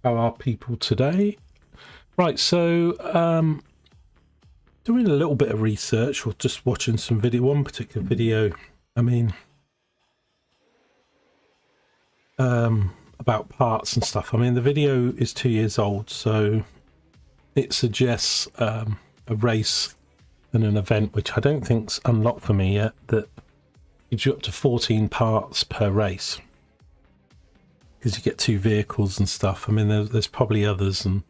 How are people today? Right, so doing a little bit of research or just watching some video, one particular video, I mean, about parts and stuff. I mean, the video is 2 years old, so it suggests a race and an event, which I don't think's unlocked for me yet, that gives you up to 14 parts per race. Because you get 2 vehicles and stuff. I mean, there's probably others and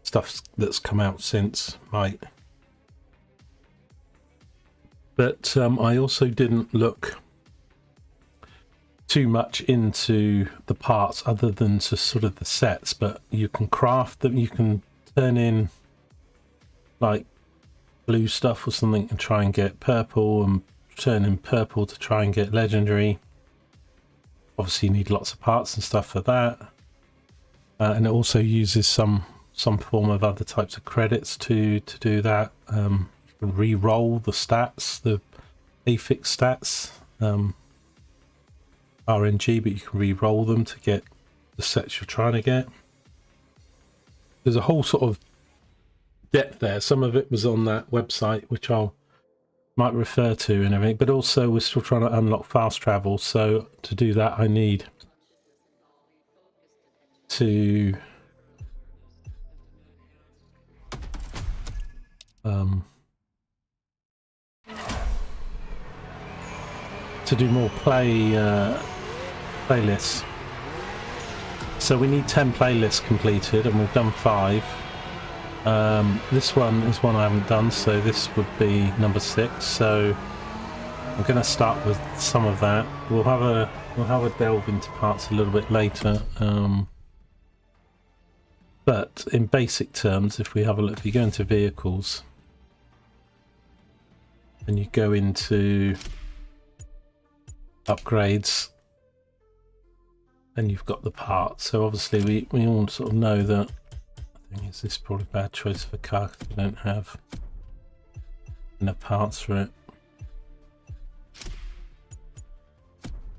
stuff that's come out since, right? But I also didn't look too much into the parts other than to sort of the sets, but you can craft them. You can turn in like blue stuff or something and try and get purple, and turn in purple to try and get legendary. Obviously you need lots of parts and stuff for that, and it also uses some form of other types of credits to do that. You can re-roll the stats, the Affix stats, RNG, but you can re-roll them to get the sets you're trying to get. There's a whole sort of depth there. Some of it was on that website, which I'll might refer to and everything, but also we're still trying to unlock fast travel, so to do that I need to do more playlists. So we need 10 playlists completed, and we've done 5. This one is one I haven't done, so this would be number 6. So I'm going to start with some of that. We'll have a delve into parts a little bit later. But in basic terms, if we have a look, if you go into vehicles and you go into upgrades, and you've got the parts. So obviously we all sort of know that. Is this probably a bad choice for a car because we don't have enough parts for it?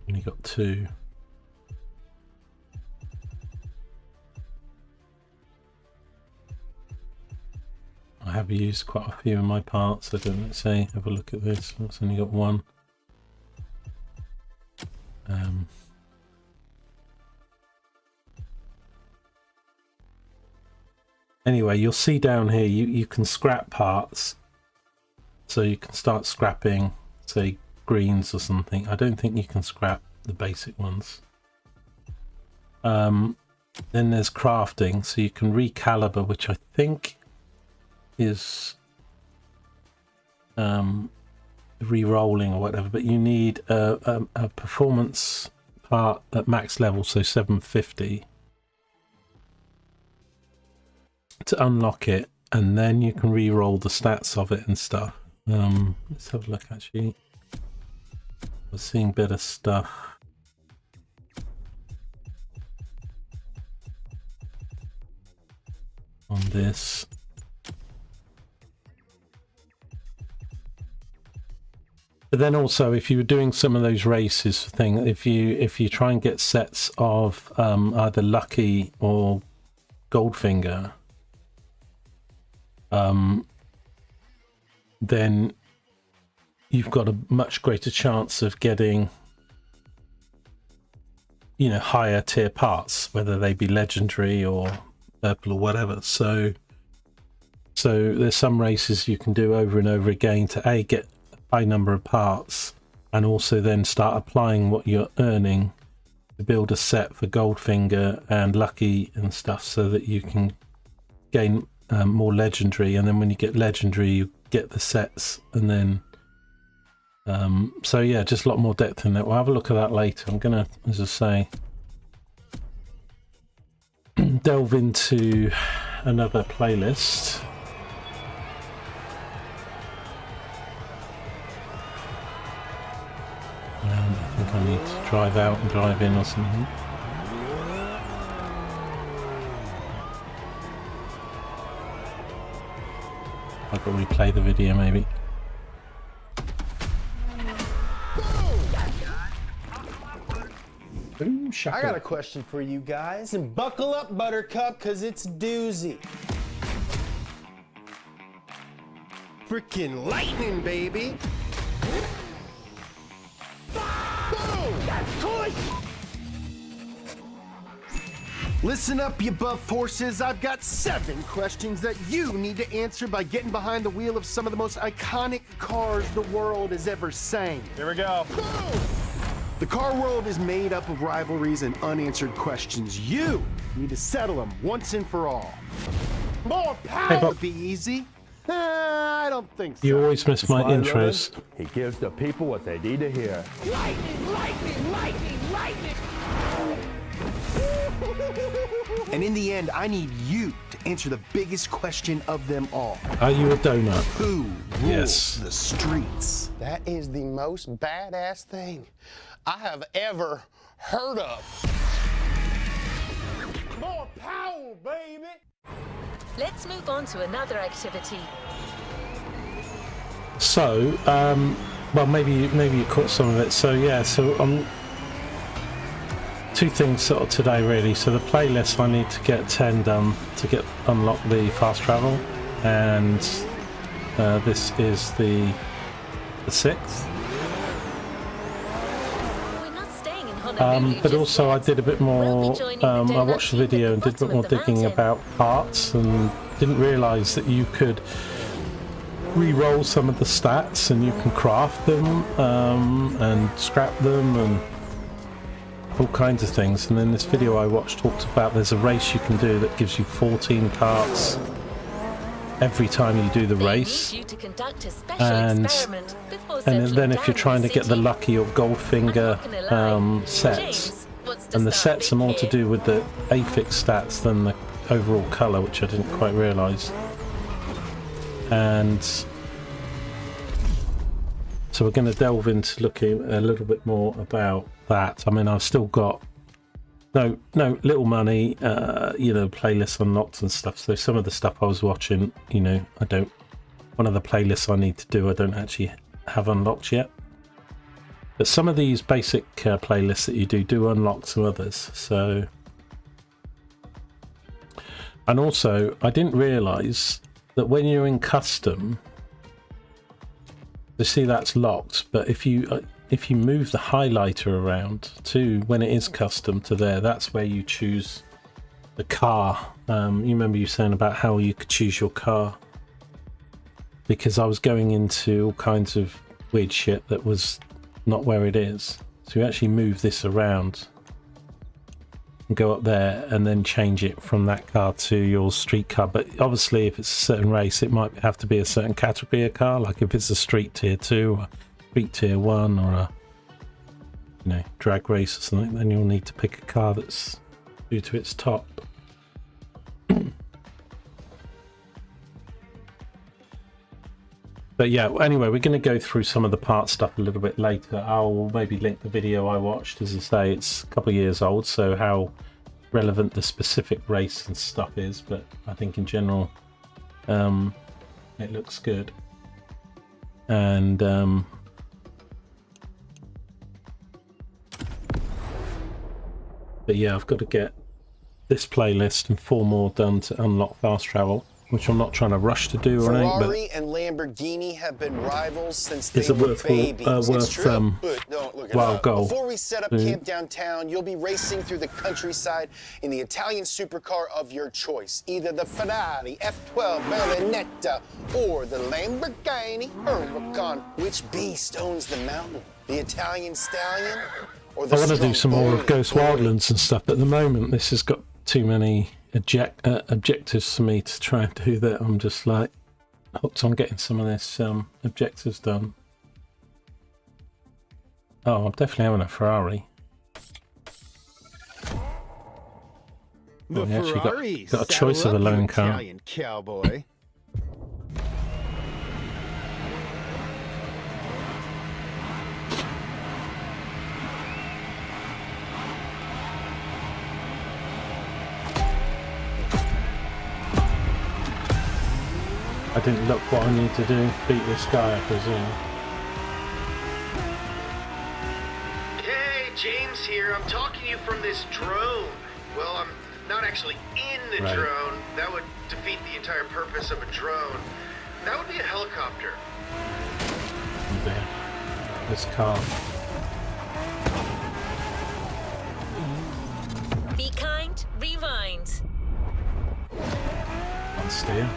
Only got 2. I have used quite a few of my parts. I don't know, say, have a look at this. It's only got 1. Anyway, you'll see down here you can scrap parts, so you can start scrapping, say, greens or something. I don't think you can scrap the basic ones. Then there's crafting, so you can recaliber, which I think is re-rolling or whatever, but you need a performance part at max level, so 750. To unlock it, and then you can re-roll the stats of it and stuff. Let's have a look. Actually, we're seeing better stuff on this. But then also, if you were doing some of those races thing, if you try and get sets of either Lucky or Goldfinger, then you've got a much greater chance of getting, you know, higher tier parts, whether they be legendary or purple or whatever. So there's some races you can do over and over again to get a high number of parts, and also then start applying what you're earning to build a set for Goldfinger and Lucky and stuff, so that you can gain more legendary, and then when you get legendary you get the sets, and then so yeah, just a lot more depth in that. We'll have a look at that later. I'm gonna, as I say, delve into another playlist. I think I need to drive out and drive in or something. I've got to replay the video maybe. Oh Shut I got up. a question for you guys. And buckle up, Buttercup, because it's a doozy. Freaking lightning, baby. Boom! That's toy. Listen up, you buff horses. I've got 7 questions that you need to answer by getting behind the wheel of some of the most iconic cars the world has ever seen. Here we go. Boom! The car world is made up of rivalries and unanswered questions. You need to settle them once and for all. More power would be easy. I don't think so. You always miss my intros. He gives the people what they need to hear. Lightning, lightning, lightning, lightning! And in the end, I need you to answer the biggest question of them all. Are you a donut? Who rules Yes. the streets? That is the most badass thing I have ever heard of. More power, baby! Let's move on to another activity. So, well, maybe you caught some of it. So yeah, so 2 things sort of today really. So the playlist, I need to get 10 done to unlock the fast travel, and this is the 6th. We're not staying in Honolulu But just also yet. I did a bit more, We'll be joining the I donut watched the team at video the and did a bit bottom more of the digging mountain. about parts, and didn't realise that you could re-roll some of the stats and you can craft them and scrap them and all kinds of things. And then this video I watched talked about there's a race you can do that gives you 14 parts every time you do the They race. need you to conduct a special And- experiment before And settling then if down you're in trying to get the city. lucky or Goldfinger I'm not gonna lie, sets, James wants to and the start sets are more big to here. do with the Affix stats than the overall colour, which I didn't quite realise. And so we're going to delve into looking a little bit more about that. I mean, I've still got no little money, playlists unlocked and stuff. So some of the stuff I was watching, one of the playlists I need to do, I don't actually have unlocked yet. But some of these basic playlists that you do unlock some others. So, and also I didn't realise that when you're in custom, you see that's locked. But if you move the highlighter around to when it is custom to there, that's where you choose the car. You remember you saying about how you could choose your car, because I was going into all kinds of weird shit that was not where it is. So you actually move this around and go up there and then change it from that car to your street car. But obviously if it's a certain race, it might have to be a certain category of car, like if it's a street tier 2 or street tier 1 or a drag race or something, then you'll need to pick a car that's due to its top. But yeah, anyway, we're going to go through some of the part stuff a little bit later. I'll maybe link the video I watched. As I say, it's a couple of years old, so how relevant the specific race and stuff is, but I think in general it looks good. And but yeah, I've got to get this playlist and 4 more done to unlock fast travel, which I'm not trying to rush to do or anything, Ferrari and Lamborghini have been rivals since they it's a were worth babies. It's true, but don't look it wild up. goal. Before we set up camp downtown, you'll be racing through the countryside in the Italian supercar of your choice. Either the Ferrari F12 Berlinetta or the Lamborghini Huracan. Which beast owns the mountain? The Italian Stallion or the I want to do strong some more of bull? Ghost Wildlands and stuff, but at the moment this has got too many objectives for me to try and do that. I'm just like hooked on getting some of this objectives done. Oh, I'm definitely having a Ferrari. The we actually Ferrari. got a choice of a lone car. Italian cowboy. I didn't look what I need to do. Beat this guy, I presume. Hey, James, Affix here. I'm talking to you from this drone. Well, I'm not actually in the Right. drone. That would defeat the entire purpose of a drone. That would be a helicopter. Oh dear. This car. Be kind, rewind. Can't steer.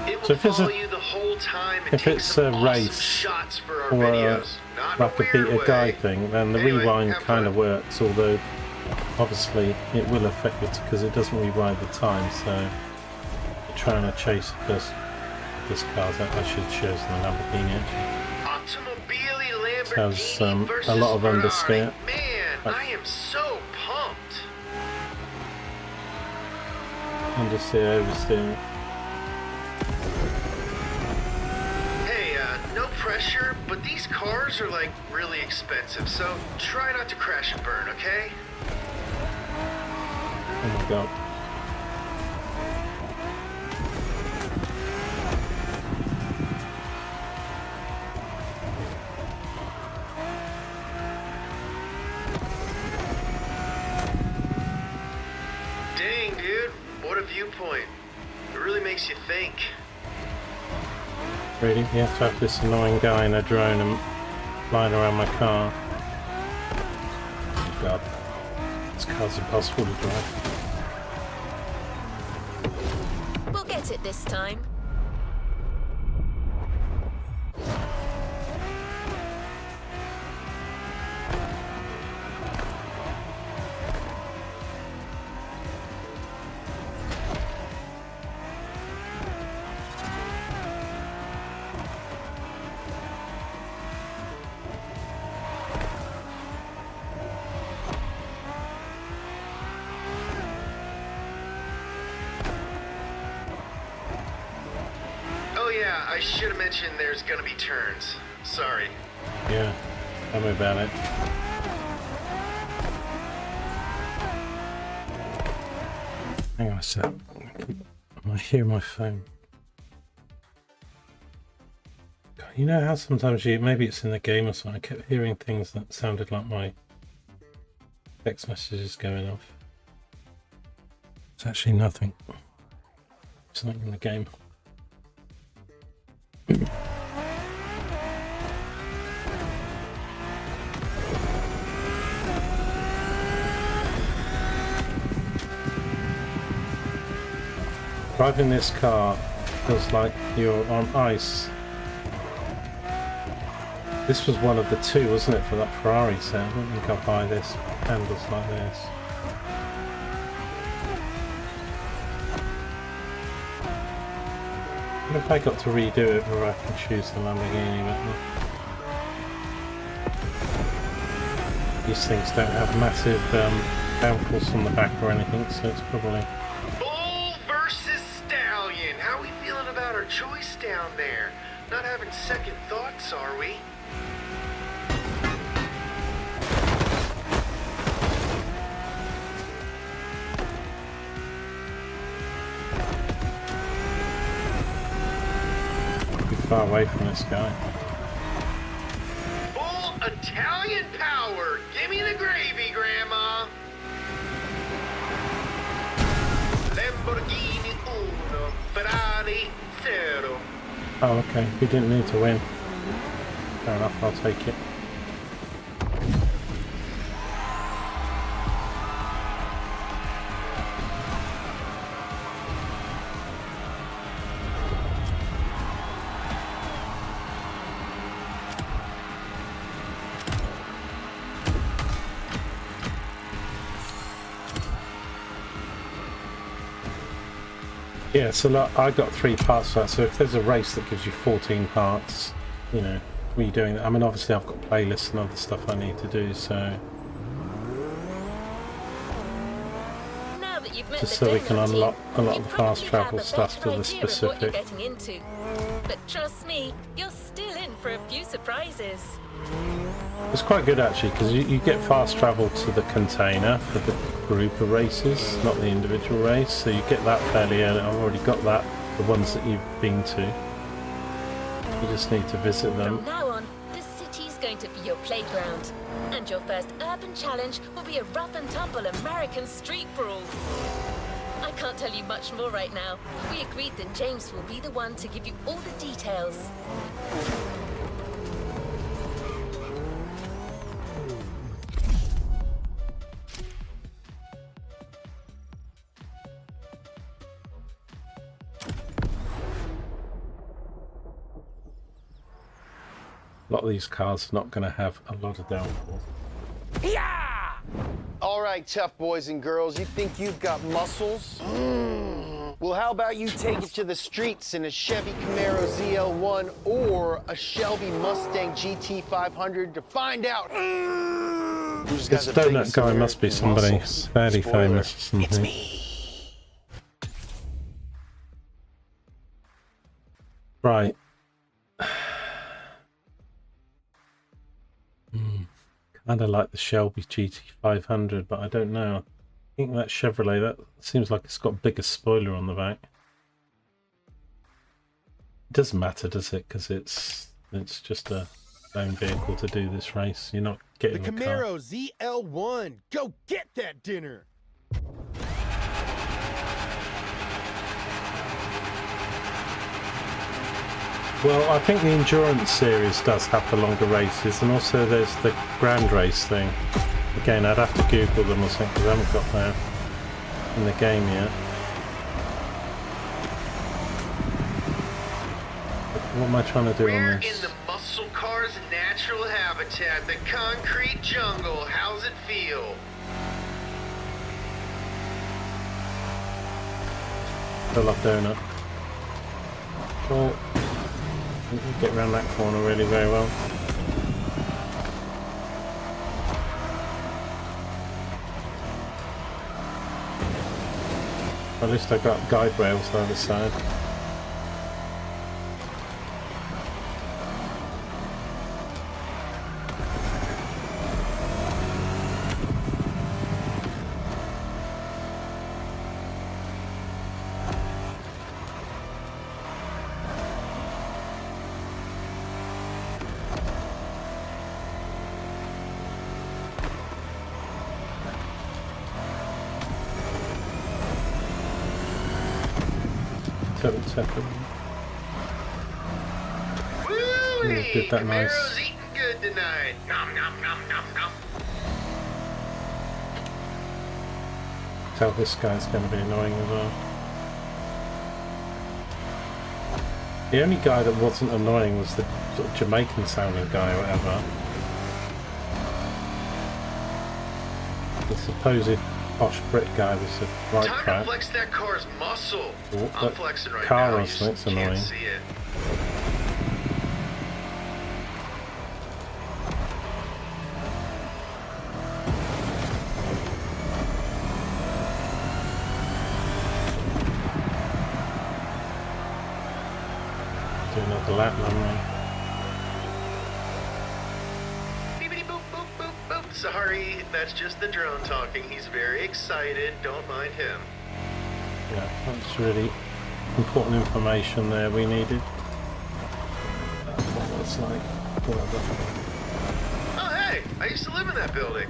It will So if it's follow a- you the whole time and if take it's some a awesome race shots for our or videos. Not like a in a beat weird a guy way. thing, then the Anyway, rewind have kind of fun. works, although obviously it will affect it because it doesn't rewind the time, so you're trying to chase this car's that I should show us the Lamborghini actually. Automobili Has, Lamborghini versus a lot of Ferrari. understeer. Man, I am so pumped. Understeer, oversteer. Hey, no pressure, but these cars are like really expensive, so try not to crash and burn, okay? Oh my god. Dang, dude, what a viewpoint. It really makes you think. Really? You have to have this annoying guy in a drone and flying around my car. Oh god. This car's impossible to drive. We'll get it this time. Oh yeah, I should have mentioned there's gonna be turns. Sorry. Yeah, tell me about it. Hang on a sec. I hear my phone. God, you know how sometimes maybe it's in the game or something, I kept hearing things that sounded like my text messages going off. It's actually nothing. Something in the game. Driving this car feels like you're on ice. This was one of the two, wasn't it, for that Ferrari set? I don't think I'll buy this. Handles like this. What if I got to redo it where I can choose the Lamborghini? But these things don't have massive downforce on the back or anything, so it's probably... Bull versus Stallion. How we feeling about our choice down there? Not having second thoughts, are we? far away from this guy. Full Italian power. Give me the gravy, Grandma. Lamborghini uno, Ferrari zero. Oh, okay. We didn't need to win. Fair enough, I'll take it. Yeah, so like, I got 3 parts for that, so if there's a race that gives you 14 parts, you know, redoing that. I mean, obviously I've got playlists and other stuff I need to do, so... Now that you've met Just the so we can donut unlock team, a lot you of the probably fast travel have a stuff better to the idea of what specific. you're getting into. But trust me, you're still in for a few surprises. It's quite good actually, because you get fast travel to the container for the group of races, not the individual race, so you get that fairly early. I've already got that, the ones that you've been to. You just need to visit them. From now on, the city's going to be your playground. And your first urban challenge will be a rough and tumble American street brawl. I can't tell you much more right now. We agreed that James will be the one to give you all the details. A lot of these cars are not going to have a lot of downforce. Yeah! All right, tough boys and girls, you think you've got muscles? Well, how about you take it to the streets in a Chevy Camaro ZL1 or a Shelby Mustang GT500 to find out who's got This the donut biggest guy must be American somebody muscles. fairly Spoiler, famous or something. It's me. Right. Kind of like the Shelby GT500, but I don't know. I think that Chevrolet, that seems like it's got a bigger spoiler on the back. It doesn't matter, does it? Because it's just a own vehicle to do this race. You're not The getting the car. Camaro ZL1. Go get that dinner. Well, I think the Endurance series does have the longer races, and also there's the Grand Race thing. Again, I'd have to Google them or something, because I haven't got that in the game yet. What am I trying to do We're on this? in the muscle car's natural habitat, the concrete jungle. How's it feel? Fill up donut. Well, you can get around that corner really very well. At least I got guide rails the other side. Woo-wee! Did that nice. Camaro's eating good tonight. Nom nom nom nom nom. Tell this guy's going to be annoying as well. The only guy that wasn't annoying was the sort of Jamaican sounding guy or whatever. The supposed posh Brit guy was the right Time crap. to flex that car's muscle. Oh, I'm that flexing right car now. You race just looks can't annoying. see it. Do another lap, haven't Beepity boop boop boop boop. Sorry, that's just the drone talking. He's very excited. Don't mind him. we? Yeah, that's really important information there we needed. That's what it's like. Whatever. Oh hey, I used to live in that building.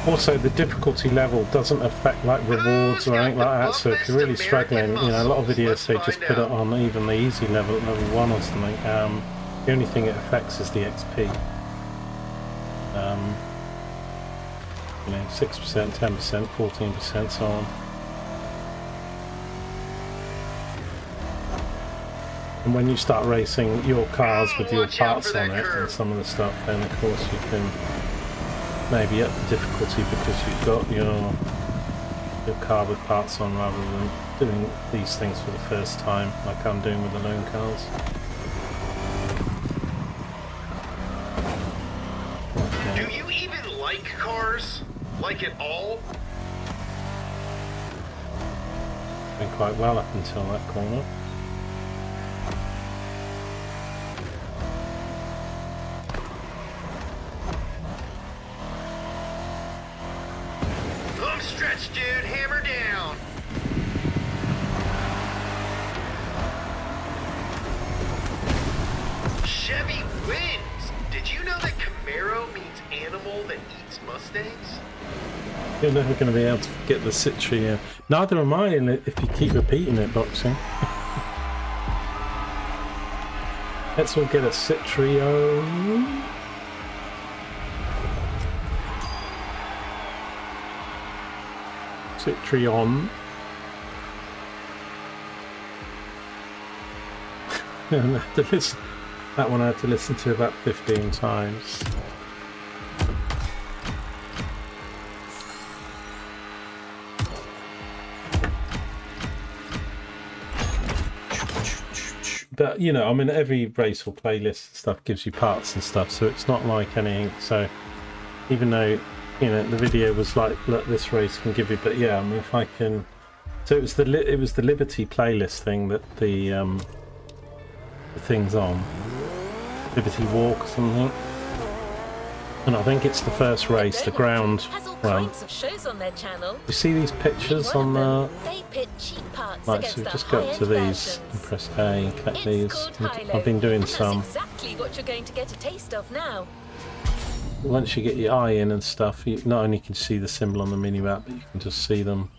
Also, the difficulty level doesn't affect like rewards or anything like that, so if you're really struggling, you know, a lot of videos they just put it on even the easy level at level 1 or something. The only thing it affects is the XP. You know, 6%, 10%, 14%, so on. And when you start racing your cars with your Watch out parts for on that it and curve. some of the stuff, then of course you can maybe up the difficulty because you've got your car with parts on rather than doing these things for the first time like I'm doing with the loan cars. Do Okay. you even like cars? Like at all? Been quite well up until that corner. home stretch, dude. Hammer down. Chevy wins. Did you know that Camaro means animal that eats Mustangs? You're never going to be able to get the Citroen. Neither am I if you keep repeating it, Boxing. Let's all get a Citroen. Citroen. That one I had to listen to about 15 times. But you know, I mean, every race or playlist stuff gives you parts and stuff, so it's not like anything. So even though, you know, the video was like, look, this race can give you, but yeah, I mean, if I can, so it was the Liberty playlist thing that the thing's on, Liberty Walk or something, and I think it's the first race, the ground run. You see these pictures on the right, so we just go up to these and press A and collect these. I've been doing some. Exactly what you're going to get a taste of now. Once you get your eye in and stuff, you not only can see the symbol on the mini map, but you can just see them.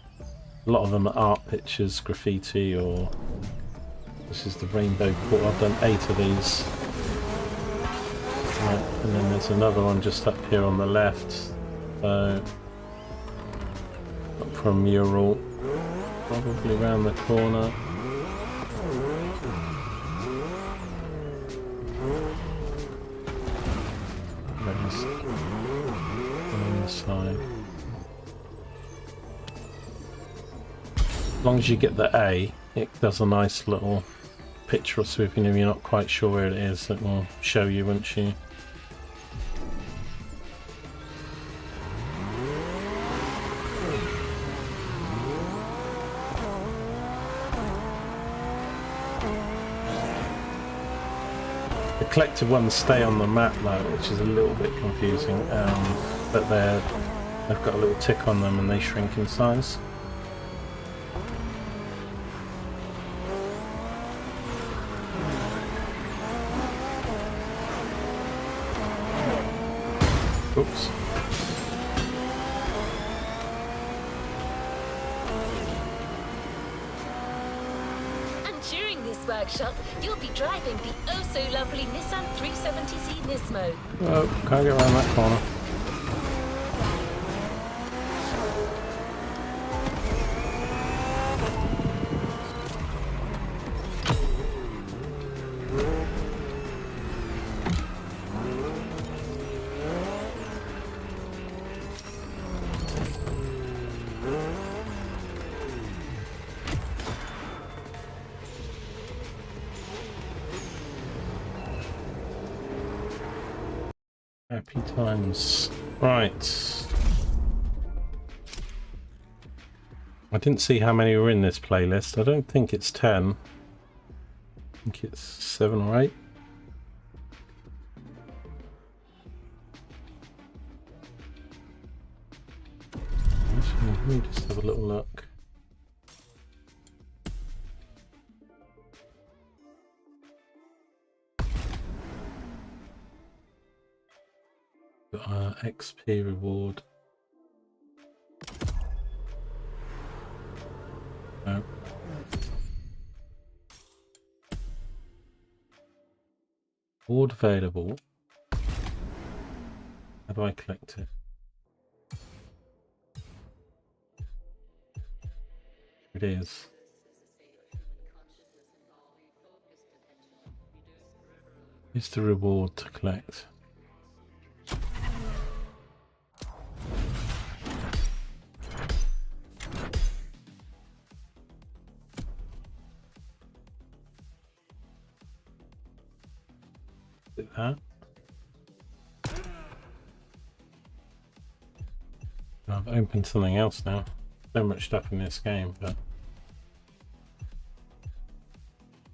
A lot of them are art pictures, graffiti, or this is the rainbow port. I've done 8 of these. Right, and then there's another one just up here on the left. So up from Mural, probably around the corner. There's one on the side. As long as you get the A, it does a nice little picture, so if you're not quite sure where it is, it will show you once you. The collected ones stay on the map though, which is a little bit confusing, but they've got a little tick on them and they shrink in size. Oops. And during this workshop, you'll be driving the oh-so-lovely Nissan 370Z Nismo. Oh, can't get around that corner. Happy times. Right. I didn't see how many were in this playlist. I don't think it's 10. I think it's 7 or 8. Actually, let me just have a little look. XP reward. No. Reward available. How do I collect it? It is. It's the reward to collect. That. I've opened something else now. So much stuff in this game, but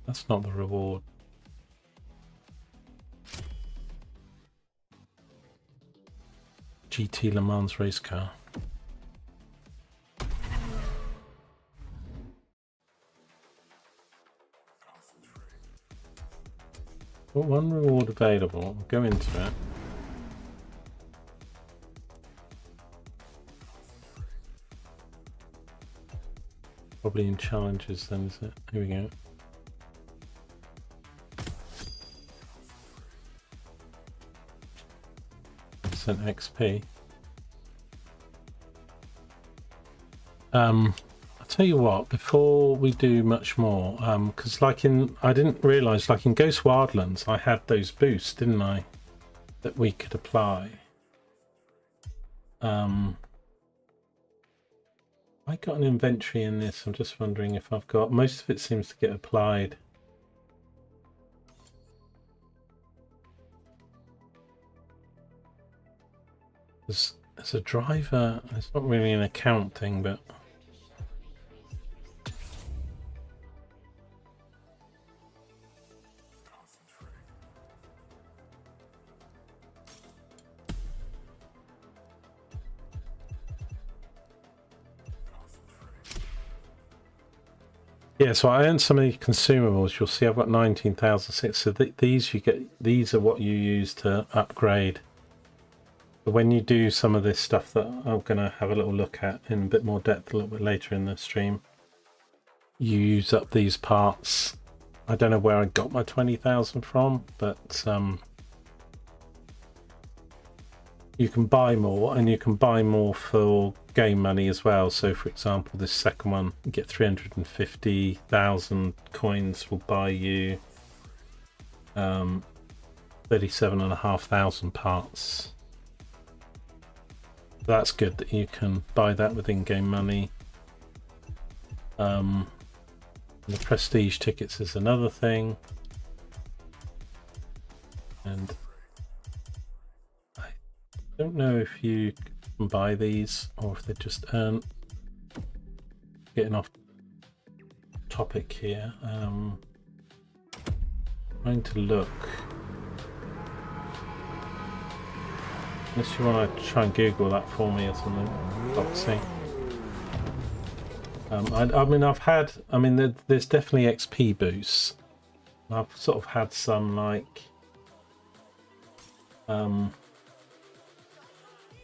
that's not the reward. GT Le Mans race car. got one reward available. I'll go into it. Probably in challenges then, is it? Here we go. Percent XP. I'll tell you what, before we do much more, because I didn't realise, like in Ghost Wildlands, I had those boosts, didn't I, that we could apply. I got an inventory in this. I'm just wondering if I've got, most of it seems to get applied. As a driver, it's not really an account thing, but yeah, so I earned some of the consumables. You'll see I've got 19,006. So these you get. These are what you use to upgrade. But when you do some of this stuff that I'm going to have a little look at in a bit more depth a little bit later in the stream, you use up these parts. I don't know where I got my 20,000 from, but you can buy more, and you can buy more for game money as well. So for example, this second one, you get 350,000 coins will buy you 37,500 parts. That's good that you can buy that with in-game money. The prestige tickets is another thing, and I don't know if you can buy these or if they just earn. Getting off topic here. Trying to look. Unless you want to try and Google that for me or something. Boxing. I mean, I've had. I mean, there's definitely XP boosts. I've sort of had some like.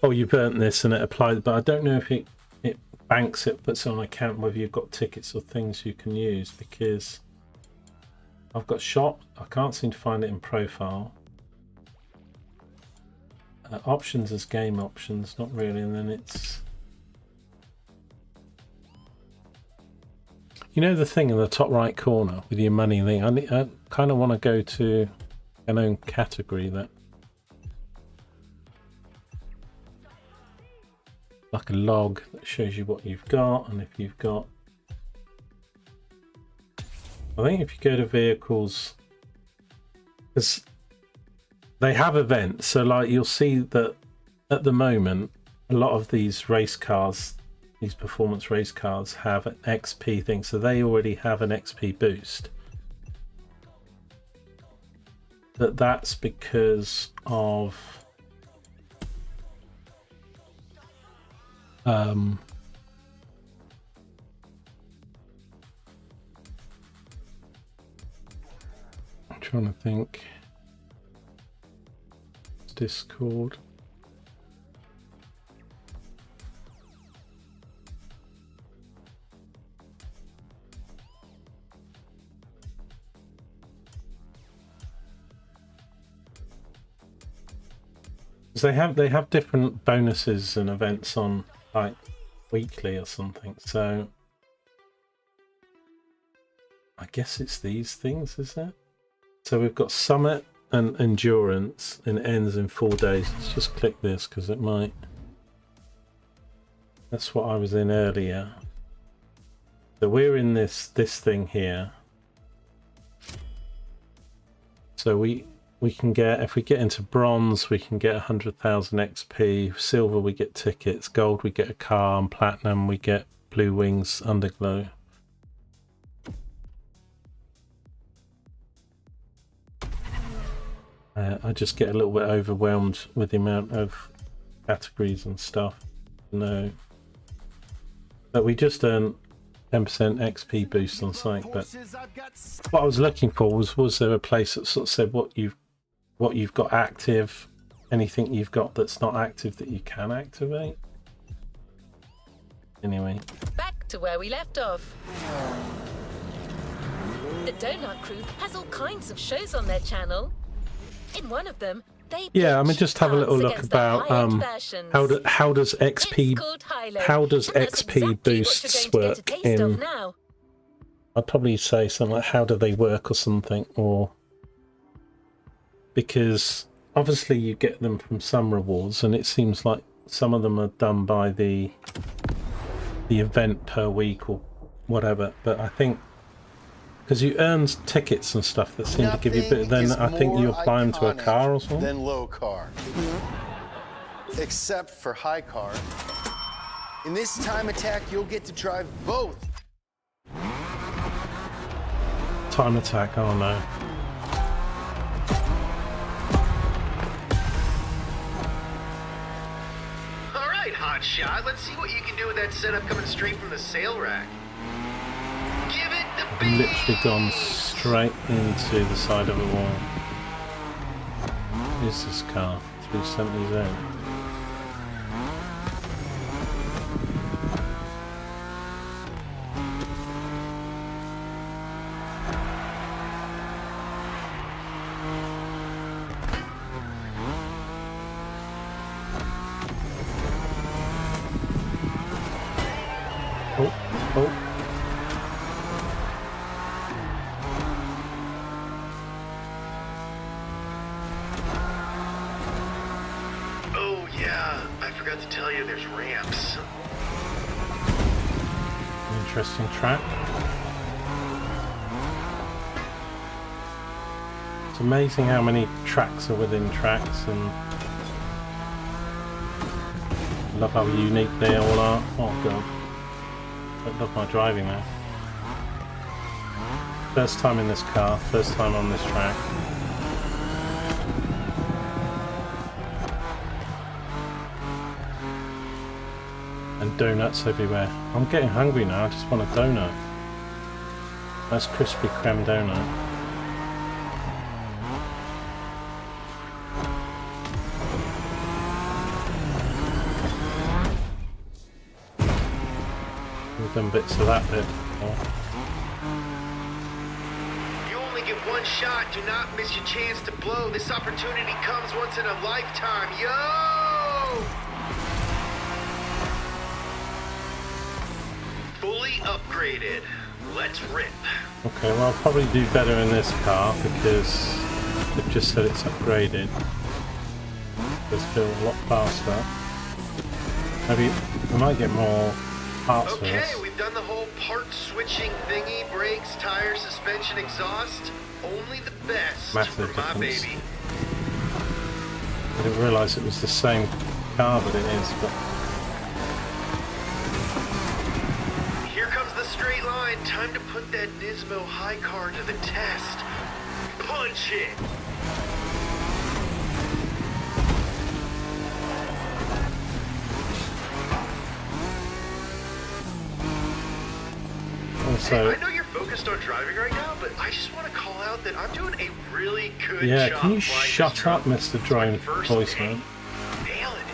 Oh, you burnt this and it applied, but I don't know if it banks it, puts it on an account, whether you've got tickets or things you can use, because I've got shop. I can't seem to find it in profile. Options as game options, not really, and then it's. You know the thing in the top right corner with your money thing? I kind of want to go to an own category that. Like a log that shows you what you've got, and if you've got. I think if you go to vehicles. Because they have events, so like you'll see that at the moment, a lot of these race cars. These performance race cars have an XP thing, so they already have an XP boost. But that's because of I'm trying to think. It's Discord. They have different bonuses and events on like weekly or something, so I guess it's these things, is it? So we've got Summit and Endurance, and it ends in 4 days. Let's just click this because it might. That's what I was in earlier. So we're in this thing here. So we can get, if we get into bronze, we can get 100,000 XP. Silver, we get tickets. Gold, we get a car. And platinum, we get Blue Wings Underglow. I just get a little bit overwhelmed with the amount of categories and stuff. No, but we just earn 10% XP boost on something. But what I was looking for was there a place that sort of said what you've got active, anything you've got that's not active that you can activate. Anyway, Back to where we left off. The Donut Crew has all kinds of shows on their channel. In one of them, they just have a little look about how does XP boosts work in. I'd probably say something like how do they work or something, or because obviously you get them from some rewards, and it seems like some of them are done by the event per week or whatever. But I think because you earn tickets and stuff that seem to give you a bit, then I think you apply them to a car or something. Then low car, except for high car. In this time attack, you'll get to drive both. Time attack, oh no. Alright, hotshot, let's see what you can do with that setup coming straight from the sale rack. Give it the beat! Literally gone straight into the side of a wall. Is this car? 370Z. Oh. Oh yeah, I forgot to tell you there's ramps. Interesting track. It's amazing how many tracks are within tracks, and I love how unique they all are. Oh god. I love my driving now. First time in this car, first time on this track. And donuts everywhere. I'm getting hungry now, I just want a donut. Nice crispy creme donut. We've done bits of that bit before. You only get one shot, do not miss your chance to blow. This opportunity comes once in a lifetime, yo! Fully upgraded. Let's rip. Okay, well I'll probably do better in this car because they've just said it's upgraded. It's built a lot faster. Maybe we might get more parts for this. Okay, we've done the whole part switching thingy, brakes, tires, suspension, exhaust. Only the best Massive for my difference. baby. I didn't realise it was the same car, but it is. But Here comes the straight line. Time to put that Nismo high car to the test. Punch it! also, Hey, I know you're focused on driving right now, but I just want to call out that I'm doing a really good yeah, job. can you flying this shut truck. up, Mr. It's my Drone first Voiceman? day. Nailing it.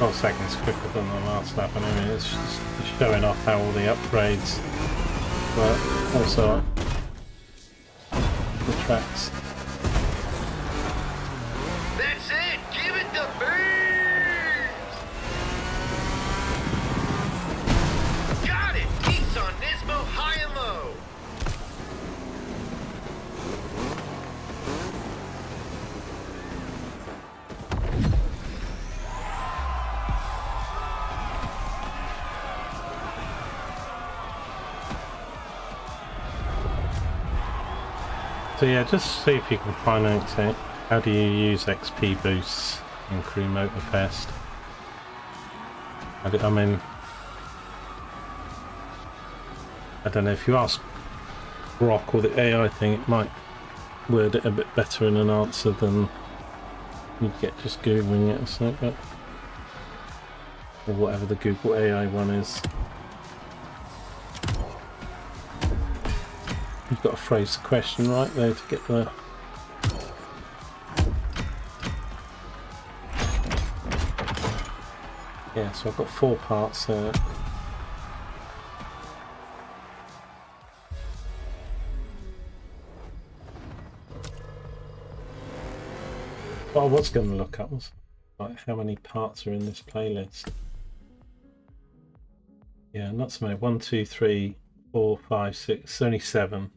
Oh, seconds quicker than the last lap. I mean, it's just showing off how all the upgrades work. Also, the tracks. That's it. Give it the beans. Got it. Geeks on Nismo high and low. So yeah, just see if you can find out how do you use XP boosts in Crew Motorfest. I mean, I don't know if you ask Grok or the AI thing, it might word it a bit better in an answer than you'd get just googling it or something, or whatever the Google AI one is. You've got to phrase the question right there to get the yeah, so I've got 4 parts there. What I was going to look up was like how many parts are in this playlist. Yeah, not so many. 1, 2, 3, 4, 5, 6. Only 7.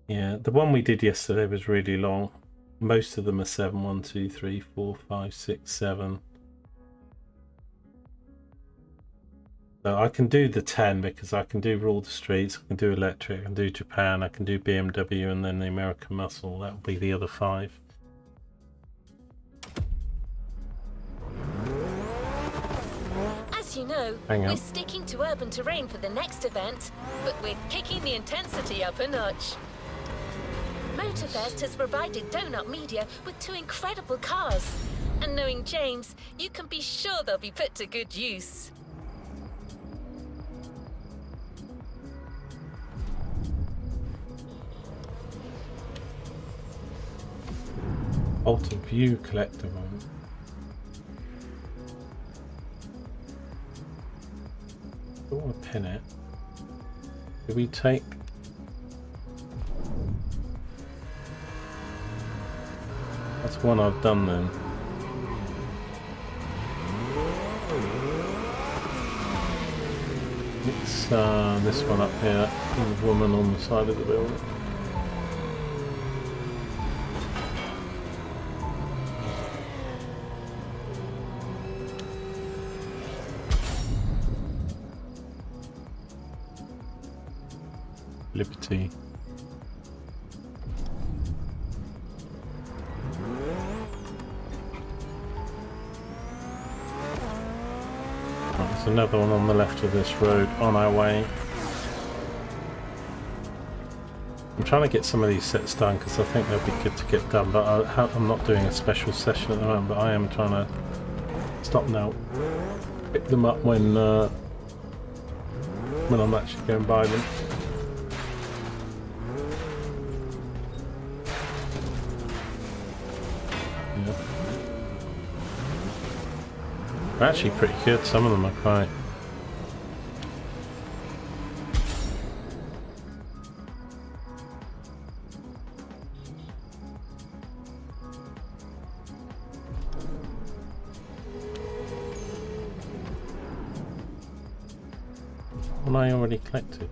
Yeah, the one we did yesterday was really long. Most of them are 7. 1, 2, 3, 4, 5, 6, 7. So I can do the 10 because I can do Rule the Streets, I can do Electric, I can do Japan, I can do BMW, and then the American Muscle. That will be the other 5. As you know, we're sticking to urban terrain for the next event, but we're kicking the intensity up a notch. Motorfest has provided Donut Media with 2 incredible cars, and knowing James, you can be sure they'll be put to good use. Alter View collectible. I don't want to pin it. Do we take? That's one I've done then. It's this one up here, the woman on the side of the building. Liberty. There's another one on the left of this road on our way. I'm trying to get some of these sets done because I think they'll be good to get done, but I'm not doing a special session at the moment, but I am trying to stop now, pick them up when I'm actually going by them. They're actually pretty good, some of them are quite. One I already collected.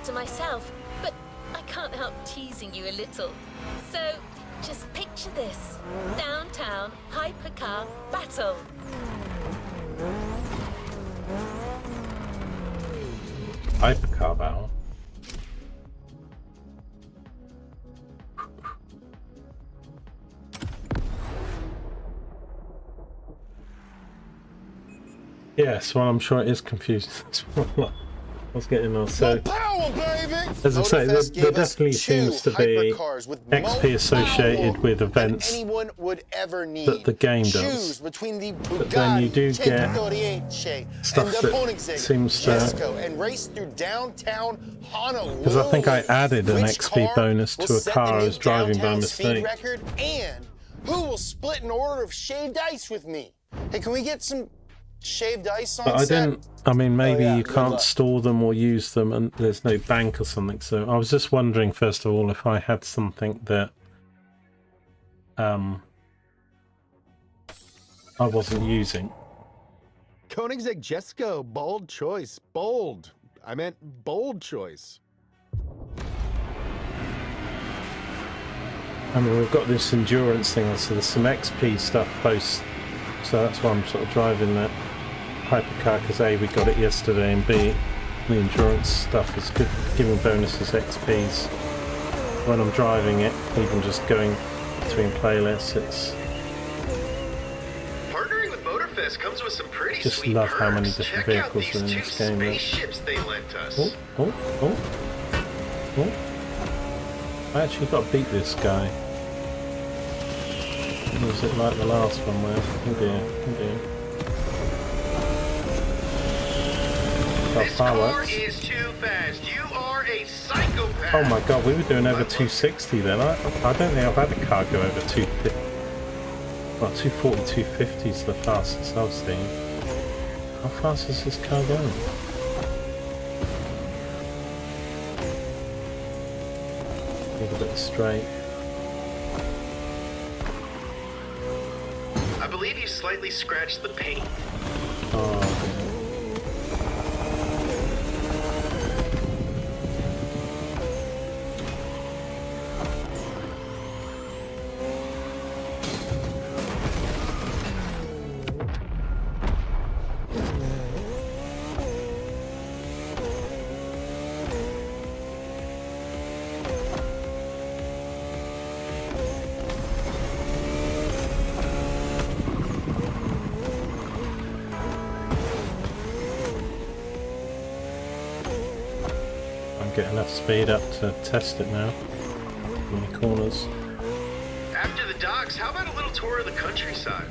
To myself, but I can't help teasing you a little. So just picture this: downtown hypercar battle. Hypercar battle? Yes, well, I'm sure it is confusing. I was getting on. So, as I say, there definitely seems to be XP associated with events that the game does. But then you do get stuff that seems to. Because I think I added an XP bonus to a car I was driving by mistake. And who will split an order of shaved ice with me? Hey, can we get some shaved ice on set? But I didn't. I mean, maybe you can't store them or use them, and there's no bank or something. So I was just wondering, first of all, if I had something that I wasn't using. Koenigsegg Jesco, bold choice. Bold. I meant bold choice. I mean, we've got this endurance thing, so there's some XP stuff post. So that's why I'm sort of driving that hypercar, because A, we got it yesterday, and B, the endurance stuff is good, giving bonuses XPs. when I'm driving it, even just going between playlists, it's Partnering with Motorfest comes with some pretty just sweet love how many perks. different Check out vehicles these are in two this game. spaceships they lent us. Oh, oh, oh, oh! I actually got to beat this guy. Or was it like the last one where? Oh dear, oh dear. Got This car fireworks. is too fast. You are a psychopath. Oh my god, we were doing over 260 then. I don't think I've had a car go over 250. Well, 240, 250 is the fastest I've seen. How fast is this car going? Need a bit straight. I believe you slightly scratched the paint. Oh dear. Get enough speed up to test it now in the corners. After the docks, how about a little tour of the countryside?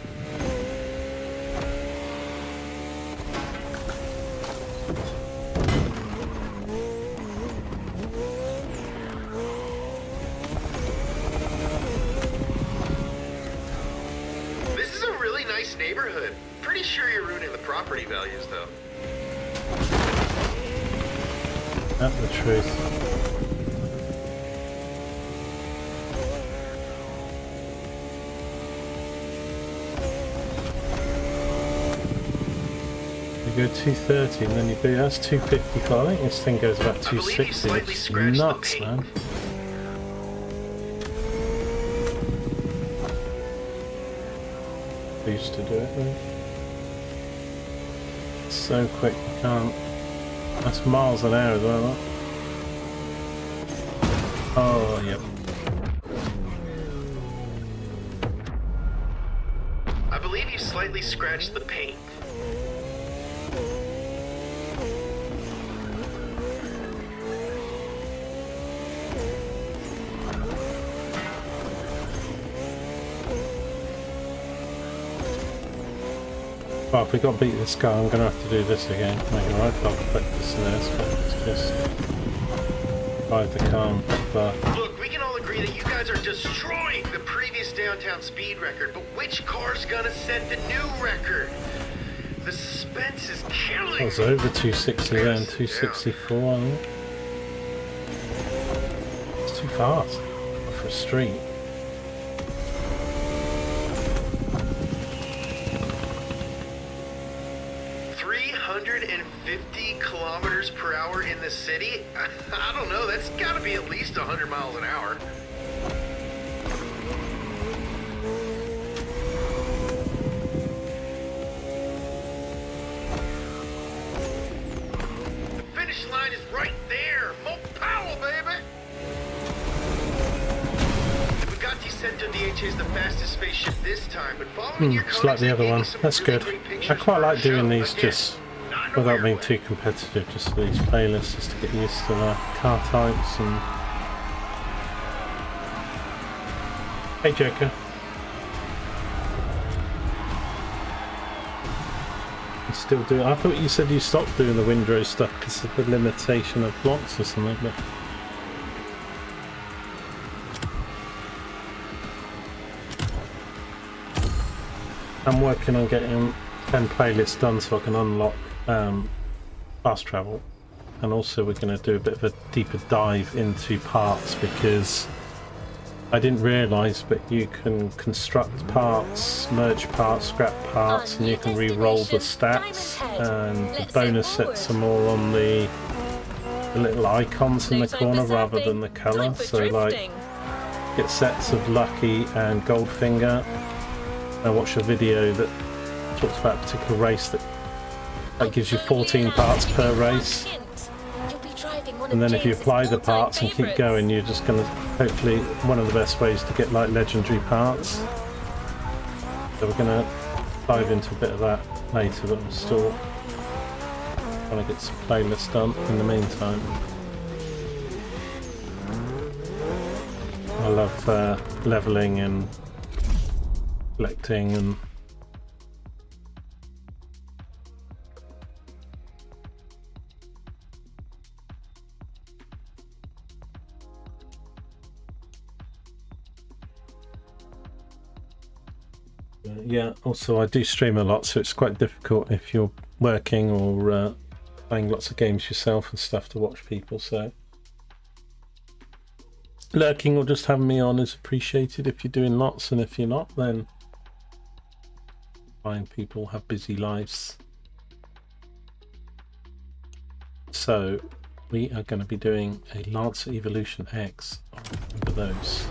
This is a really nice neighborhood. Pretty sure you're ruining the property values, though. That's the truth. You go 230 and then you do that's 255. I think this thing goes about 260. It's nuts, man. I used to do it though. It's so quick you can't. That's miles an hour as well, that. Oh, yep. I believe you slightly scratched the paint. Well, if we got to beat this guy, I'm going to have to do this again. Make a right off, put this in this, but it's just ride the car and put Look, we can all agree that you guys are destroying the previous downtown speed record, but which car's gonna set the new record? The suspense is killing That was me. over 260 then, 264 I think. It's too fast for a street. Kilometers per hour in the city? I don't know, that's gotta be at least 100 miles an hour. The finish line is right there! More power, baby! Bugatti Cento DHA is the fastest spaceship this time, but following your It's like the other one. That's good. I quite like doing these just without being too competitive, just these playlists, just to get used to the car types and... Hey Joker. You still do it? I thought you said you stopped doing the windrow stuff because of the limitation of blocks or something, but... I'm working on getting 10 playlists done so I can unlock fast travel, and also we're going to do a bit of a deeper dive into parts because I didn't realise, but you can construct parts, merge parts, scrap parts, and you can re-roll the stats, and the bonus sets are more on the little icons in the corner rather than the colour. So like get sets of Lucky and Goldfinger. I watched a video that talks about a particular race that gives you 14 parts per race. You'll be driving one And of then if you James's apply the all-time parts and keep favourites. going, you're just going to, hopefully, one of the best ways to get like legendary parts. So we're going to dive into a bit of that later, but I'm still trying to get some playlists done in the meantime. I love leveling and collecting and yeah, also I do stream a lot, so it's quite difficult if you're working or playing lots of games yourself and stuff to watch people, so lurking or just having me on is appreciated if you're doing lots, and if you're not, then fine, people have busy lives. So we are going to be doing a Lancer Evolution X. Remember those.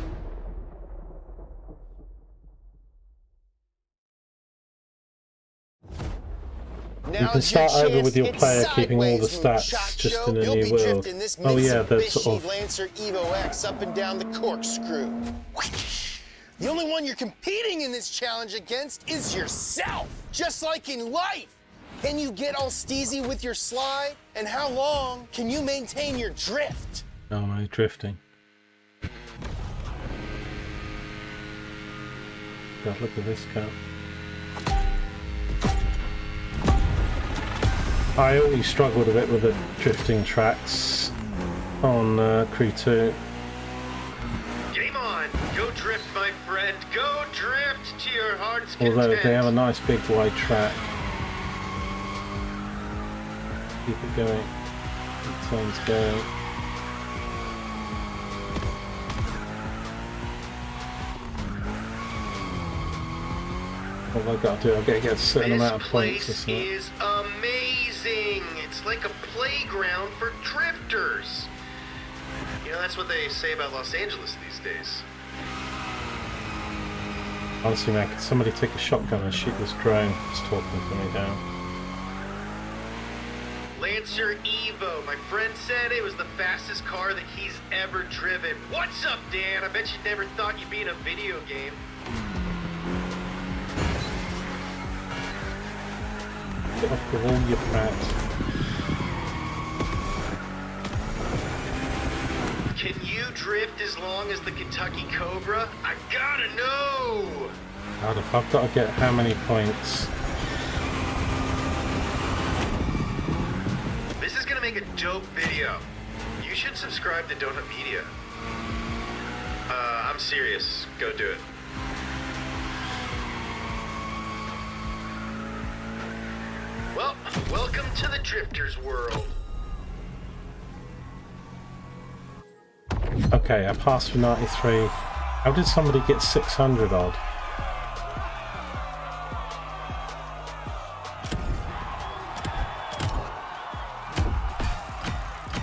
You can start over with your player keeping all the stats just in a new world. Oh yeah, the sort of Lancer Evo X up and down the corkscrew. The only one you're competing in this challenge against is yourself. Just like in life. Can you get all steezy with your slide? And how long can you maintain your drift? oh no, drifting. God, look at this car. I always struggled a bit with the drifting tracks on Crew 2. Game on! Go drift, my friend. Go drift to your heart's content. Although they have a nice big wide track. Keep it going. Keep things going. What have I got to do? I've got to get a certain amount of points or This something. place is amazing. It's like a playground for drifters. You know, that's what they say about Los Angeles these days. Honestly, man, could somebody take a shotgun and shoot this drone that's talking to me down? Lancer Evo. My friend said it was the fastest car that he's ever driven. What's up, Dan? I bet you never thought you'd be in a video game. Get off the wall, you brat. Can you drift as long as the Kentucky Cobra? I gotta know! I've got to get how many points? This is gonna make a dope video. You should subscribe to Donut Media. I'm serious. Go do it. Well, welcome to the Drifters world. Okay, I passed for 93. How did somebody get 600 odd?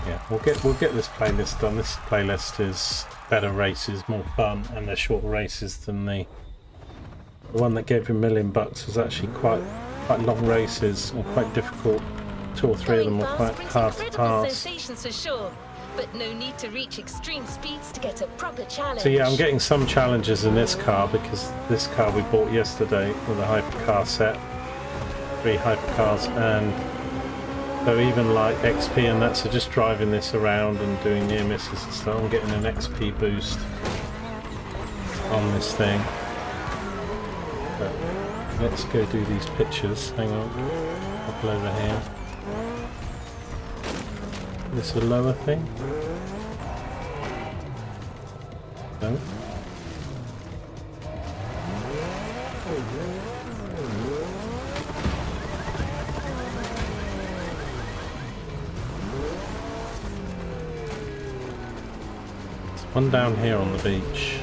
Yeah, we'll get this playlist done. This playlist is better races, more fun, and they're shorter races than the one that gave you $1 million was actually quite long races, or quite difficult. 2 or 3 of them were quite hard to pass. Sensations for sure, but no need to reach extreme speeds to get a proper challenge. So yeah, I'm getting some challenges in this car because this car we bought yesterday with a hypercar set, 3 hypercars, and so even like XP and that, so just driving this around and doing near misses and stuff, I'm getting an XP boost on this thing. But let's go do these pictures. Hang on, couple over here. This a lower thing? No. There's one down here on the beach.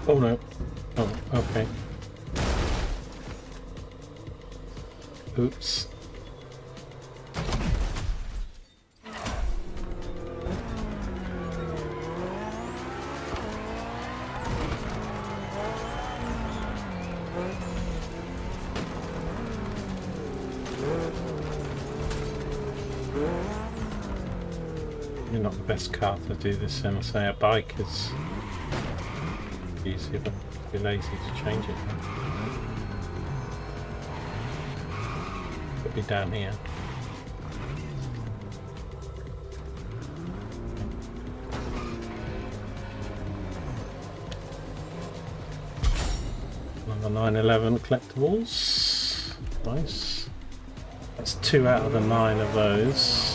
Oh no. Oh, okay. Probably not the best car to do this in. Say a bike is easier, but be lazy to change it. Could be down here. Another 911 collectibles. Nice. That's 2 out of the 9 of those.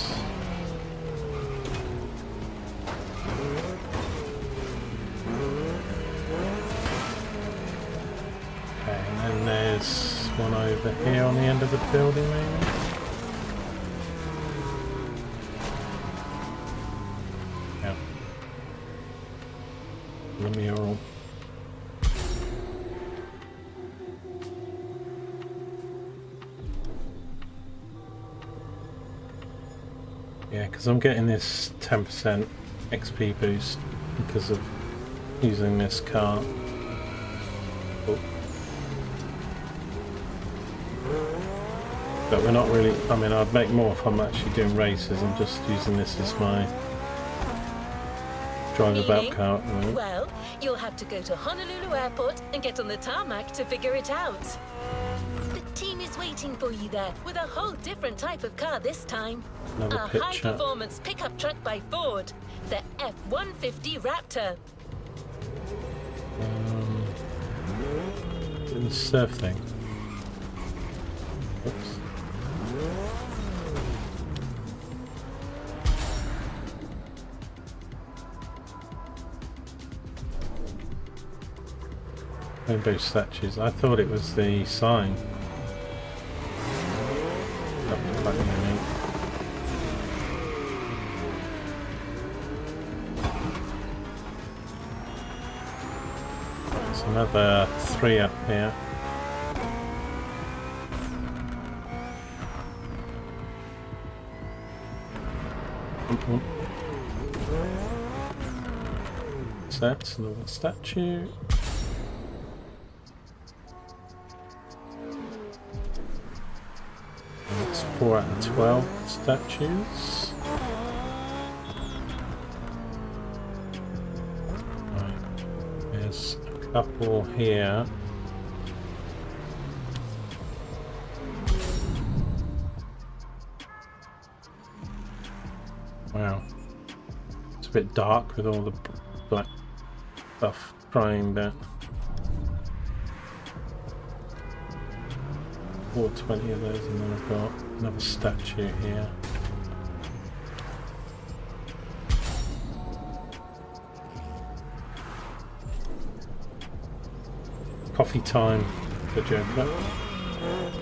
One over here on the end of the building, maybe? Yeah. The mural. Yeah, because I'm getting this 10% XP boost because of using this car. Oh. But we're not really, I mean, I'd make more if I'm actually doing races. I'm just using this as my drive about car at the moment. Well, you'll have to go to Honolulu Airport and get on the tarmac to figure it out. The team is waiting for you there with a whole different type of car this time. Another A picture. high-performance pickup truck by Ford, the F-150 Raptor. Doing the surf thing. Oops. Rainbow statues. I thought it was the sign. That looked like unique. There's another 3 up here. So that's another statue. And that's 4 out of 12 statues. Right. There's a couple here. Wow. It's a bit dark with all the black stuff primed out. 420 of those, and then I've got another statue here. Coffee time for Joker.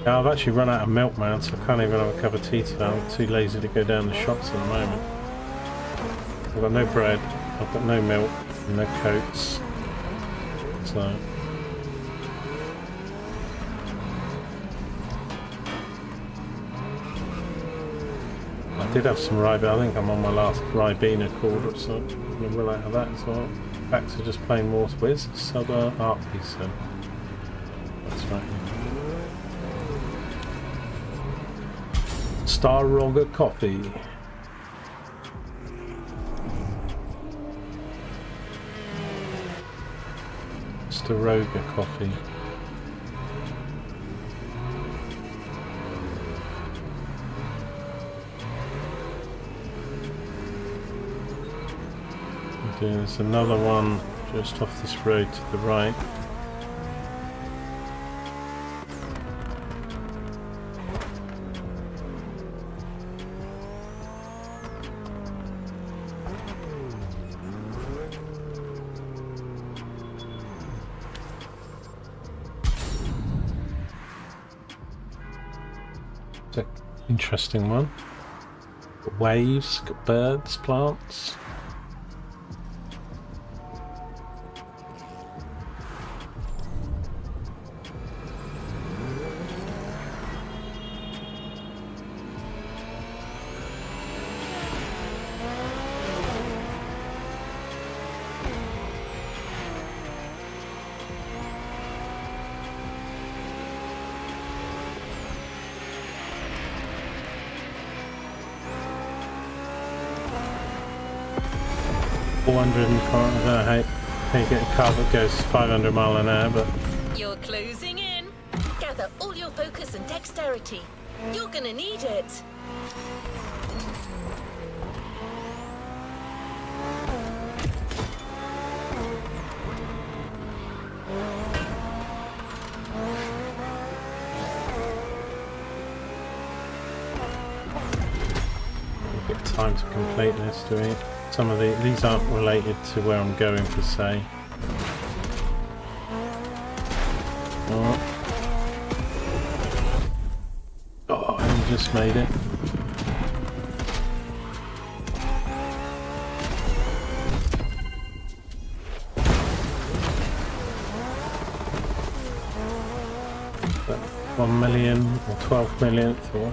Now I've actually run out of milk, man, so I can't even have a cup of tea today. I'm too lazy to go down the shops at the moment. I've got no bread, I've got no milk, and no coats. So I did have some Ribena. I think I'm on my last Ribena cord, so I'm well out of that as well. Back to just plain water. Where's the soda art piece then? That's right. Star Roger coffee. Roger coffee. There's another one just off this road to the right. It's an interesting one. Got waves, got birds, plants. 400 and I don't know how you get a car that goes 500 mile an hour, but You're closing in. Gather all your focus and dexterity. You're gonna need it. we've got time to complete this, do we? Some of these aren't related to where I'm going per se. Oh, I just made it. That 1 million or 12 millionth or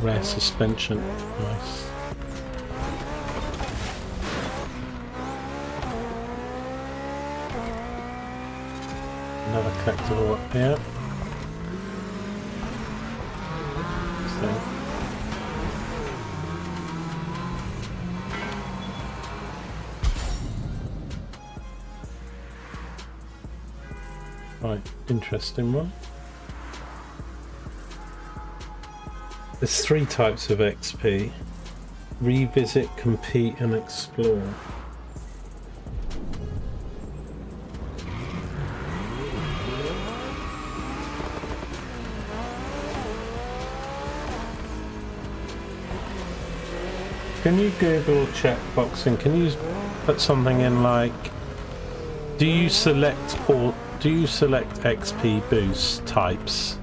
rare suspension. Nice. Another collectible up here. So. Right, interesting one. There's 3 types of XP. Revisit, compete and explore. Can you Google checkboxing? Can you put something in like, do you select XP boost types?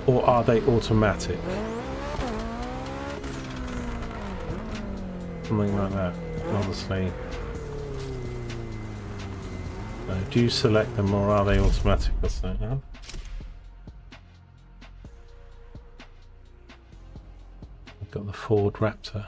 Or are they automatic? Something like that, obviously. So do you select them or are they automatic or something? Huh? I've got the Ford Raptor.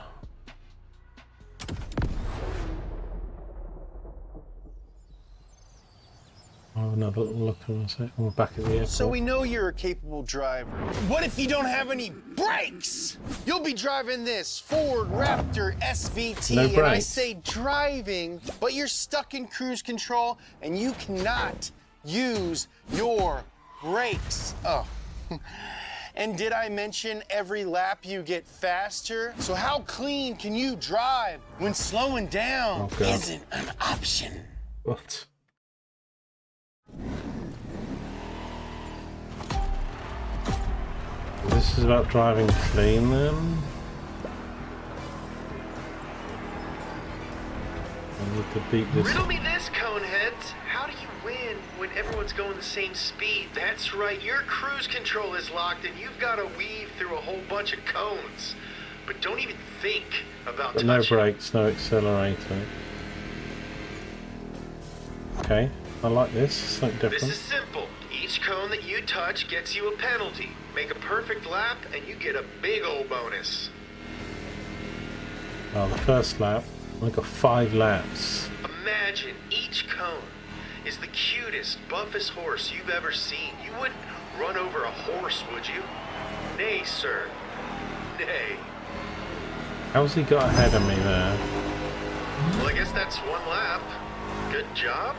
I'll have another little look on a sec. We're back at the airport. So we know you're a capable driver. What if you don't have any brakes? You'll be driving this Ford Raptor SVT, No and I brakes. say driving, but you're stuck in cruise control, and you cannot use your brakes. Oh. And did I mention every lap you get faster? So how clean can you drive when slowing down Oh, God. isn't an option? What? This is about driving clean then? I need to beat this. Riddle me this, coneheads. How do you win when everyone's going the same speed? That's right, your cruise control is locked and you've got to weave through a whole bunch of cones. But don't even think about But touching. no brakes, no accelerator. Okay, I like this. Something This different. is simple. Each cone that you touch gets you a penalty. Make a perfect lap and you get a big old bonus. Oh, the first lap. I got 5 laps. Imagine each cone is the cutest, buffest horse you've ever seen. You wouldn't run over a horse, would you? Nay, sir. Nay. How's he got ahead of me there? Well, I guess that's 1 lap. Good job.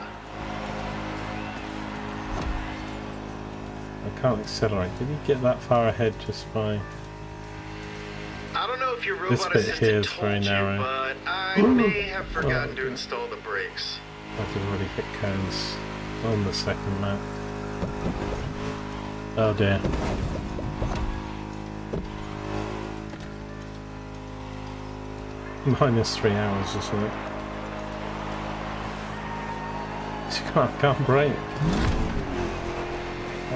I can't accelerate. Did he get that far ahead just by... I don't know if your This robot bit here assistant is very told you, narrow. but I may have forgotten to okay. install the brakes. I did already hit cones on the second lap. Oh dear. -3 hours or something. I can't brake.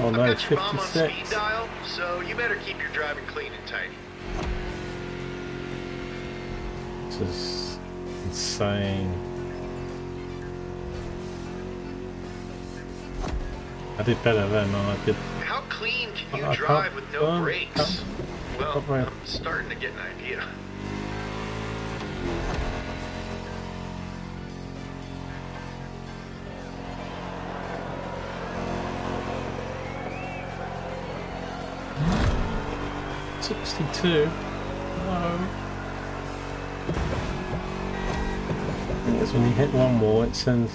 Oh no, I've it's got your mom on speed 56. dial, so you better keep your driving clean and tidy. This is insane. I did better then than I did. How clean can you I drive can't- with no brakes? Well, can't brake. I'm starting to get an idea. 62. No. It's when you hit one wall, it sends.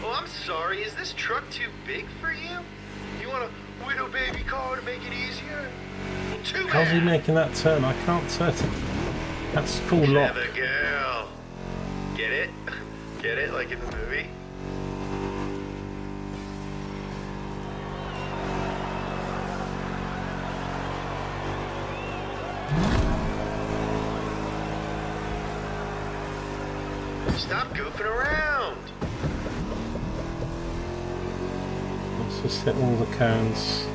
Oh, I'm sorry. Is this truck too big for you? You want a widow baby car to make it easier? Well, too How's he bad. making that turn? I can't turn it. That's full lock. Clever girl. Get it? Get it like in the movie? Stop goofing around. Let's just hit all the cones.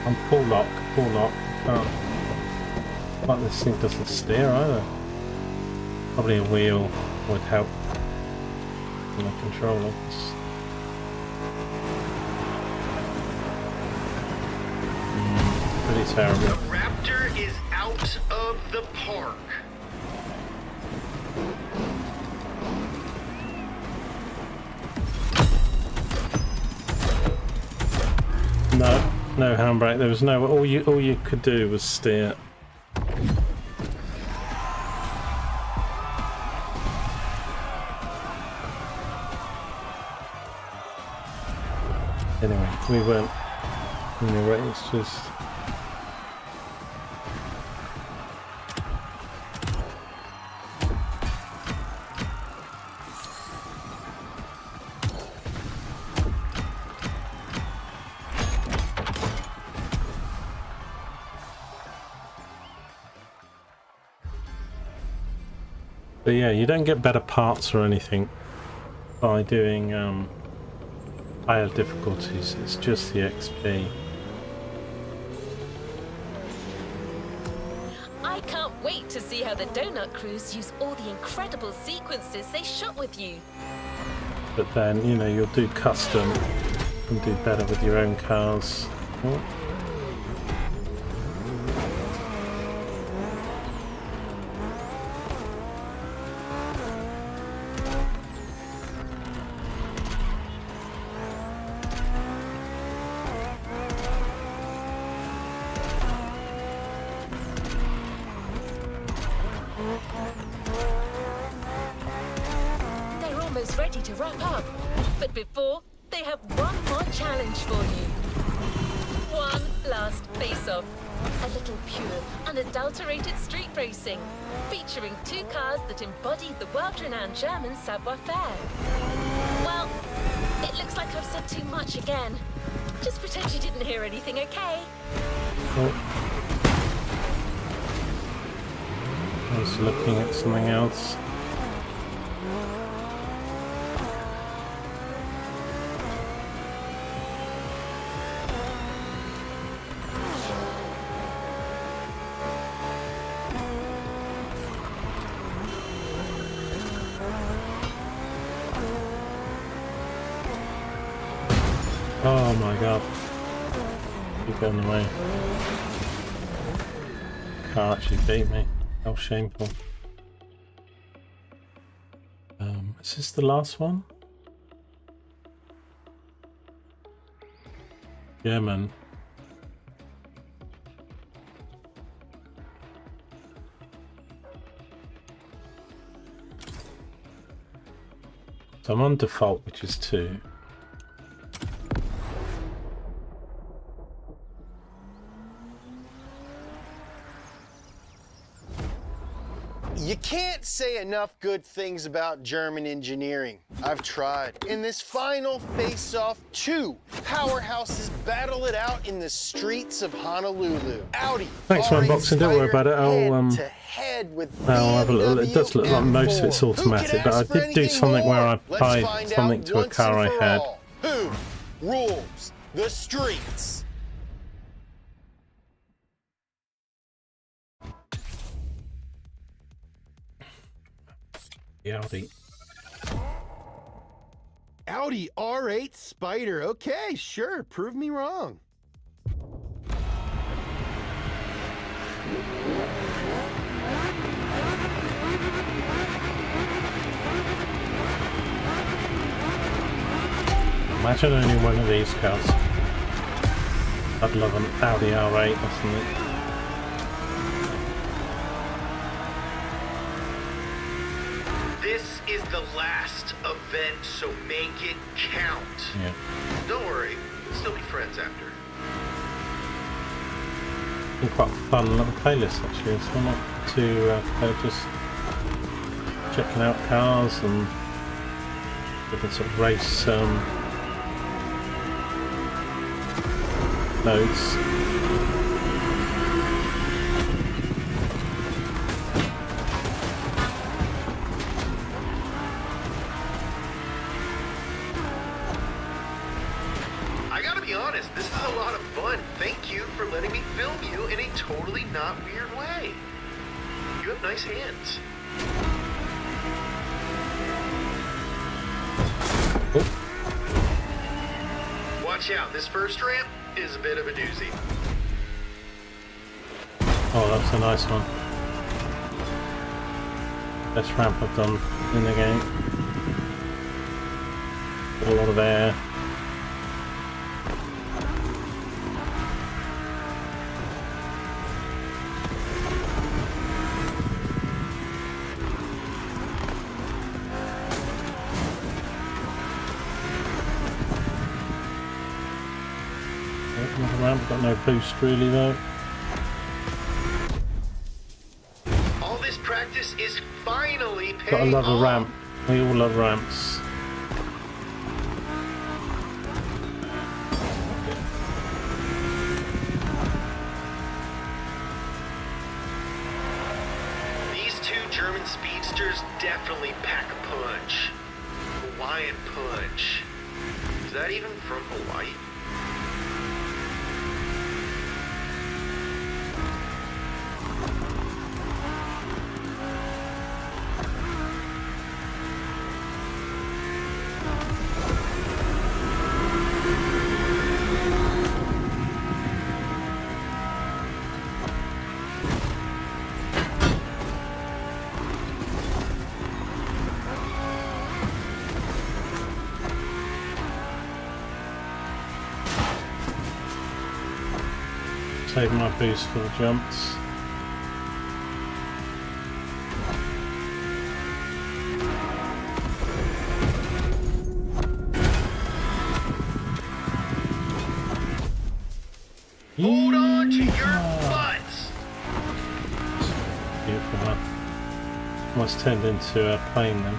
I'm full lock, full lock. Can't. Like this thing doesn't steer either. Probably a wheel would help in the controllers. Pretty terrible. The Raptor is out of the park. No handbrake. There was no. All you could do was steer. Anyway, we weren't in the race. Just. But yeah, you don't get better parts or anything by doing higher difficulties. It's just the XP. I can't wait to see how the Donut Crews use all the incredible sequences they shot with you. But then, you know, you'll do custom and do better with your own cars. Oh. They're almost ready to wrap up. But before, they have one more challenge for you. One last face-off. A little pure, unadulterated street racing, featuring two cars that embody the world-renowned German savoir-faire. Well, it looks like I've said too much again. Just pretend you didn't hear anything, okay? Oh. I was looking at something else. Oh my god. Keep going away. Car actually beat me. How shameful. Is this the last one? Yeah, man. So I'm on default, which is 2. You can't say enough good things about German engineering. I've tried. In this final face-off, 2 powerhouses battle it out in the streets of Honolulu. Audi. Thanks for R8 unboxing, don't worry about it. Head to head with I'll have a little. It does look like most of it's BMW. Who automatic, could but I ask for did do anything something where I more? Let's applied find something out to a once car I and for had. all. Who rules the streets? The Audi. Audi R8 Spider. Okay, sure. Prove me wrong. Imagine owning one of these cars. I'd love an Audi R8 or something. This is the last event, so make it count. Yeah. Don't worry, we'll still be friends after. Been quite a fun little playlist actually. So I'm not too just checking out cars and different sort of race notes. I gotta be honest, this is a lot of fun. Thank you for letting me film you in a totally not weird way. You have nice hands. Oh, Watch out, this first ramp is a bit of a doozy. oh, that's a nice one. Best ramp I've done in the game. Got a lot of air. Ramp, got no boost really though. All this practice is finally paying Gotta love a off. ramp. We all love ramps. These two German speedsters definitely pack a punch. Hawaiian punch. Is that even from Hawaii? Saving my boost for the jumps. Hold on to your butts! Beautiful that. Almost turned into a plane then.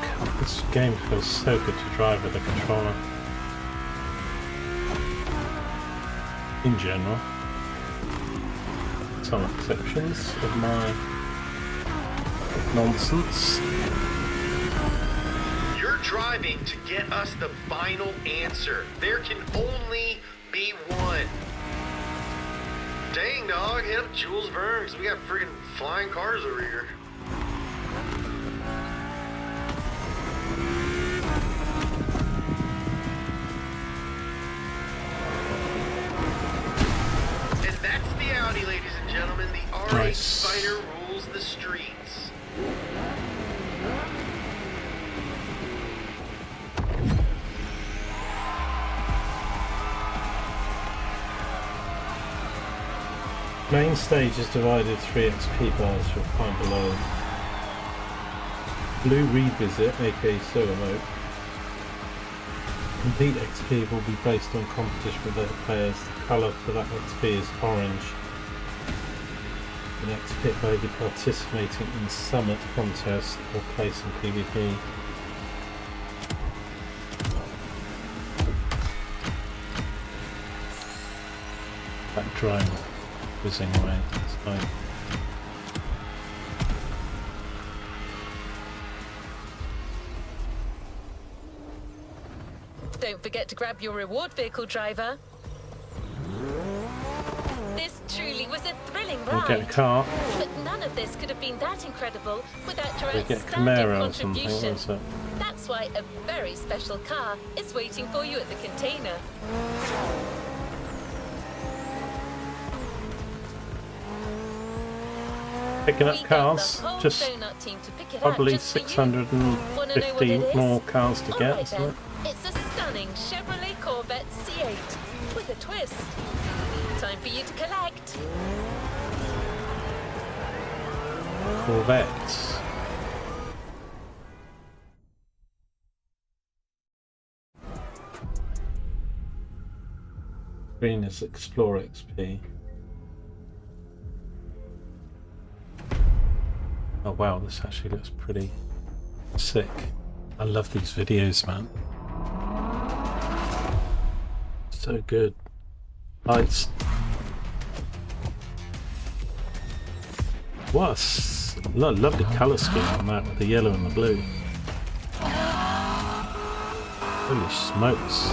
God, this game feels so good to drive with a controller. In general. Some exceptions of my nonsense. You're driving to get us the final answer. There can only be one. Dang, dog, hit up Jules Verne, 'cause we got friggin' flying cars over here. And that's the Audi, ladies and gentlemen. The R8 Nice. Spider rules the streets. Main stage is divided 3 XP bars, you'll find below. Blue Revisit, aka Solo Mode. Complete XP will be based on competition with other players. The colour for that XP is orange. The next pit may be participating in Summit contest or placing PvP. That drone whizzing away, it's fine. Don't forget to grab your reward vehicle, driver. This truly was a thrilling We'll ride. get a car. But none of this could have been that incredible without your We'll get outstanding Camaro or something, contribution. what's that? That's why a very special car is waiting for you at the container. Picking We up got cars, the whole just donut team to pick it up probably just for you. Wanna know what 650 it is? more cars to All get, right isn't it? then. It's a stunning Chevrolet Corvette C8 with a twist. Time for you to collect. Corvettes. Green is Explorer XP. Oh wow, this actually looks pretty sick. I love these videos, man. So good. Lights. What a lovely colour scheme on that with the yellow and the blue. Holy smokes.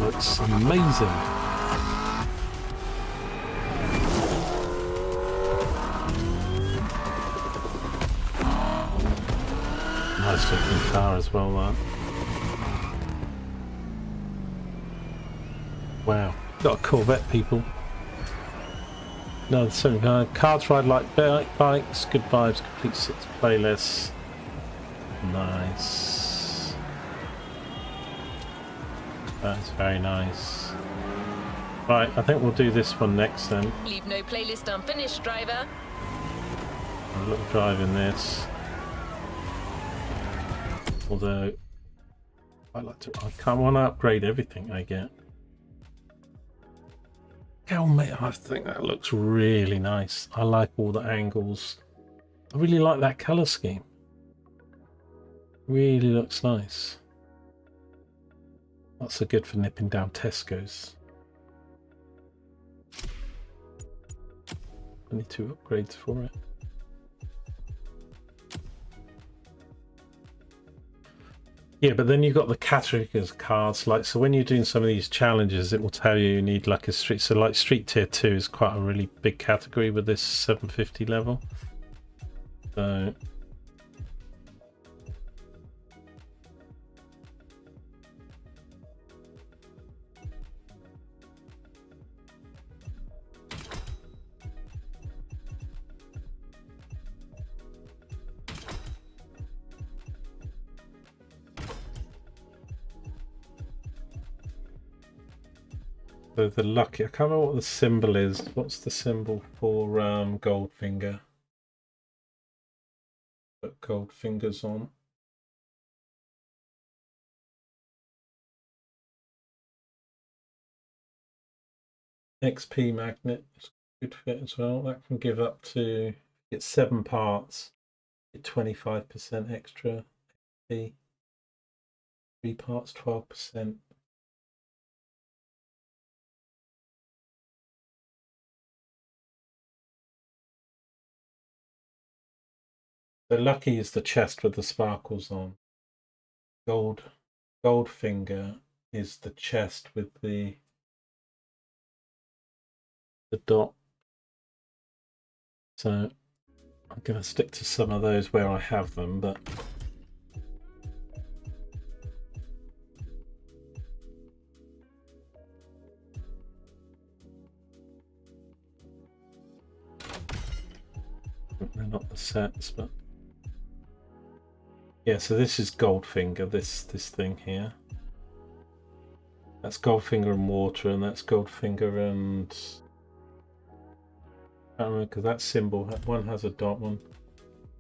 Looks amazing. Nice looking car as well, that. Wow. Got a Corvette, people. No, so cards ride like bikes, good vibes, complete 6 playlists. Nice. That's very nice. Right, I think we'll do this one next then. Leave no playlist unfinished, driver. A little drive in this. Although I can't want to upgrade everything I get. Helmet, I think that looks really nice. I like all the angles. I really like that colour scheme. Really looks nice. That's so good for nipping down Tesco's. 22 upgrades for it. Yeah, but then you've got the categories cards, like, so when you're doing some of these challenges, it will tell you need like a street, so like Street Tier 2 is quite a really big category with this 750 level. So the lucky, I can't remember what the symbol is. What's the symbol for Goldfinger? Put gold fingers on. XP magnet is good fit as well. That can give up to, get 7 parts, get 25% extra XP. 3 parts, 12%. So lucky is the chest with the sparkles on. Goldfinger is the chest with the dot. So I'm going to stick to some of those where I have them, but they're not the sets, but yeah, so this is Goldfinger, this thing here. That's Goldfinger and water, and that's Goldfinger and I don't remember because that symbol, one has a dot, one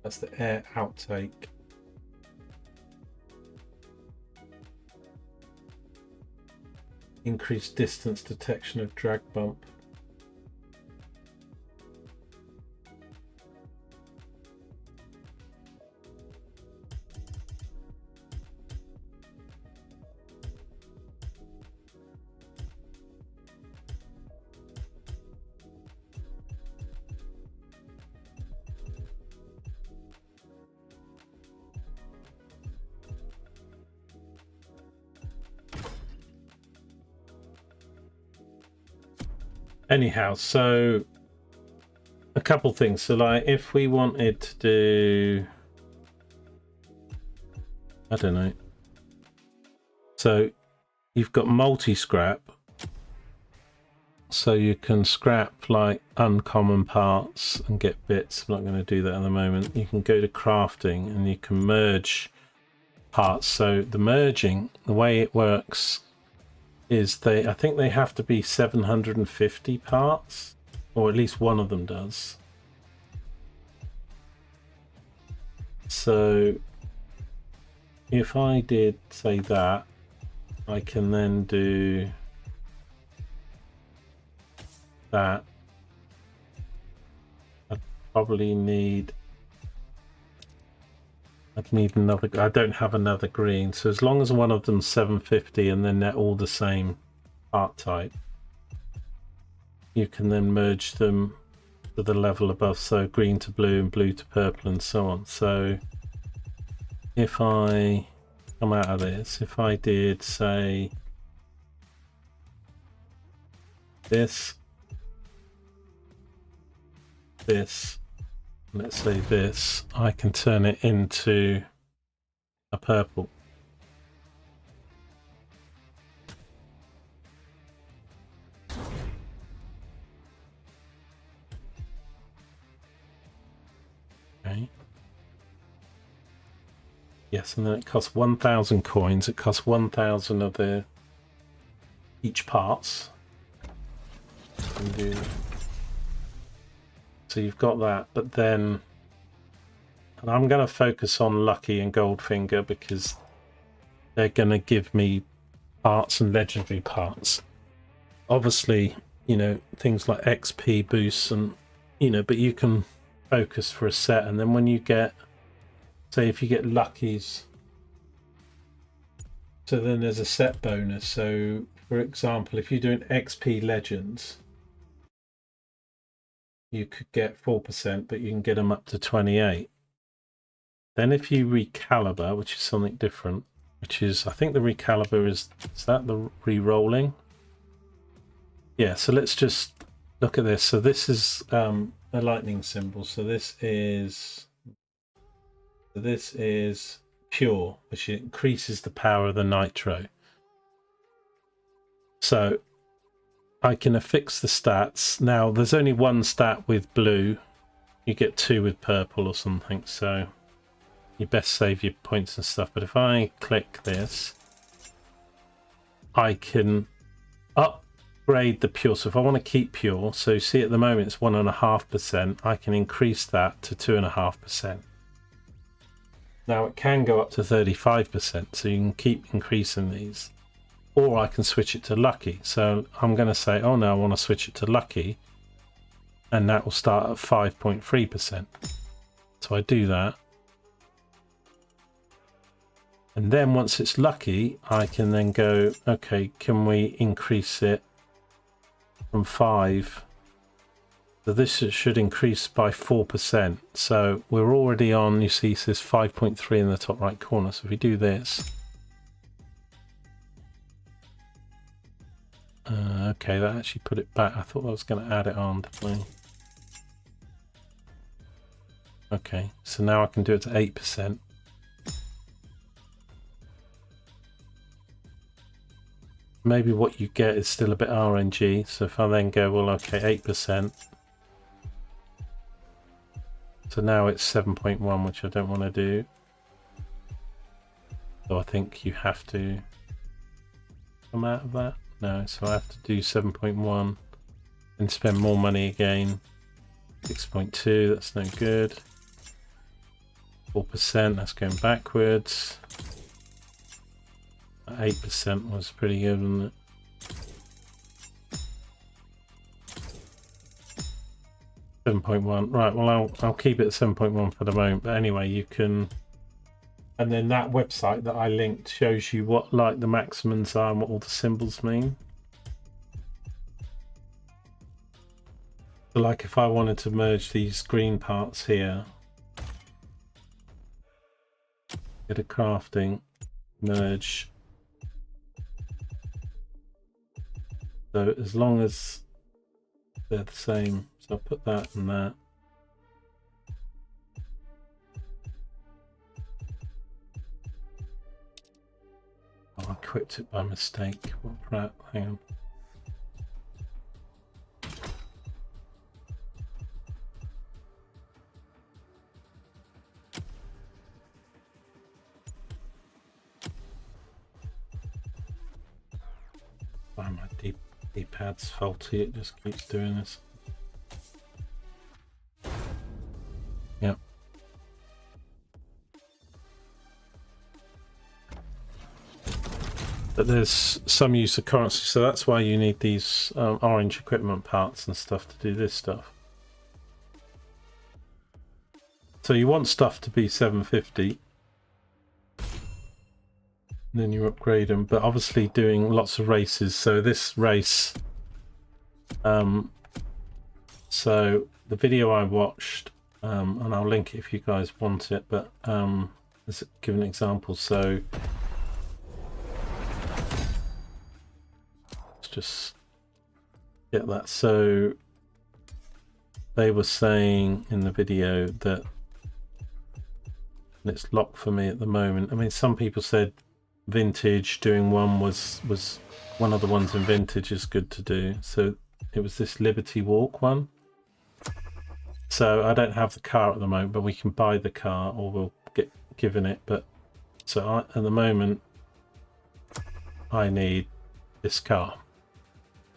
that's the air outtake. Increased distance detection of drag bump. Anyhow, so a couple things. So like if we wanted to do, I don't know. So you've got multi-scrap. So you can scrap like uncommon parts and get bits. I'm not going to do that at the moment. You can go to crafting and you can merge parts. So the merging, the way it works is I think they have to be 750 parts, or at least one of them does. So if I did say that, I can then do that. I'd need another. I don't have another green, so as long as one of them's 750 and then they're all the same part type, you can then merge them to the level above, so green to blue and blue to purple and so on. So if I come out of this, if I did say this, let's say this, I can turn it into a purple. Okay. Yes, and then it costs 1,000 coins. It costs 1,000 of each parts. So you've got that, but then, and I'm going to focus on Lucky and Goldfinger because they're going to give me parts and legendary parts. Obviously, you know, things like XP boosts and, you know, but you can focus for a set, and then when you get, say if you get Luckies, so then there's a set bonus. So for example, if you're doing XP Legends, you could get 4%, but you can get them up to 28. Then if you recaliber, which is something different, which is, I think the recaliber is that the re-rolling? Yeah, so let's just look at this. So this is a lightning symbol. So this is pure, which increases the power of the nitro. So I can affix the stats. Now there's only one stat with blue, you get 2 with purple or something, so you best save your points and stuff. But if I click this, I can upgrade the pure. So if I want to keep pure, so see at the moment it's 1.5%, I can increase that to 2.5%. Now it can go up to 35%, so you can keep increasing these. Or I can switch it to Lucky. So I'm going to say, oh no, I want to switch it to Lucky. And that will start at 5.3%. So I do that. And then once it's Lucky, I can then go, okay, can we increase it from 5? So this should increase by 4%. So we're already on, you see, it says 5.3 in the top right corner. So if we do this, okay, that actually put it back. I thought I was going to add it on. Okay, so now I can do it to 8%. Maybe what you get is still a bit RNG. So if I then go, well, okay, 8%. So now it's 7.1, which I don't want to do. So I think you have to come out of that. No, so I have to do 7.1 and spend more money again. 6.2, that's no good. 4%, that's going backwards. 8% was pretty good, wasn't it? $7.1. Right, well I'll keep it at 7.1 for the moment. But anyway, you can, and then that website that I linked shows you what like the maximums are and what all the symbols mean. So like if I wanted to merge these green parts here, get a crafting, merge. So as long as they're the same, so I'll put that and that. Oh, I equipped it by mistake. What crap? Hang on. keypad's faulty, it just keeps doing this. Yep. But there's some use of currency, so that's why you need these orange equipment parts and stuff to do this stuff. So you want stuff to be 750, and then you upgrade them, but obviously doing lots of races. So this race, so the video I watched, and I'll link it if you guys want it, but let's give an example. So let's just get that. So they were saying in the video that, and it's locked for me at the moment. I mean, some people said vintage doing one was one of the ones in vintage is good to do. So it was this Liberty Walk one. So I don't have the car at the moment, but we can buy the car or we'll get given it. But so at the moment I need this car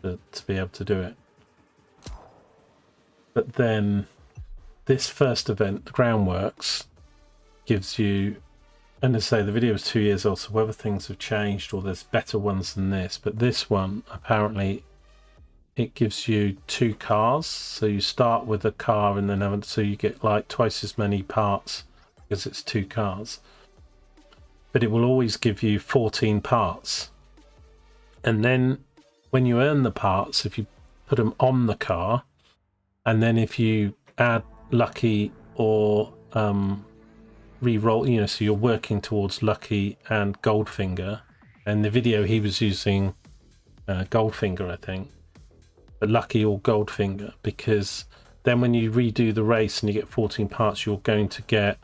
to be able to do it. But then this first event, the Groundworks, gives you, and as I say, the video was 2 years old, so whether things have changed or there's better ones than this, but this one apparently it gives you 2 cars. So you start with a car and then so you get like twice as many parts because it's 2 cars, but it will always give you 14 parts. And then when you earn the parts, if you put them on the car, and then if you add lucky or re-roll, you know, so you're working towards lucky and Goldfinger. And the video he was using Goldfinger, I think, but lucky or Goldfinger, because then when you redo the race and you get 14 parts, you're going to get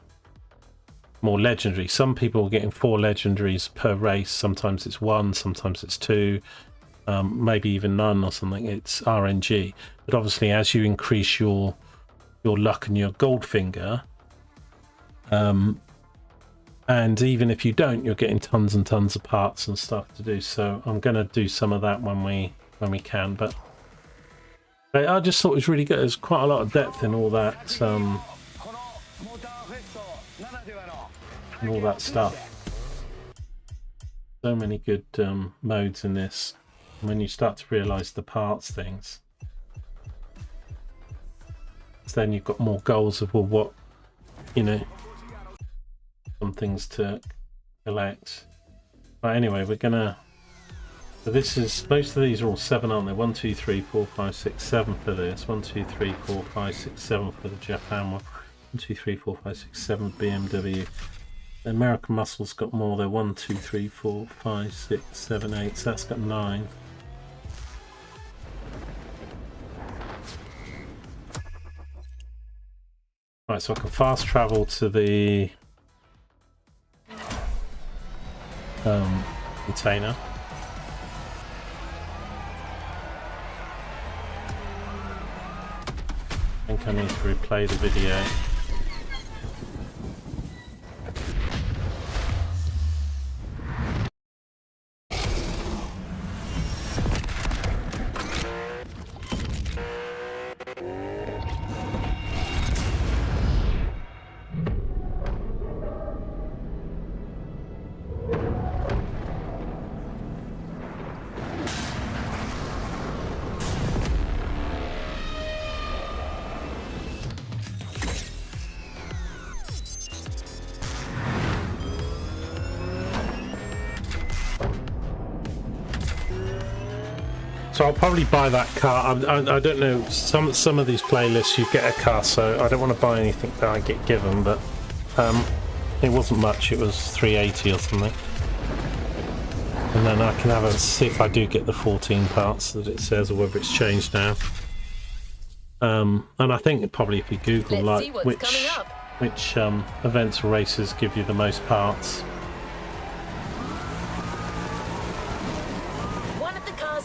more legendary. Some people are getting 4 legendaries per race. Sometimes it's 1, sometimes it's 2, maybe even none or something. It's RNG. But obviously, as you increase your luck and your Goldfinger, and even if you don't, you're getting tons and tons of parts and stuff to do. So I'm going to do some of that when we can. But I just thought it was really good. There's quite a lot of depth in all that, and all that stuff. So many good modes in this. When you start to realise the parts things, then you've got more goals of, well, what, you know, some things to collect. But anyway, we're gonna, so this is, most of these are all 7, aren't they? 1 2 3 4 5 6 7 for this. 1 2 3 4 5 6 7 for the Japan one. 1 2 3 4 5 6 7 BMW. The American Muscle's got more there. 1 2 3 4 5 6 7 8, so that's got 9. Right, so I can fast travel to the container. I think I need to replay the video. So I'll probably buy that car. I don't know, some of these playlists you get a car, so I don't want to buy anything that I get given, but it wasn't much, it was 380 or something. And then I can have a see if I do get the 14 parts that it says, or whether it's changed now. And I think probably if you Google like which events or races give you the most parts.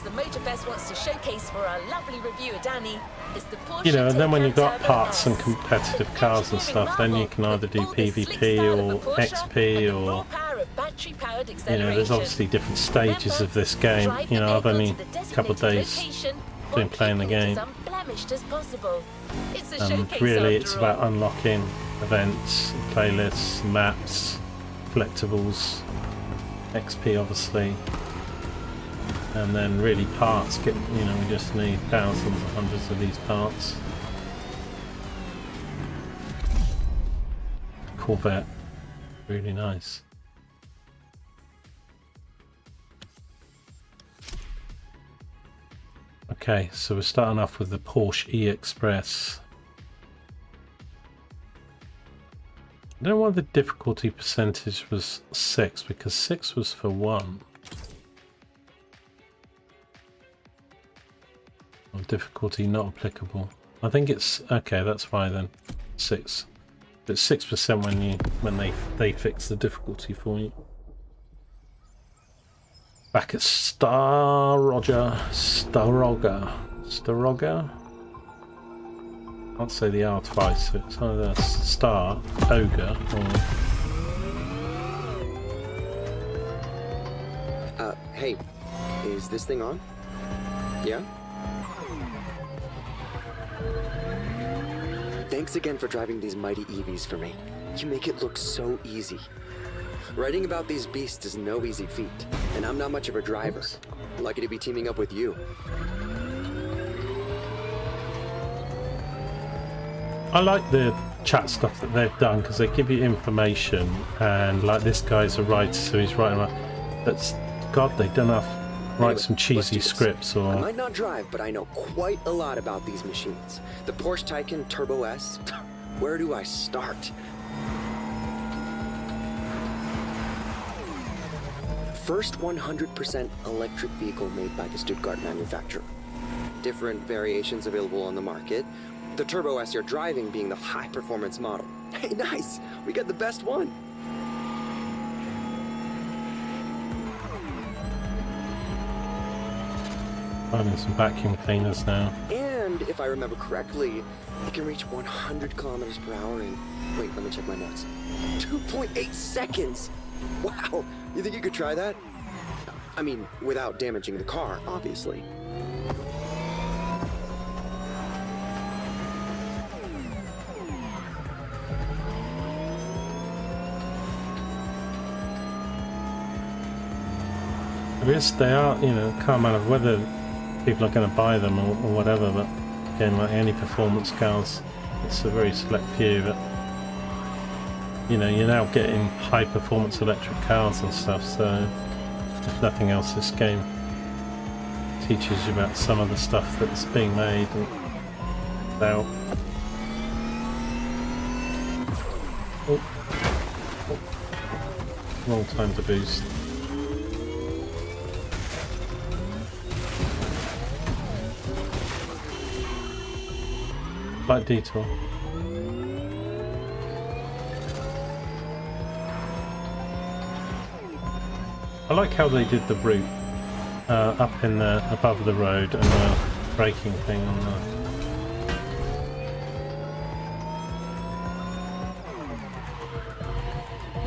The Motorfest wants to showcase for our lovely reviewer Danny is the Porsche, you know, and then when you've got parts and competitive cars and stuff, then you can either do PvP or XP or have battery-powered you acceleration. know, there's obviously different stages of this game. Drive You the know, I've vehicle only to the a couple of designated days location been while playing the keeping it game. as unblemished as possible. It's a And showcase really, after it's all. about unlocking events, playlists, maps, collectibles, XP obviously, and then really parts. You know, we just need thousands, hundreds of these parts. Corvette, really nice. Okay, so we're starting off with the Porsche E-Express. I don't know why the difficulty percentage was 6, because 6 was for 1. Or difficulty not applicable. I think it's okay. That's why then 6. It's 6% when they fix the difficulty for you. Back at Staroga. Can't say the R twice, so it's either Star Ogre or. Hey, is this thing on? Yeah? Thanks again for driving these mighty EVs for me. You make it look so easy. Writing about these beasts is no easy feat, and I'm not much of a driver. Lucky to be teaming up with you. I like the chat stuff that they've done because they give you information, and like this guy's a writer, so he's writing about. That's God, they don't have write Anyway, some let's cheesy do this. scripts I or. might not drive, but I know quite a lot about these machines. The Porsche Taycan Turbo S. Where do I start? First 100% electric vehicle made by the Stuttgart manufacturer. Different variations available on the market. The Turbo S you're driving being the high-performance model. Hey, nice! We got the best one! Finding some vacuum cleaners now. And if I remember correctly, it can reach 100 kilometers per hour in, wait, let me check my notes. 2.8 seconds! Wow! You think you could try that? I mean, without damaging the car, obviously. I guess they are, you know, can't matter whether people are going to buy them or whatever, but again, like any performance cars, it's a very select few, but you know, you're now getting high performance electric cars and stuff, so if nothing else, this game teaches you about some of the stuff that's being made and about. Oh. Wrong time to boost. Slight detour. I like how they did the route up in the above the road and the braking thing on the.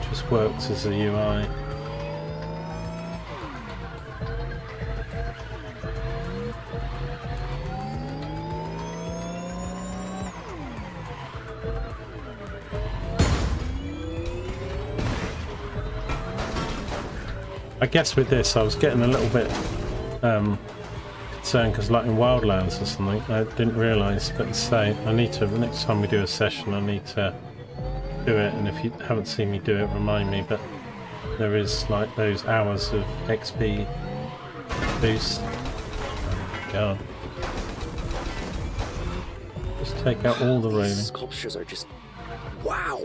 Just works as a UI. I guess with this I was getting a little bit concerned because like in Wildlands or something I didn't realise, but say I need to, next time we do a session I need to do it, and if you haven't seen me do it remind me, but there is like those hours of XP boost. Oh God. Just take out all the These railing. sculptures are just... wow!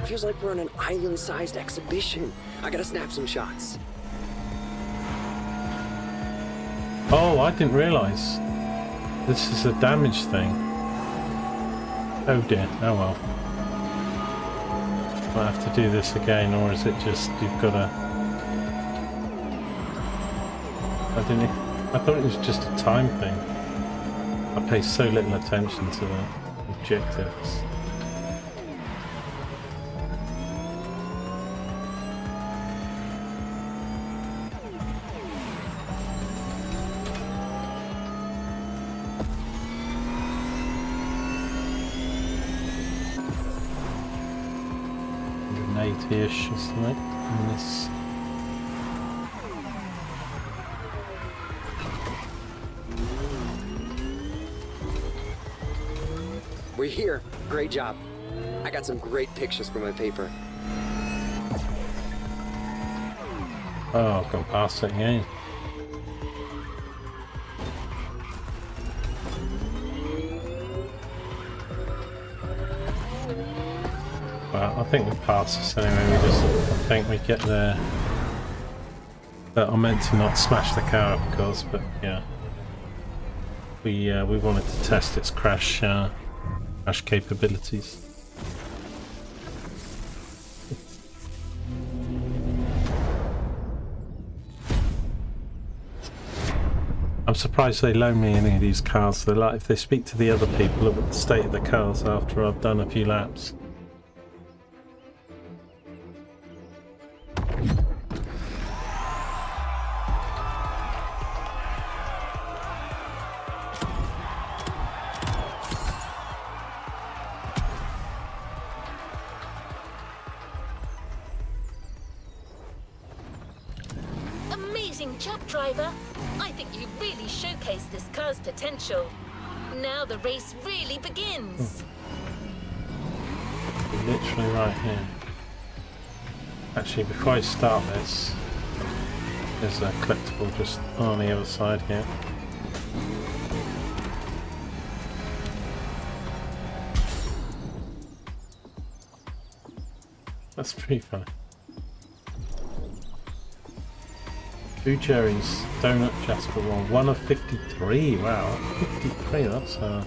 Feels like we're in an island-sized exhibition. I gotta snap some shots. Oh, I didn't realise. This is a damage thing. Oh dear, oh well. Might have to do this again, or is it just you've got to... I thought it was just a time thing. I pay so little attention to the objectives. 180-ish or something in this. We're here. Great job. I got some great pictures for my paper. Oh, I've gone past it again. Well, I think we passed this anyway. We just, I think we get there. But I meant to not smash the car, of course. But yeah, we wanted to test its crash capabilities. I'm surprised they loan me any of these cars. They're like, if they speak to the other people about the state of the cars after I've done a few laps. Amazing job, driver. I think you really showcased this car's potential. Now the race really begins. Literally right here. Actually, before I start this, there's a collectible just on the other side here. That's pretty funny. 2 cherries, donut Jasper one. 1 of 53. Wow, 53. That's right.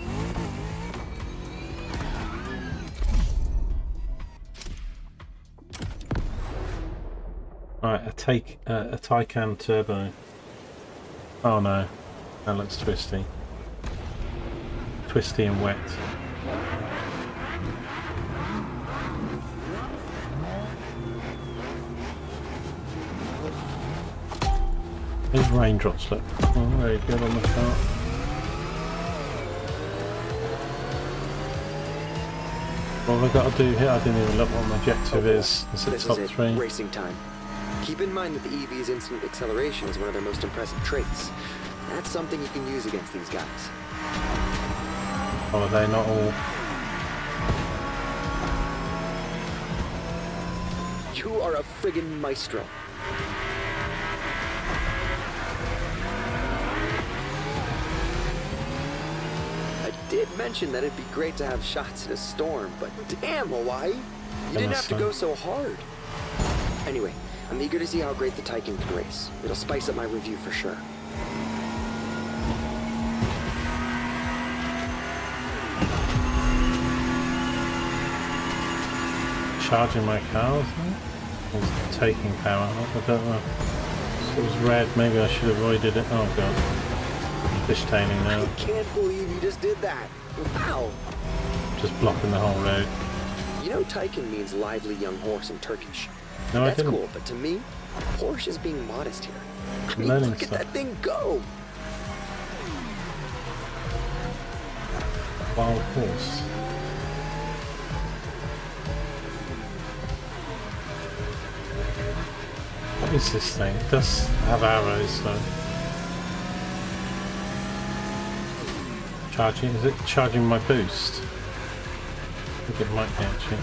A Taycan turbo. Oh no, that looks twisty. Twisty and wet. These raindrops look very good on the car. What have I got to do here? I didn't even look what my objective is. Is it top 3? Racing time. Keep in mind that the EV's instant acceleration is one of their most impressive traits. That's something you can use against these guys. Oh, are they not all? You are a friggin' maestro. I did mention that it'd be great to have shots in a storm, but damn, Hawaii, you didn't have to go so hard. Anyway, I'm eager to see how great the Taycan can race. It'll spice up my review for sure. Charging my car, isn't it? Or taking power? I don't know. It was red, maybe I should have avoided it. Oh god. Fishtailing now. I can't believe you just did that. Wow. Just blocking the whole road. You know Taycan means lively young horse in Turkish. No, That's I didn't. cool, but to me, Porsche is being modest here. I mean, Learning look at stuff. that thing go! Wild horse. What is this thing? It does have arrows though. Charging? Is it charging my boost? I think it might be actually.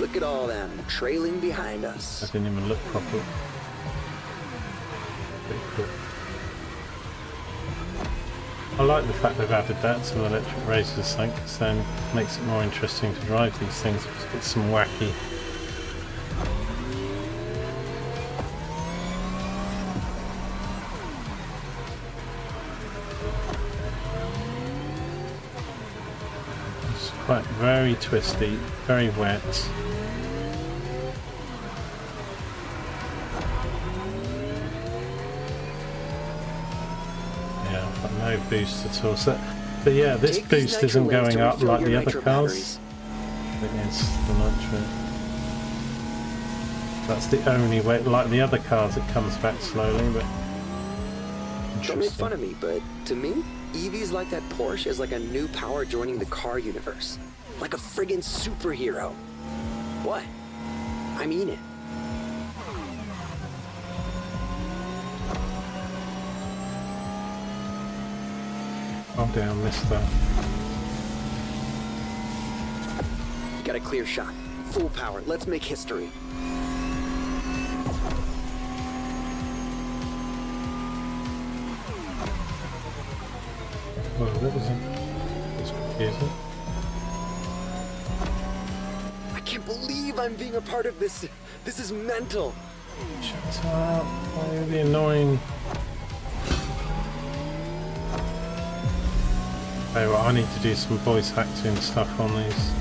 Look at all them trailing behind I us. didn't even look properly. Pretty cool. I like the fact they've added that to the electric races thing, because then it makes it more interesting to drive these things. It's some wacky. It's quite very twisty, very wet. No boost at all. So, but yeah, this Take these boost nitro isn't waves going to up refill like your the other nitro cars. batteries. I think it's the nitro. That's the only way. Like the other cars, it comes back slowly, but Don't make fun of me, but to me, EVs like that Porsche is like a new power joining the car universe. like a friggin' superhero. What? I mean it. Oh dear, I missed that. Got a clear shot. Full power. Let's make history. Oh, that wasn't. It's confusing. I can't believe I'm being a part of this. This is mental. Shut up. Why are you annoying? Okay, well, I need to do some voice acting stuff on these.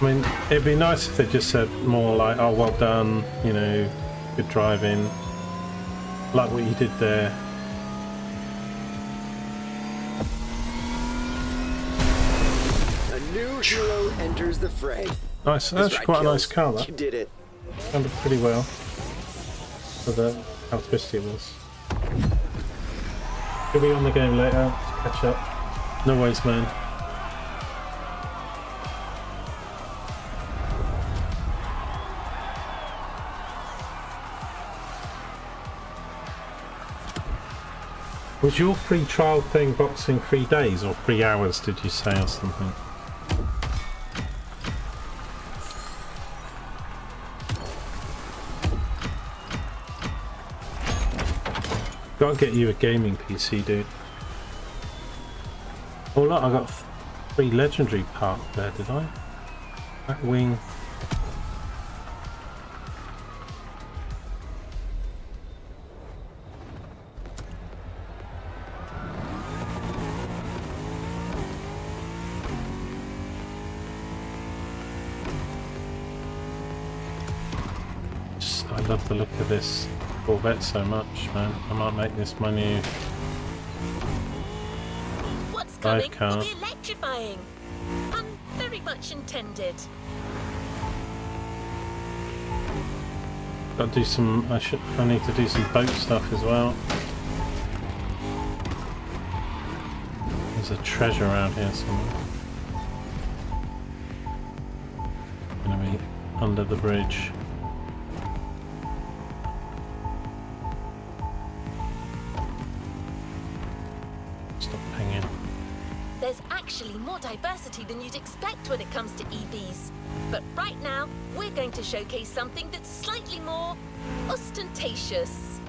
I mean, it'd be nice if they just said more like, oh, well done, you know, good driving, like what you did there. A new hero enters the fray. Nice, that's right, quite a Kills. nice car, that. You did it. Sounded pretty well for how twisty it was. He'll be on the game later to catch up. No worries, man. Was your free trial thing boxing 3 days or 3 hours, did you say, or something? Gotta get you a gaming PC, dude. Oh look, I got 3 legendary parts there, did I? That wing. I love the look of this Corvette so much, man. I might make this my new What's coming car. will be electrifying. Pun very much intended. Got to do some. I need to do some boat stuff as well. There's a treasure around here somewhere. Gonna be under the bridge. Stop hanging. There's actually more diversity than you'd expect when it comes to EVs. But right now, we're going to showcase something that's slightly more ostentatious.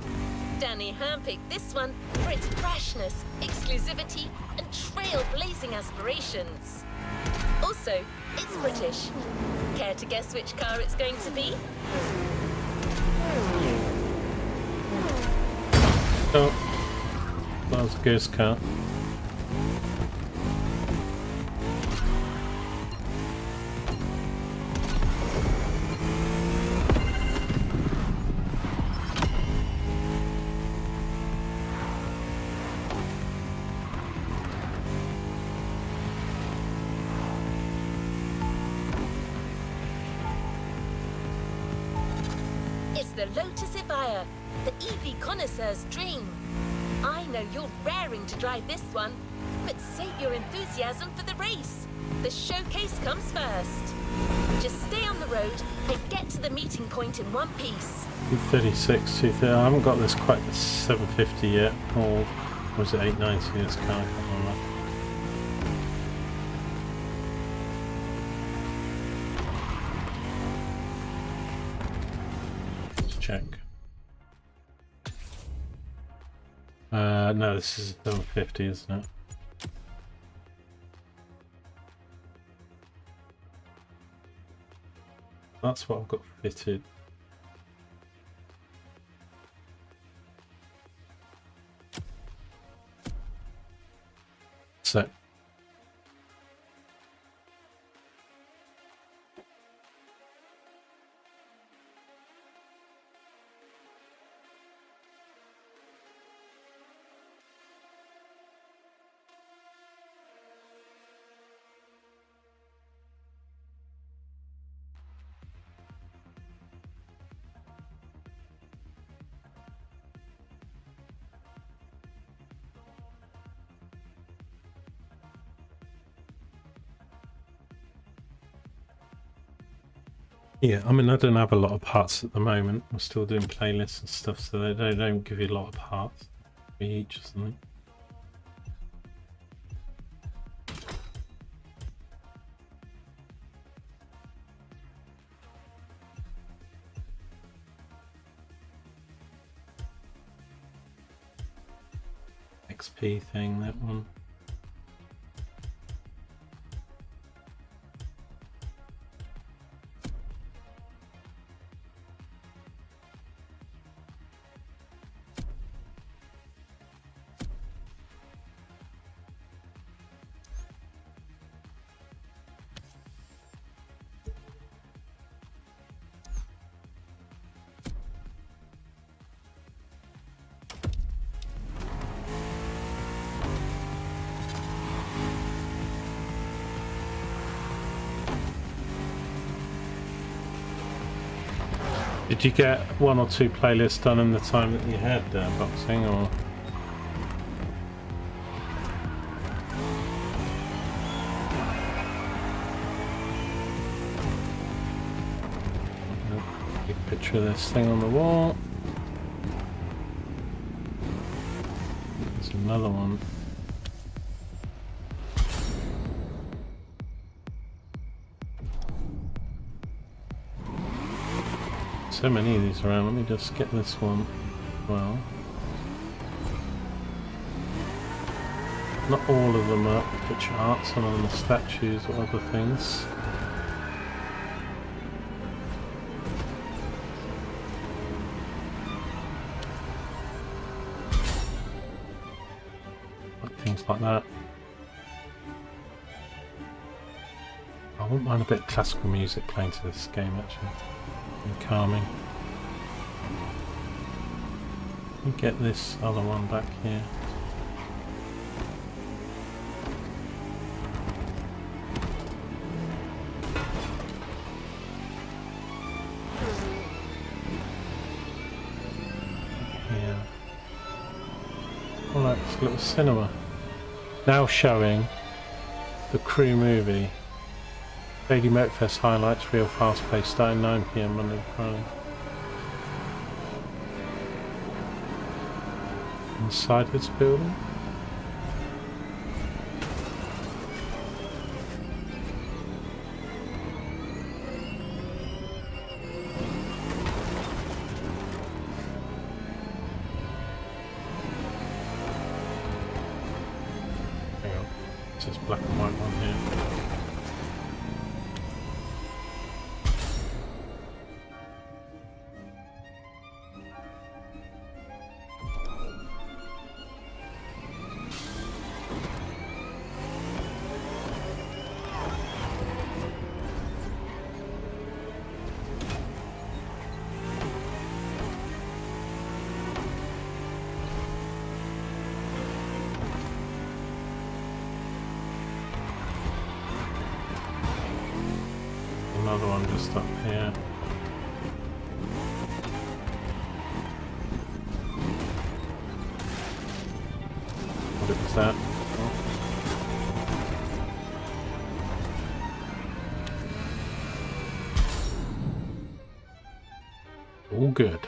Danny handpicked this one for its freshness, exclusivity, and trailblazing aspirations. Also, it's British. Care to guess which car it's going to be? Oh, that was a goose car. It's the Lotus Evija, the EV connoisseur's dream. I know you're raring to drive this one, but save your enthusiasm for the race. The showcase comes first. Just stay on the road and get to the meeting point in one piece. 236, 230. I haven't got this quite the 750 yet, or was it 890? This car, I can't remember. Let's check. No, this is 750, isn't it? That's what I've got fitted. So Yeah, I mean, I don't have a lot of parts at the moment. I'm still doing playlists and stuff, so they don't give you a lot of parts for each or something. XP thing, that one. Did you get 1 or 2 playlists done in the time that you had boxing, or? Big picture of this thing on the wall. There's another one. So many of these around. Let me just get this one as well. Not all of them are picture art, some of them are statues or other things. Like things like that. I wouldn't mind a bit of classical music playing to this game actually. And calming. Let me get this other one back here. Yeah. Oh, that's a little cinema. Now showing the Crew movie. Daily Motorfest highlights, real fast pace, starting 9 PM Monday to Friday. Inside this building. Hang on, it's just black and white one here. Another one just up here. What was that? All good.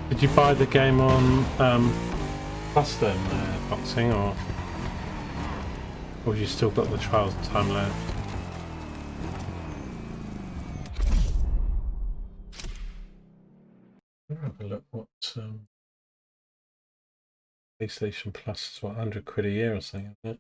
Did you buy the game on Plus then, boxing, or have you still got the trials time left? I'll have a look what PlayStation Plus is, what, 100 quid a year or something, isn't it?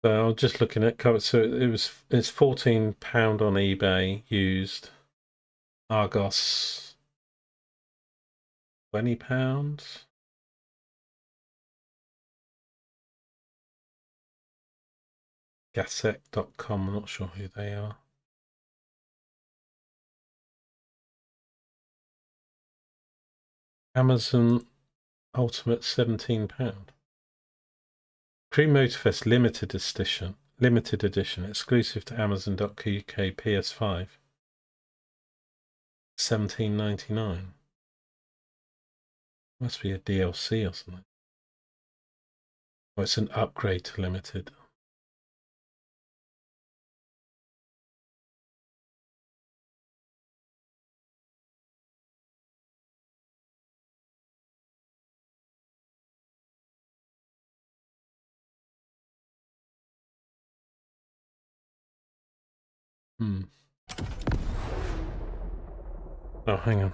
So I'm just looking at cover. So it's £14 on eBay used. Argos £20. Gasec.com, I'm not sure who they are. Amazon Ultimate £17. Crew Motorfest limited edition, exclusive to Amazon.co.uk PS5. $17.99. Must be a DLC or something. Oh, it's an upgrade to limited. Oh, hang on.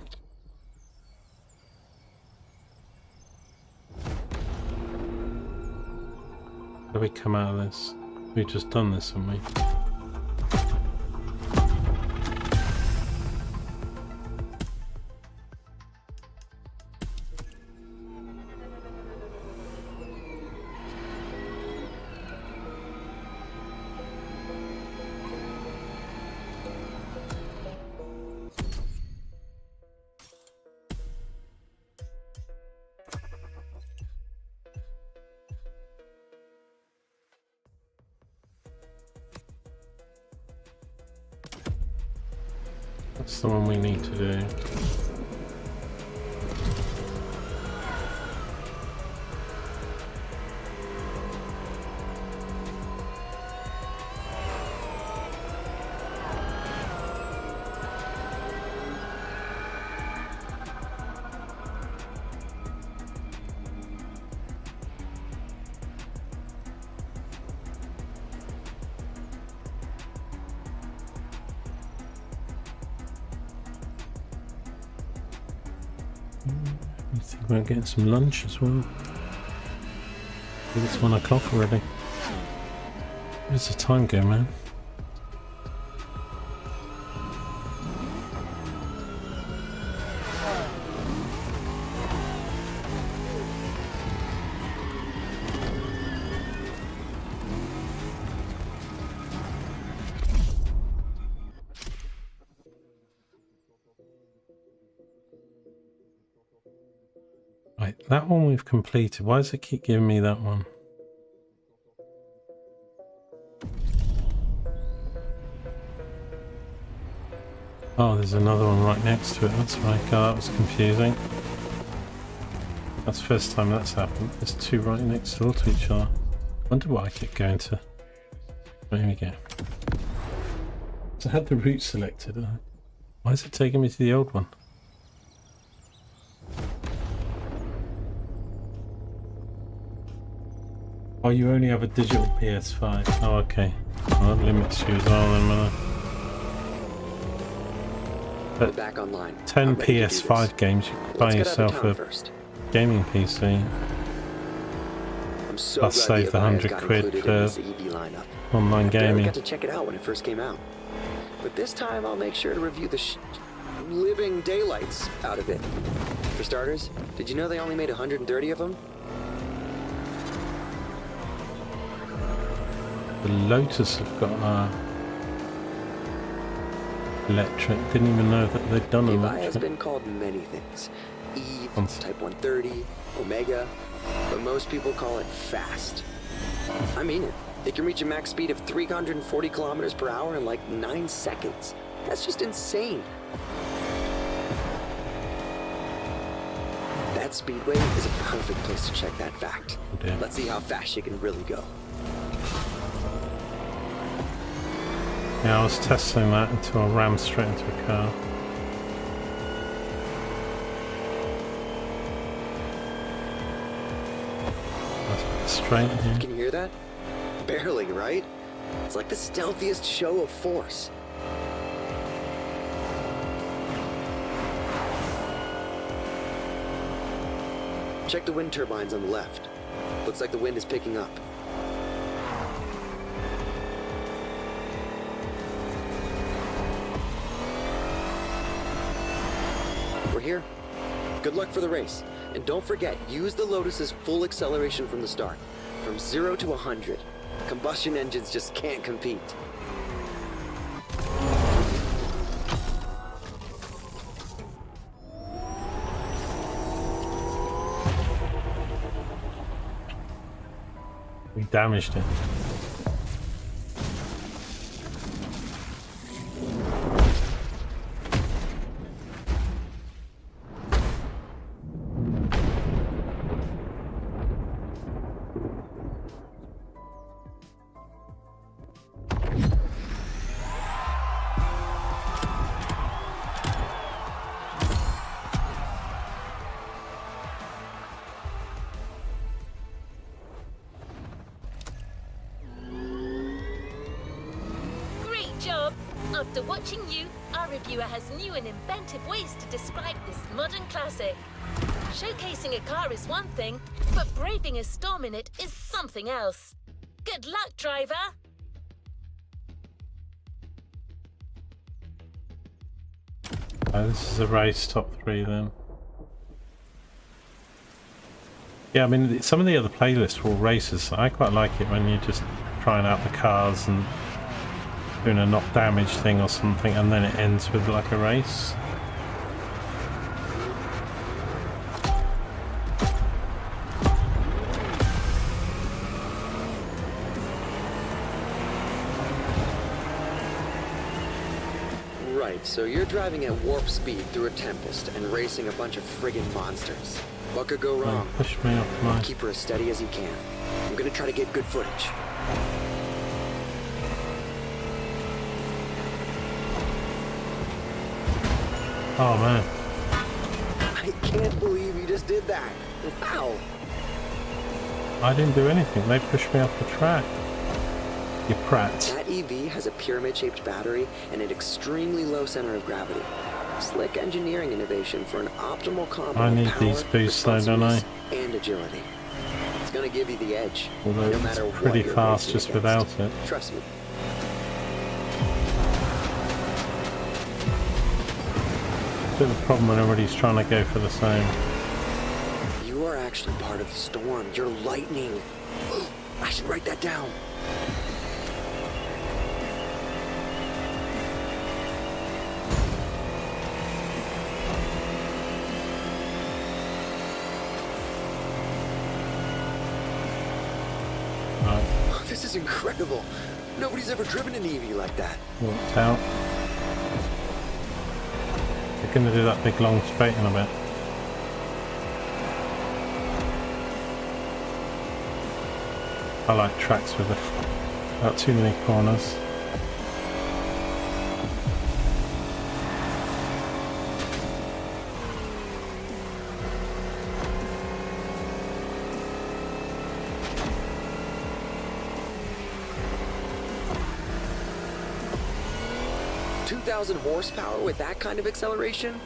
How do we come out of this? We've just done this, haven't we? That's the one we need to do. I think about getting some lunch as well. I think it's 1 o'clock already. Where's the time go, man? Right, that one we've completed. Why does it keep giving me that one? Oh, there's another one right next to it. That's right. God, that was confusing. That's the first time that's happened. There's two right next door to each other. Wonder why I keep going to... There we go. So I had the route selected. Why is it taking me to the old one? Oh, you only have a digital PS5. Oh, okay. Well, that limits you as well then, man. But Back online. 10 PS5 games, you can buy yourself a gaming PC. I'm so Plus glad save the the £100 for online I gaming. got to check it out when it first came out. But this time I'll make sure to review the living daylights out of it. For starters, did you know they only made 130 of them? The Lotus have got electric. Didn't even know that they'd done The electric. has been called many things. Eve, Fancy. Type 130, Omega, but most people call it fast. I mean it. It can reach a max speed of 340 kilometers per hour in like 9 seconds. That's just insane. That speedway is a perfect place to check that fact. Oh dear. Let's see how fast you can really go. Yeah, I was testing that until I rammed straight into a car. That's a bit straight here. Can you hear that? Barely, right? It's like the stealthiest show of force. Check the wind turbines on the left. Looks like the wind is picking up. We're here. Good luck for the race. And don't forget, use the Lotus's full acceleration from the start. From 0 to 100. Combustion engines just can't compete. We damaged it. After watching you, our reviewer has new and inventive ways to describe this modern classic. Showcasing a car is one thing, but braving a storm in it is something else. Good luck, driver! Oh, this is a race top 3 then. Yeah, I mean, some of the other playlists were all races. I quite like it when you're just trying out the cars and doing a knock damage thing or something, and then it ends with like a race. Right, so you're driving at warp speed through a tempest and racing a bunch of friggin' monsters. What could go wrong? Push me off my... Keep her as steady as you can. I'm gonna try to get good footage. Oh man. I can't believe you just did that. Wow. I didn't do anything. They pushed me off the track. You prat. That EV has a pyramid-shaped battery and an extremely low center of gravity. Slick engineering innovation for an optimal combo I need of power, these boosts though, don't I? and agility. It's gonna give you the edge, Although no matter it's what pretty you're fast racing just against. without it. Trust me. Bit of a problem when everybody's trying to go for the same. You are actually part of the storm. You're lightning. I should write that down. Right, Oh, this is incredible. Nobody's ever driven an EV like that. walked out. They're going to do that big long straight in a bit. I like tracks with without too many corners. $2,000 horsepower with that kind of acceleration?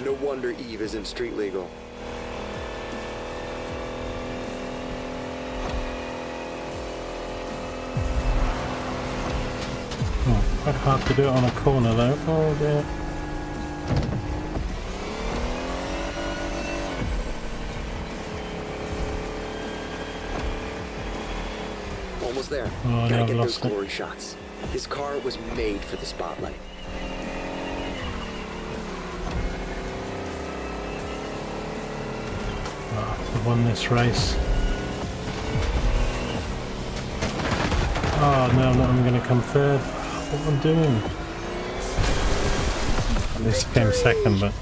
No wonder Eve isn't street legal. Oh, quite hard to do it on a corner though. Oh dear. Almost there. Oh, no, Gotta I've get those lost it. glory shots. This car was made for the spotlight. I won this race. Oh no, I'm going to come third. What am I doing? At least I came second, but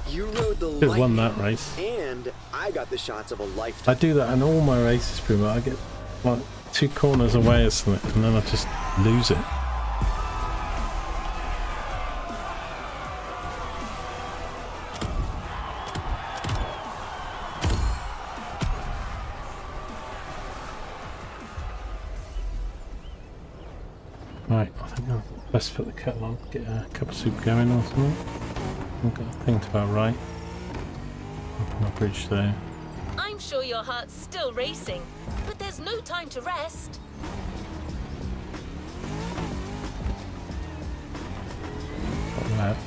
You rode the could have won lightning, that race. and I got the shots of a I lifetime. do that in all my races pretty much. I get like 2 corners away or something and then I just lose it. Right, I think I'll best put the kettle on, get a cup of soup going or something. I've got to think about right. Open the bridge there. I'm sure your heart's still racing, but there's no time to rest. Got that.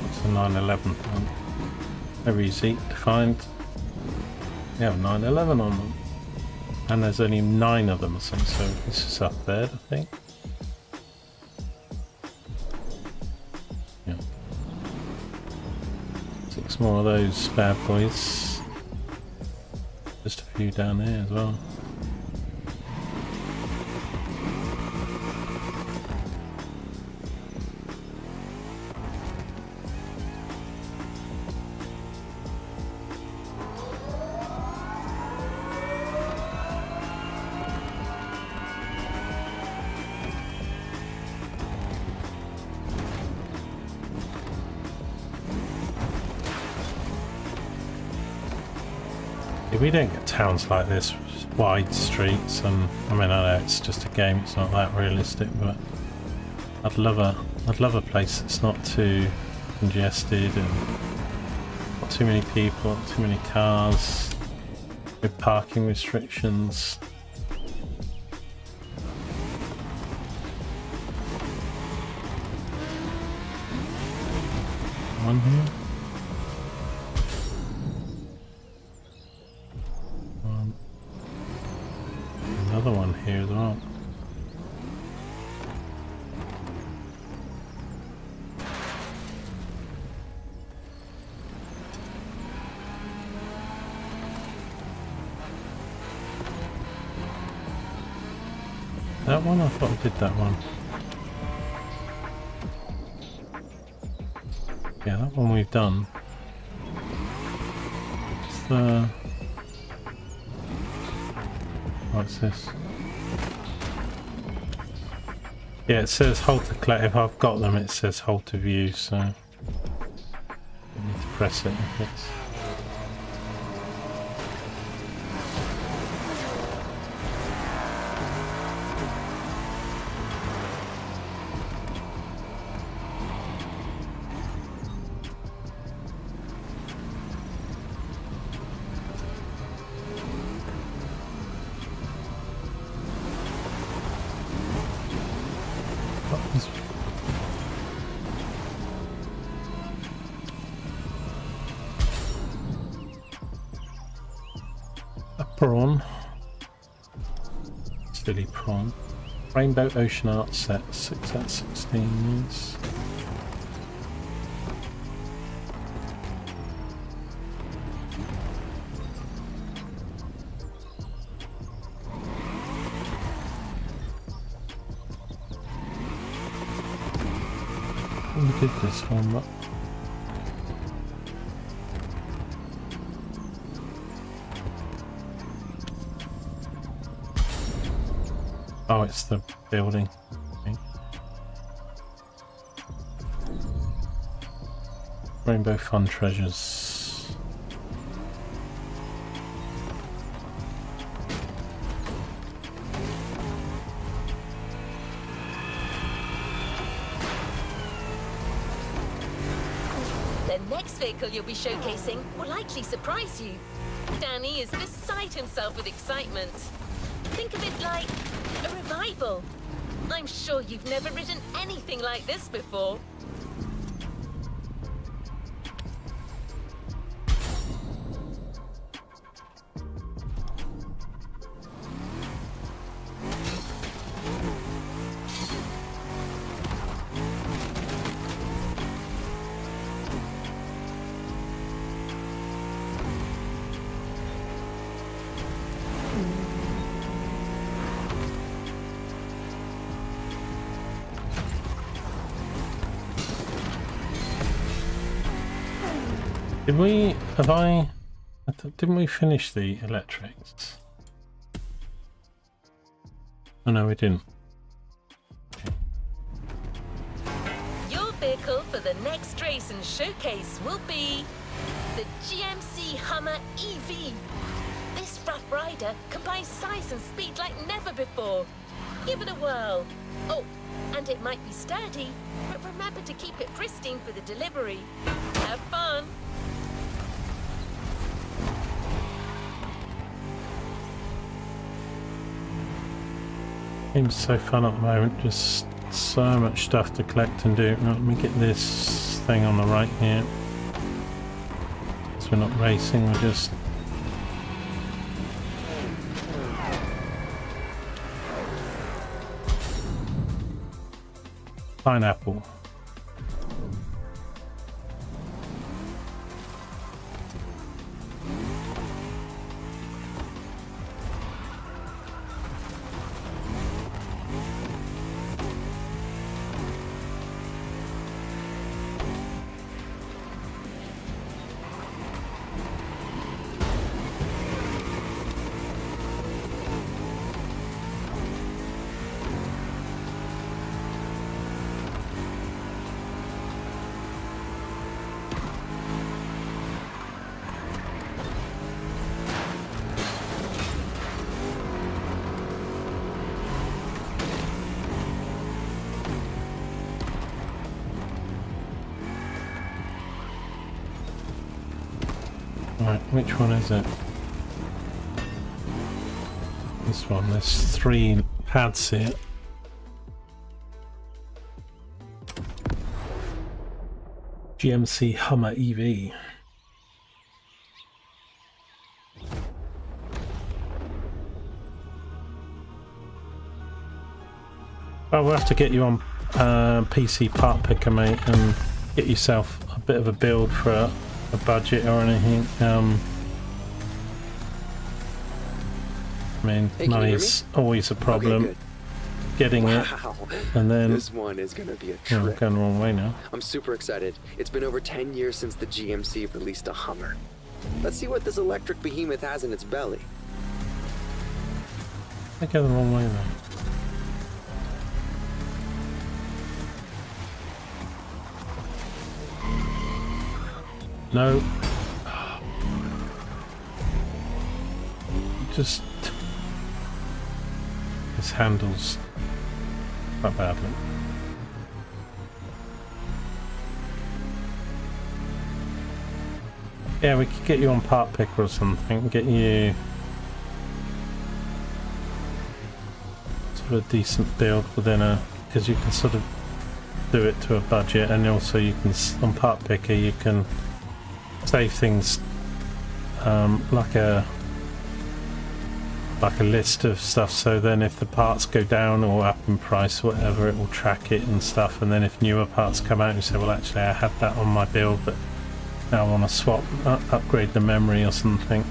It's a 911 one. Very easy to find. We have 911 on them. And there's only 9 of them or something, so this is up there, I think. Yeah. 6 more of those bad boys. Just a few down there as well. We don't get towns like this, wide streets, and I mean, I know it's just a game, it's not that realistic, but I'd love a place that's not too congested and not too many people, not too many cars, with parking restrictions. One here. Another one here as well. That one? I thought I did that one. Yeah, that one we've done. It's the... What's this? Yeah, it says hold to collect. If I've got them, it says hold to view, so I need to press it if it's... A prawn. Silly prawn. Rainbow Ocean Art set, 6 out of 16, yes. We did this one, but... Oh, it's the building. Okay. Rainbow Fun Treasures. The next vehicle you'll be showcasing will likely surprise you. Danny is beside himself with excitement. Think of it like a revival. I'm sure you've never ridden anything like this before. Did we, didn't we finish the electrics? Oh no, we didn't. Okay. Your vehicle for the next race and showcase will be the GMC Hummer EV. This rough rider combines size and speed like never before. Give it a whirl. Oh, and it might be sturdy, but remember to keep it pristine for the delivery. Have fun! Seems so fun at the moment, just so much stuff to collect and do. Let me get this thing on the right here. So we're not racing, we're just Pineapple. Right, which one is it? This one. There's 3 pads here. GMC Hummer EV. Well, we'll have to get you on PC part picker, mate, and get yourself a bit of a build for a budget or anything. I mean, Hey, money's always a problem. Okay, Getting wow. it, and then This one is gonna be a oh, trip. we're going the wrong way now. I'm super excited. It's been over 10 years since the GMC released a Hummer. Let's see what this electric behemoth has in its belly. I go the wrong way now. No. Just this handles quite badly. Yeah, we could get you on part picker or something. Get you sort of a decent build within a, because you can sort of do it to a budget, and also you can on part picker you can save things like a list of stuff, so then if the parts go down or up in price or whatever, it will track it and stuff, and then if newer parts come out you say, well actually I had that on my build but now I want to swap, upgrade the memory or something.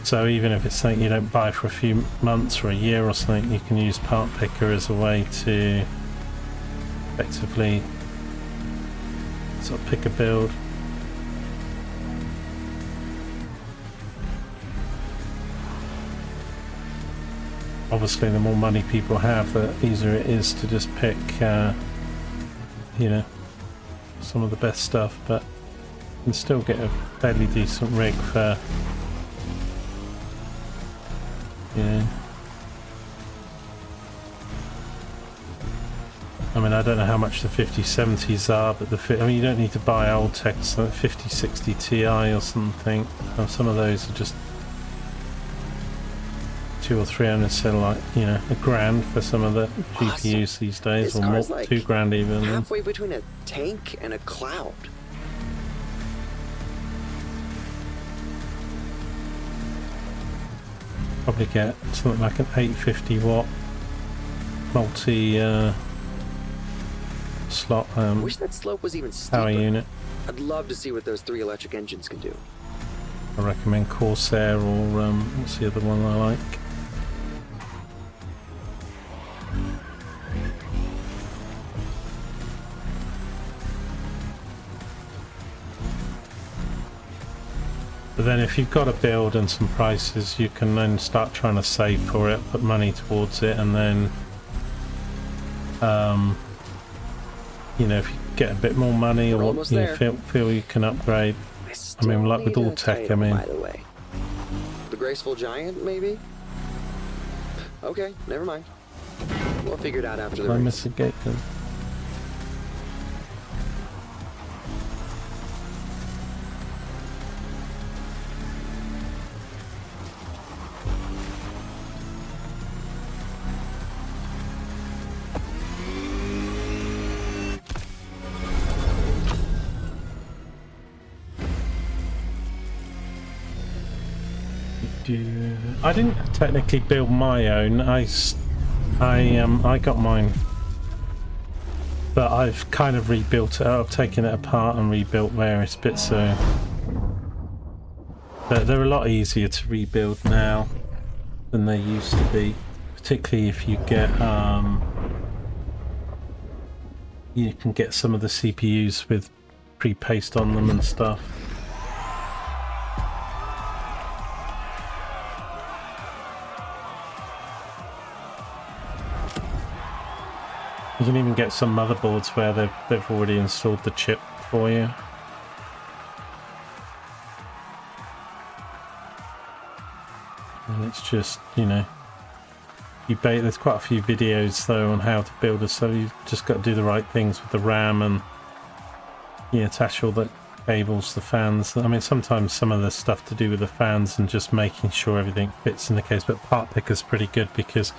So even if it's something you don't buy for a few months or a year or something, you can use part picker as a way to effectively sort of pick a build. Obviously the more money people have, the easier it is to just pick you know, some of the best stuff, but you can still get a fairly decent rig for, you know, I mean I don't know how much the 5070s are, but I mean you don't need to buy old tech, so 5060 Ti or something. Some of those are just 200 or 300, so like, you know, $1,000 for some of the GPUs these days, This or more, car's like $2,000 even. halfway between a tank and a cloud. Probably get something like an 850 watt multi slot Wish that slope was even steeper. power unit. I'd love to see what those 3 electric engines can do. I recommend Corsair, or what's the other one I like? But then if you've got a build and some prices, you can then start trying to save for it, put money towards it, and then you know, if you get a bit more money, We're or almost you there. feel you can upgrade. I mean, like with all tech, I mean, by the way, the graceful giant, maybe. Okay, never mind. We'll figure it out after the did I race. miss a gate then? I didn't technically build my own. I got mine but I've kind of rebuilt it. I've taken it apart and rebuilt various bits, so they're a lot easier to rebuild now than they used to be, particularly if you get you can get some of the CPUs with pre-paste on them and stuff. You can even get some motherboards where they've already installed the chip for you. And it's just, you know, there's quite a few videos though on how to build it, so you've just got to do the right things with the RAM and attach all the cables, the fans. I mean, sometimes some of the stuff to do with the fans and just making sure everything fits in the case, but Part Picker's pretty good because,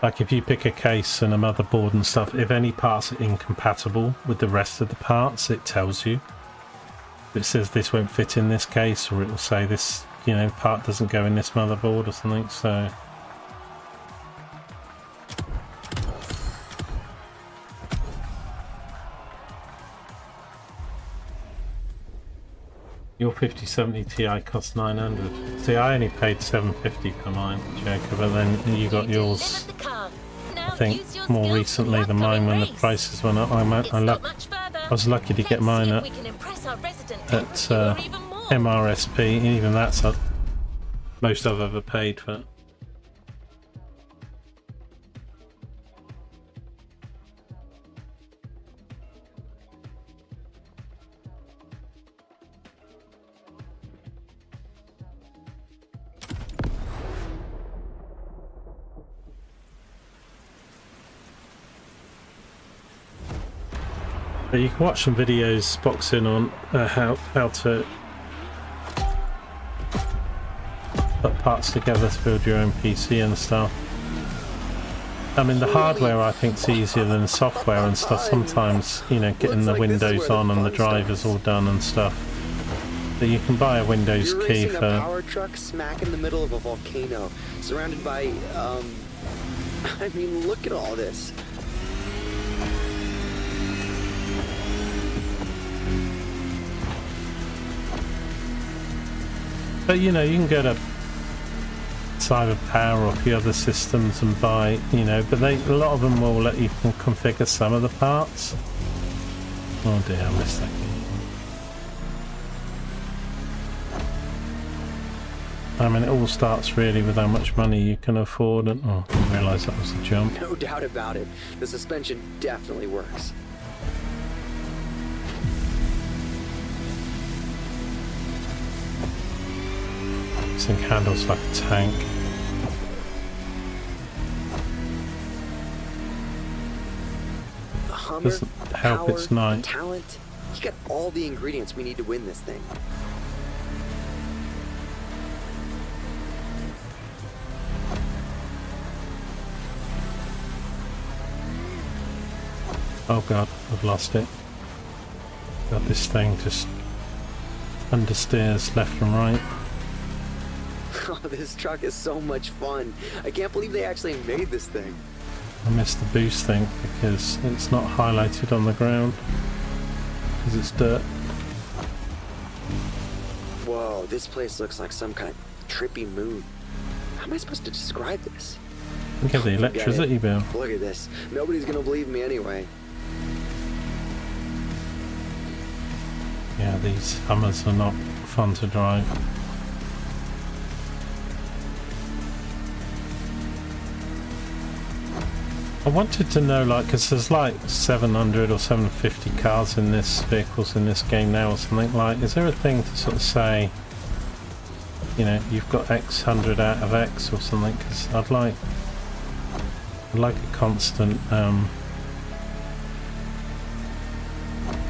like, if you pick a case and a motherboard and stuff, if any parts are incompatible with the rest of the parts, it tells you. It says this won't fit in this case, or it will say this, part doesn't go in this motherboard or something, so... Your 5070 Ti cost 900. See, I only paid 750 for mine, Jacob, but then you got yours, I think, more recently than mine when the prices went up. I was lucky to get mine at MRSP, and even that's the most I've ever paid for it. But you can watch some videos boxing on how to put parts together to build your own PC and stuff. I mean, the hardware I think is easier than the software and stuff. Sometimes, getting the Windows on and the drivers all done and stuff. But you can buy a Windows key for... a power truck smack in the middle of a volcano, surrounded by, I mean, look at all this. But you can go to Cyber Power or a few other systems and buy, but a lot of them will let you configure some of the parts. Oh dear, I missed that game. I mean, it all starts really with how much money you can afford, and I didn't realise that was a jump. No doubt about it. The suspension definitely works. This thing handles like a tank. The Hummer, Doesn't help power, its night. talent. You got all the ingredients we need to win this thing. Oh god, I've lost it. Got this thing just understeers left and right. Oh, this truck is so much fun. I can't believe they actually made this thing. I missed the boost thing because it's not highlighted on the ground because it's dirt. Whoa, this place looks like some kind of trippy moon. How am I supposed to describe this? Think of the Forget electricity it. bill. Look at this. Nobody's gonna believe me anyway. Yeah, these Hummers are not fun to drive. I wanted to know, like, because there's like 700 or 750 cars in this, vehicles in this game now or something, like, is there a thing to sort of say, you've got X hundred out of X or something? Because I'd like a constant,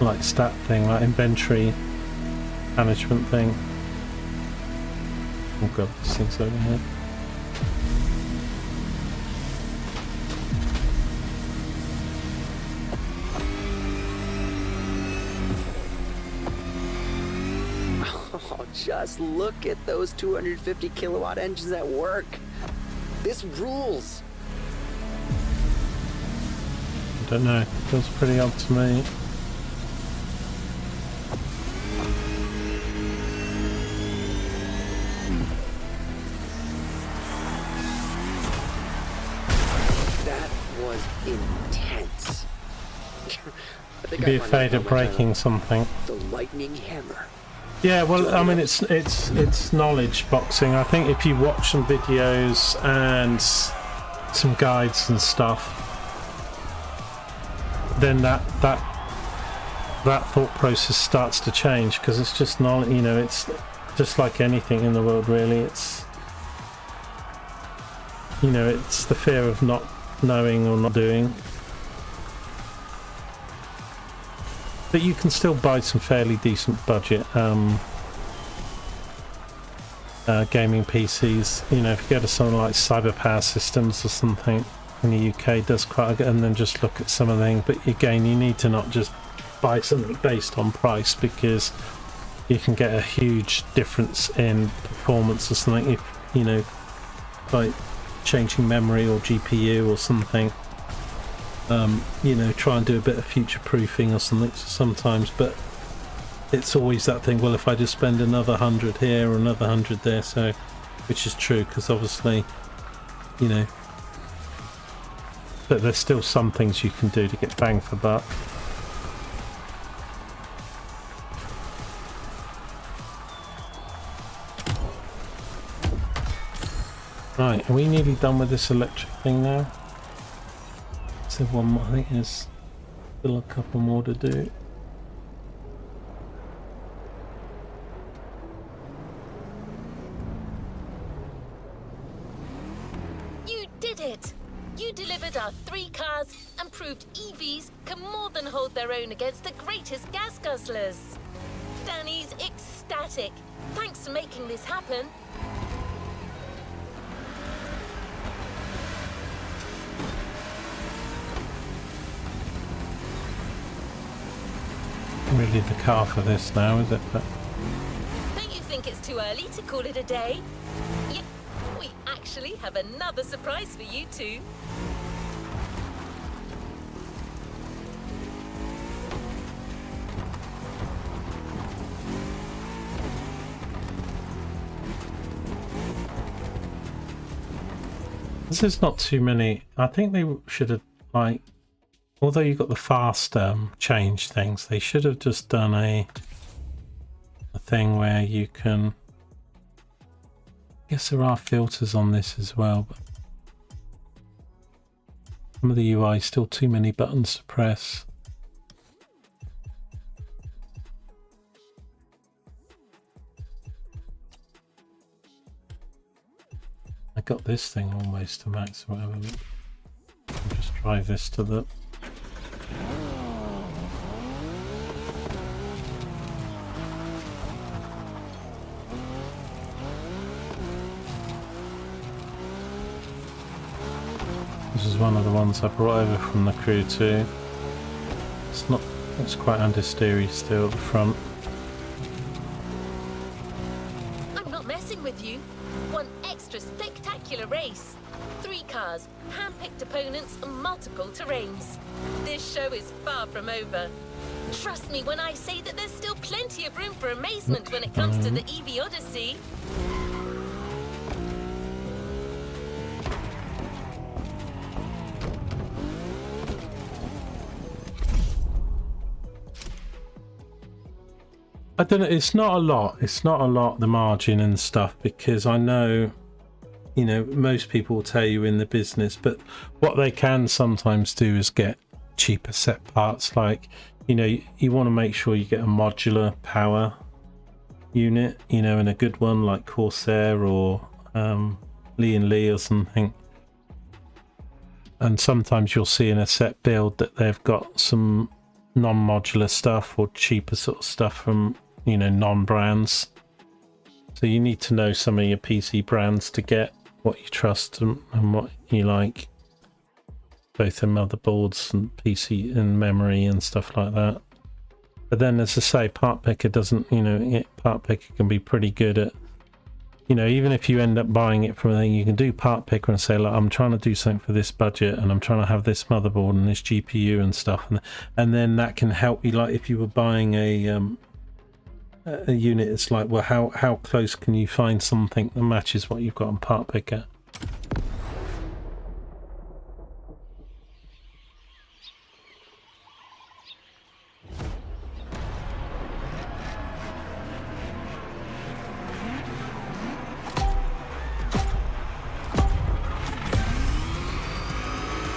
like, stat thing, like inventory management thing. Oh god, this thing's over here. Just look at those 250 kilowatt engines at work. This rules. don't know. Feels pretty odd to me. That was intense. I think Be I finally afraid of found my breaking channel. something. The lightning hammer. Yeah, well, I mean, it's knowledge boxing. I think if you watch some videos and some guides and stuff, then that thought process starts to change, because it's just knowledge. You know, it's just like anything in the world, really. It's, you know, it's the fear of not knowing or not doing. But you can still buy some fairly decent budget gaming PCs. You know, if you go to something like Cyberpower Systems or something in the UK, does quite a good, and then just look at some of the things. But again, you need to not just buy something based on price, because you can get a huge difference in performance or something if, you know, by changing memory or GPU or something. You know, try and do a bit of future proofing or something sometimes, but it's always that thing, well, if I just spend another 100 here or another 100 there, so, which is true, because obviously, you know, but there's still some things you can do to get bang for buck. Right, are we nearly done with this electric thing now? So one more, I think there's still a couple more to do. You did it! You delivered our 3 cars and proved EVs can more than hold their own against the greatest gas guzzlers. Danny's ecstatic. Thanks for making this happen. Really the car for this now, is it? But Don't you think it's too early to call it a day? Yep, we actually have another surprise for you two. this is not too many. I think they should have, like, although you got the fast change things, they should have just done a thing where you can, I guess there are filters on this as well, but some of the UI is still too many buttons to press. I got this thing almost to max or whatever. I'll just drive this to the This is one of the ones I brought over from the Crew too. It's not, it's quite understeery still at the front. I'm not messing with you. One extra spectacular race. 3 cars, hand-picked opponents, and multiple terrains. This show is far from over. Trust me when I say that there's still plenty of room for amazement when it comes to the EV Odyssey. I don't know, it's not a lot. It's not a lot, the margin and stuff, because I know, you know, most people will tell you in the business, but what they can sometimes do is get cheaper set parts. Like, you know, you want to make sure you get a modular power unit, you know, and a good one like Corsair or Lee and Lee or something. And sometimes you'll see in a set build that they've got some non-modular stuff or cheaper sort of stuff from, you know, non-brands. So you need to know some of your PC brands to get what you trust and what you like, both in motherboards and PC and memory and stuff like that. But then, as I say, Part Picker doesn't, you know, Part Picker can be pretty good at you know, even if you end up buying it from a thing, you can do part picker and say, look, I'm trying to do something for this budget and I'm trying to have this motherboard and this GPU and stuff, and then that can help you. Like if you were buying a unit, it's like, well, how close can you find something that matches what you've got on part picker?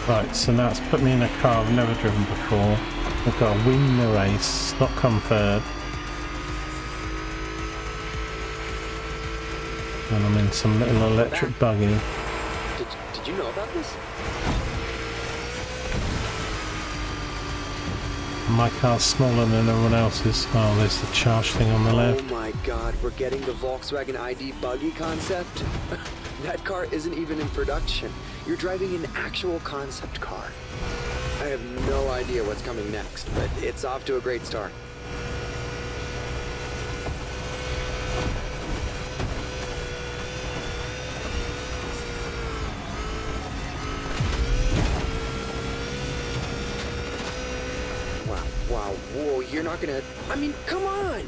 Right, so now it's put me in a car I've never driven before. I've got to win the race, not come third. And I'm in some little electric buggy. Did you know about this? My car's smaller than everyone else's. Oh, there's the charge thing on the left. Oh my god, we're getting the Volkswagen ID buggy concept? That car isn't even in production. You're driving an actual concept car. I have no idea what's coming next, but it's off to a great start. Wow, whoa, you're not gonna... I mean, come on!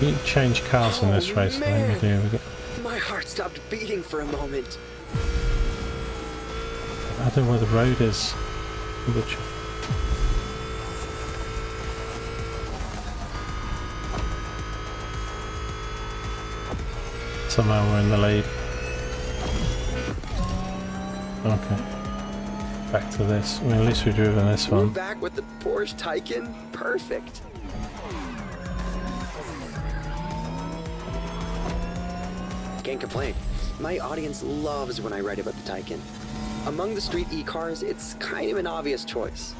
You change cars in this race, man. I think. My heart stopped beating for a moment. I don't know where the road is. Somehow we're in the lead. Okay. Back to this. I mean, at least we've driven this We're one. back with the Porsche Taycan. Perfect. Can't complain. My audience loves when I write about the Taycan. Among the street e-cars, it's kind of an obvious choice.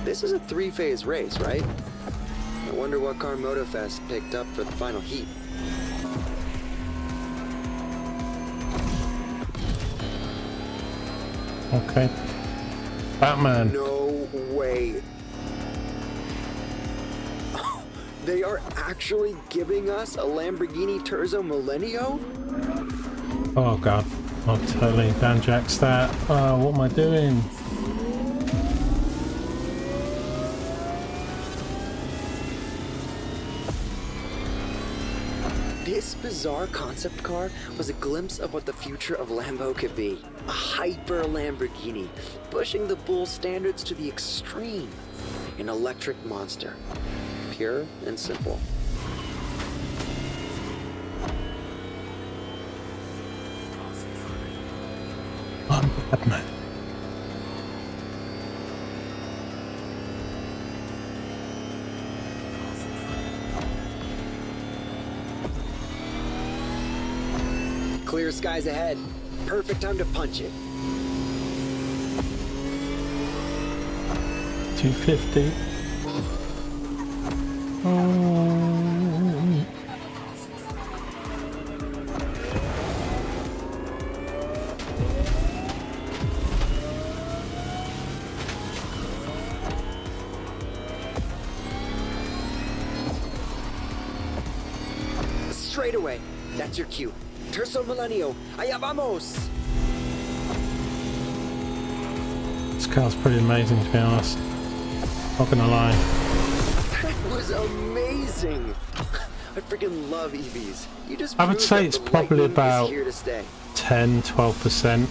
This is a three-phase race, right? I wonder what Crew Motorfest picked up for the final heat. Okay. Batman. No way. They are actually giving us a Lamborghini Terzo Millennio? Oh god. I'll totally banjax that. Oh, what am I doing? This bizarre concept car was a glimpse of what the future of Lambo could be. A hyper Lamborghini, pushing the bull standards to the extreme. An electric monster. Pure and simple. I'm Batman. Clear skies ahead. Perfect time to punch it. 250. straightaway. That's your cue. Terzo Millenio. Allá vamos! This car's pretty amazing, to be honest. Not gonna lie. That was amazing! I freaking love EVs. You just I would proved say that it's the probably Lightning is about here to stay. 10-12%.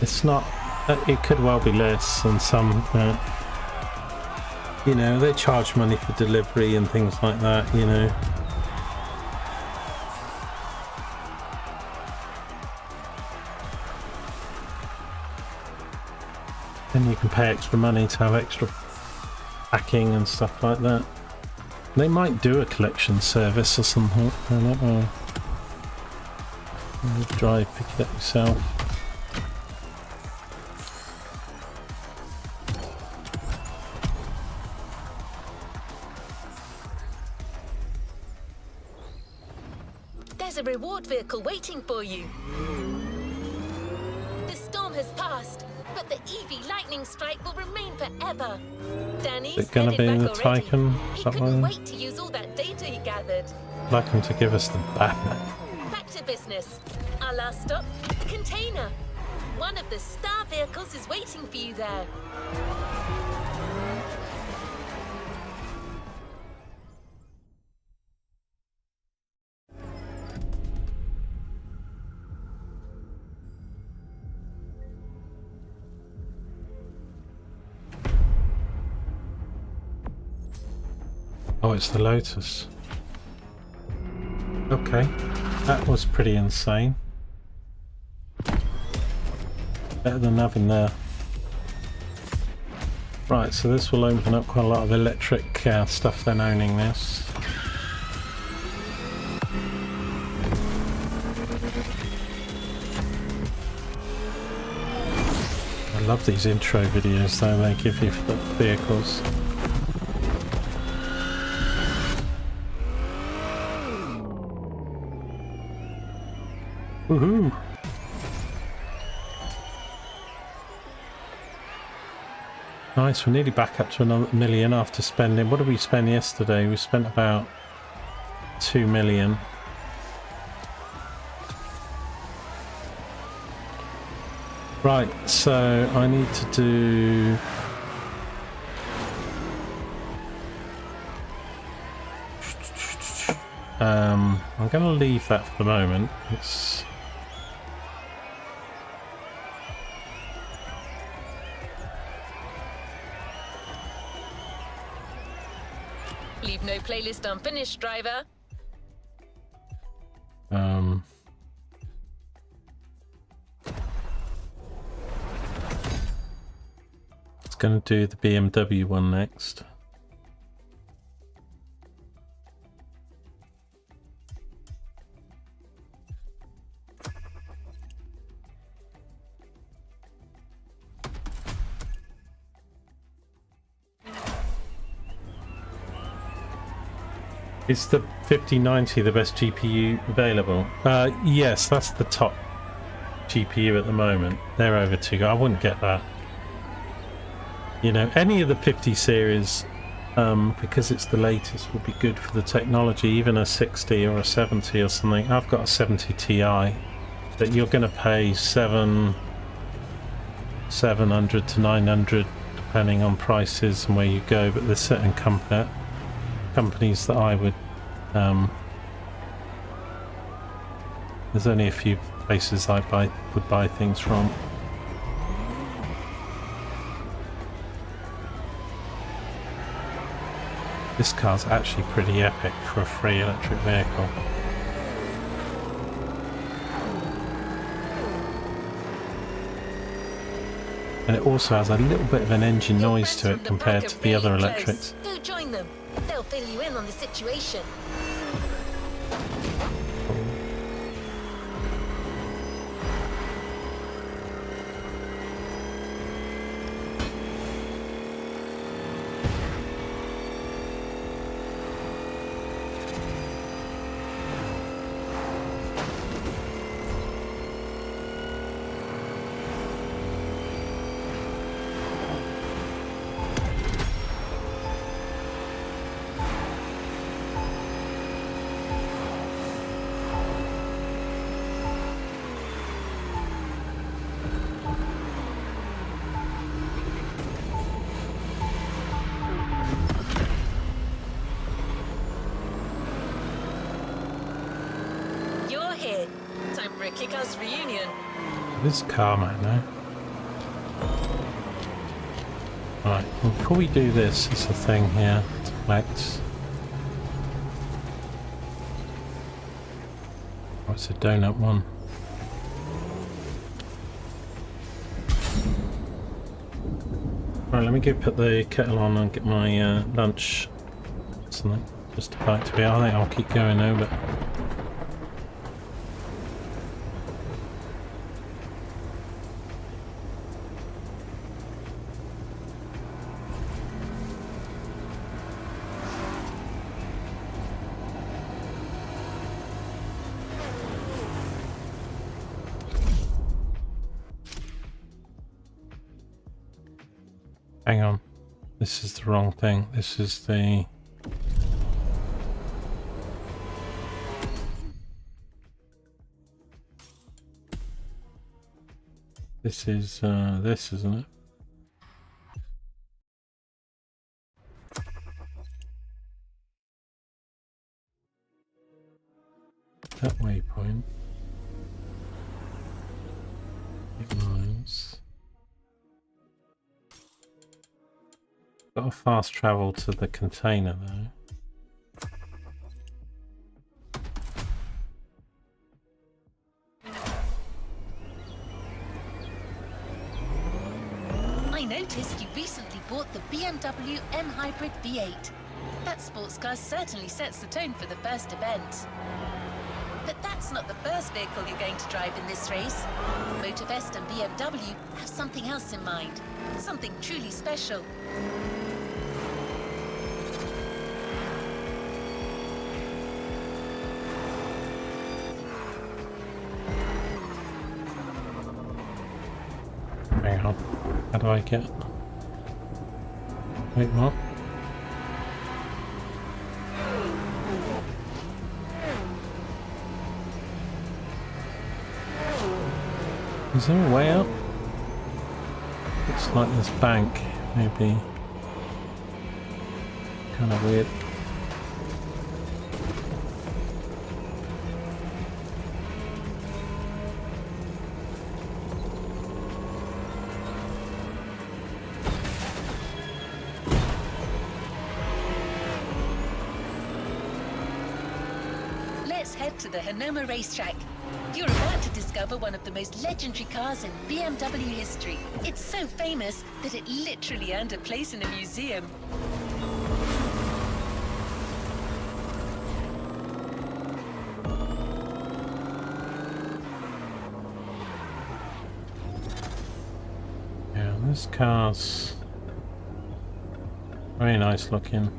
It's not, it could well be less, and some you know, they charge money for delivery and things like that, you know. And you can pay extra money to have extra packing and stuff like that. They might do a collection service or something, I don't know. You drive, pick it up yourself. There's a reward vehicle waiting for you. The storm has passed, but the EV lightning strike will remain forever. Danny's Is it gonna headed be back the already. Tycoon? He Something? couldn't wait to use all that data he gathered. I'd like them to give us the Batman. Back to business. Our last stop, the container. One of the star vehicles is waiting for you there. Oh, it's the Lotus. Okay, that was pretty insane. Better than having there. Right, so this will open up quite a lot of electric stuff then owning this. I love these intro videos though they give you for the vehicles. Woohoo! Nice, we're nearly back up to another million after spending. What did we spend yesterday? We spent about 2 million. Right, so I need to do... I'm going to leave that for the moment. It's... Leave no playlist unfinished, driver. It's going to do the BMW one next. Is the 5090 the best GPU available? Yes, that's the top GPU at the moment. They're over 2. I wouldn't get that. You know, any of the 50 series, because it's the latest, would be good for the technology. Even a 60 or a 70 or something. I've got a 70 Ti that you're going to pay 700 to 900 depending on prices and where you go. But there's certain companies that I would there's only a few places I would buy things from. This car's actually pretty epic for a free electric vehicle. And it also has a little bit of an engine noise to it compared to the other electrics. Go join them. They'll fill you in on the situation. for a kick-ass reunion. This car, man, no? Right, well, before we do this, it's a thing here to collect. Oh, it's a donut one. Right, let me go put the kettle on and get my lunch. Something just about to be. I think I'll keep going now, but. Hang on, this is the wrong thing. This is the... This is this, isn't it? That waypoint. 8 miles. Got a fast travel to the container though. I noticed you recently bought the BMW M Hybrid V8. That sports car certainly sets the tone for the first event. But that's not the first vehicle you're going to drive in this race. Motorfest and BMW have something else in mind. Something truly special. Hang on. How do I get... Wait, what? Is there a way up? Looks like this bank, maybe. Kind of weird. Let's head to the Hanoma racetrack. You're about to discover one of the most legendary cars in BMW history. It's so famous that it literally earned a place in a museum. Yeah, this car's very nice looking.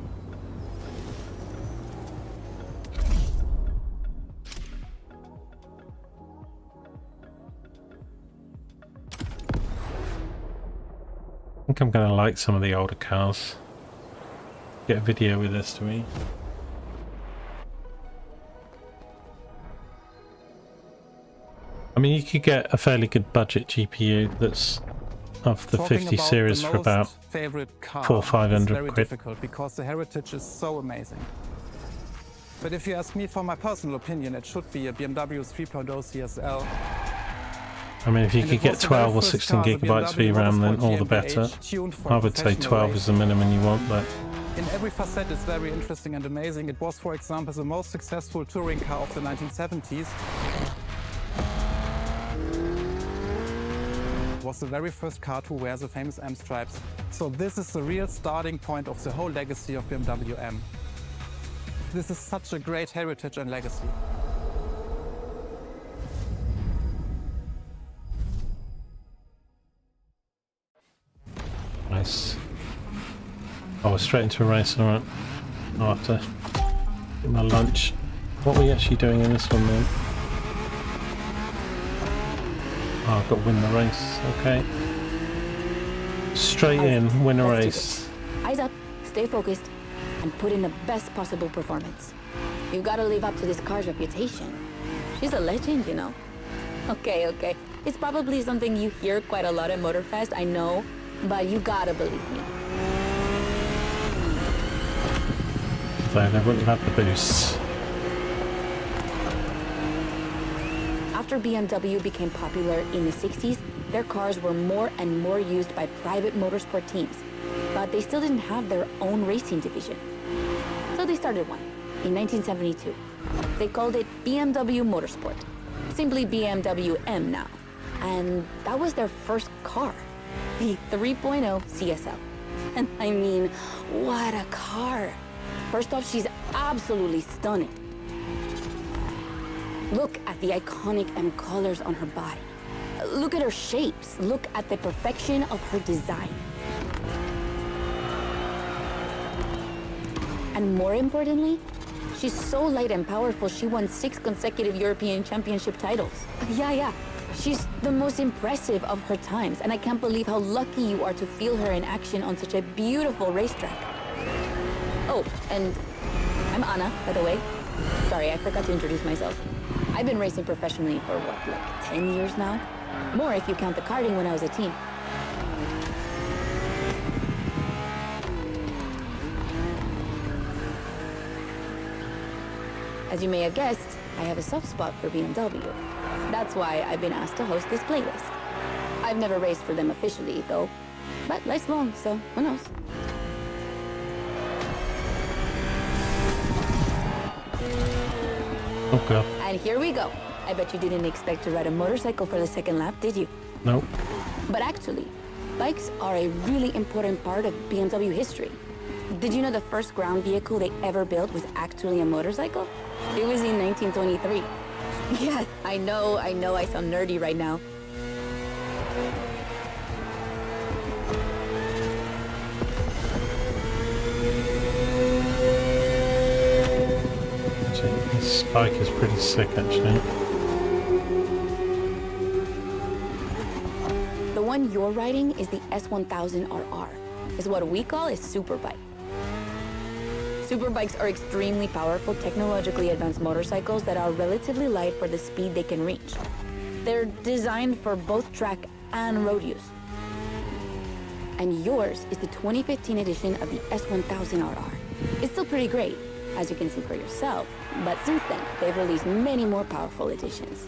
I think I'm going to like some of the older cars. Get a video with this to me. I mean, you could get a fairly good budget GPU that's of the 50 series for about 400 or 500 very quid. Difficult because the heritage is so amazing. But if you ask me for my personal opinion, it should be a BMW 3.0 CSL. I mean, if you And could it get was the 12 very or first 16 car, the gigabytes BMW VRAM, then Motorsport all the better. GmbH, tuned for I would say professional 12 is race. the minimum you want, but In every facet, it's very interesting and amazing. It was, for example, the most successful touring car of the 1970s. It was the very first car to wear the famous M stripes. So this is the real starting point of the whole legacy of BMW M. This is such a great heritage and legacy. nice. Oh, we're straight into a race, alright. I'll have to get my lunch. What are we actually doing in this one then? Oh, I've got to win the race, okay. Straight in, win a Let's do race. this. Eyes up, stay focused, and put in the best possible performance. You've got to live up to this car's reputation. She's a legend, you know. Okay, okay. It's probably something you hear quite a lot at Motorfest, I know, but you gotta believe me. So they wouldn't have the boosts. After after BMW became popular in the 60s, their cars were more and more used by private motorsport teams, but they still didn't have their own racing division. So they started one in 1972. They called it BMW Motorsport, simply BMW M now. And that was their first car, the 3.0 CSL. And I mean, what a car. First off, she's absolutely stunning. Look at the iconic M colors on her body. Look at her shapes. Look at the perfection of her design. And more importantly, she's so light and powerful, she won 6 consecutive European Championship titles. Yeah. She's the most impressive of her times, and I can't believe how lucky you are to feel her in action on such a beautiful racetrack. Oh, and I'm Anna, by the way. Sorry, I forgot to introduce myself. I've been racing professionally for what, like 10 years now? More if you count the karting when I was a teen. As you may have guessed, I have a soft spot for BMW. That's why I've been asked to host this playlist. I've never raced for them officially, though, but life's long, so who knows? Oh god. And here we go. I bet you didn't expect to ride a motorcycle for the second lap, did you? Nope. But actually, bikes are a really important part of BMW history. Did you know the first ground vehicle they ever built was actually a motorcycle? It was in 1923. Yeah, I know I sound nerdy right now. This bike is pretty sick, actually. The one you're riding is the S1000RR. It's what we call a superbike. Superbikes are extremely powerful, technologically advanced motorcycles that are relatively light for the speed they can reach. They're designed for both track and road use. And yours is the 2015 edition of the S1000RR. It's still pretty great, as you can see for yourself, but since then, they've released many more powerful editions.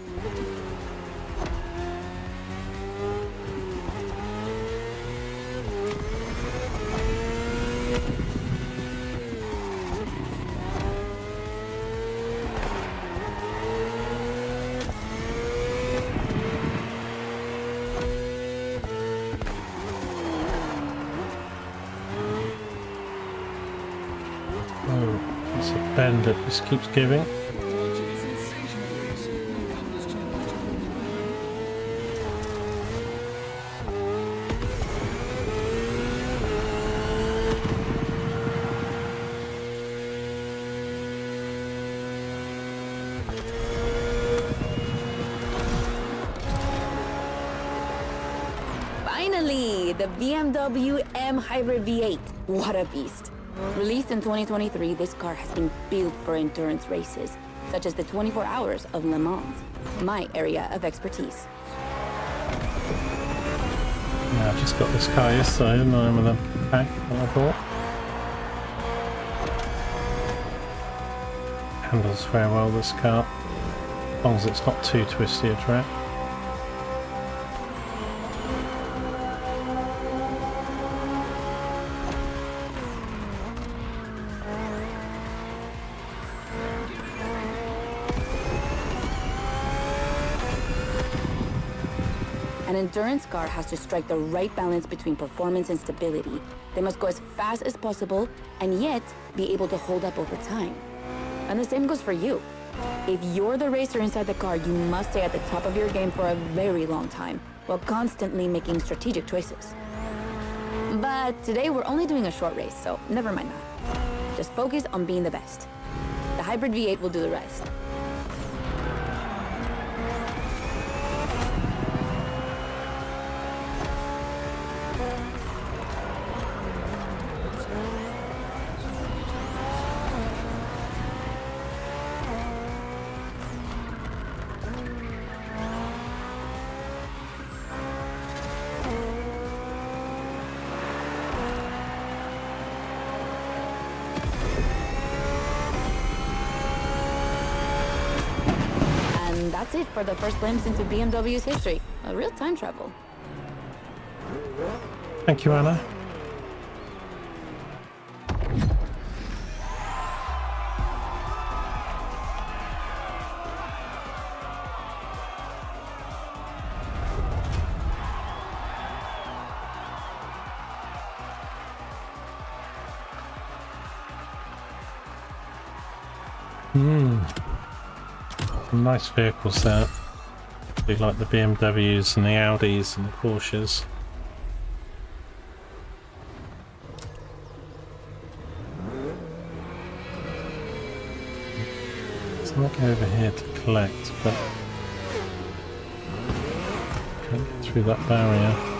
Oh, it's a bend that just keeps giving. Finally, the BMW M Hybrid V8. What a beast. Released in 2023, this car has been built for endurance races, such as the 24 Hours of Le Mans, my area of expertise. Yeah, I just got this car yesterday, didn't I, with a pack that I bought. Handles very well, this car, as long as it's not too twisty a track. An endurance car has to strike the right balance between performance and stability. They must go as fast as possible and yet be able to hold up over time. And the same goes for you. If you're the racer inside the car, you must stay at the top of your game for a very long time, while constantly making strategic choices. But today we're only doing a short race, so never mind that. Just focus on being the best. The Hybrid V8 will do the rest. that's it for the first glimpse into BMW's history. A real time travel. Thank you, Anna. Some nice vehicles there. Be like the BMWs and the Audis and the Porsches. Let's not go over here to collect, but can't get through that barrier.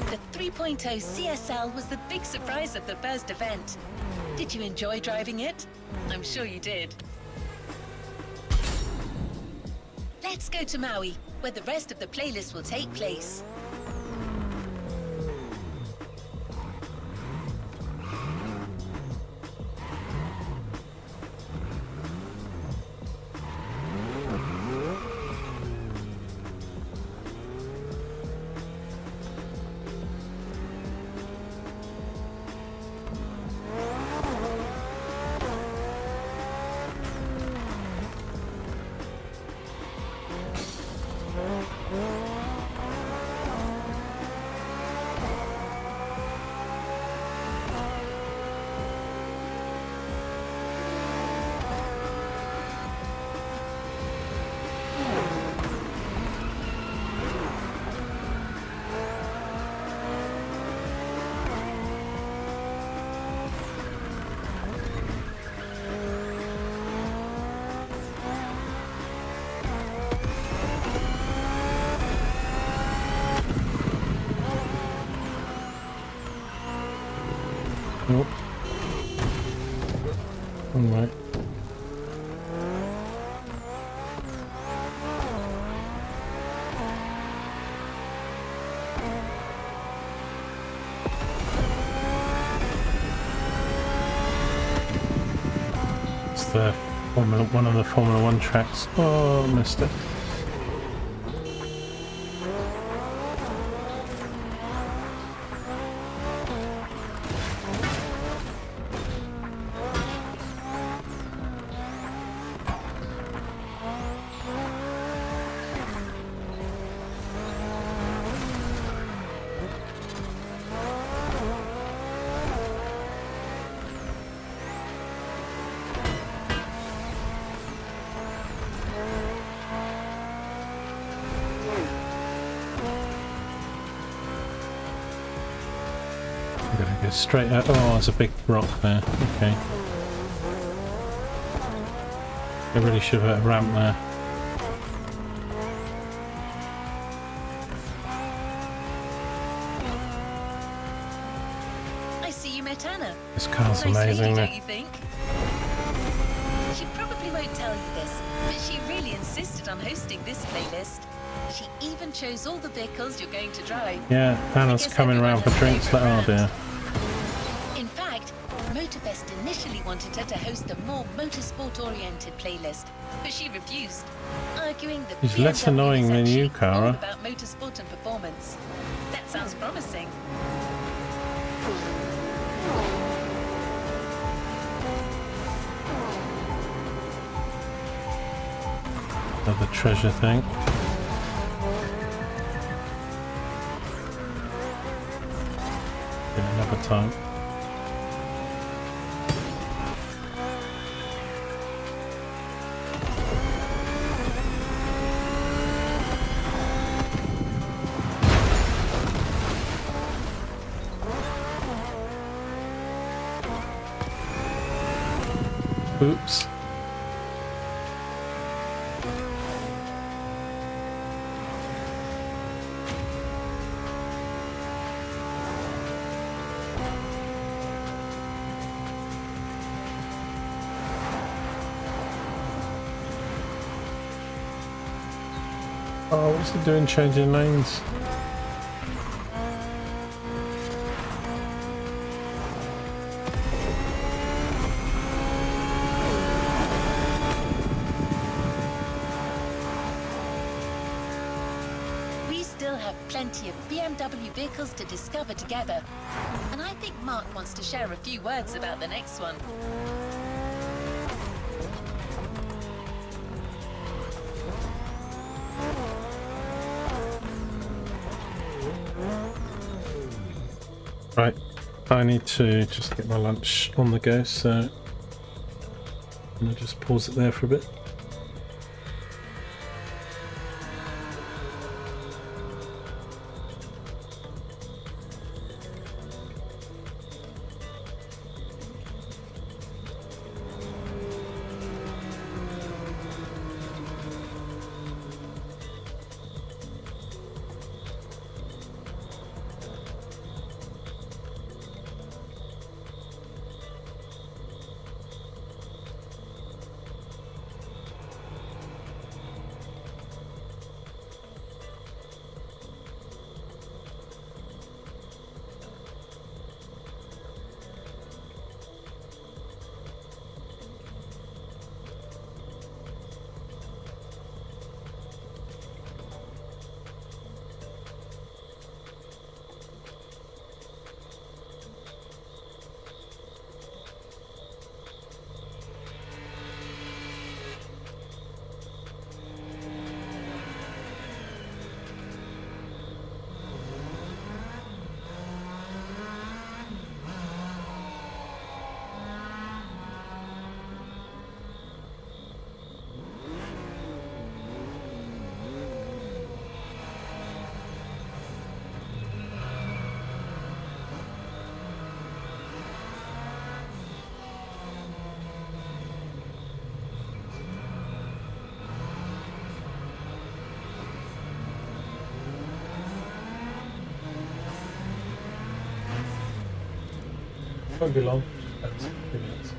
The 3.0 CSL was the big surprise of the first event. Did you enjoy driving it? I'm sure you did. Let's go to Maui, where the rest of the playlist will take place. Nope. Alright. It's the one of the Formula 1 tracks. Oh, missed it. I'm gonna go straight out. Oh, there's a big rock there. Okay. I really should have had a ramp there. I see you met Anna. This car's Nice amazing, lady, isn't don't it? you think? She probably won't tell you this, but she really insisted on hosting this playlist. She even chose all the vehicles you're going to drive. Yeah, Anna's Because coming everyone around for has drinks. favourite Oh dear. brands. In fact, Motorfest initially wanted her to host a more motorsport-oriented playlist, but she refused, arguing that She's less BMW annoying is than you, actually all Cara. about motorsport and performance. That sounds promising. Another treasure thing. Yeah, another time. Oops. Oh, what's it doing changing lanes? We still have plenty of BMW vehicles to discover together. And I think Mark wants to share a few words about the next one. Right, I need to just get my lunch on the go, so I'm gonna just pause it there for a bit. Won't be long. That's 2 minutes.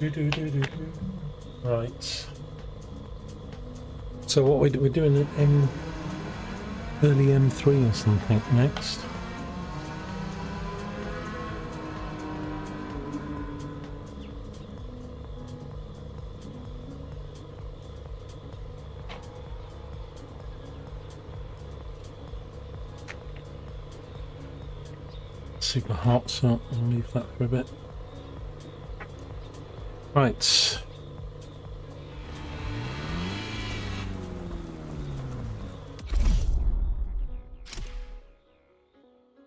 Right. So what we're doing an early M3 or something next. Super hot, so I'll leave that for a bit. Right.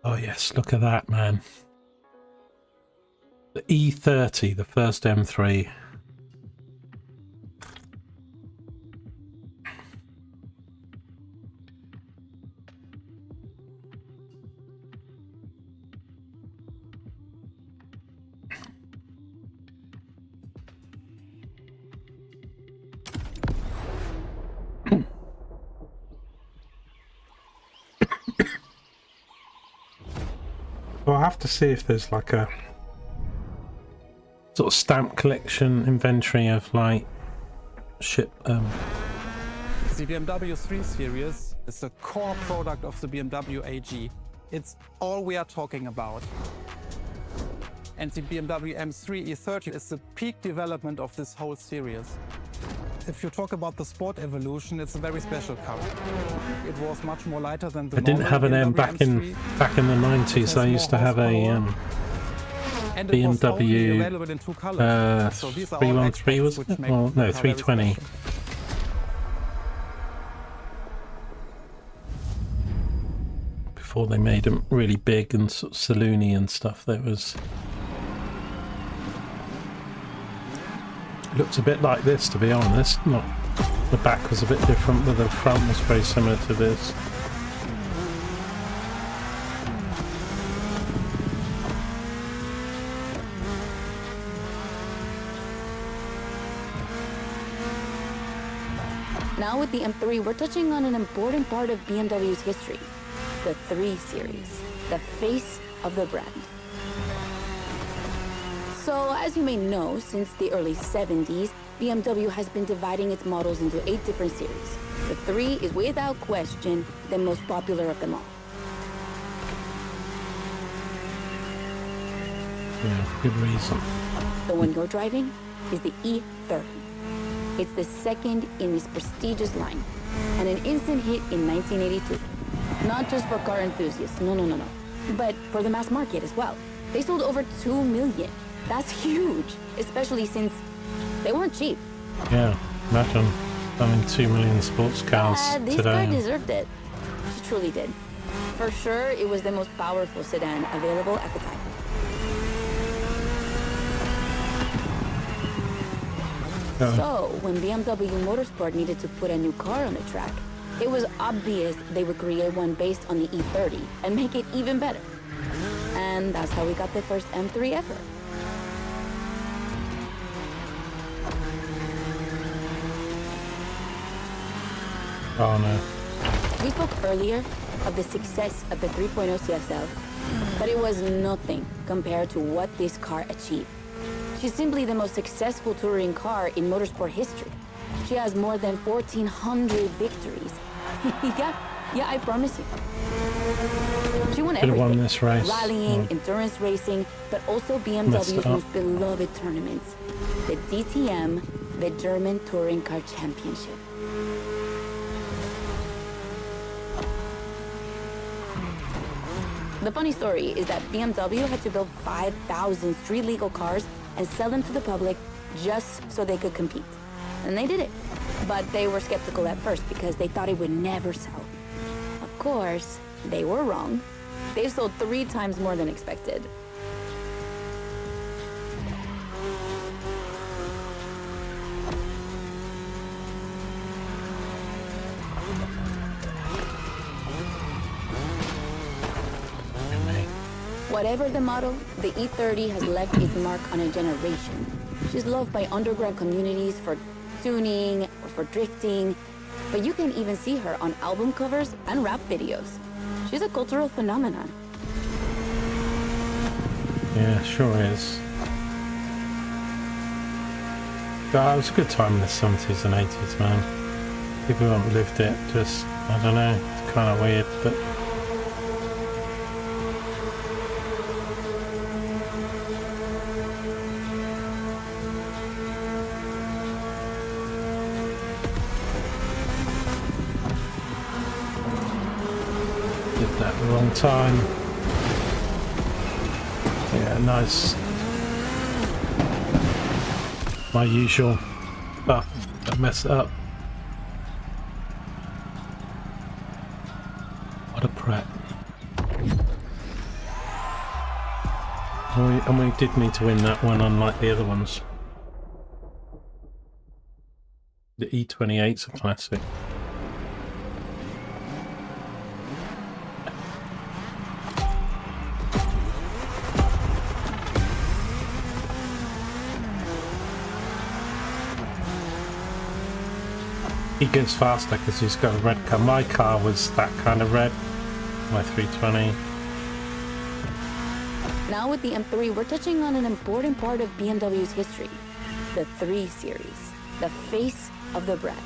Oh yes, look at that, man. The E30, the first M3. Well, I'll have to see if there's like a sort of stamp collection inventory of like ship. The BMW 3 Series is the core product of the BMW AG. It's all we are talking about. And the BMW M3 E30 is the peak development of this whole series. If you talk about the sport evolution, it's a very special car. It was much more lighter than the I didn't have an M back in the 90s. I used to have a BMW 313, was it? Well, no, 320. Before they made them really big and sort of saloony and stuff, there was. It looks a bit like this, to be honest. Not the back was a bit different, but the front was very similar to this. Now with the M3, we're touching on an important part of BMW's history, the 3 Series, the face of the brand. So, as you may know, since the early 70s, BMW has been dividing its models into 8 different series. The 3 is without question the most popular of them all. Yeah, good reason. The one you're driving is the E30. It's the second in this prestigious line, and an instant hit in 1982. Not just for car enthusiasts, no, but for the mass market as well. They sold over 2 million. That's huge, especially since they weren't cheap. Yeah, imagine selling 2 million sports cars This today. car deserved it. She truly did. For sure, it was the most powerful sedan available at the time. So, when BMW Motorsport needed to put a new car on the track, it was obvious they would create one based on the E30 and make it even better. And that's how we got the first M3 ever. Oh no. We spoke earlier of the success of the 3.0 CSL, but it was nothing compared to what this car achieved. She's simply the most successful touring car in motorsport history. She has more than 1,400 victories. yeah, I promise you. She won everything. Won this race. Rallying, endurance racing, but also BMW's most beloved tournaments. The DTM, the German Touring Car Championship. The funny story is that BMW had to build 5,000 street-legal cars and sell them to the public just so they could compete. And they did it. But they were skeptical at first because they thought it would never sell. Of course, they were wrong. They've sold 3 times more than expected. Whatever the model, the E30 has left its mark on a generation. She's loved by underground communities for tuning or for drifting, but you can even see her on album covers and rap videos. She's a cultural phenomenon. Yeah, sure is. God, it was a good time in the 70s and 80s, man. People who haven't lived it, just, I don't know, it's kind of weird, but... Did that the wrong time. Yeah, nice. My usual stuff that messed it up. What a prat. And we did need to win that one, unlike the other ones. The E28's a classic. He gets faster because he's got a red car. My car was that kind of red. My 320. Now with the M3, we're touching on an important part of BMW's history. The 3 Series. The face of the brand.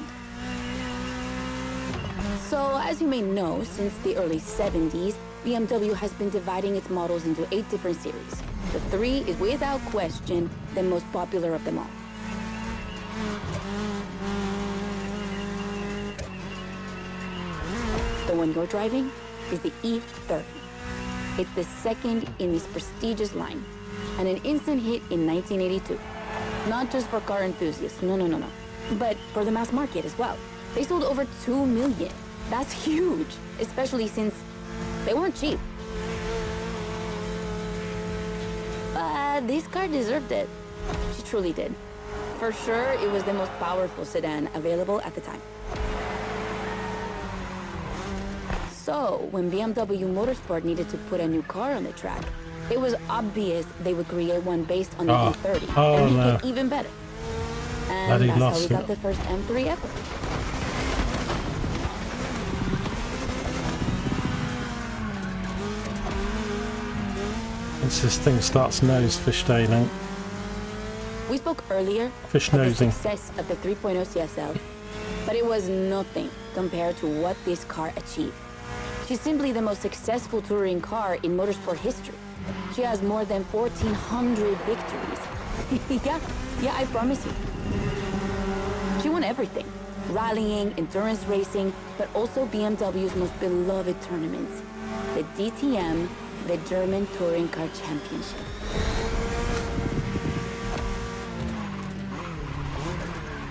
So, as you may know, since the early 70s, BMW has been dividing its models into 8 different series. The 3 is without question the most popular of them all. The one you're driving is the E30. It's the second in this prestigious line, and an instant hit in 1982. Not just for car enthusiasts, no, but for the mass market as well. They sold over 2 million. That's huge, especially since they weren't cheap. But this car deserved it. She truly did. For sure, it was the most powerful sedan available at the time. So, when BMW Motorsport needed to put a new car on the track, it was obvious they would create one based on the E30 and make it even better. And that's how we got the first M3 ever. Once this thing starts nose fishtailing. We spoke earlier Fish of nosing. the success of the 3.0 CSL, but it was nothing compared to what this car achieved. She's simply the most successful touring car in motorsport history. She has more than 1,400 victories. yeah, I promise you. She won everything. Rallying, endurance racing, but also BMW's most beloved tournaments. The DTM, the German Touring Car Championship.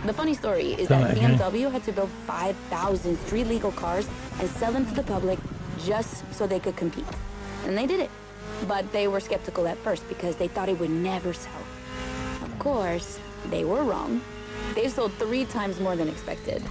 The funny story is that BMW had to build 5,000 street-legal cars and sell them to the public just so they could compete. And they did it. But they were skeptical at first because they thought it would never sell. Of course, they were wrong. They've sold 3 times more than expected.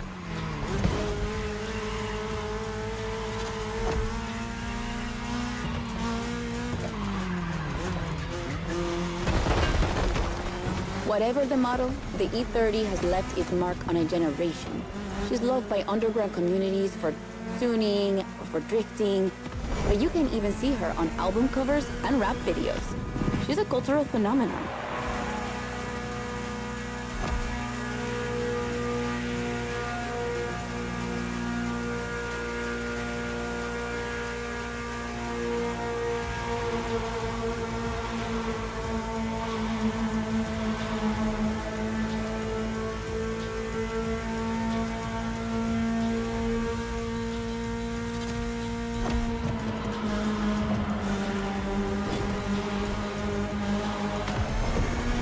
Whatever the model, the E30 has left its mark on a generation. She's loved by underground communities for tuning or for drifting, but you can even see her on album covers and rap videos. She's a cultural phenomenon.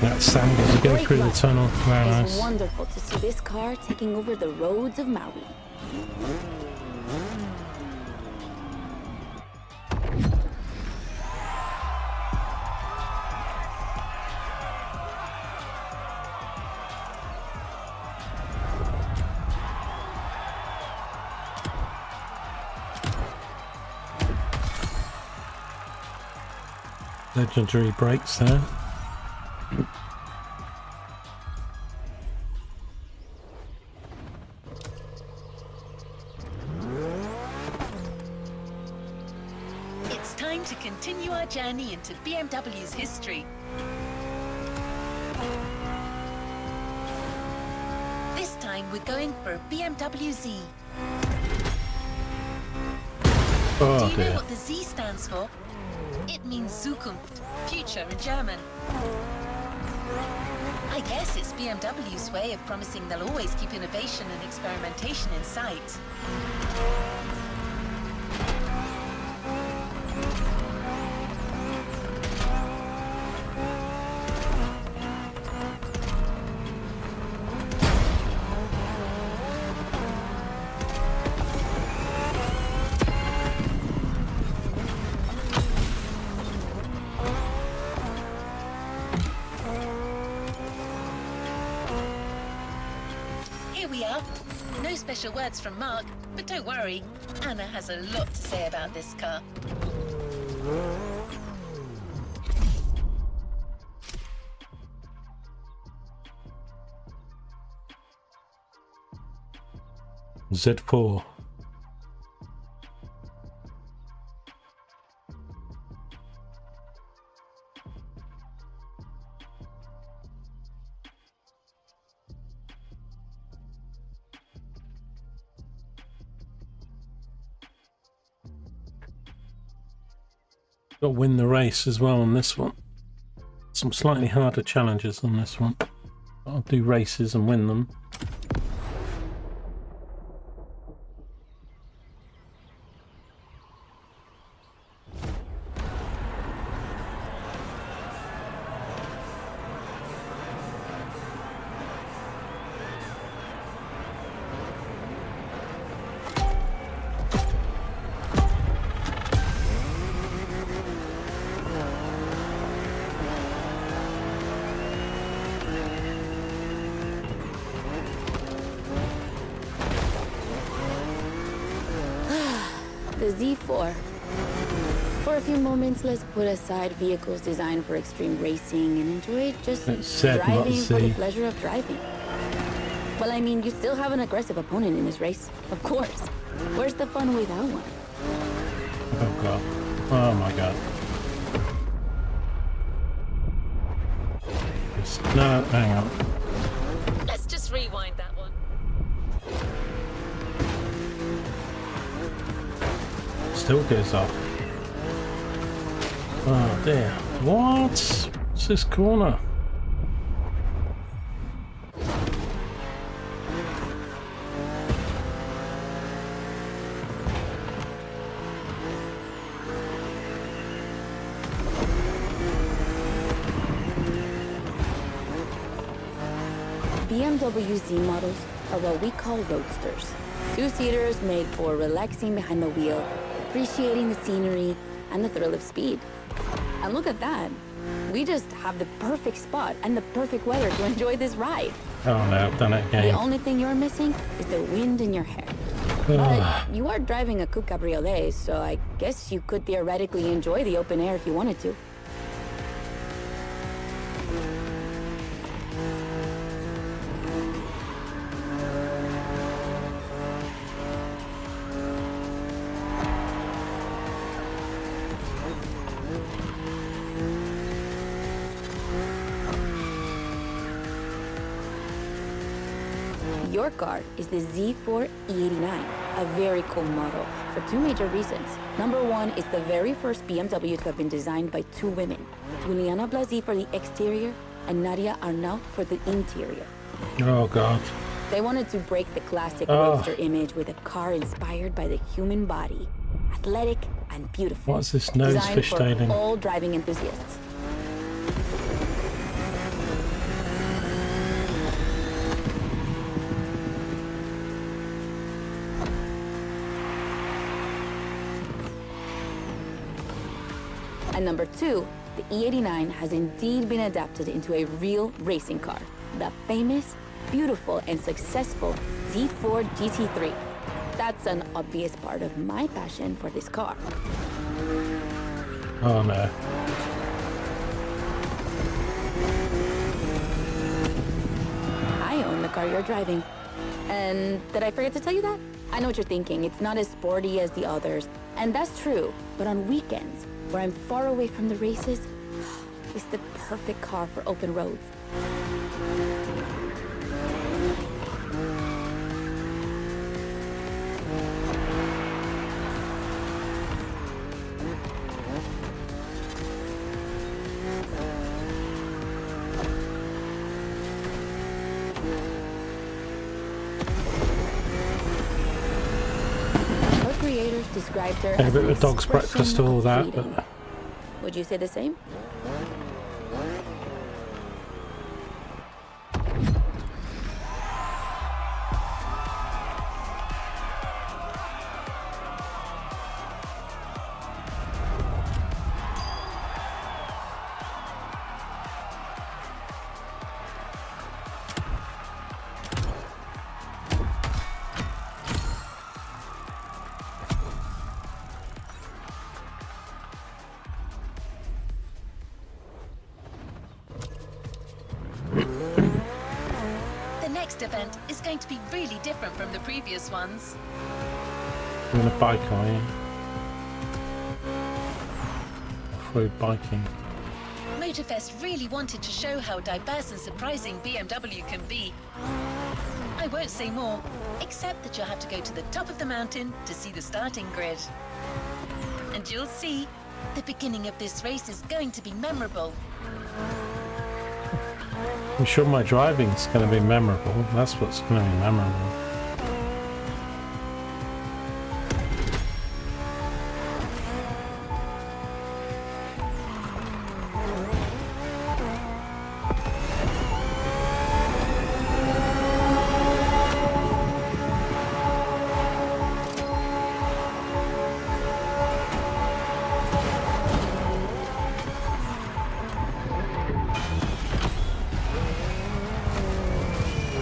That sound as you go through the tunnel. Very nice. It's wonderful to see this car taking over the roads of Maui. Legendary brakes there. It's time to continue our journey into BMW's history. we're going for a BMW Z. Oh Do you know dear. what the Z stands for? It means Zukunft, future in German. I guess it's BMW's way of promising they'll always keep innovation and experimentation in sight. Here we are. No special words from Mark, but don't worry. Anna has a lot to say about this car. Z4. Got to win the race as well on this one. Some slightly harder challenges on this one. I'll do races and win them. The Z4. For a few moments, let's put aside vehicles designed for extreme racing and enjoy just It's Z, not driving for the Z. pleasure of driving. Well, I mean, you still have an aggressive opponent in this race, of course. Where's the fun without one? Oh god. Oh my god. No, hang on. Let's just rewind that one. Still goes off. Oh dear. What? What's this corner? BMW Z models are what we call roadsters. Two-seaters made for relaxing behind the wheel, appreciating the scenery and the thrill of speed. And look at that. We just have the perfect spot and the perfect weather to enjoy this ride. Oh no, I've done it The again. only thing you're missing is the wind in your hair. But you are driving a coupe cabriolet, so I guess you could theoretically enjoy the open air if you wanted to. Your car is the Z4 E89, a very cool model for two major reasons. Number one, it's the very first BMW to have been designed by two women, Juliana Blasi for the exterior and Nadia Arnaud for the interior. Oh god. They wanted to break the classic Oh. roadster image with a car inspired by the human body, athletic and beautiful. What's this nose Designed fishtailing? for all driving enthusiasts. And number two, the E89 has indeed been adapted into a real racing car, the famous, beautiful, and successful Z4 GT3. That's an obvious part of my passion for this car. Oh no. I own the car you're driving. And did I forget to tell you that? I know what you're thinking. It's not as sporty as the others. And that's true. But on weekends, where I'm far away from the races, it's the perfect car for open roads. described her A as bit an of dog's expression breakfast, all of that. freedom. But Would you say the same? The next event is going to be really different from the previous ones. I'm gonna bike, are you? Off-road biking. Motorfest really wanted to show how diverse and surprising BMW can be. I won't say more, except that you'll have to go to the top of the mountain to see the starting grid. And you'll see, the beginning of this race is going to be memorable. I'm sure my driving's going to be memorable. That's what's going to be memorable.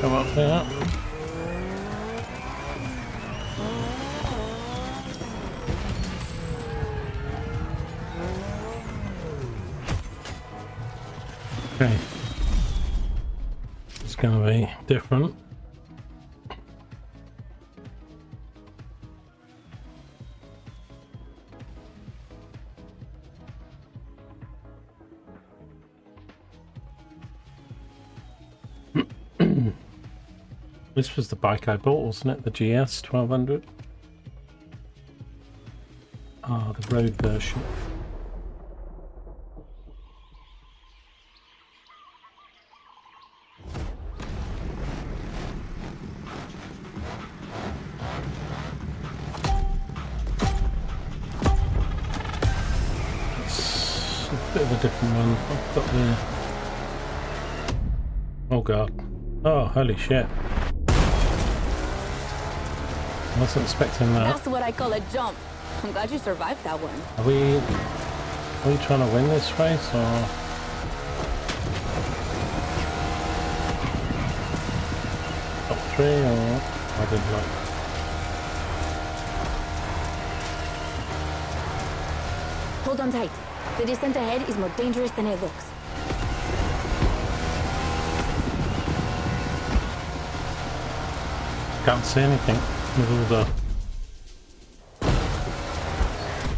Come up there. Okay. It's going to be different. This was the bike I bought, wasn't it? The GS 1200. Ah, the road version. It's a bit of a different one. I've got the... Oh god. Oh, holy shit. I wasn't expecting that. That's what I call a jump. I'm glad you survived that one. Are we trying to win this race or? Top 3 or? I did luck. Hold on tight. The descent ahead is more dangerous than it looks. Can't see anything with all the...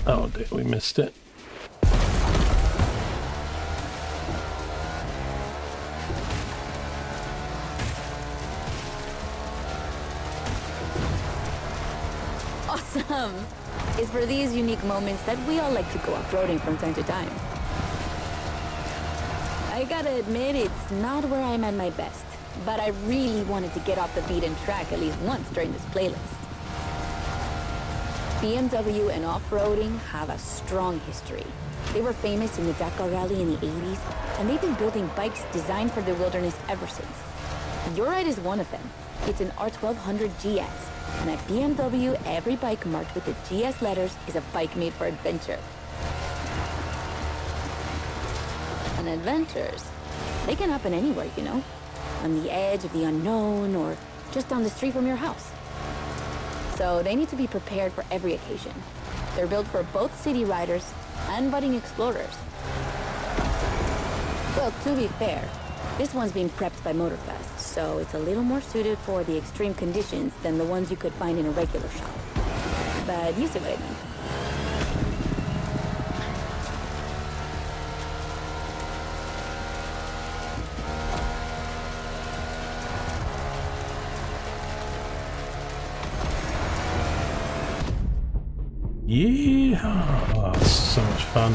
Oh dear, we missed it. Awesome! It's for these unique moments that we all like to go off-roading from time to time. I gotta admit, it's not where I'm at my best, but I really wanted to get off the beaten track at least once during this playlist. BMW and off-roading have a strong history. They were famous in the Dakar Rally in the 80s, and they've been building bikes designed for the wilderness ever since. Your ride is one of them. It's an R1200 GS, and at BMW, every bike marked with the GS letters is a bike made for adventure. And adventures, they can happen anywhere, you know? On the edge of the unknown, or just down the street from your house. So they need to be prepared for every occasion. They're built for both city riders and budding explorers. Well, to be fair, this one's being prepped by Motorfest, so it's a little more suited for the extreme conditions than the ones you could find in a regular shop. But you see what I mean. Yeah, oh, that's so much fun.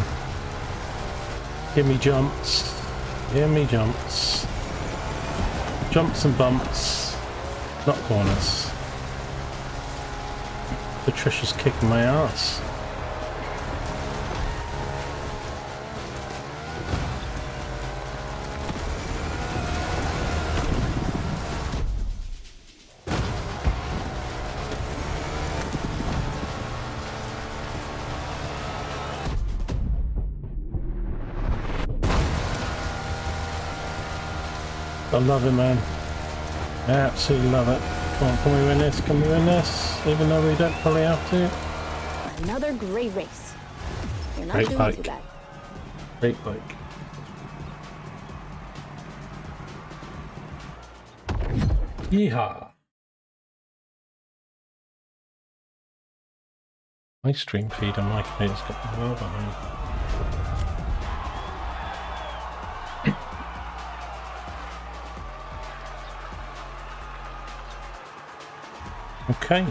Give me jumps. Give me jumps. Jumps and bumps, not corners. Patricia's kicking my ass. I love it, man. I absolutely love it. Come on, can we win this? Can we win this? Even though we don't probably have to. Another great race. You're not Great doing bike. too bad. Great bike. Yeehaw! My stream feed on my computer's got me well behind. Okay.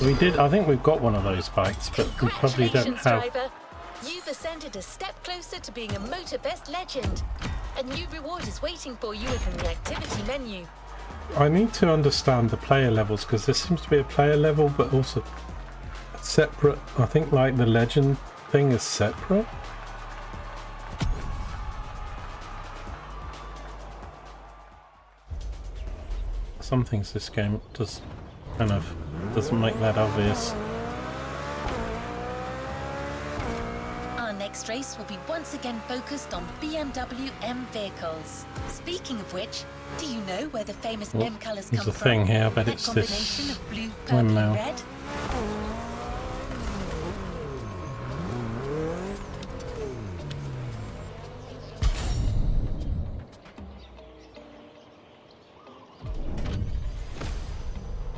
We did, I think we've got one of those bikes, but we probably don't Congratulations, have... driver. You've ascended a step closer to being a Motorfest legend. A new reward is waiting for you within the activity menu. I need to understand the player levels, because there seems to be a player level, but also separate. I think like the legend thing is separate. Some things this game just kind of doesn't make that obvious. Our next race will be once again focused on BMW M vehicles. Speaking of which, do you know where the famous Well, M colours there's come a from? thing here, but That it's combination this of blue, purple, and windmill. red?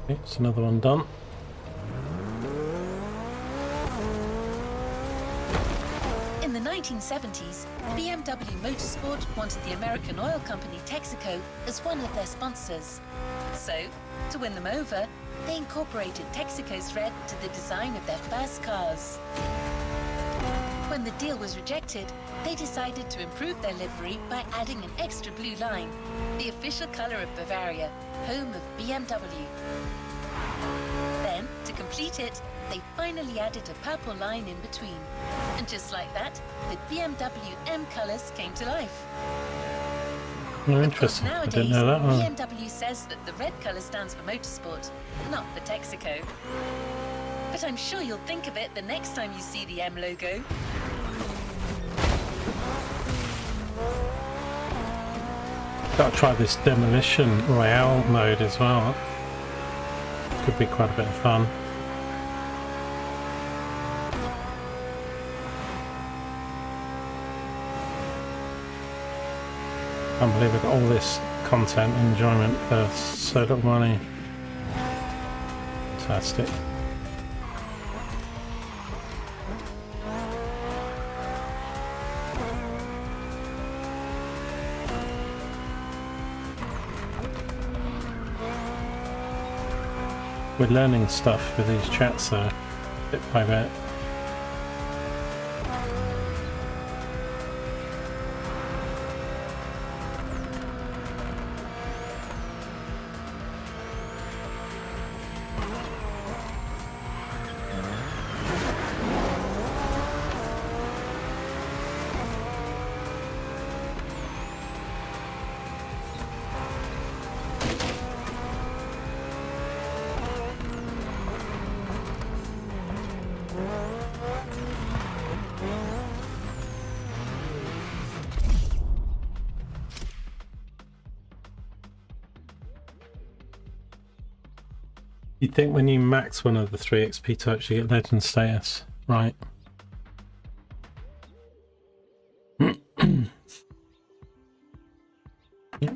Okay, it's another one done. In the 1970s, BMW Motorsport wanted the American oil company Texaco as one of their sponsors. So, to win them over, they incorporated Texaco's red to the design of their first cars. When the deal was rejected, they decided to improve their livery by adding an extra blue line, the official color of Bavaria, home of BMW. Then, to complete it, they finally added a purple line in between. And just like that, the BMW M colors came to life. Oh, Of course, interesting. I nowadays, didn't know that one. BMW says that the red color stands for motorsport, not for Texaco. But I'm sure you'll think of it the next time you see the M logo. Gotta try this Demolition Royale mode as well. Could be quite a bit of fun. I can't believe I got all this content and enjoyment for so little money. Fantastic. We're learning stuff with these chats though, bit by bit. You'd think when you max one of the 3 XP types you get legend status, right? Let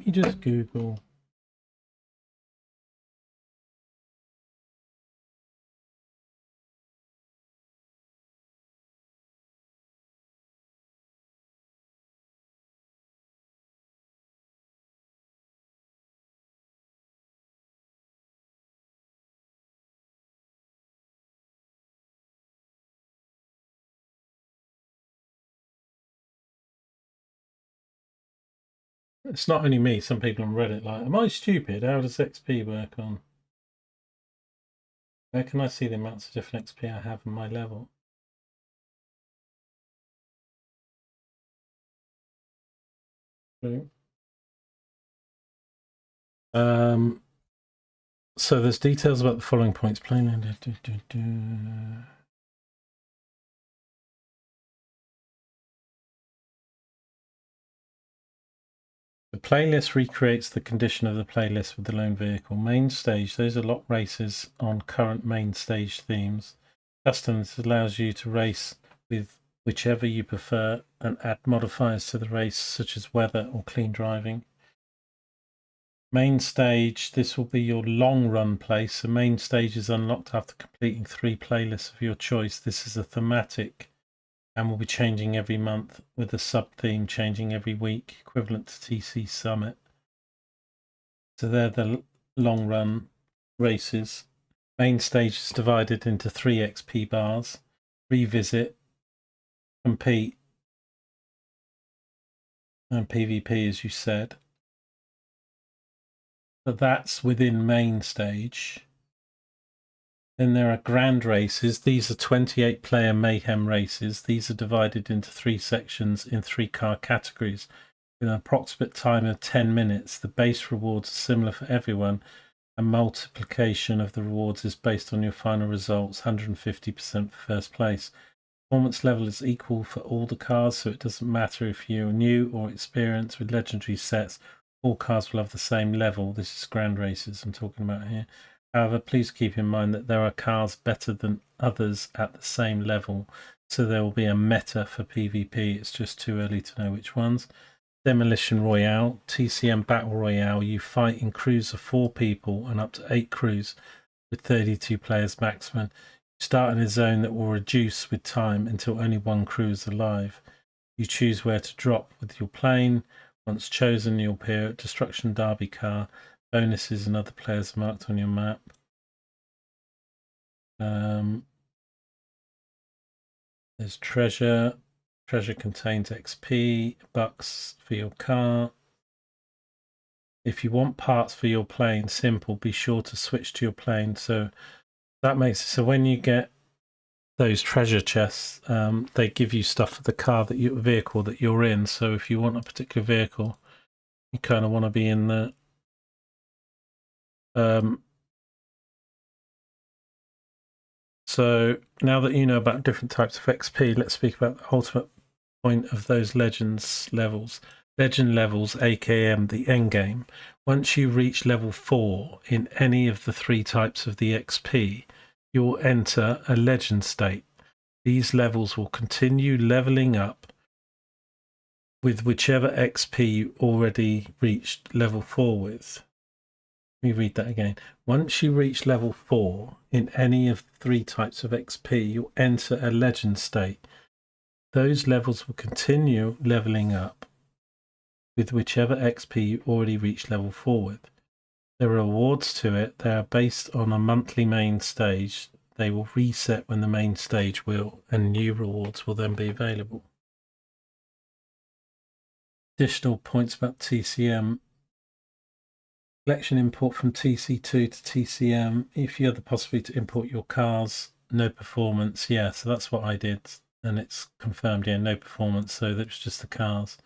me just Google It's not only me. Some people on Reddit like, am I stupid? How does XP work on? Where can I see the amounts of different XP I have on my level? So there's details about the following points. The playlist recreates the condition of the playlist with the lone vehicle. Main stage, those are lock races on current main stage themes. Customs allows you to race with whichever you prefer and add modifiers to the race, such as weather or clean driving. Main stage, this will be your long run place. The main stage is unlocked after completing 3 playlists of your choice. This is a thematic and will be changing every month, with a sub-theme changing every week, equivalent to TC Summit. So they're the long run races. Main stage is divided into 3 XP bars. Revisit, compete, and PvP, as you said. But that's within main stage. Then there are grand races. These are 28 player mayhem races. These are divided into 3 sections in 3 car categories with an approximate time of 10 minutes. The base rewards are similar for everyone, and multiplication of the rewards is based on your final results, 150% for first place. Performance level is equal for all the cars, so it doesn't matter if you're new or experienced. With legendary sets, all cars will have the same level. This is grand races I'm talking about here. However, please keep in mind that there are cars better than others at the same level, so there will be a meta for PvP. It's just too early to know which ones. Demolition Royale, TCM Battle Royale. You fight in crews of 4 people and up to 8 crews with 32 players maximum. You start in a zone that will reduce with time until only 1 crew is alive. You choose where to drop with your plane. Once chosen, you'll appear at Destruction Derby car. Bonuses and other players are marked on your map. There's treasure. Treasure contains XP, bucks for your car. If you want parts for your plane, simple, be sure to switch to your plane. So that makes it so when you get those treasure chests, they give you stuff for the car that you vehicle that you're in. So if you want a particular vehicle, you kind of want to be in the so now that you know about different types of XP, let's speak about the ultimate point of those legends levels. Legend levels, aka the end game. Once you reach level 4 in any of the 3 types of the XP, you'll enter a legend state. These levels will continue leveling up with whichever XP you already reached level 4 with. Let me read that again. Once you reach level 4 in any of the 3 types of XP, you'll enter a legend state. Those levels will continue leveling up with whichever XP you already reached level 4 with. There are rewards to it. They are based on a monthly main stage. They will reset when the main stage will, and new rewards will then be available. Additional points about TCM. Collection import from TC2 to TCM. If you had the possibility to import your cars, no performance. Yeah, so that's what I did. And it's confirmed, yeah, no performance. So that was just the cars.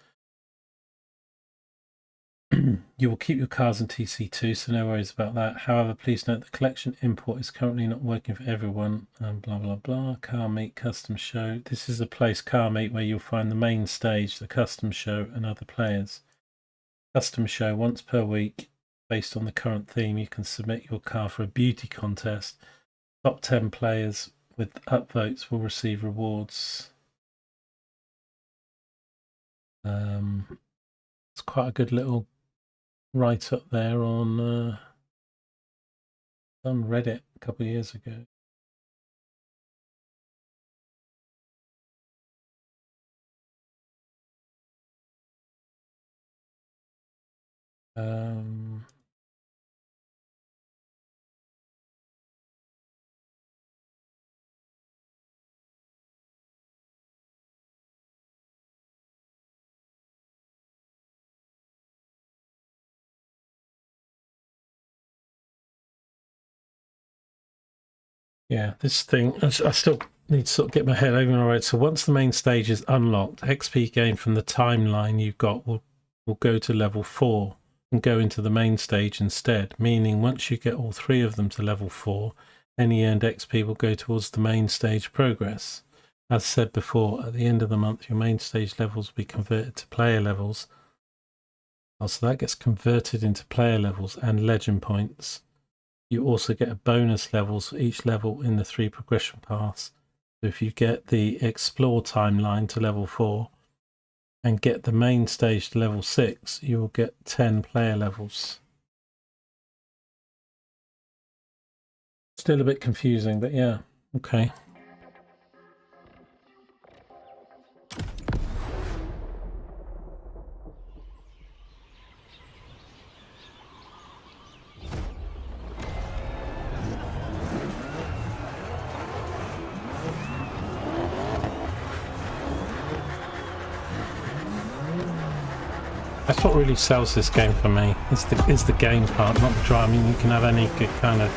You will keep your cars in TC2, so no worries about that. However, please note the collection import is currently not working for everyone. Blah, blah, blah. Car meet, custom show. This is the place, car meet, where you'll find the main stage, the custom show, and other players. Custom show once per week. Based on the current theme, you can submit your car for a beauty contest. Top 10 players with upvotes will receive rewards. It's quite a good little write-up there on Reddit a couple of years ago. Yeah, this thing, I still need to sort of get my head over all right. So once the main stage is unlocked, XP gained from the timeline you've got will go to level 4 and go into the main stage instead, meaning once you get all 3 of them to level 4, any earned XP will go towards the main stage progress. As said before, at the end of the month, your main stage levels will be converted to player levels. So that gets converted into player levels and legend points. You also get a bonus levels for each level in the 3 progression paths. So if you get the explore timeline to level 4 and get the main stage to level 6, you will get 10 player levels. Still a bit confusing, but yeah, okay. That's what really sells this game for me. Is the game part, not the drive. I mean, you can have any good kind of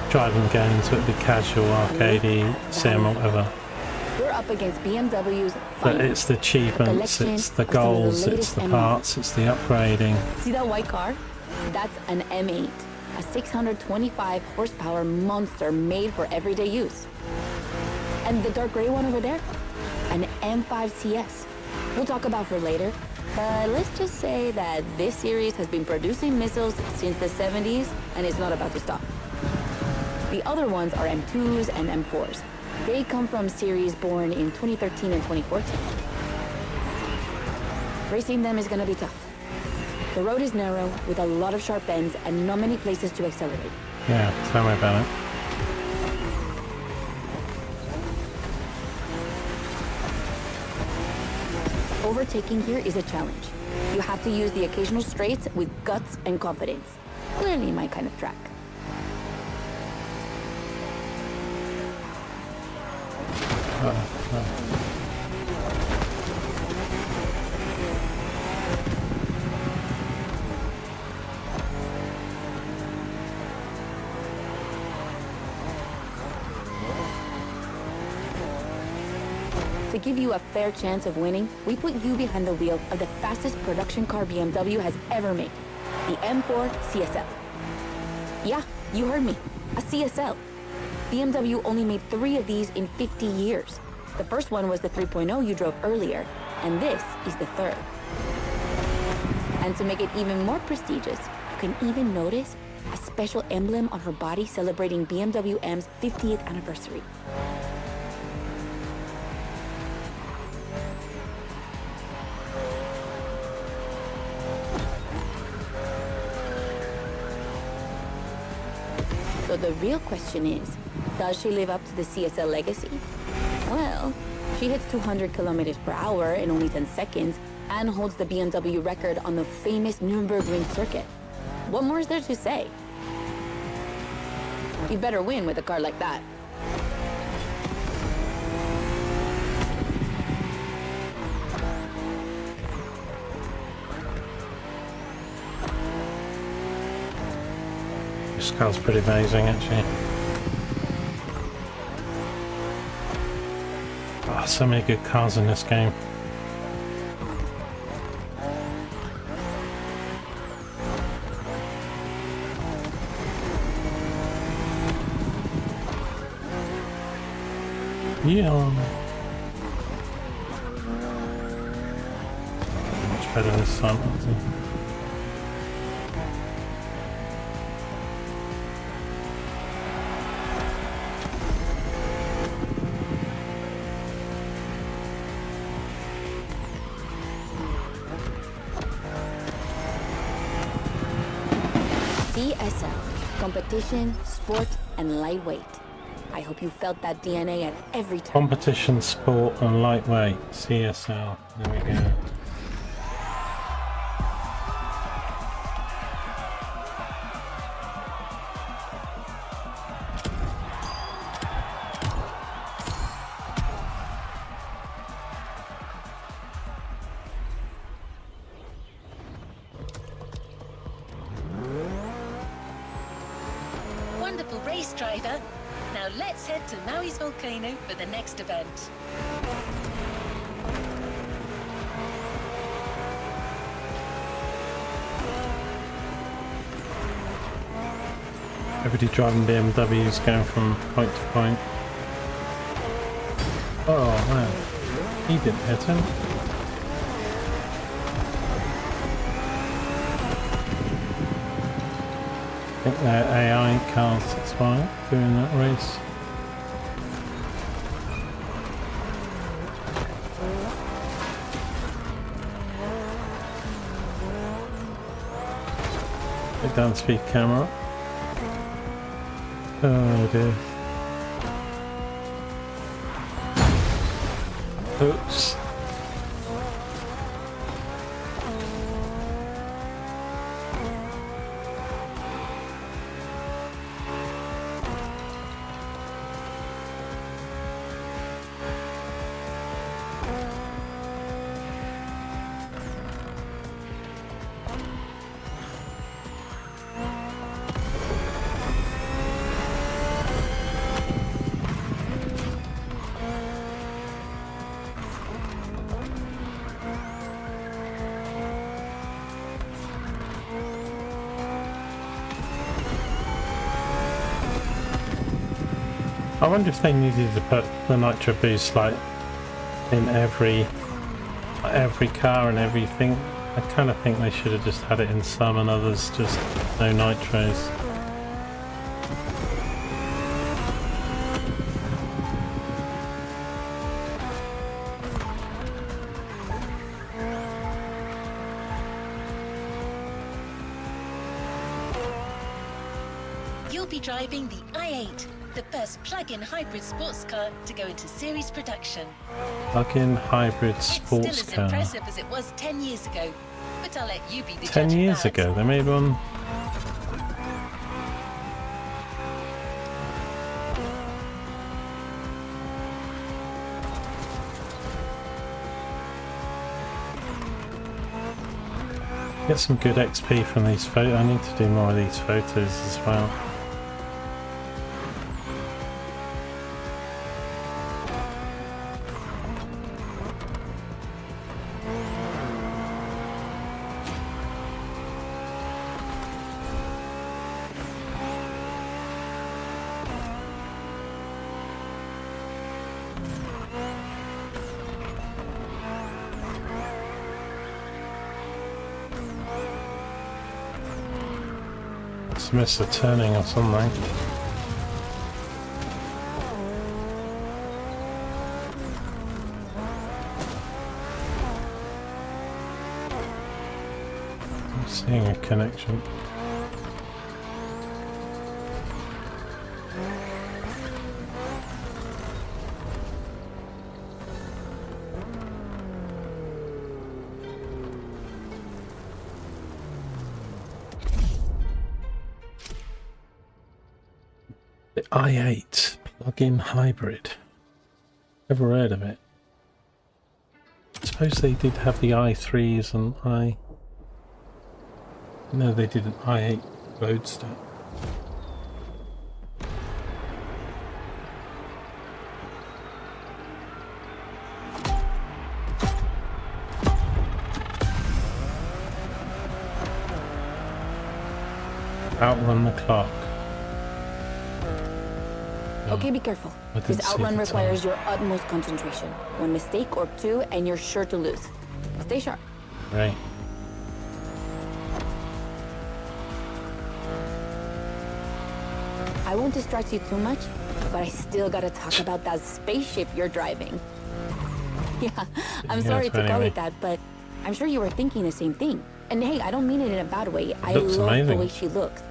driving game, so it'd be casual, arcadey, sim, or whatever. We're up against BMW's. But it's the achievements, it's the goals, it's the parts, it's the upgrading. See that white car? That's an M8, a 625 horsepower monster made for everyday use. And the dark gray one over there, an M5 CS. We'll talk about her later. But let's just say that this series has been producing missiles since the 70s and is not about to stop. The other ones are M2s and M4s. They come from series born in 2013 and 2014. Racing them is gonna be tough. The road is narrow with a lot of sharp bends and not many places to accelerate. Yeah, tell me about it. Overtaking here is a challenge. You have to use the occasional straights with guts and confidence. Clearly my kind of track. To give you a fair chance of winning, we put you behind the wheel of the fastest production car BMW has ever made, the M4 CSL. Yeah, you heard me, a CSL. BMW only made 3 of these in 50 years. The first one was the 3.0 you drove earlier, and this is the third. And to make it even more prestigious, you can even notice a special emblem on her body celebrating BMW M's 50th anniversary. So the real question is, does she live up to the CSL legacy? Well, she hits 200 kilometers per hour in only 10 seconds and holds the BMW record on the famous Nürburgring circuit. What more is there to say? You better win with a car like that. This car's pretty amazing, actually. Oh, so many good cars in this game. Yeah. Much better this time, I think. CSL, competition, sport, and lightweight. I hope you felt that DNA at every turn. Competition, sport, and lightweight. CSL. There we go. Wonderful race, driver. Now let's head to Maui's volcano for the next event. Everybody driving BMWs going from point to point. Oh man, he didn't hit him. I think they're AI cars that's why doing that race. Big down speed camera. Oh dear. Oops. I wonder if they needed to put the nitro boost like in every car and everything. I kind of think they should have just had it in some and others just no nitros. You'll be driving the i8, the first plug-in hybrid sports car to go into series production. Plug-in hybrid It's sports still as car. impressive as it was 10 years ago, but I'll let you be the 10 judge of years that. ago they made one. Get some good XP from these photos. I need to do more of these photos as well. Missed a turning or something. I'm seeing a connection. The i8 plug-in hybrid. Never heard of it. I suppose they did have the i3s and No, they did an i8 Roadster. Outrun the clock. Okay, be careful. I didn't This see outrun the requires your utmost concentration. One mistake or two, and you're sure to lose. Stay sharp. Right. I won't distract you too much, but I still gotta talk about that spaceship you're driving. Yeah, I'm Yeah, sorry to call anyway. it that, but I'm sure you were thinking the same thing. And hey, I don't mean it in a bad way. I looks love amazing. the way she looks.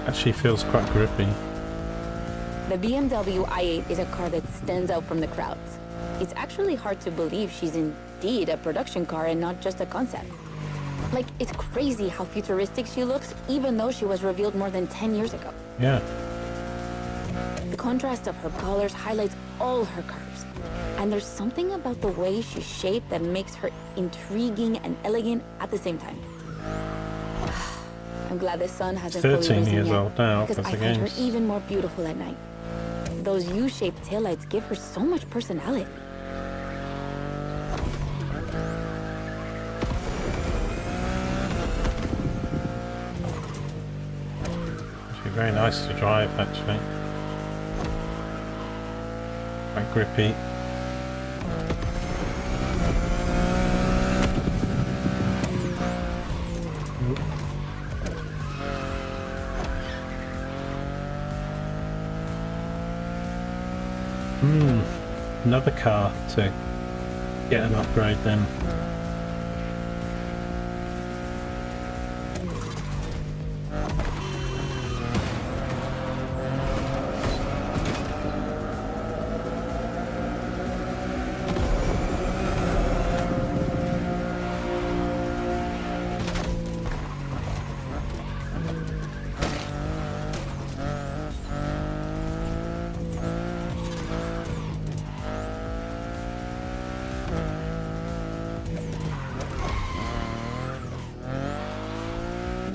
Actually feels quite grippy. The BMW i8 is a car that stands out from the crowds. It's actually hard to believe she's indeed a production car and not just a concept. Like, it's crazy how futuristic she looks, even though she was revealed more than 10 years ago. Yeah. The contrast of her colors highlights all her curves. And there's something about the way she's shaped that makes her intriguing and elegant at the same time. I'm glad the sun hasn't fully 13 risen years yet, old now, because I the find her game's... even more beautiful at night. Those U-shaped taillights give her so much personality. She's very nice to drive, actually. Quite grippy. Another car to get an upgrade then.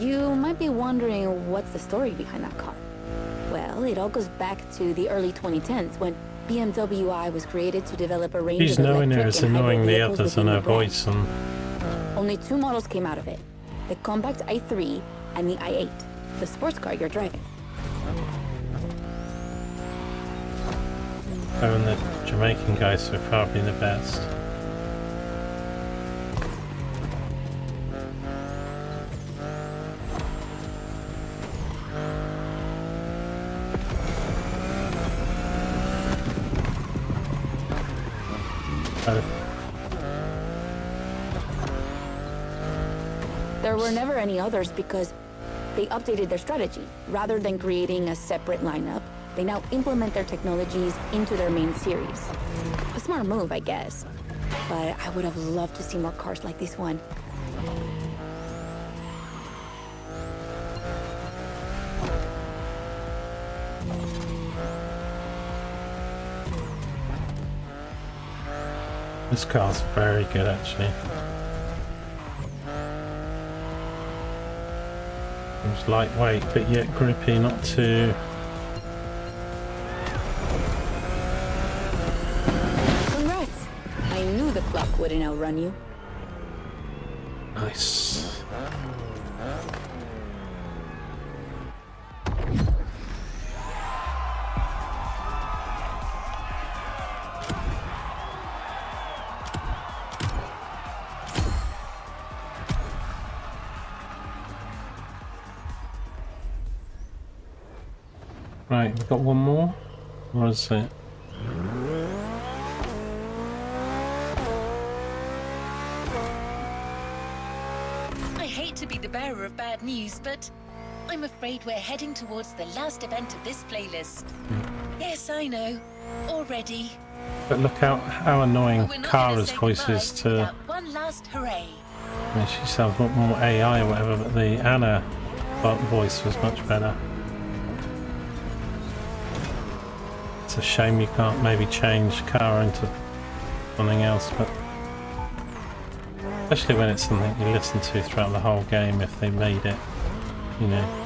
You might be wondering what's the story behind that car. Well, it all goes back to the early 2010s when BMW I was created to develop a range She's of nowhere near electric as and hybrid annoying the vehicles others within and her the brand. voice and... Only 2 models came out of it, the compact i3 and the i8, the sports car you're driving. Oh, and the Jamaican guys so far have been the best. There were never any others because they updated their strategy. Rather than creating a separate lineup, they now implement their technologies into their main series. A smart move, I guess. But I would have loved to see more cars like this one. This car's very good, actually. It's lightweight, but yet grippy, not too... Congrats! I knew the clock wouldn't outrun you. Nice. Right, we've got one more. What is it? I hate to be the bearer of bad news, but I'm afraid we're heading towards the last event of this playlist. Yes, I know. Already. But look how annoying But we're not gonna Kara's say voice goodbye is to... without one last hooray. I mean, she sounds a lot more AI or whatever, but the Anna voice was much better. It's a shame you can't maybe change Kara into something else, but especially when it's something you listen to throughout the whole game, if they made it, you know.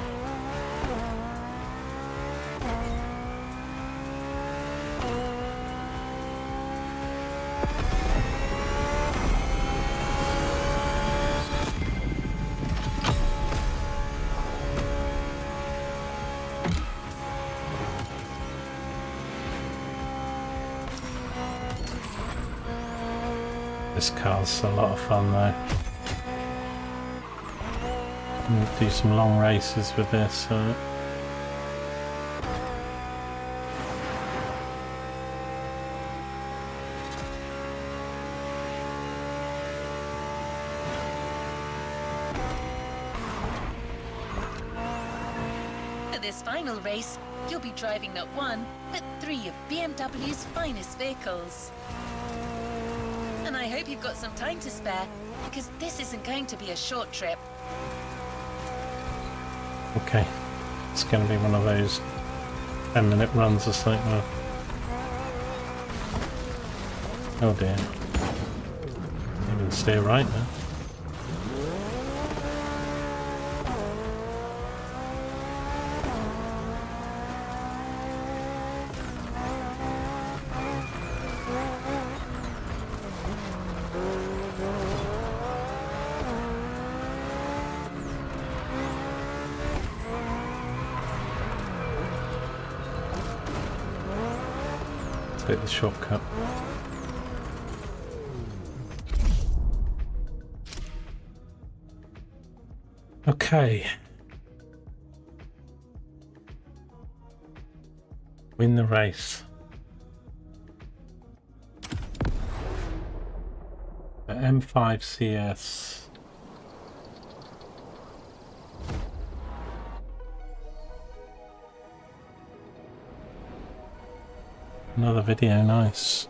This car's a lot of fun though. We'll do some long races with this. For this final race, you'll be driving not one, but 3 of BMW's finest vehicles. And I hope you've got some time to spare, because this isn't going to be a short trip. Okay, it's going to be one of those 10-minute runs or something. Oh dear. I'm gonna steer right now. Take the shortcut. Okay. Win the race. The M5 CS. Another video, nice.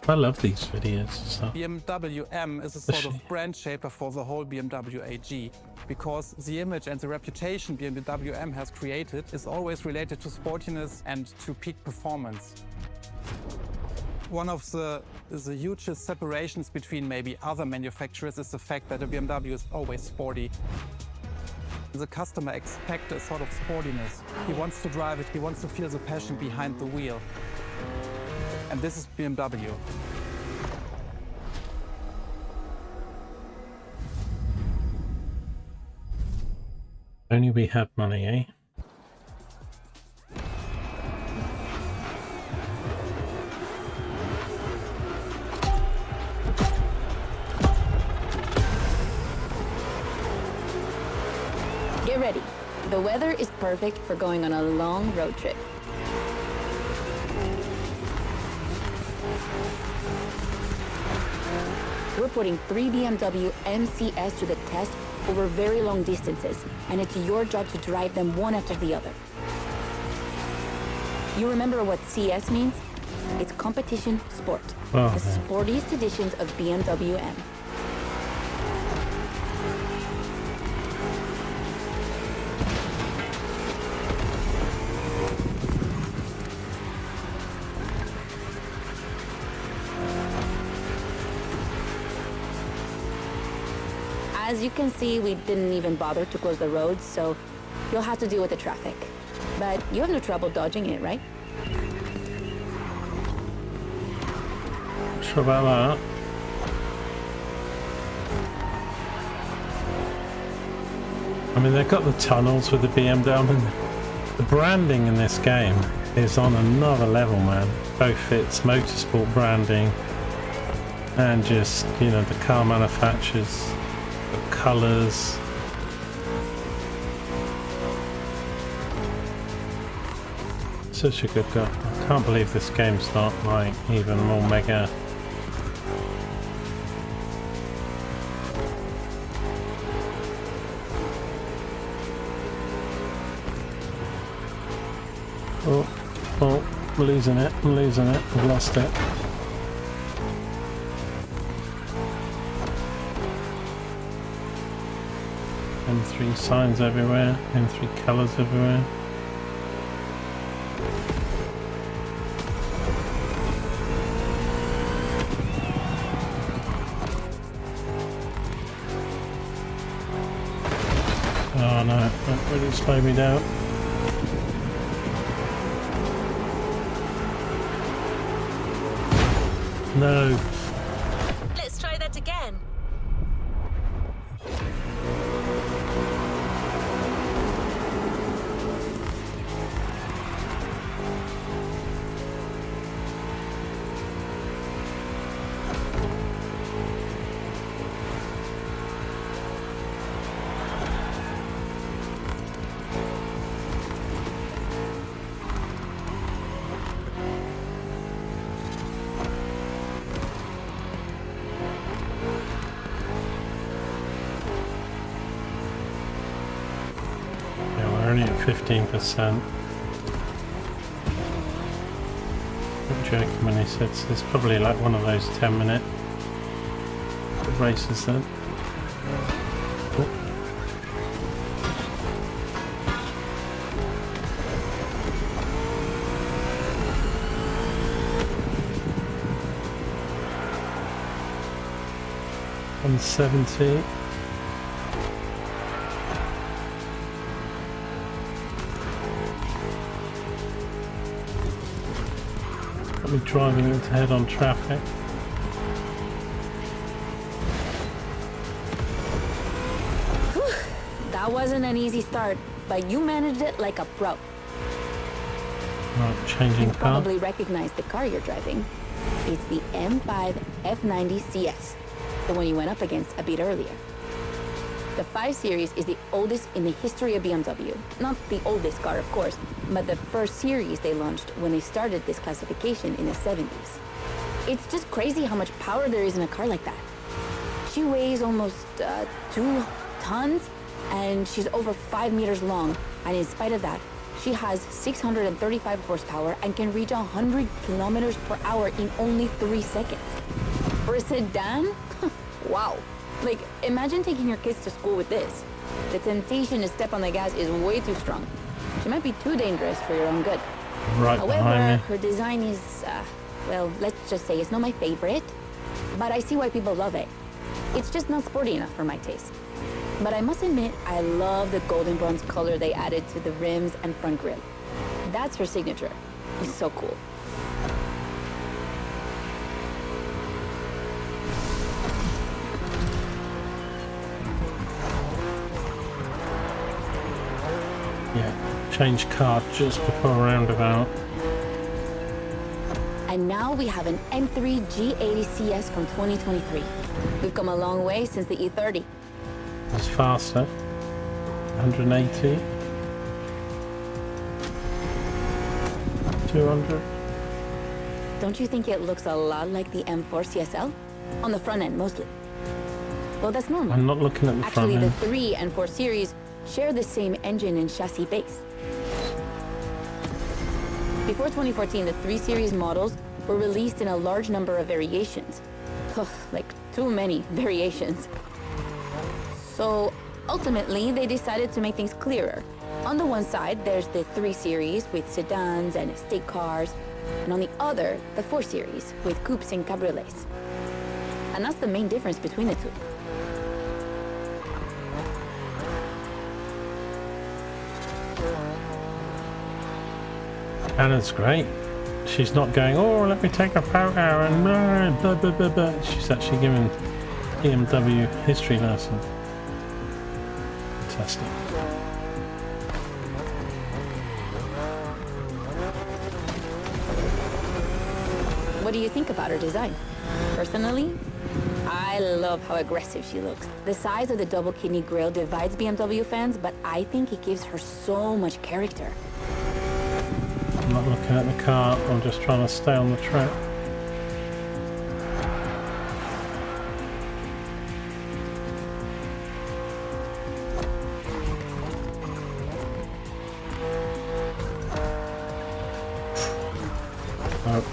I love these videos. So. BMW M is a sort of brand shaper for the whole BMW AG, because the image and the reputation BMW M has created is always related to sportiness and to peak performance. One of the hugest separations between maybe other manufacturers is the fact that a BMW is always sporty. The customer expects a sort of sportiness. He wants to drive it, he wants to feel the passion behind the wheel. And this is BMW. Only we had money, eh? Get ready. The weather is perfect for going on a long road trip. We're putting 3 BMW MCS to the test over very long distances, and it's your job to drive them one after the other. You remember what CS means? It's competition sport. Oh, the sportiest editions of BMW M. As you can see, we didn't even bother to close the roads, so you'll have to deal with the traffic. But you have no trouble dodging it, right? Sure about that. I mean, they've got the tunnels with the BMW. I mean, the branding in this game is on another level, man. Both its motorsport branding and just, you know, the car manufacturers. Colours. Such a good guy. I can't believe this game's not like even more mega. Oh, I'm losing it, I've lost it. M3 signs everywhere, M3 colours everywhere. Oh no, that really slowed me down. No. Let's try that again. Only at 15%. I'm joking when he said it's probably like one of those 10-minute races then. Oh. 170. Got me driving into head-on traffic. That wasn't an easy start, but you managed it like a pro. Right, changing You car. probably recognize the car you're driving. It's the M5 F90 CS, the one you went up against a bit earlier. The 5 Series is the oldest in the history of BMW. Not the oldest car, of course, but the first series they launched when they started this classification in the 70s. It's just crazy how much power there is in a car like that. She weighs almost 2 tons, and she's over 5 meters long, and in spite of that, she has 635 horsepower and can reach 100 kilometers per hour in only 3 seconds. For a sedan? Wow. Like, imagine taking your kids to school with this. The temptation to step on the gas is way too strong. She might be too dangerous for your own good. Right However, behind me. her design is, well, let's just say it's not my favorite, but I see why people love it. It's just not sporty enough for my taste. But I must admit, I love the golden bronze color they added to the rims and front grille. That's her signature. It's so cool. Yeah, change car just before roundabout. And now we have an M3 G80 CS from 2023. We've come a long way since the E30. It's faster. 180. 200. Don't you think it looks a lot like the M4 CSL? On the front end, mostly. Well, that's normal. I'm not looking at the front Actually, the end. 3 and 4 series share the same engine and chassis base. Before 2014, the 3 series models were released in a large number of variations. Ugh, like too many variations. So ultimately, they decided to make things clearer. On the one side, there's the 3 series with sedans and estate cars, and on the other, the 4 series with coupes and cabriolets. And that's the main difference between the two. Anna's great. She's not going, oh, let me take a photo and blah, blah, blah, blah. She's actually giving BMW history lesson. Fantastic. What do you think about her design? Personally, I love how aggressive she looks. The size of the double kidney grille divides BMW fans, but I think it gives her so much character. I'm not looking at the car, I'm just trying to stay on the track. Oh.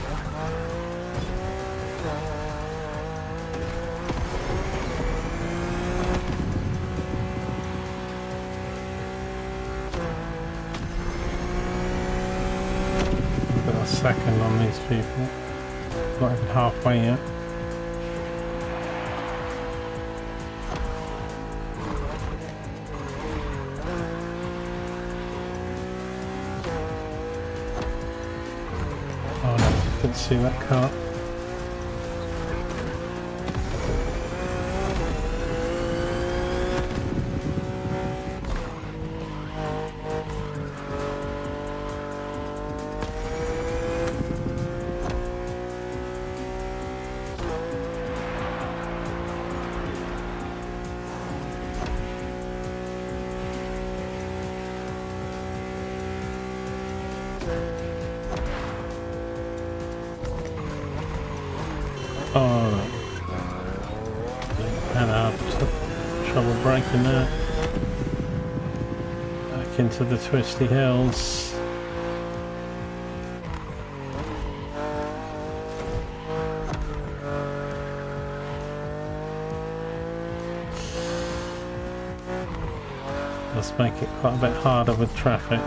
Got a second on these people. Not even halfway yet. Oh no, I couldn't see that car. Oh, had trouble braking there. Back into the twisty hills. Let's make it quite a bit harder with traffic.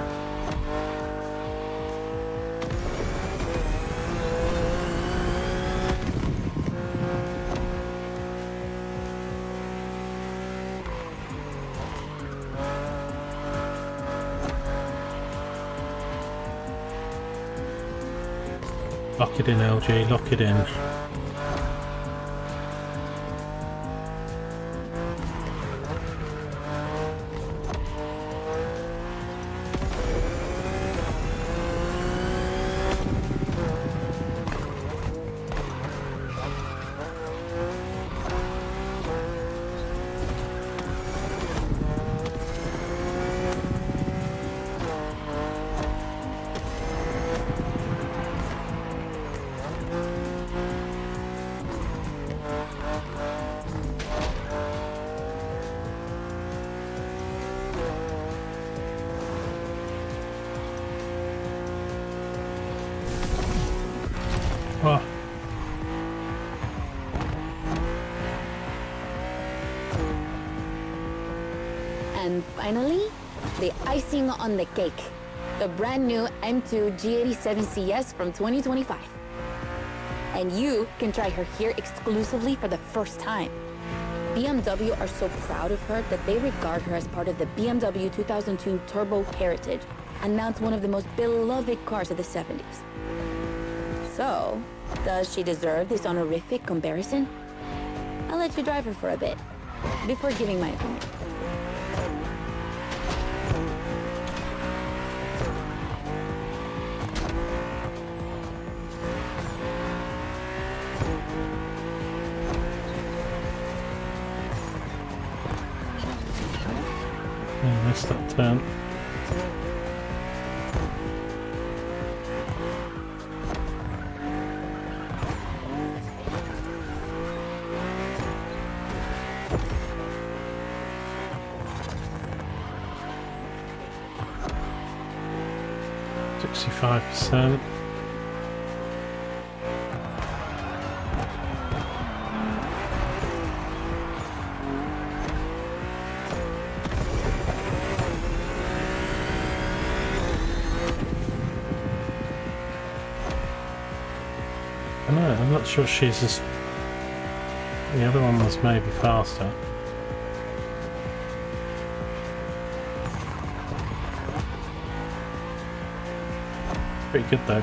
Lock it in, LG, lock it in. Oh. And finally, the icing on the cake. The brand new M2 G87 CS from 2025. And you can try her here exclusively for the first time. BMW are so proud of her that they regard her as part of the BMW 2002 Turbo Heritage, and now it's one of the most beloved cars of the 70s. So, does she deserve this honorific comparison? I'll let you drive her for a bit, before giving my opinion. Yeah, missed that turn. %. I know, I'm not sure she's as... The other one was maybe faster. Pretty good though.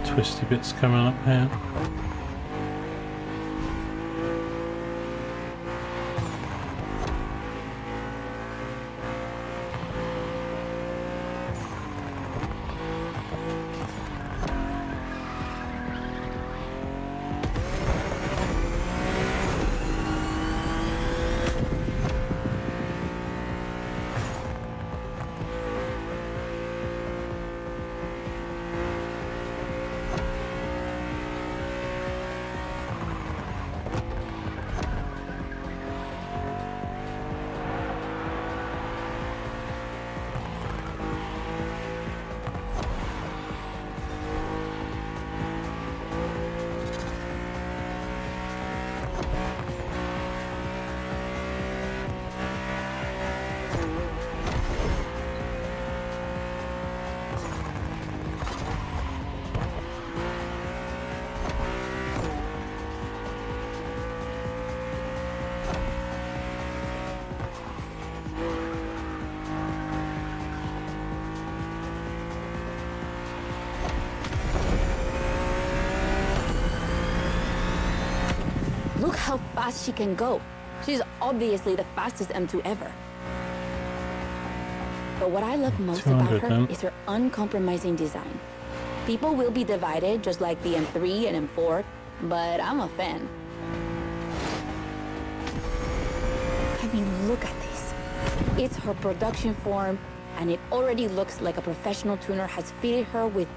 Twisty bits coming up here. Look how fast she can go. She's obviously the fastest M2 ever. But what I love most about her then. is her uncompromising design. People will be divided just like the M3 and M4, but I'm a fan. I mean, look at this. It's her production form, and it already looks like a professional tuner has fitted her with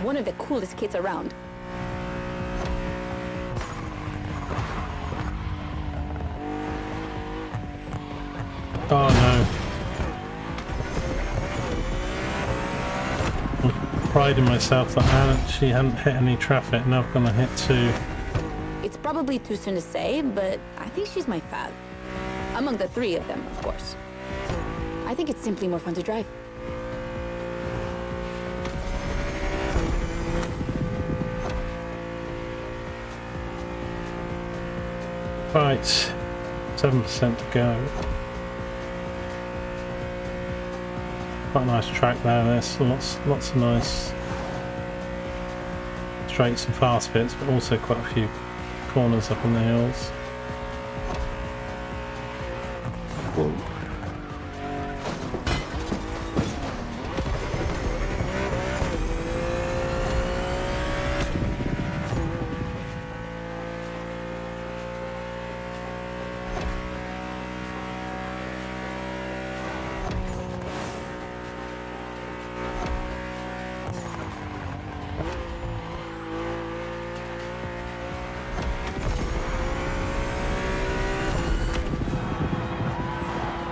one of the coolest kits around. Oh no. I'm priding myself that she hadn't hit any traffic, now I'm gonna hit 2. It's probably too soon to say, but I think she's my fave. Among the 3 of them, of course. I think it's simply more fun to drive. Right, 7% to go. Quite a nice track there. There's lots of nice straights and fast bits, but also quite a few corners up in the hills. Whoa.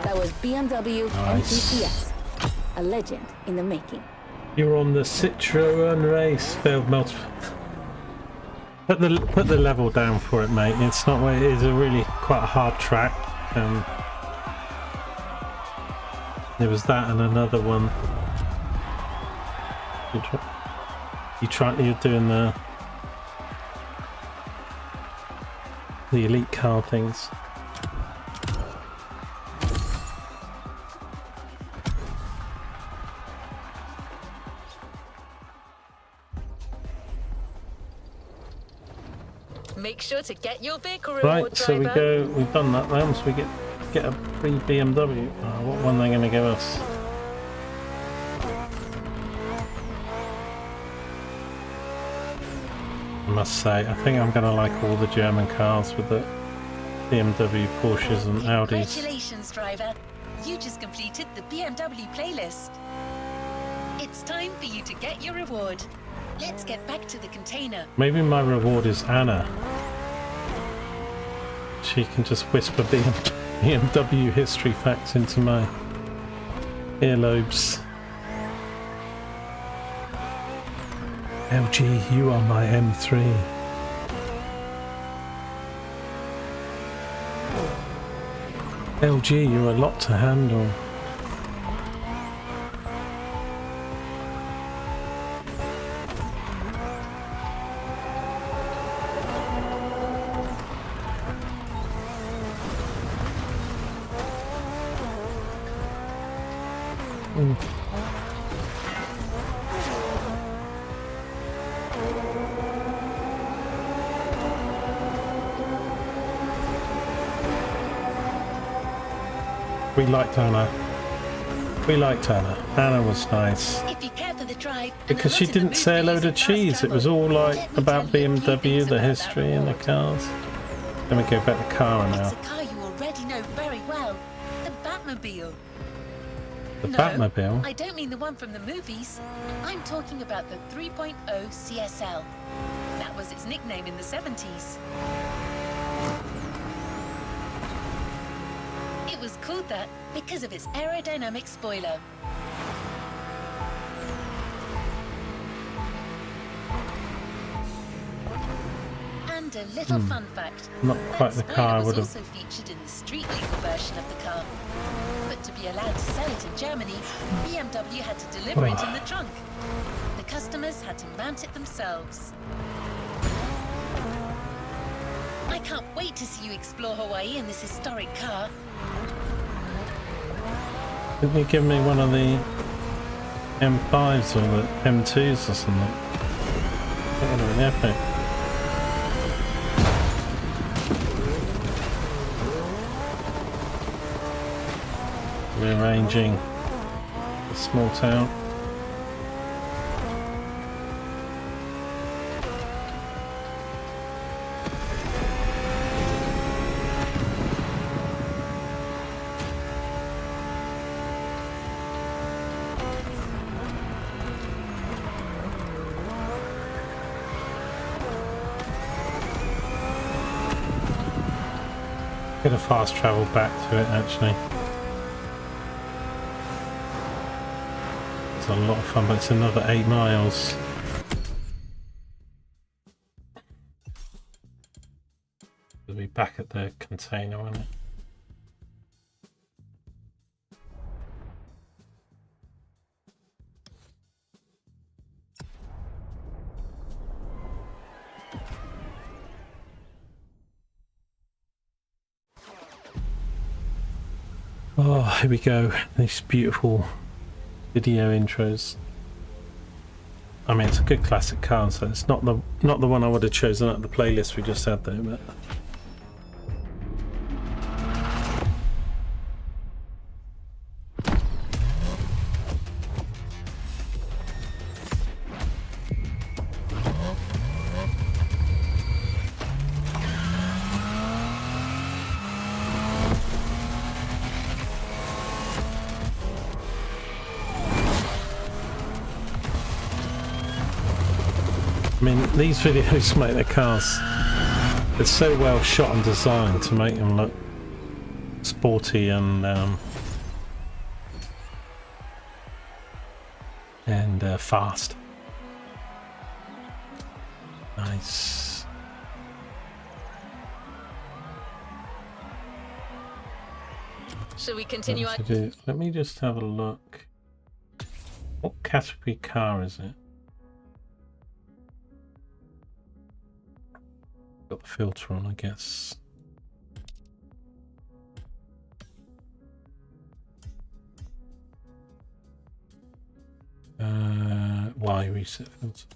That was BMW Nice. MTCS, a legend in the making. You're on the Citroen race. Failed multiple. Put the level down for it, mate. It's not where it is. A really quite a hard track. There was that and another one. You're doing the elite car things. Make sure to get your vehicle Right, reward, so we driver. we've done that now, so we get a free BMW. What one are they going to give us? I must say, I think I'm going to like all the German cars with the BMW, Porsches and Audis. Congratulations, driver. You just completed the BMW playlist. It's time for you to get your reward. Let's get back to the container. Maybe my reward is Anna. She can just whisper BMW history facts into my earlobes. LG, you are my M3. LG, you're a lot to handle. We liked Anna. We liked Anna. Anna was nice. If you care for the drive, Because she didn't say a load of cheese. It was all like about BMW, the history and the cars. Let me go back to car now. It's a car you already know very well. The Batmobile. The No, Batmobile? I don't mean the one from the movies. I'm talking about the 3.0 CSL. That was its nickname in the 70s. It was called that because of its aerodynamic spoiler. And a little fun fact. Not quite that the car I spoiler would was have. also featured in the street legal version of the car. But to be allowed to sell it in Germany, BMW had to deliver it in the trunk. The customers had to mount it themselves. I can't wait to see you explore Hawaii in this historic car. Didn't you give me one of the M5s or the M2s or something? That would have been epic. Rearranging the small town. Bit of fast travel back to it actually. It's a lot of fun, but it's another 8 miles. We'll be back at the container, won't it? Oh, here we go. These beautiful video intros. I mean, it's a good classic car, so it's not the one I would have chosen out of the playlist we just had there, but I mean, these videos make the cars, it's so well shot and designed to make them look sporty and fast. Nice. Shall we continue? Let me just have a look. What category car is it? Got the filter on, I guess. Why reset filter?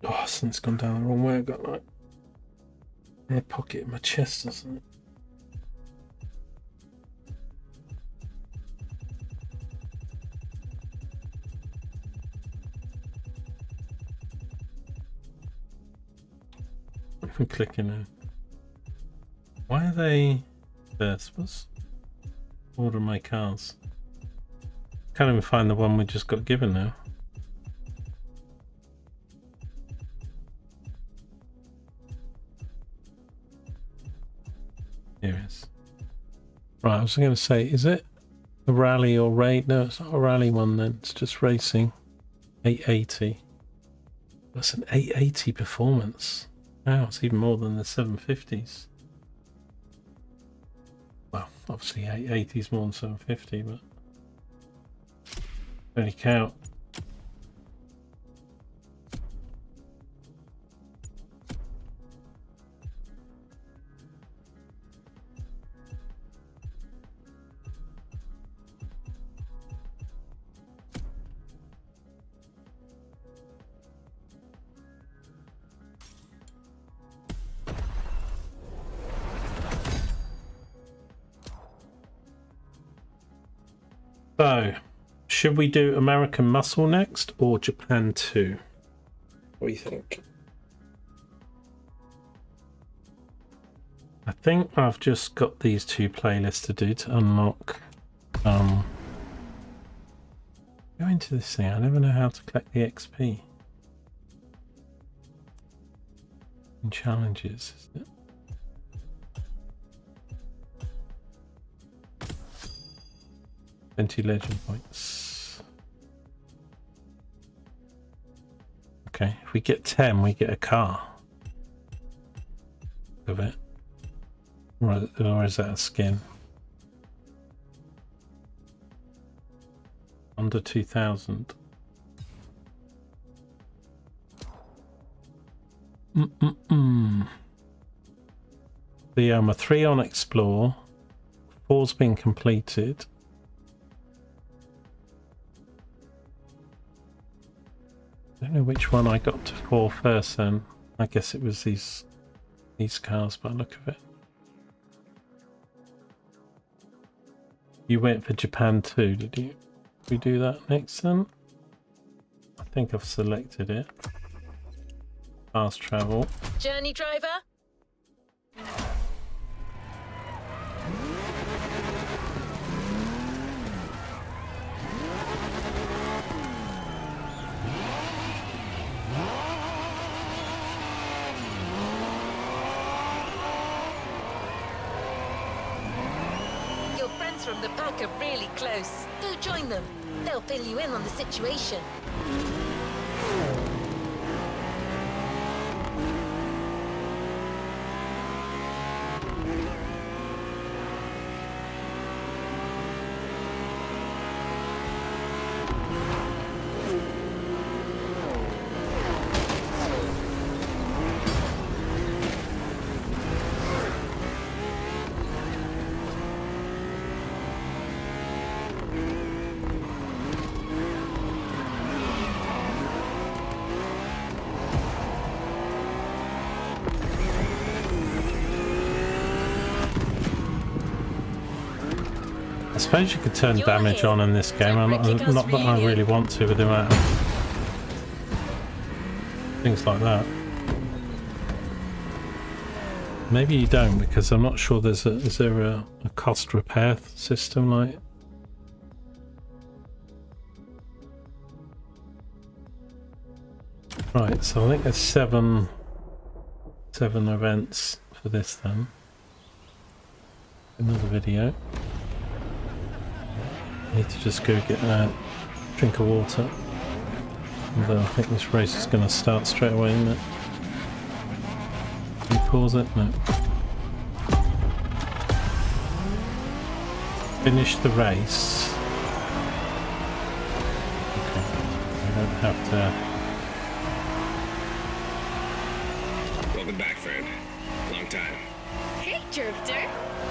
Oh, something's gone down the wrong way. I've got like air pocket in my chest or something. If we click in there. Why are they first? What's order my cars? Can't even find the one we just got given now. Here it is. Right, I was going to say, is it a rally or raid? No, it's not a rally one then. It's just racing. 880. That's an 880 performance. Wow, it's even more than the 750s. Well, obviously 880 is more than 750, but only count. So, should we do American Muscle next or Japan 2? What do you think? I think I've just got these two playlists to do to unlock. Go into this thing. I never know how to collect the XP. In challenges, is it? Legend points. Okay, if we get 10, we get a car. Of it. Or is that a skin? Under 2,000. The 3 on Explore. 4's been completed. I don't know which one I got to 4 first then. I guess it was these cars by the look of it. You went for Japan 2, did you? We do that next then? I think I've selected it. Fast travel. Journey driver? Your friends from the pack are really close. Go join them. They'll fill you in on the situation. I suppose you could turn You're damage here. on in this game. Don't break your Not that I reunion. really want to with the amount of things like that. Maybe you don't, because I'm not sure is there a cost repair system like. Right, so I think there's seven events for this then. Another video. Need to just go get a drink of water. Although I think this race is going to start straight away, isn't it? Can you pause it? No. Finish the race. Okay. I don't have to. Welcome back, friend. Long time. Hey, Drifter.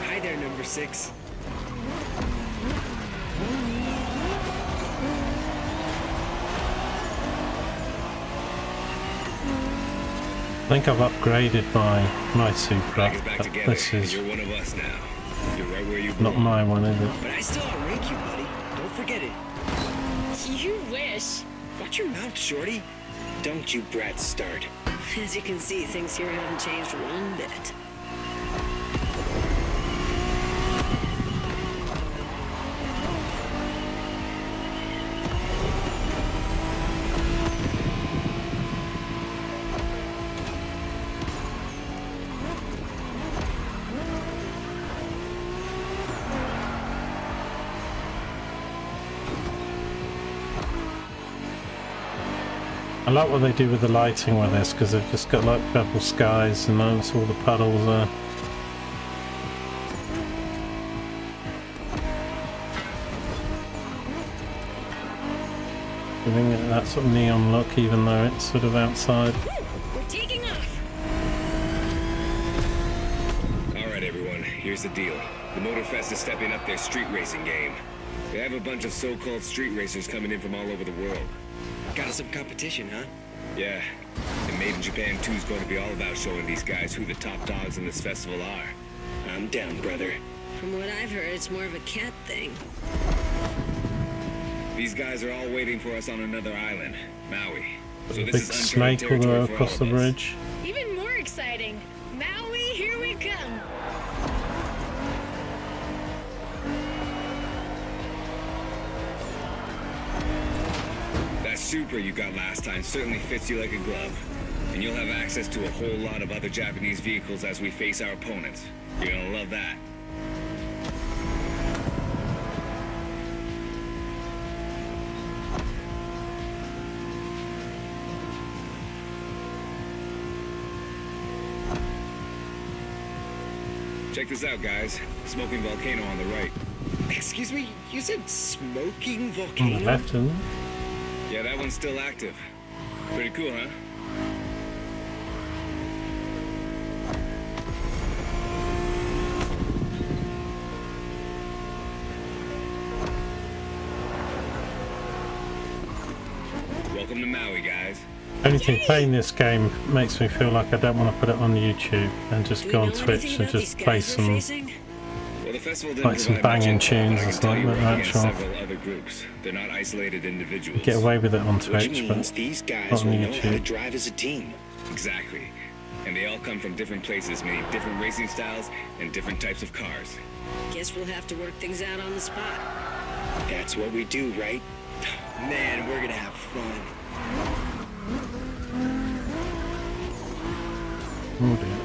Hi there, number 6. I think I've upgraded my Supra, Drag us back but together. this is You're one of us now. You're right where you not belong. my one, is it? But I still outrank you, buddy. Don't forget it. You wish. Watch your mouth, shorty. Don't you brats start. As you can see, things here haven't changed one bit. I like what they do with the lighting with this, because they've just got like purple skies and notice all the puddles there. Giving it that sort of neon look, even though it's sort of outside. We're taking off. Alright, everyone. Here's the deal. The Motorfest is stepping up their street racing game. They have a bunch of so-called street racers coming in from all over the world. Got us some competition, huh? Yeah. And Made in Japan 2 is going to be all about showing these guys who the top dogs in this festival are. I'm down, brother. From what I've heard, it's more of a cat thing. These guys are all waiting for us on another island, Maui. So A this big is uncharted snake will territory go for across all the of us. bridge. Even more exciting. Maui, here we come. That Supra you got last time certainly fits you like a glove. And you'll have access to a whole lot of other Japanese vehicles as we face our opponents. You're gonna love that. Check this out, guys. Smoking volcano on the right. Excuse me? You said smoking On the volcano? left, isn't it? Yeah, that one's still active. Pretty cool, huh? Welcome to Maui, guys. Only thing playing this game makes me feel like I don't want to put it on YouTube and just Do go we on know Twitch anything and about just these play guys we're some. facing? Well, the festival didn't Like some provide much banging info, tunes but I and can stuff tell you like we're that, against sure. several other groups. They're not isolated individuals. Get away with it on Which Twitch, means but these not guys on will know how to YouTube. drive as a team. Exactly. And they all come from different places, meaning different racing styles and different types of cars. Guess we'll have to work things out on the spot. That's what we do, right? Man, we're gonna have fun. Oh dear.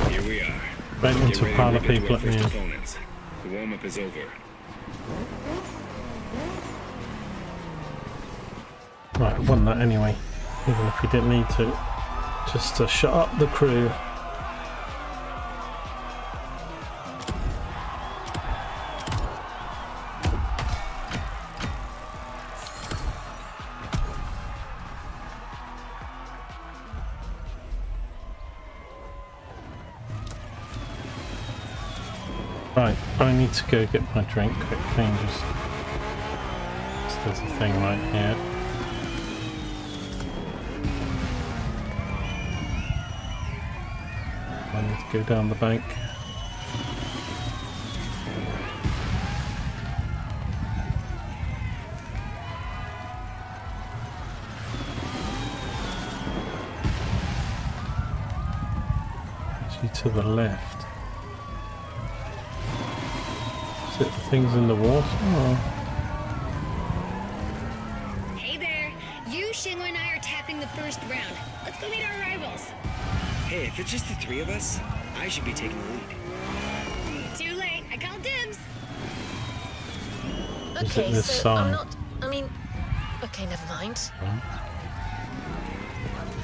Here we are. Right Get into a ready pile to of look into people our at the first end. opponents. The warm-up is over. Right, I won that anyway, even if we didn't need to. Just to shut up the crew. Right, I need to go get my drink quickly and just there's a thing right here. I need to go down the bank. Actually to the left. Is it the things in the water? Or? Hey there. You, Shingo, and I are tapping the first round. Let's go meet our rivals. Hey, if it's just the three of us, I should be taking the lead. Too late. I call dibs. Is it Okay, this so side? I'm not. I mean. Okay, never mind.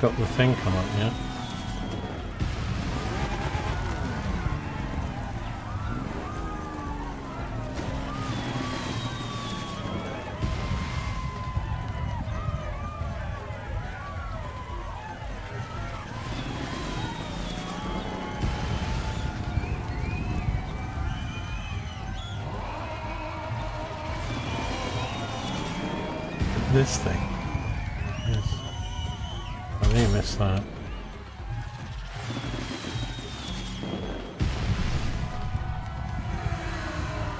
Got the thing come up, yeah? This thing. Yes. I really missed that.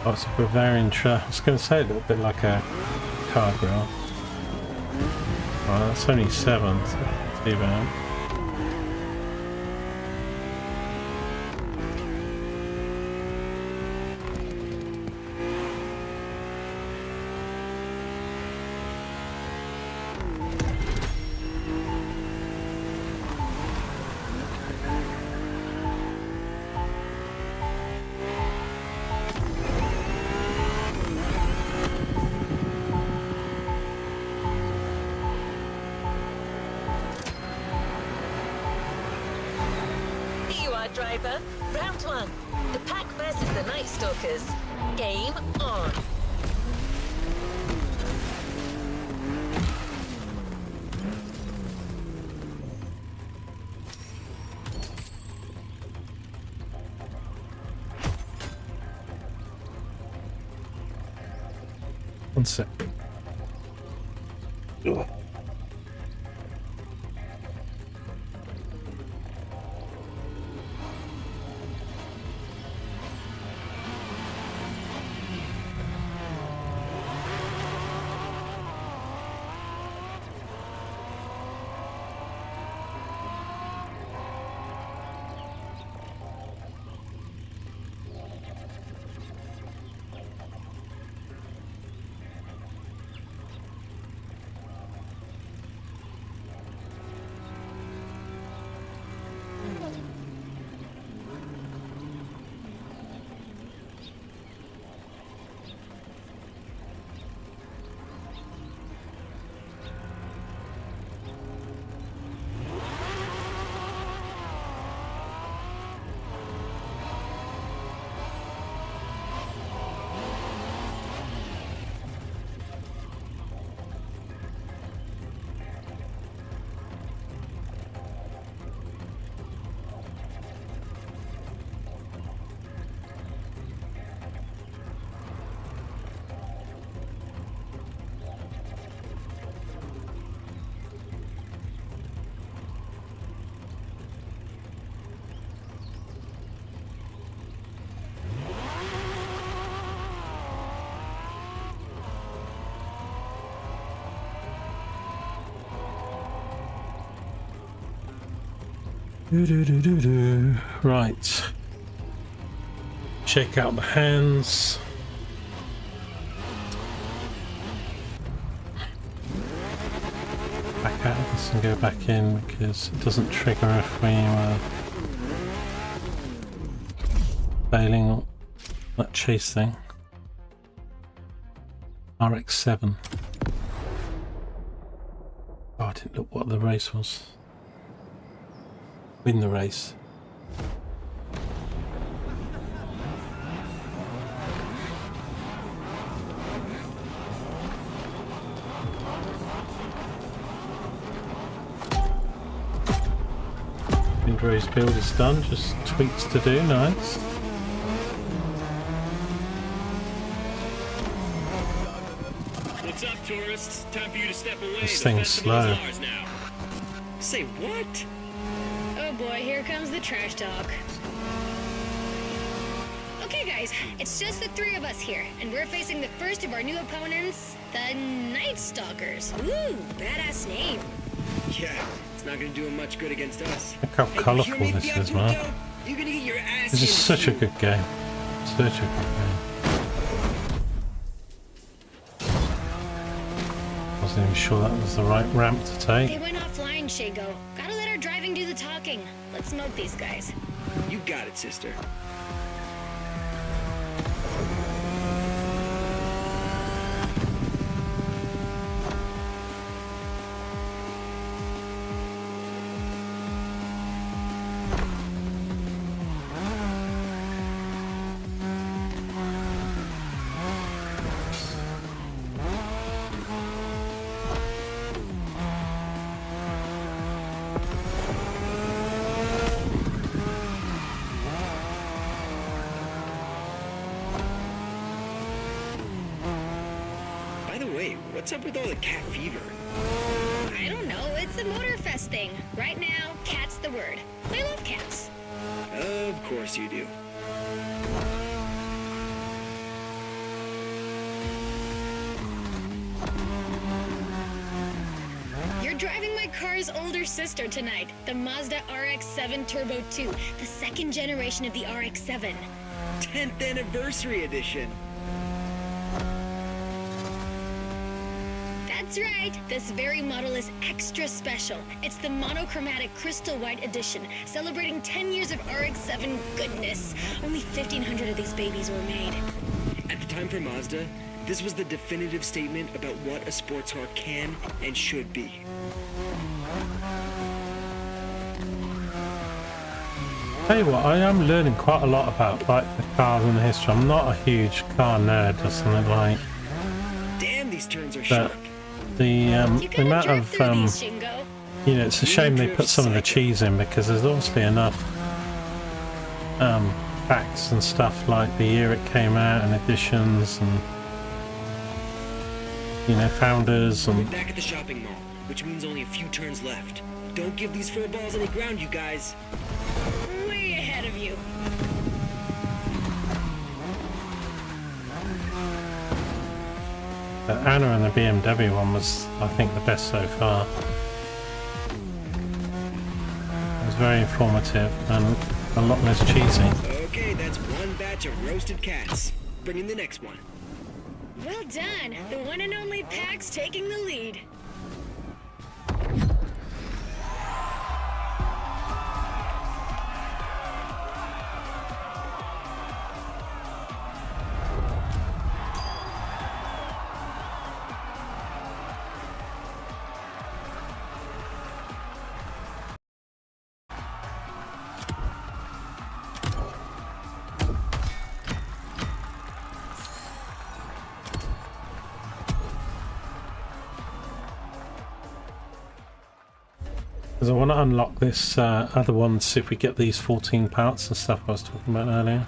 Oh, it's a Bavarian truck. I was going to say a little bit like a car grill. Oh, that's only 7. So not too bad. Here you are, driver. Round 1. The Pack versus the Night Stalkers. Game on. One sec. Ugh. Right. Shake out the hands. Back out of this and go back in because it doesn't trigger if we failing that chase thing. RX-7. Oh, I didn't look what the race was. Win the race. Windrow's build is done, just tweaks to do, nice. What's up, tourists? Time for you to step away. This thing's slow. Say what? Oh boy, here comes the trash talk. Okay guys, it's just the three of us here, and we're facing the first of our new opponents, the Night Stalkers. Ooh, badass name. Yeah, it's not gonna do him much good against us. Look how Hey, colourful you hear me, this is, Bianco? man. You're gonna get your ass This is handed such to a you. good game. Such a good game. Wasn't even sure that was the right ramp to They take. went offline, Shago. Gotta let our driving do the talking. Let's smoke these guys. You got it, sister. By the way, what's up with all the cat fever? I don't know, it's a Motorfest thing. Right now, cat's the word. I love cats. Of course you do. You're driving my car's older sister tonight, the Mazda RX-7 Turbo 2, the second generation of the RX-7. 10th anniversary edition. That's right, this very model is extra special. It's the monochromatic crystal white edition, celebrating 10 years of RX-7 goodness. Only 1,500 of these babies were made. At the time for Mazda, this was the definitive statement about what a sports car can and should be. Tell you what, I am learning quite a lot about like the cars and the history. I'm not a huge car nerd or something like Damn, these turns are that. sharp. The You gotta amount drive of through these, Shingo. you know, it's a shame they put some of the cheese in because there's obviously enough facts and stuff like the year it came out and editions and you know founders We're and back at the shopping mall, which means only a few turns left. Don't give these four balls any ground, you guys. Way ahead of you. the Anna and the BMW one was I think the best so far. It was very informative and a lot less cheesy. Okay, that's one batch of roasted cats. Bring in the next one. Well done. The one and only Pax taking the lead. Because I want to unlock this other one to see if we get these 14 parts and stuff I was talking about earlier.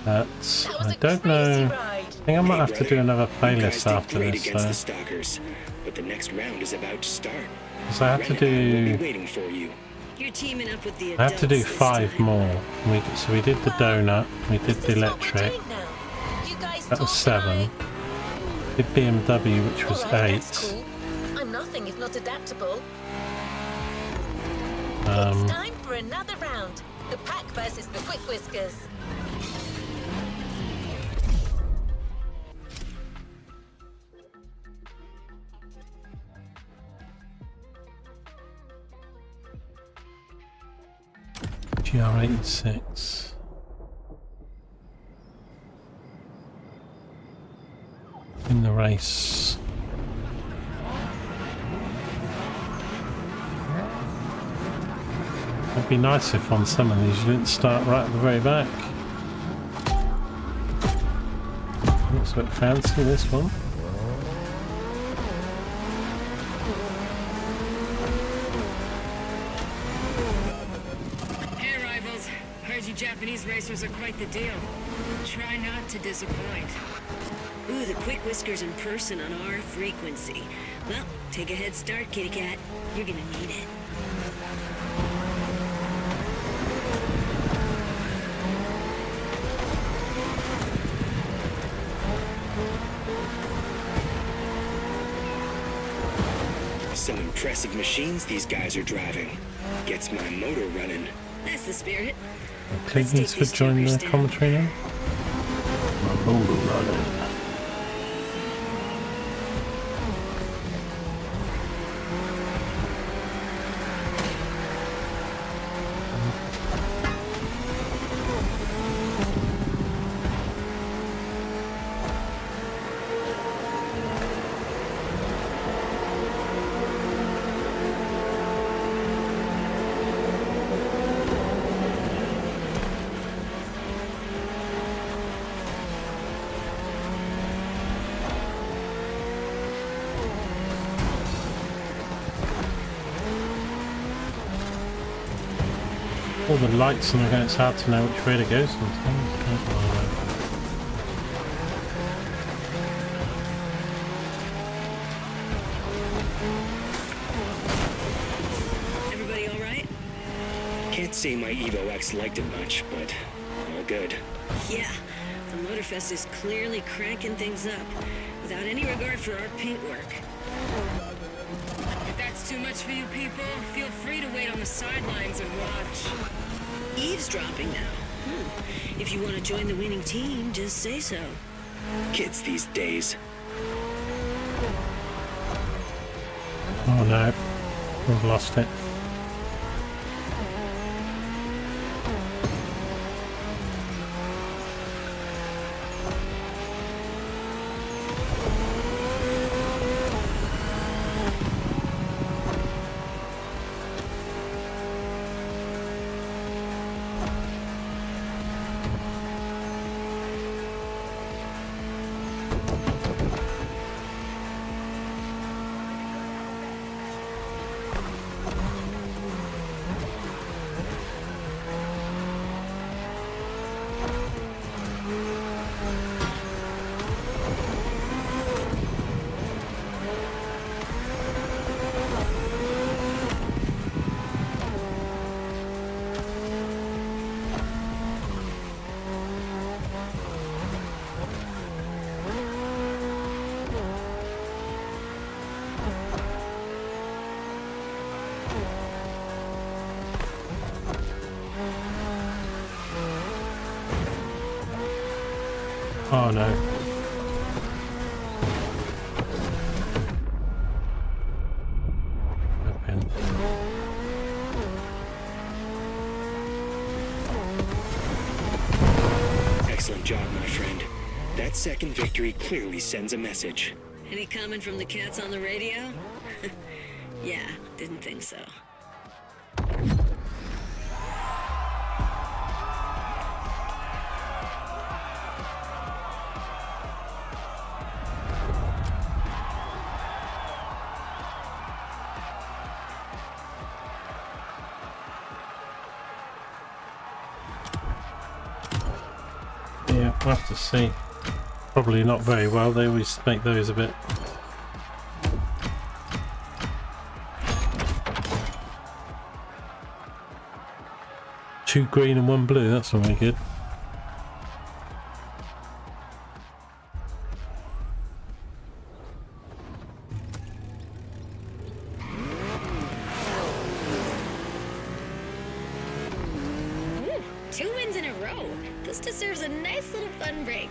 But That was I a don't crazy know. ride. I think I might have to do another You guys playlist did after great this. against the stalkers, but the next round is about to start. Because I have to Ren and I will do be waiting for you. You're teaming up with the I have to do adults this 5 time. more. So we did the donut, we did Is the this what we're electric. doing now? You guys That was talk 7. and Did BMW, which was Alright, 8. that's cool. I'm nothing if not adaptable. It's time for another round. The Pack versus the Quick Whiskers. GR86. In the race. It'd be nice if on some of these you didn't start right at the very back. Looks a bit fancy, this one. Hey rivals, heard you Japanese racers are quite the deal. Try not to disappoint. Ooh, the Quick Whiskers in person on our frequency. Well, take a head start, kitty cat. You're gonna need it. Some impressive machines these guys are driving. Gets my motor running. That's the spirit. Clinton's for joining the commentary now. My motor running. All the lights and again, it's hard to know which way to go sometimes. Everybody all right? Can't say my Evo X liked it much, but all good. Yeah, the Motorfest is clearly cranking things up, without any regard for our paintwork. If that's too much for you people, feel free to wait on the sidelines and watch. Eavesdropping now. If you want to join the winning team, just say so. Kids these days. Oh no, we've lost it. Oh no. Open. Excellent job, my friend. That second victory clearly sends a message. Any comment from the cats on the radio? Yeah, didn't think so. Yeah, we'll have to see. Probably not very well, they always make those a bit. Two green and one blue, that's not very good. 2 wins in a row. This deserves a nice little fun break.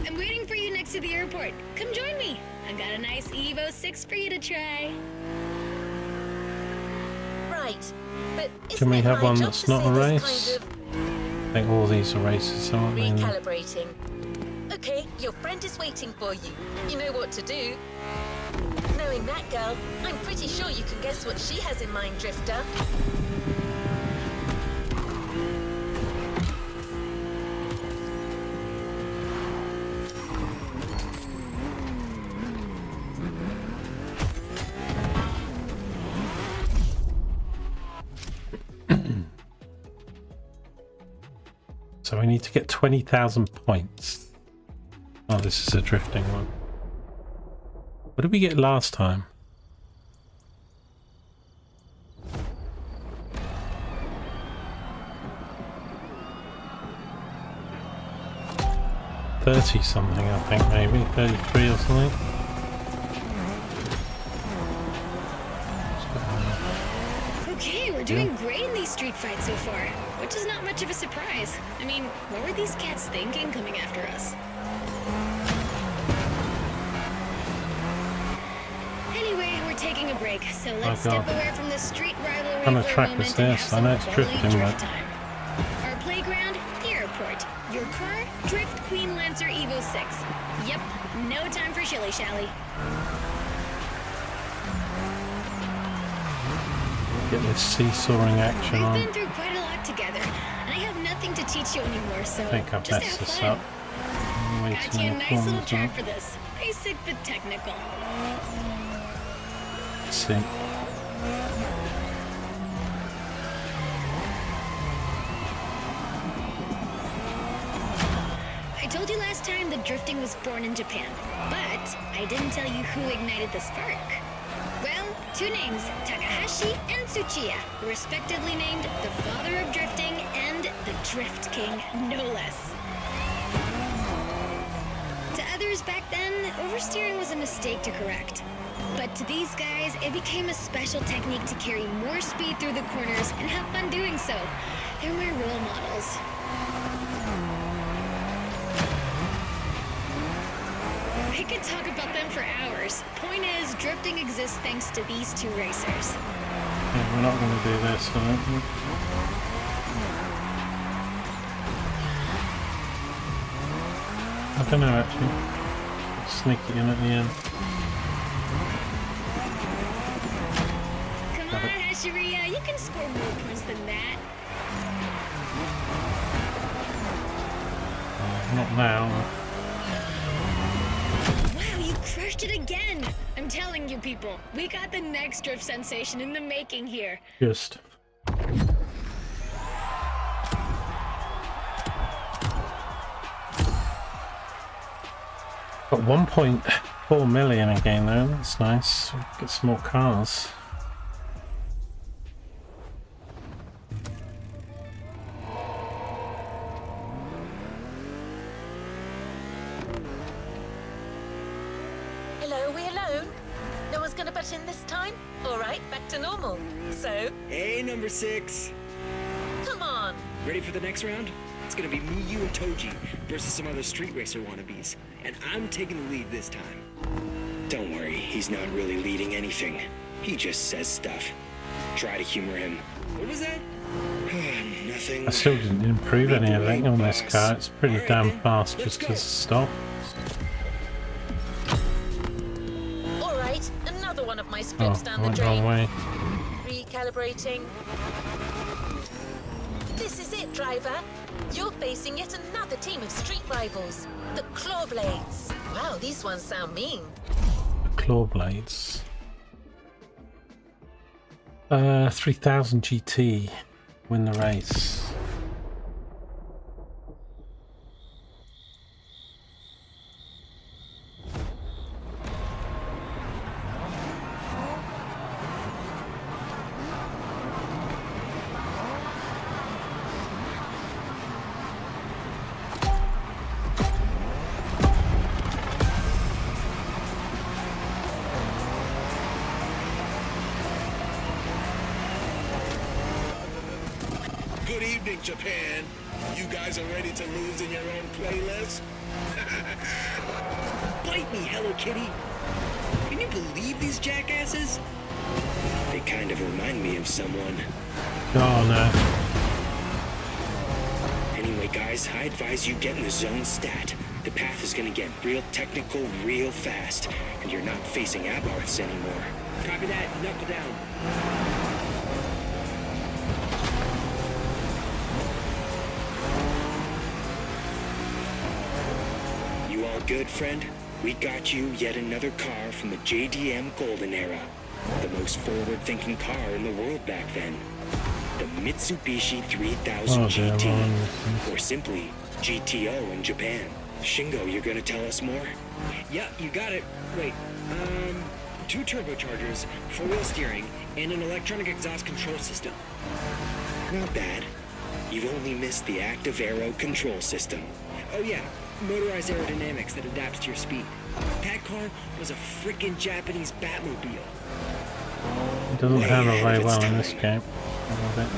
I'm waiting for you next to the airport. Come join me. I've got a nice Evo 6 for you to try. Right, but Can we have one that's not a race? Kind of I think all these are races, aren't they? recalibrating. Okay, your friend is waiting for you. You know what to do. Knowing that girl, I'm pretty sure you can guess what she has in mind, Drifter. So we need to get 20,000 points. Oh, this is a drifting one. What did we get last time? $30 something, I think, maybe 33 or something. Okay, we're doing great in these street fights so far, which is not much of a surprise. I mean, what were these cats thinking coming after us? Anyway, we're taking a break, so let's step away from the street rivalry What kind of for a track moment is and this? have I some know it's quality drifting, drift but time. Our playground, the airport. Your car, Drift Queen Lancer Evo 6. Yep, no time for shilly-shally. get this seesawing action on. We've been through quite a lot together, and I have nothing to teach you anymore, so I think I've just messed have this fun. up. Way Got too you a many nice little corners track on. for this. Basic but technical. Let's see. I told you last time that drifting was born in Japan, but I didn't tell you who ignited the spark. Well, two names, Takahashi and Tsuchiya, respectively named the father of drifting and the Drift King, no less. To others back then, oversteering was a mistake to correct. But to these guys, it became a special technique to carry more speed through the corners and have fun doing so. They're my role models. I could talk about them for hours. Point is, drifting exists thanks to these two racers. Yeah, we're not going to do this, I don't think. I don't know actually. Sneak it in at the end. Come on, Hashiria, you can score more points than that. Not now. Wow, you crushed it again! I'm telling you people, we got the next drift sensation in the making here. Just. Got 1.4 million again though, that's nice. Get some more cars. Hello, are we alone? No one's gonna butt in this time? Alright, back to normal. So, Hey, number 6. come on. Ready for the next round? It's gonna be me, you, and Toji versus some other street racer wannabes. And I'm taking the lead this time. Don't worry, he's not really leading anything. He just says stuff. Try to humor him. What was that? Nothing. I still didn't improve anything on this car, it's pretty Alright damn then, fast let's just go. to stop. Alright, another one of my Oh, scripts I down the went the wrong drain. way. Recalibrating. This is it, driver. You're facing yet another team of street rivals, the Clawblades. Wow, these ones sound mean. Claw blades. 3000 GT. Win the race. Good evening, Japan. You guys are ready to lose in your own playlist? Bite me, Hello Kitty. Can you believe these jackasses? They kind of remind me of someone. Oh no. Anyway, guys, I advise you get in the zone stat. The path is gonna get real technical real fast, and you're not facing abarths anymore. Copy that. Knuckle down. You all good, friend? We got you yet another car from the JDM Golden Era. The most forward-thinking car in the world back then. The Mitsubishi 3000 GT, or simply GTO in Japan. Shingo, you're gonna tell us more? Yeah, you got it. Wait, 2 turbochargers, 4-wheel steering, and an electronic exhaust control system. Not bad. You've only missed the active aero control system. Oh yeah, motorized aerodynamics that adapts to your speed. That car was a freaking Japanese Batmobile. It doesn't handle very well in this game. I love it.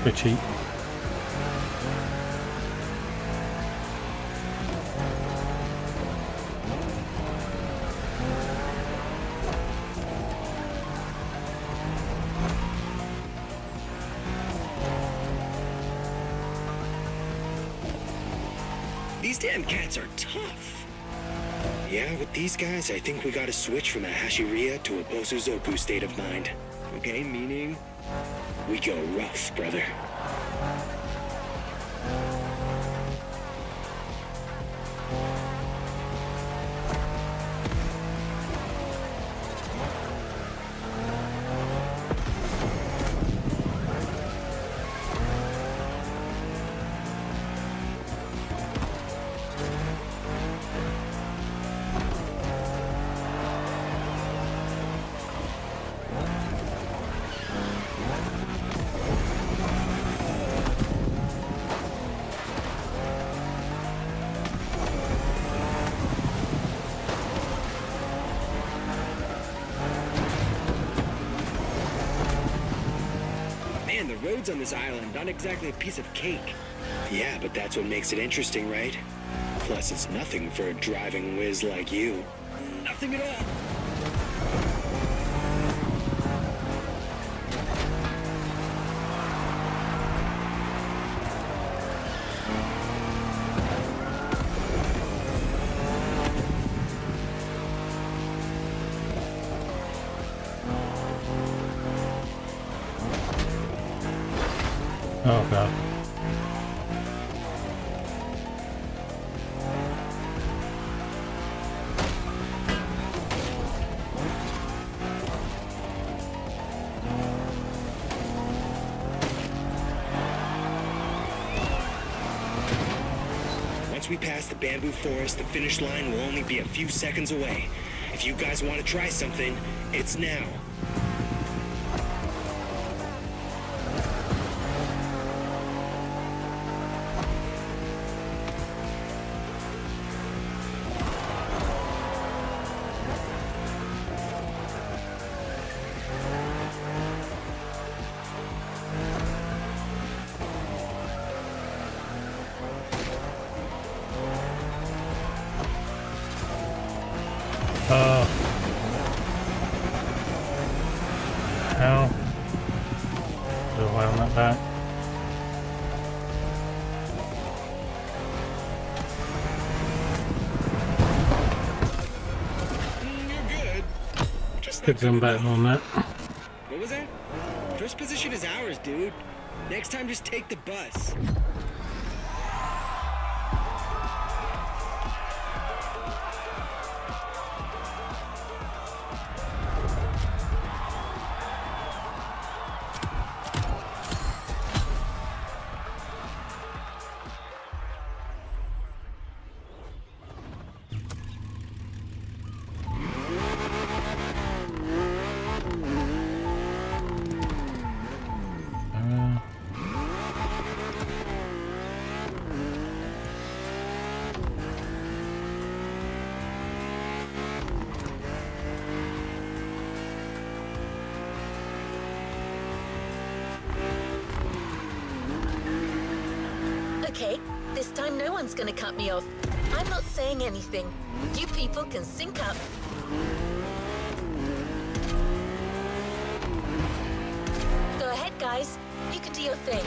Bit cheap. These damn cats are tough. Yeah, with these guys, I think we gotta switch from a Hashiriya to a Bosuzoku state of mind. Okay, meaning? We go rough, brother. Man, the roads on this island aren't exactly a piece of cake. Yeah, but that's what makes it interesting, right? Plus, it's nothing for a driving whiz like you. Nothing at all. Oh god. Once we pass the bamboo forest, the finish line will only be a few seconds away. If you guys want to try something, it's now. How? Do I on that back? You're good. Just Could come back on that. What was that? First position is ours, dude. Next time, just take the bus. time no one's gonna cut me off. I'm not saying anything. You people can sync up. Go ahead, guys. You can do your thing.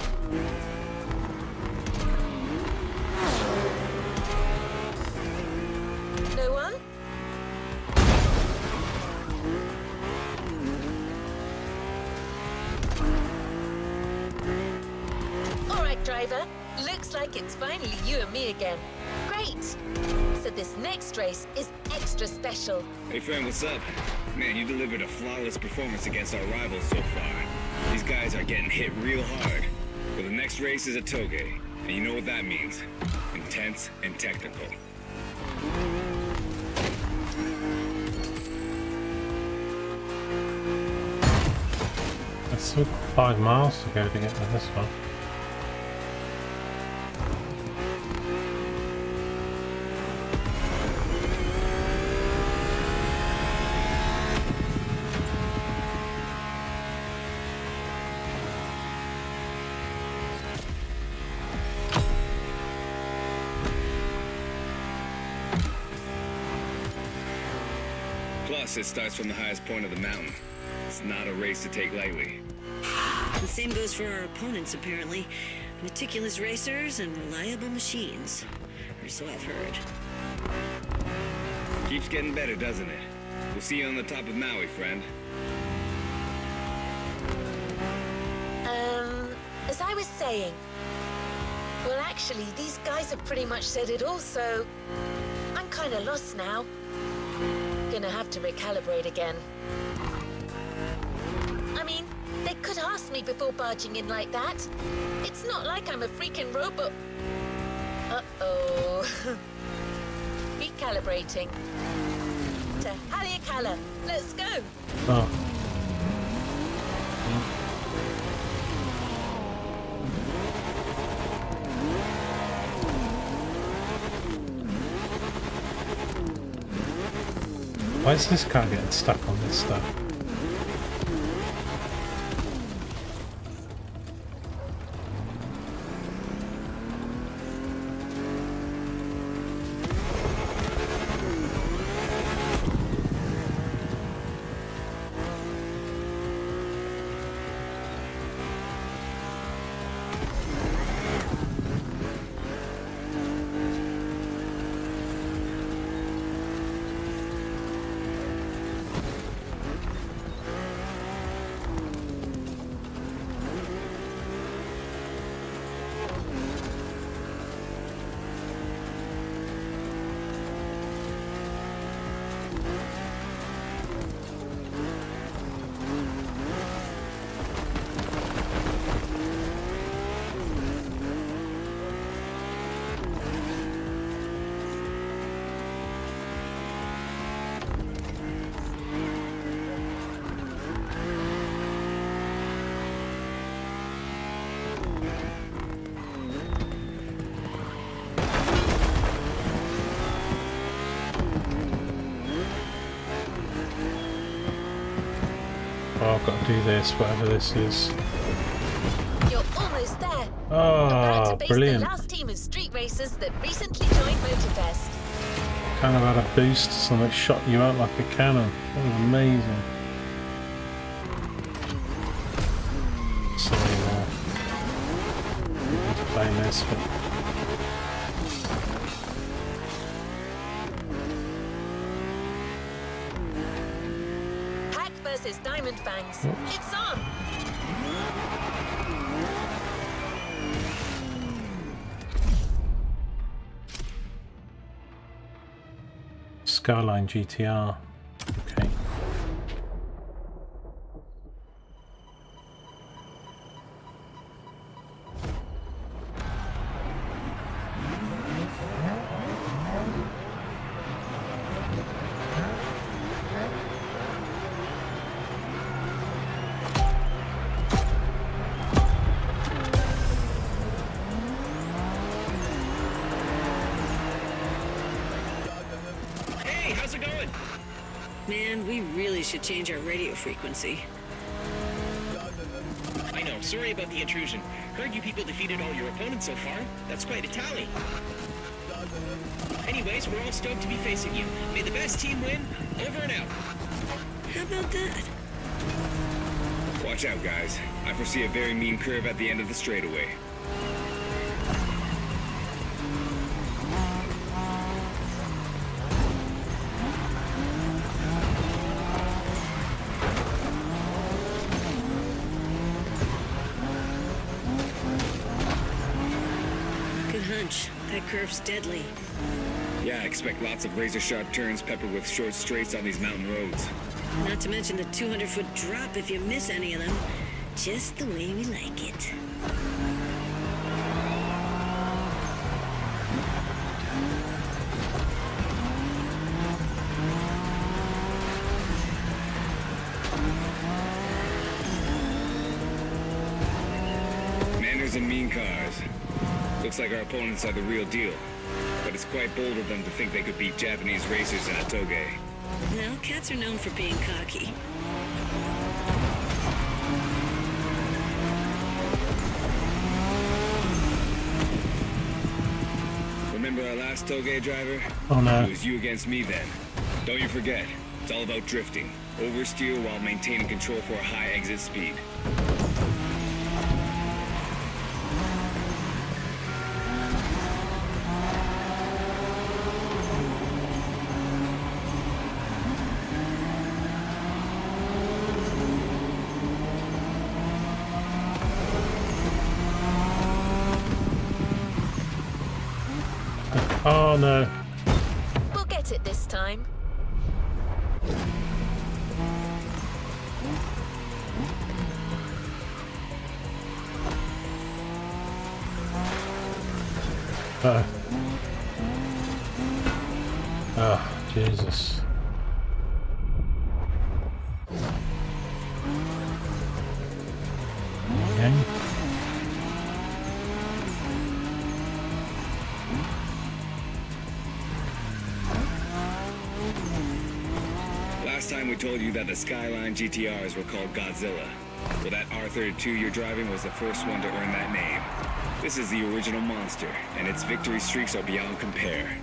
No one? All right, driver. Looks like it's finally you and me again. Great. So this next race is extra special. Hey friend, what's up? Man, you delivered a flawless performance against our rivals so far. These guys are getting hit real hard. But the next race is a toge, and you know what that means. Intense and technical. It's still 5 miles to go to get to this one. Plus, it starts from the highest point of the mountain. It's not a race to take lightly. The same goes for our opponents, apparently. Meticulous racers and reliable machines. Or so I've heard. Keeps getting better, doesn't it? We'll see you on the top of Maui, friend. As I was saying, well, actually, these guys have pretty much said it all, so I'm kind of lost now. Gonna have to recalibrate again. I mean, they could ask me before barging in like that. It's not like I'm a freaking robot. Uh-oh. Recalibrating. To Haleakala. Let's go. Oh. Why is this car getting stuck on this stuff? Oh, I've got to do this, whatever this is. You're almost there. Oh, About to face brilliant. the last team of street racers that recently joined Motorfest. Kind of had a boost, something shot you out like a cannon. That was amazing. So, I'm playing this, but Hack versus Diamond Fangs. Oops. It's on. Skyline GTR. Okay. Hey, how's it going? Man, we really should change our radio frequency. I know. Sorry about the intrusion. Heard you people defeated all your opponents so far. That's quite a tally. Anyways, we're all stoked to be facing you. May the best team win. Over and out. How about that? Watch out, guys. I foresee a very mean curve at the end of the straightaway. Good hunch. That curve's deadly. Yeah, I expect lots of razor-sharp turns peppered with short straights on these mountain roads. Not to mention the 200-foot drop if you miss any of them. Just the way we like it. Manners and mean cars. Looks like our opponents are the real deal. But it's quite bold of them to think they could beat Japanese racers in a toge. Well, cats are known for being cocky. Remember our last toge driver? Oh no. It was you against me then. Don't you forget, it's all about drifting. Oversteer while maintaining control for a high exit speed. Oh no. We'll get it this time. Oh, Jesus. Okay. Last time we told you that the Skyline GTRs were called Godzilla. Well, that R32 you're driving was the first one to earn that name. This is the original monster, and its victory streaks are beyond compare.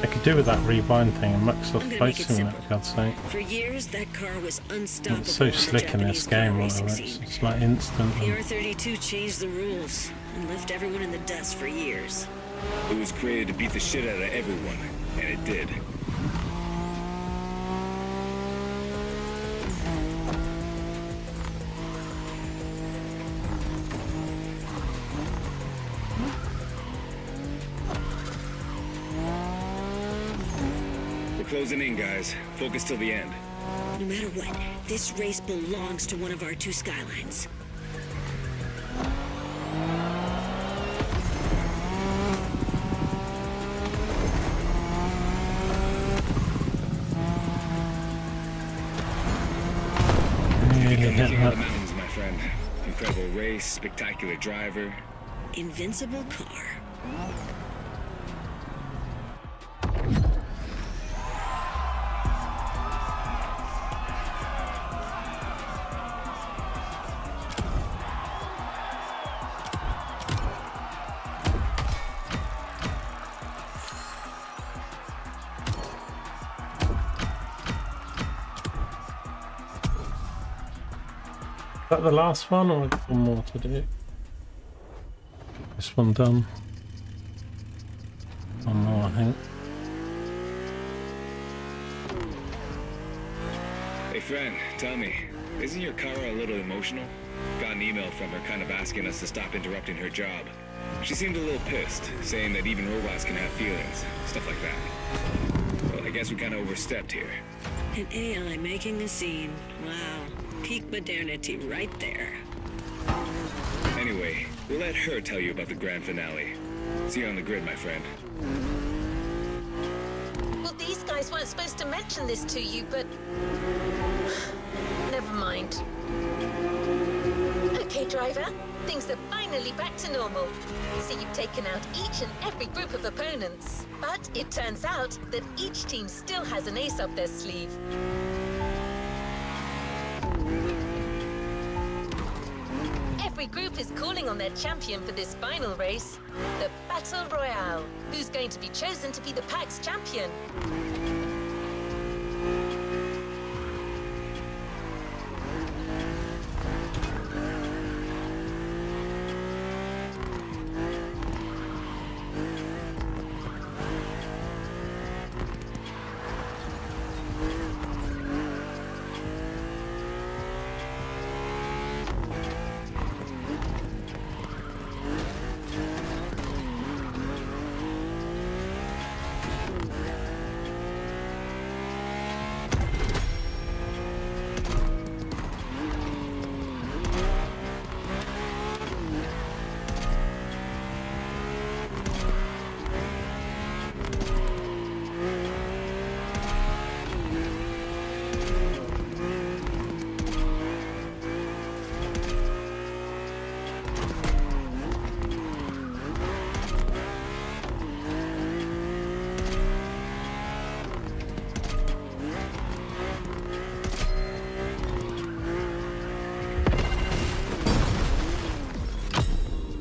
I could do with that rewind thing and max off I'm gonna make it facing that, simple. for God's sake. For years, that car was unstoppable. It's so on the slick in this Japanese car game, racing it's, scene. it's like instant. The R32 changed the rules and left everyone in the dust for years. It was created to beat the shit out of everyone, and it did. We're closing in, guys. Focus till the end. No matter what, this race belongs to one of our two Skylines. Really King hit of the that. mountains, my friend. Incredible race, spectacular driver. Invincible car. Is that the last one or one more to do? This one done. One more, I think. Hey friend, tell me, isn't your Kara a little emotional? Got an email from her kind of asking us to stop interrupting her job. She seemed a little pissed, saying that even robots can have feelings, stuff like that. Well, I guess we kind of overstepped here. An AI making a scene. Wow. Peak modernity right there. Anyway, we'll let her tell you about the grand finale. See you on the grid, my friend. Well, these guys weren't supposed to mention this to you, but... Never mind. Okay, driver. Things are finally back to normal. So you've taken out each and every group of opponents. But it turns out that each team still has an ace up their sleeve. Every group is calling on their champion for this final race, the Battle Royale. Who's going to be chosen to be the pack's champion?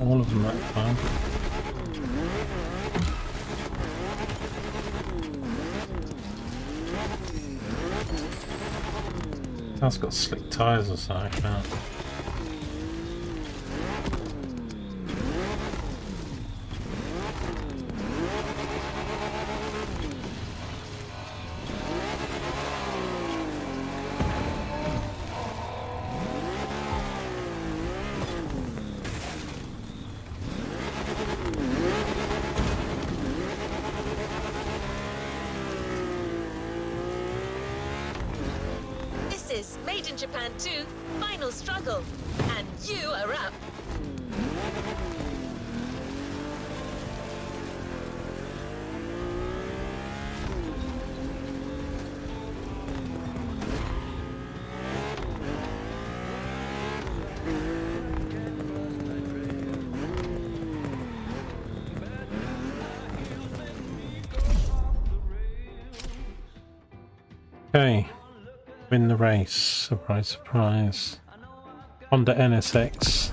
All of them that time. That's got slick tyres or something. Can't. Made in Japan 2, final struggle. And you are up. Okay. Win the race. Surprise, surprise. Honda NSX.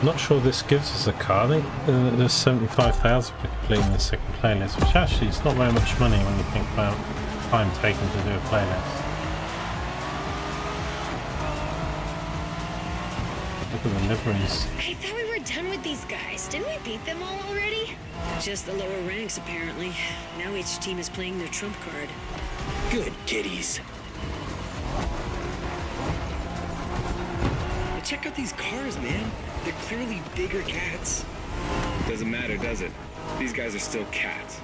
Not sure this gives us a car. I think there's 75,000 for completing the second playlist, which actually is not very much money when you think about time taken to do a playlist. Look at the liveries. I thought we were done with these guys. Didn't we beat them all already? Just the lower ranks, apparently. Now each team is playing their trump card. Good kitties. But check out these cars, man. They're clearly bigger cats. Doesn't matter, does it? These guys are still cats.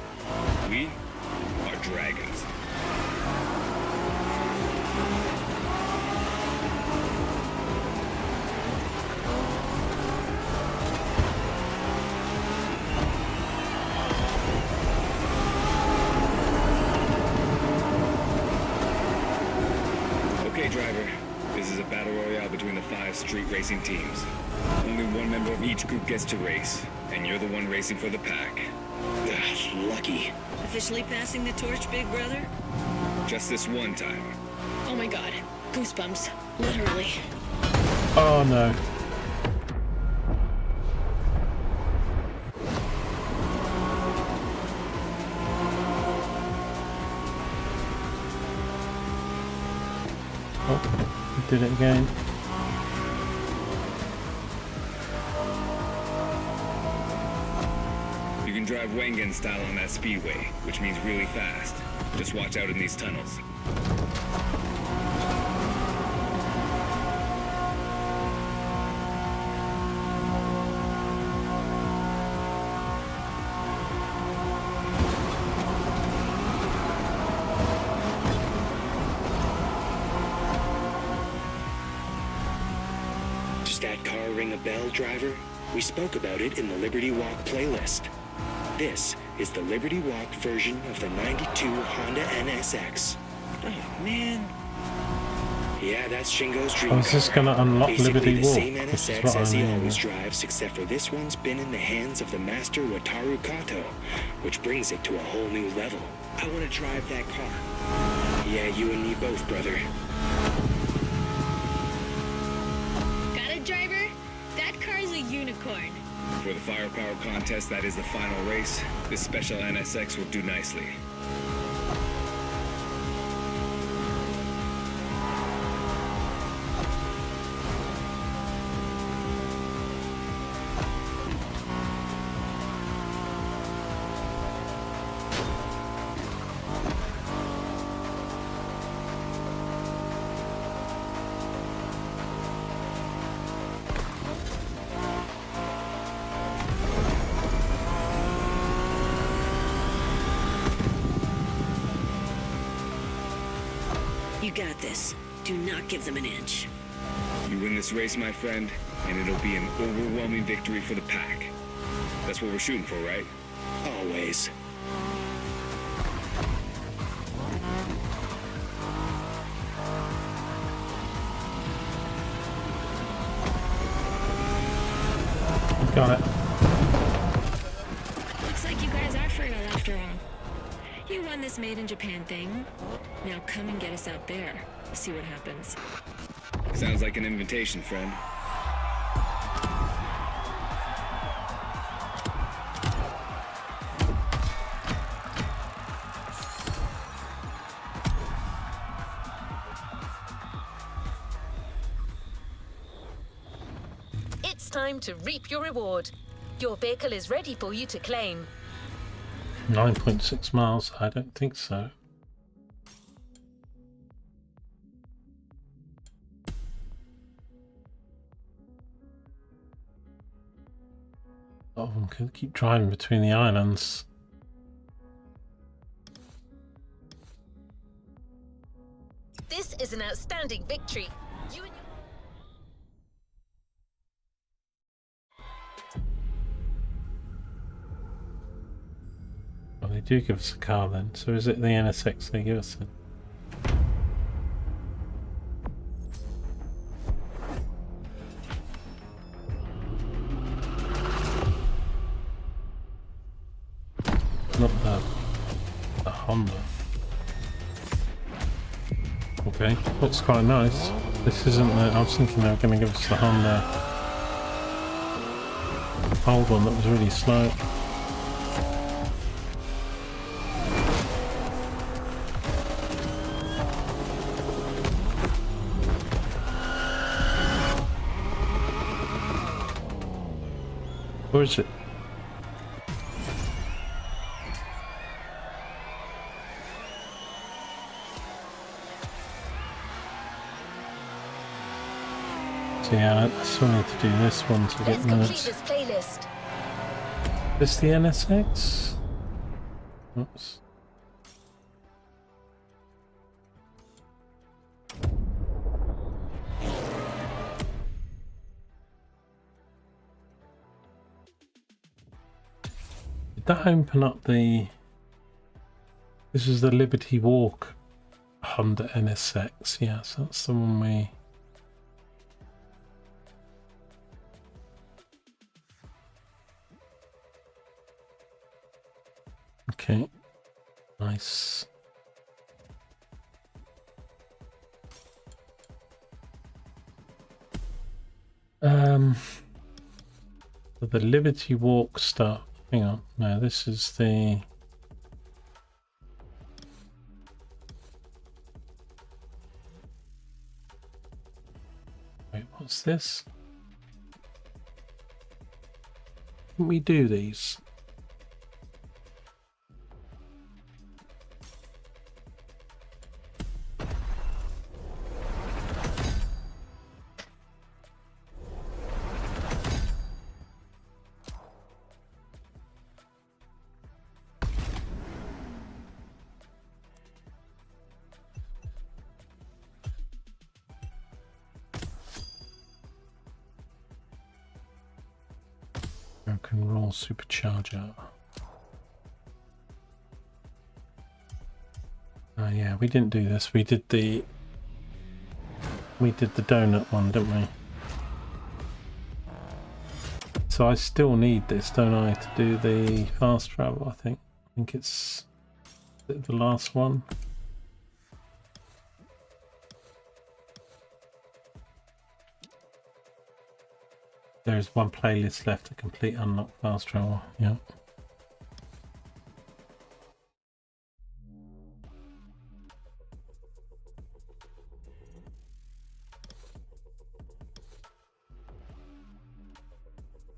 We are dragons. Okay, driver. This is a battle royale between the 5 street racing teams. Only one member of each group gets to race, and you're the one racing for the pack. Ugh, lucky. Officially passing the torch, big brother? Just this one time. Oh my god. Goosebumps. Literally. Oh no. Oh, we did it again. You can drive Wengen style on that speedway, which means really fast. Just watch out in these tunnels. Does that car ring a bell, driver? We spoke about it in the Liberty Walk playlist. This is the Liberty Walk version of the '92 Honda NSX. Oh, man. Yeah, that's Shingo's dream Oh, is this car. going to unlock Basically Liberty the Walk? same This is NSX what as I he mean. always drives, except for this one's been in the hands of the master Wataru Kato, which brings it to a whole new level. I want to drive that car. Yeah, you and me both, brother. Got it, driver? That car's a unicorn. For the firepower contest that is the final race, this special NSX will do nicely. You got this. Do not give them an inch. You win this race, my friend, and it'll be an overwhelming victory for the pack. That's what we're shooting for, right? Always. Got it. Looks like you guys are for real after all. You won this Made in Japan thing. Now come and get us out there. See what happens. Sounds like an invitation, friend. It's time to reap your reward. Your vehicle is ready for you to claim. 9.6 miles? I don't think so. Oh, I'm going to keep driving between the islands. This is an outstanding victory. You and your... Well, they do give us a car then. So is it the NSX they give us then? Not the Honda. Okay, looks quite nice. This isn't the... I was thinking they were going to give us the Honda old one that was really slow. Or is it? So yeah, I still need to do this one to get Let's complete minutes. this playlist. This the NSX? Oops. Did that open up the... This is the Liberty Walk Honda NSX. Yeah, so that's the one we... Okay, nice. The Liberty Walk stuff. Hang on, no, this is the... Wait, what's this? Can we do these? Rock and roll supercharger. Oh yeah, we didn't do this. We did the We did the donut one, didn't we? So I still need this, don't I, to do the fast travel, I think. I think it's the last one. There is one playlist left to complete unlock fast travel. Yeah.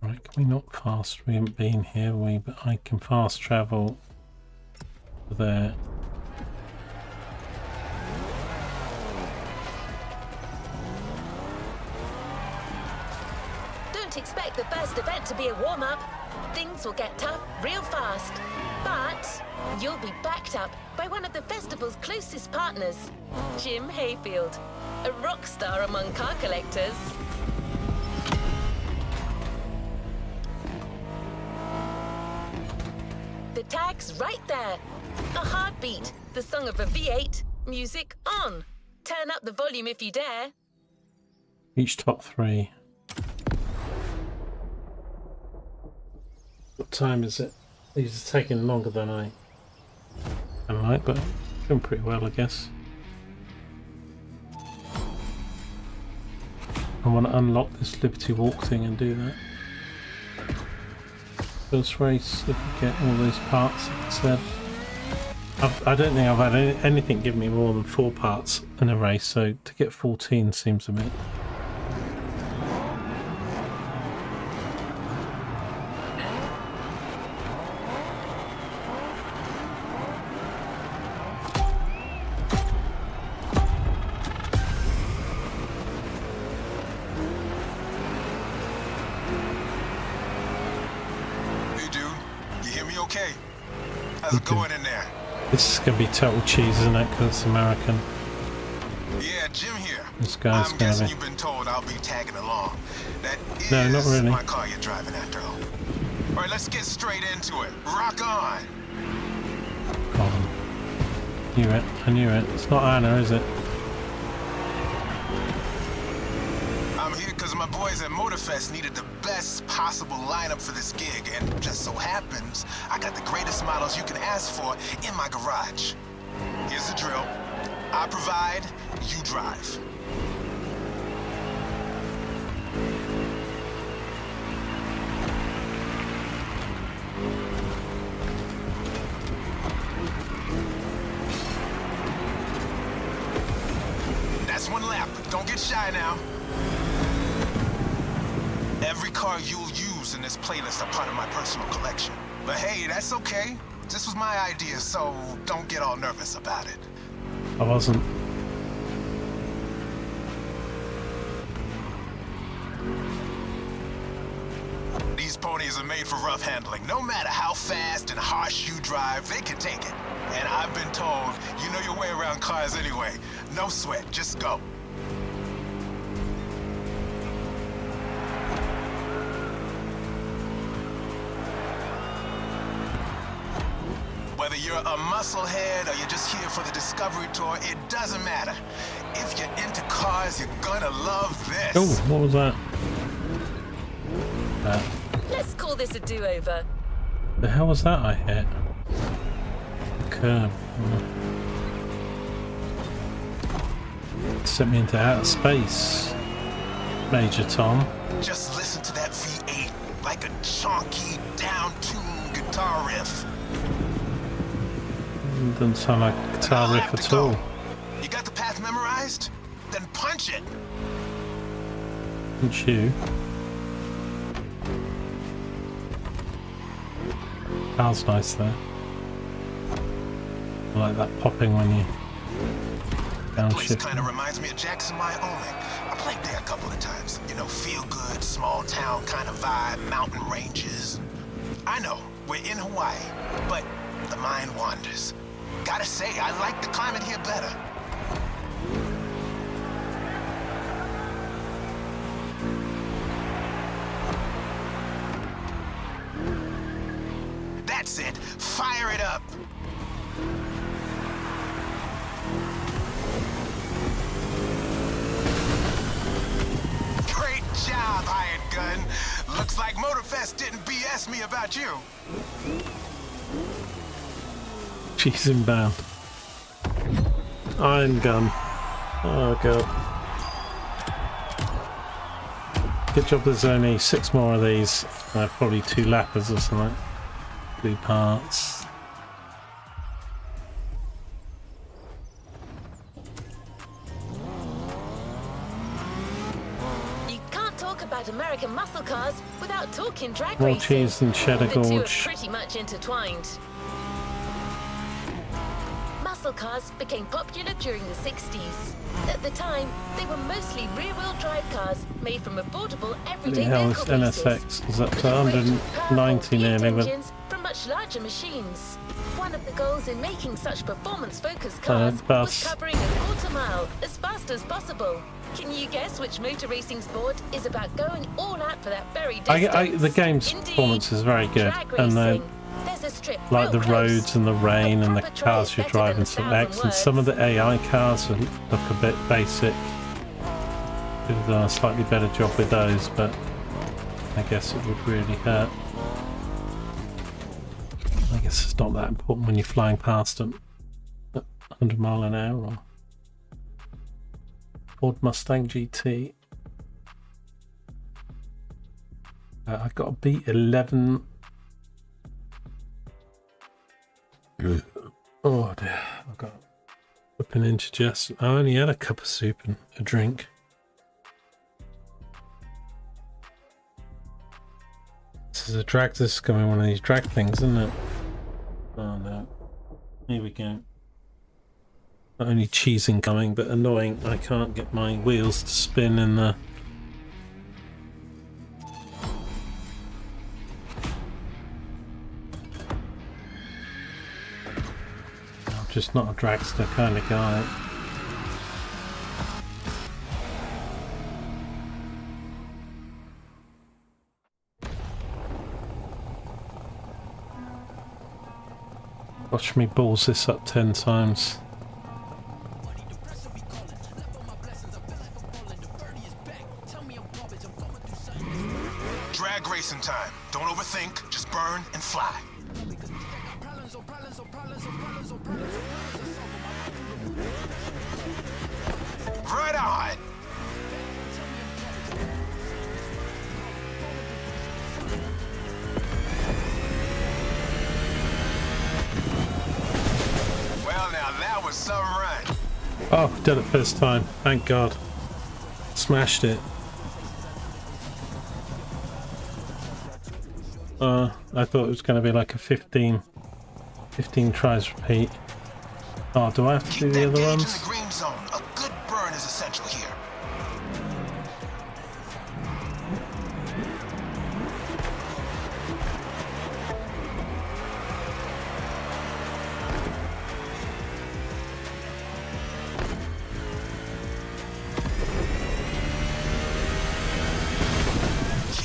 Right, can we not fast? We haven't been here, but I can fast travel there. Don't expect the first event to be a warm-up. Things will get tough real fast. But you'll be backed up by one of the festival's closest partners, Jim Hayfield, a rock star among car collectors. The tag's right there. A heartbeat, the song of a V8, music on. Turn up the volume if you dare. Each top 3. What time is it? These are taking longer than I like, but doing pretty well, I guess. I want to unlock this Liberty Walk thing and do that. First race, if we get all those parts, like I said. I don't think I've had anything give me more than 4 parts in a race, so to get 14 seems a bit. This is going to be total cheese, isn't it? Because it's American. Yeah, Jim here. This guy's I'm going guessing to you've been told I'll be tagging along. That is no, not really. My car you're driving after all. All right, let's get straight into it. Rock on. Knew it. I knew it. It's not Anna, is it? I'm here because my boys at Motorfest needed the best possible lineup for this gig, and just so happens I got the greatest models you can ask for in my garage. Here's the drill. I provide, you drive. That's 1 lap. Don't get shy now. Every car you'll use in this playlist are part of my personal collection. But hey, that's okay. This was my idea, so don't get all nervous about it. I wasn't. These ponies are made for rough handling. No matter how fast and harsh you drive, they can take it. And I've been told you know your way around cars anyway. No sweat, just go. Whether you're a musclehead or you're just here for the Discovery Tour, it doesn't matter. If you're into cars, you're gonna love this. Oh, what was that? Let's call this a do-over. The hell was that I hit? The curb. Sent me into outer space, Major Tom. Just listen to that V8 like a chunky, down-tuned guitar riff. Doesn't sound like a guitar riff at all. You got the path memorized? Then punch it. Punch you. Sounds nice there. I like that popping when you That place downshift. kind of reminds me of Jackson, Wyoming. I played there a couple of times. You know, feel good, small town kind of vibe, mountain ranges. I know, we're in Hawaii, but the mind wanders. Gotta say, I like the climate here better. That's it. Fire it up. gun. Looks like Motorfest didn't BS me about you. She's inbound. Iron gun. Oh god. Good job there's only 6 more of these. Probably 2 lappers or something. Blue parts. You can't talk about American muscle cars without talking drag More racing. cheese than cheddar The two are gorge. pretty much intertwined. Muscle cars became popular during the 60s. At the time, they were mostly rear-wheel drive cars made from affordable everyday Hell, this vehicle pieces. NSX is up to 190 nearly, but Engines from much larger machines. One of the goals in making such performance-focused cars was bus. covering a quarter mile as fast as possible. Can you guess which motor racing sport is about going all out for that very distance? the game's Indeed, performance is very good, drag and then racing. There's a strip like real the close. roads and the rain and the proper try cars is you're better than driving, a some thousand excellent. Some of the AI cars look a bit basic. Could have done a slightly better job with those, but I guess it would really hurt. I guess it's not that important when you're flying past them at 100 mile an hour. Or Ford Mustang GT. I got a beat 11. Oh dear, I've got whipping indigestion. I only had a cup of soup and a drink. This is a drag. This is going to be one of these drag things, isn't it? Oh no. Here we go. Not only cheese incoming, but annoying. I can't get my wheels to spin in the. I'm just not a dragster kind of guy. Watch me balls this up 10 times. Drag racing time. Don't overthink, just burn and fly. Right on! Well, now that was some run. Oh, did it first time. Thank God. Smashed it. I thought it was going to be like a 15 tries repeat. Oh, do I have to do the other ones? In the green zone, a good burn is essential here.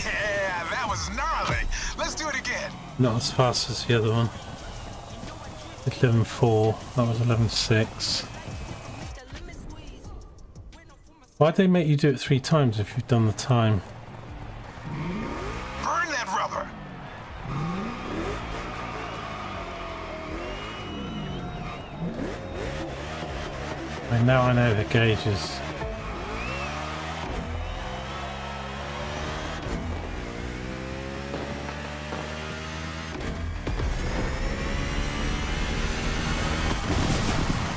Yeah, that was gnarly. Let's do it again. Not as fast as the other one. 11.4. That was 11.6. Why'd they make you do it 3 times if you've done the time? Burn that rubber. And now I know the gauges.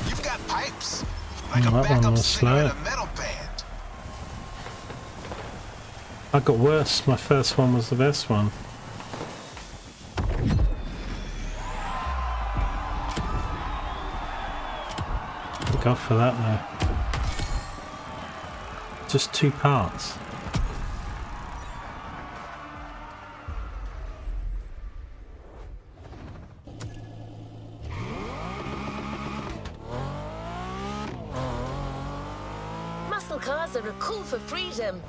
You've got pipes. Like a That one backup was singer in slow. a metal band. I got worse. My first one was the best one. Look out for that though. Just 2 parts. Muscle cars are a call for freedom.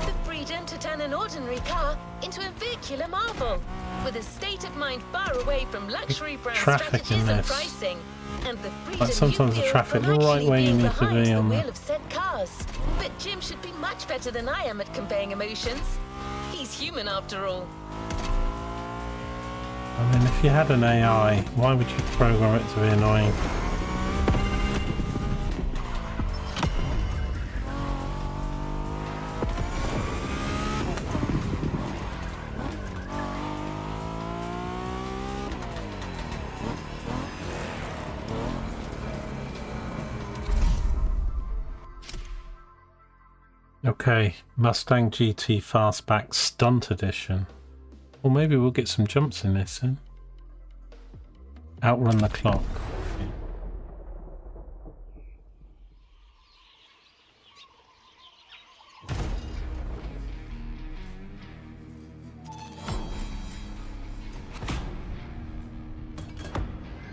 The freedom to turn an ordinary car into a vehicular marvel, with a state of mind far away from luxury brand Traffic in strategies and this. pricing, and the freedom Like sometimes you the feel traffic from right actually where you being need to behind be the on wheel the. of said cars. But Jim should be much better than I am at conveying emotions. He's human after all. I mean, if you had an AI, why would you program it to be annoying? Okay, Mustang GT Fastback Stunt Edition. Or maybe we'll get some jumps in this then. Outrun the clock.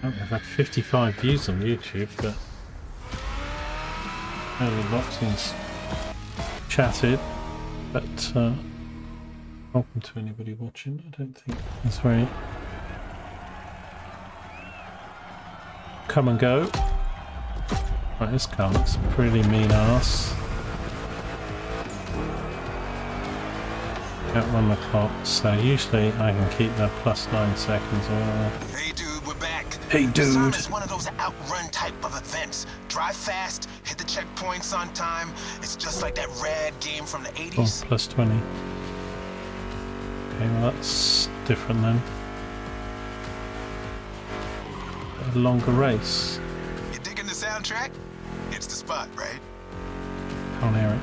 I've had 55 views on YouTube, but only lots chatted, but welcome to anybody watching. I don't think that's very come and go. Right, this car looks pretty mean ass. Outrun the clock, so usually I can keep that +9 seconds or whatever. Hey dude, we're back. Hey dude. Design is one of those outrun type of events. Drive fast, hit the checkpoints on time. It's just like that rad game from the 80s. Oh, +20. Okay, well that's different then. A longer race. You digging the soundtrack? It's the spot, right? Can't hear it.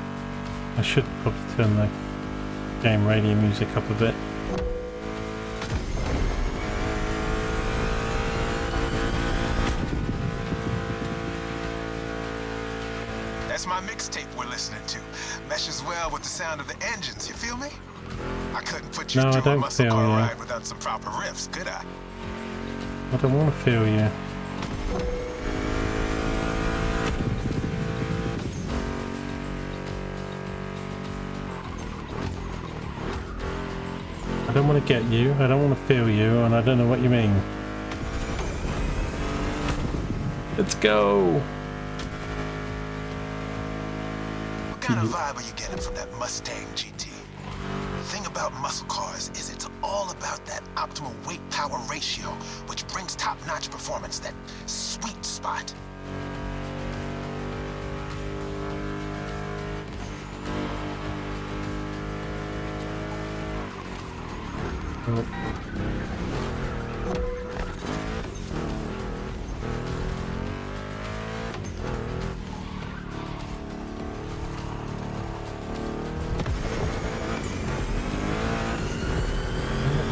I should probably turn the game radio music up a bit. That's my mixtape we're listening to. Meshes well with the sound of the engines, you feel me? I couldn't put you No, I through a don't muscle feel car you. ride without some proper riffs, could I? I don't want to feel you. I don't want to get you, I don't want to feel you, and I don't know what you mean. Let's go! What kind of vibe are you getting from that Mustang GT? The thing about muscle cars is it's all about that optimal weight-power ratio, which brings top-notch performance, that sweet spot. Oh.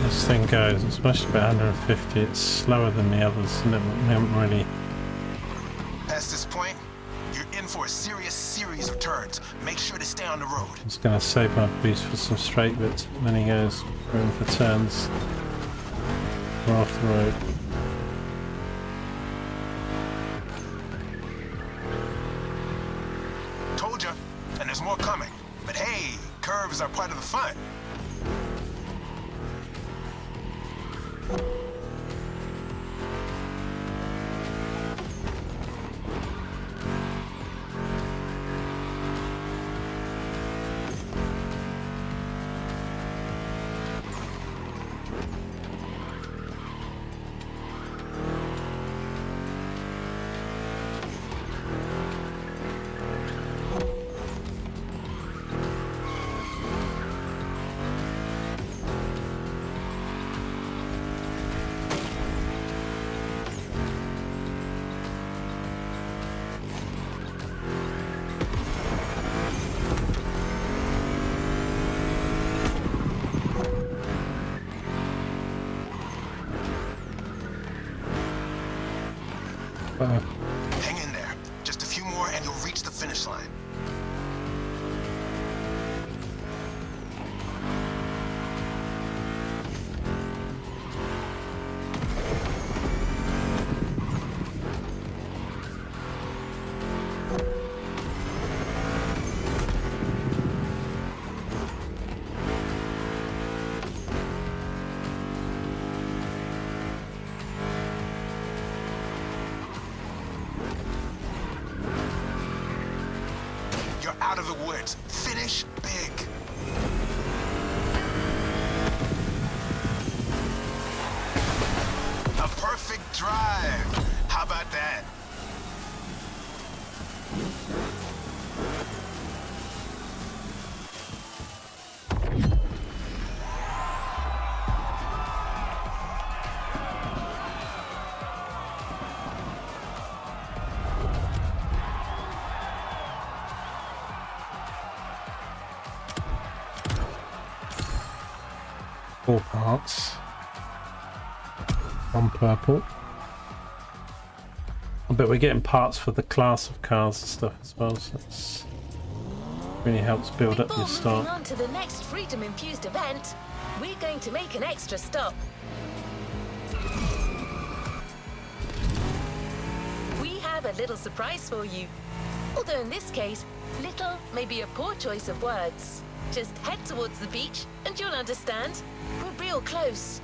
This thing goes, it's supposed to be 150, it's slower than the others, and we haven't really. Past this point, you're in for a serious series of turns. Make sure to stay on the road. I'm just going to save my boost for some straight bits, and then he goes room for turns. We're off the road. Told ya, and there's more coming. But hey, curves are part of the fun. Hang in there. Just a few more and you'll reach the finish line. out of the woods. Finish big. A perfect drive. How about that? Four parts. One purple. I bet we're getting parts for the class of cars and stuff as well, so that's really helps build up your Before moving stock. on to the next freedom-infused event, we're going to make an extra stop. We have a little surprise for you. Although in this case, little may be a poor choice of words. Just head towards the beach and you'll understand. We're real close.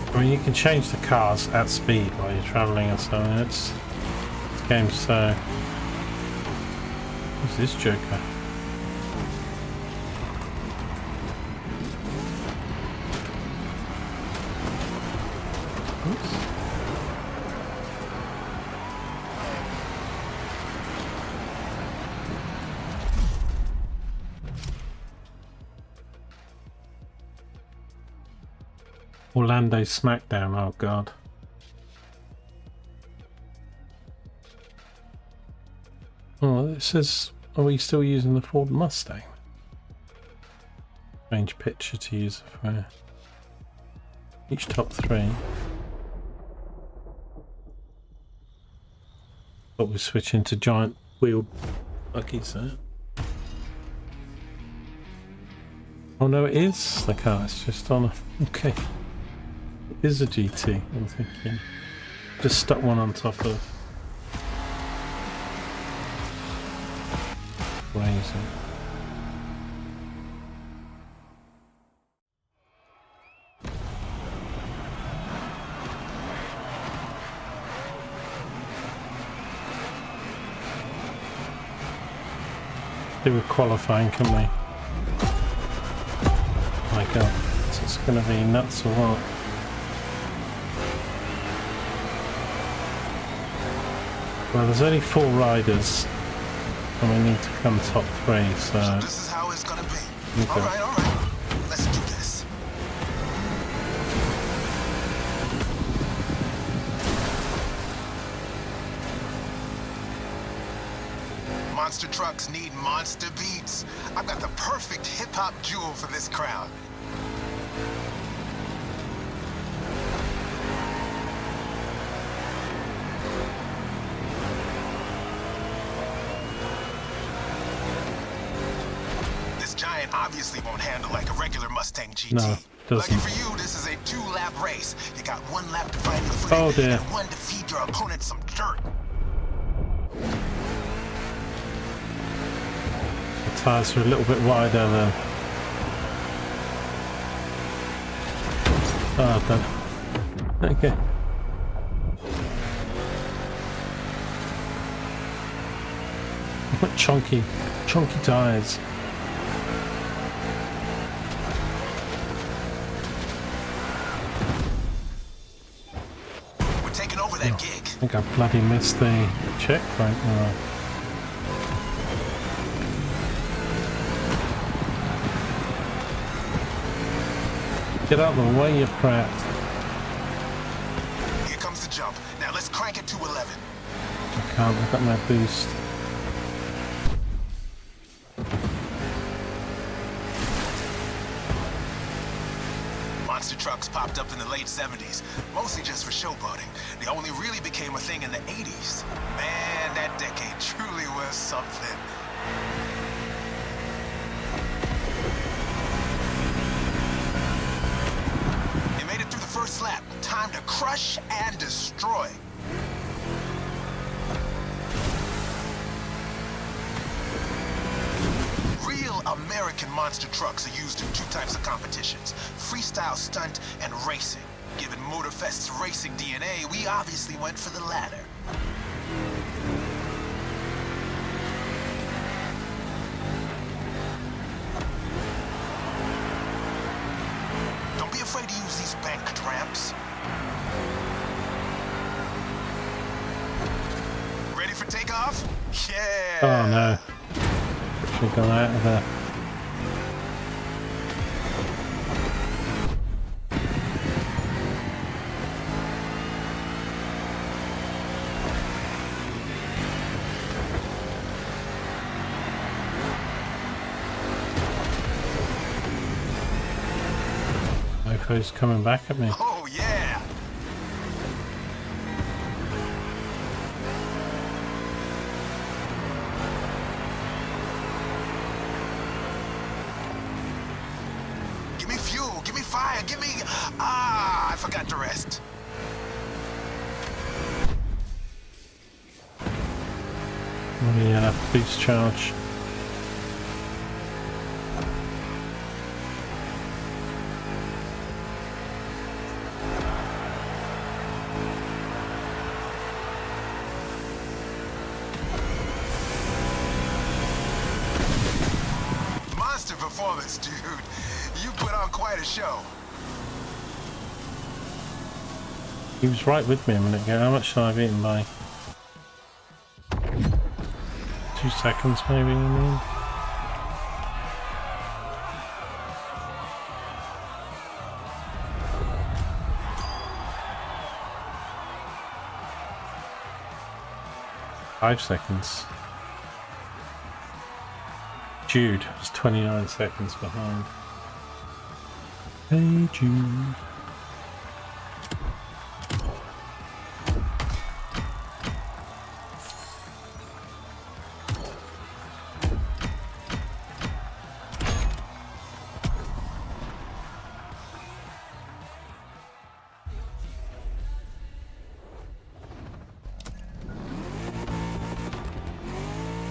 I mean, you can change the cars at speed while you're travelling and so on. This game's so... Who's this joker? Oops. Orlando Smackdown, oh god. Oh, it says, are we still using the Ford Mustang? Strange picture to use for each top three. But we're switching to giant wheeled buggies there. Oh no, it is the car, it's just on a... okay. It is a GT, I'm thinking. Just stuck one on top of... Crazy. Do with qualifying, can we? Oh my god, it's going to be nuts or what? Well, there's only 4 riders, and we need to come top 3, so... This is how it's gonna be. Okay. All right. Let's do this. Monster trucks need monster beats. I've got the perfect hip-hop jewel for this crowd. Giant obviously won't handle like a regular Mustang GT. No, doesn't. Lucky for you, this is a 2-lap race. You got 1 lap to find your footing Oh dear. and 1 to feed your opponent some dirt. The tyres are a little bit wider than... Oh, done. Okay. Chunky tyres. That gig. I think I bloody missed the checkpoint now. Get out of the way, you prat. Here comes the jump. Now let's crank it to 11. I can't, I've got no boost. Monster trucks popped up in the late 70s, mostly just for showboating. They only really became a thing in the 80s. Man, that decade truly was something. You made it through the first lap. Time to crush and destroy. Real American monster trucks are used in 2 types of competitions: freestyle stunt and racing. Given Motorfest's racing DNA, we obviously went for the latter. off? Yeah. Oh no. Should have gone out of there. Mofo's coming back at me. Oh yeah. Give me fuel, give me fire, give me... Ah, I forgot the rest. Oh yeah, boost charge. Monster performance, dude. You put on quite a show. He was right with me a minute ago. How much should I have eaten by? 2 seconds maybe, you mean? Five seconds. Jude was 29 seconds behind. Hey Jude.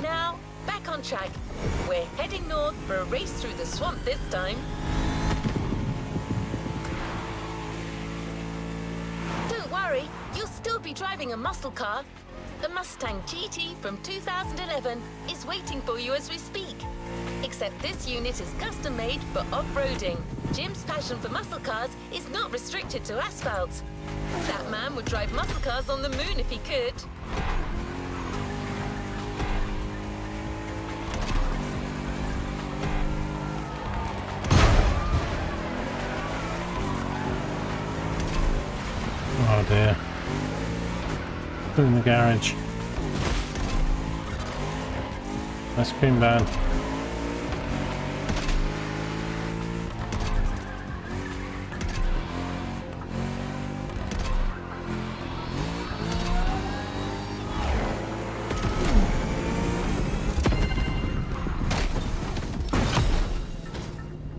Now, back on track. We're heading north for a race through the swamp this time. Don't worry, you'll still be driving a muscle car. The Mustang GT from 2011 is waiting for you as we speak. Except this unit is custom made for off-roading. Jim's passion for muscle cars is not restricted to asphalt. That man would drive muscle cars on the moon if he could. Oh dear. Put it in the garage. Ice cream van.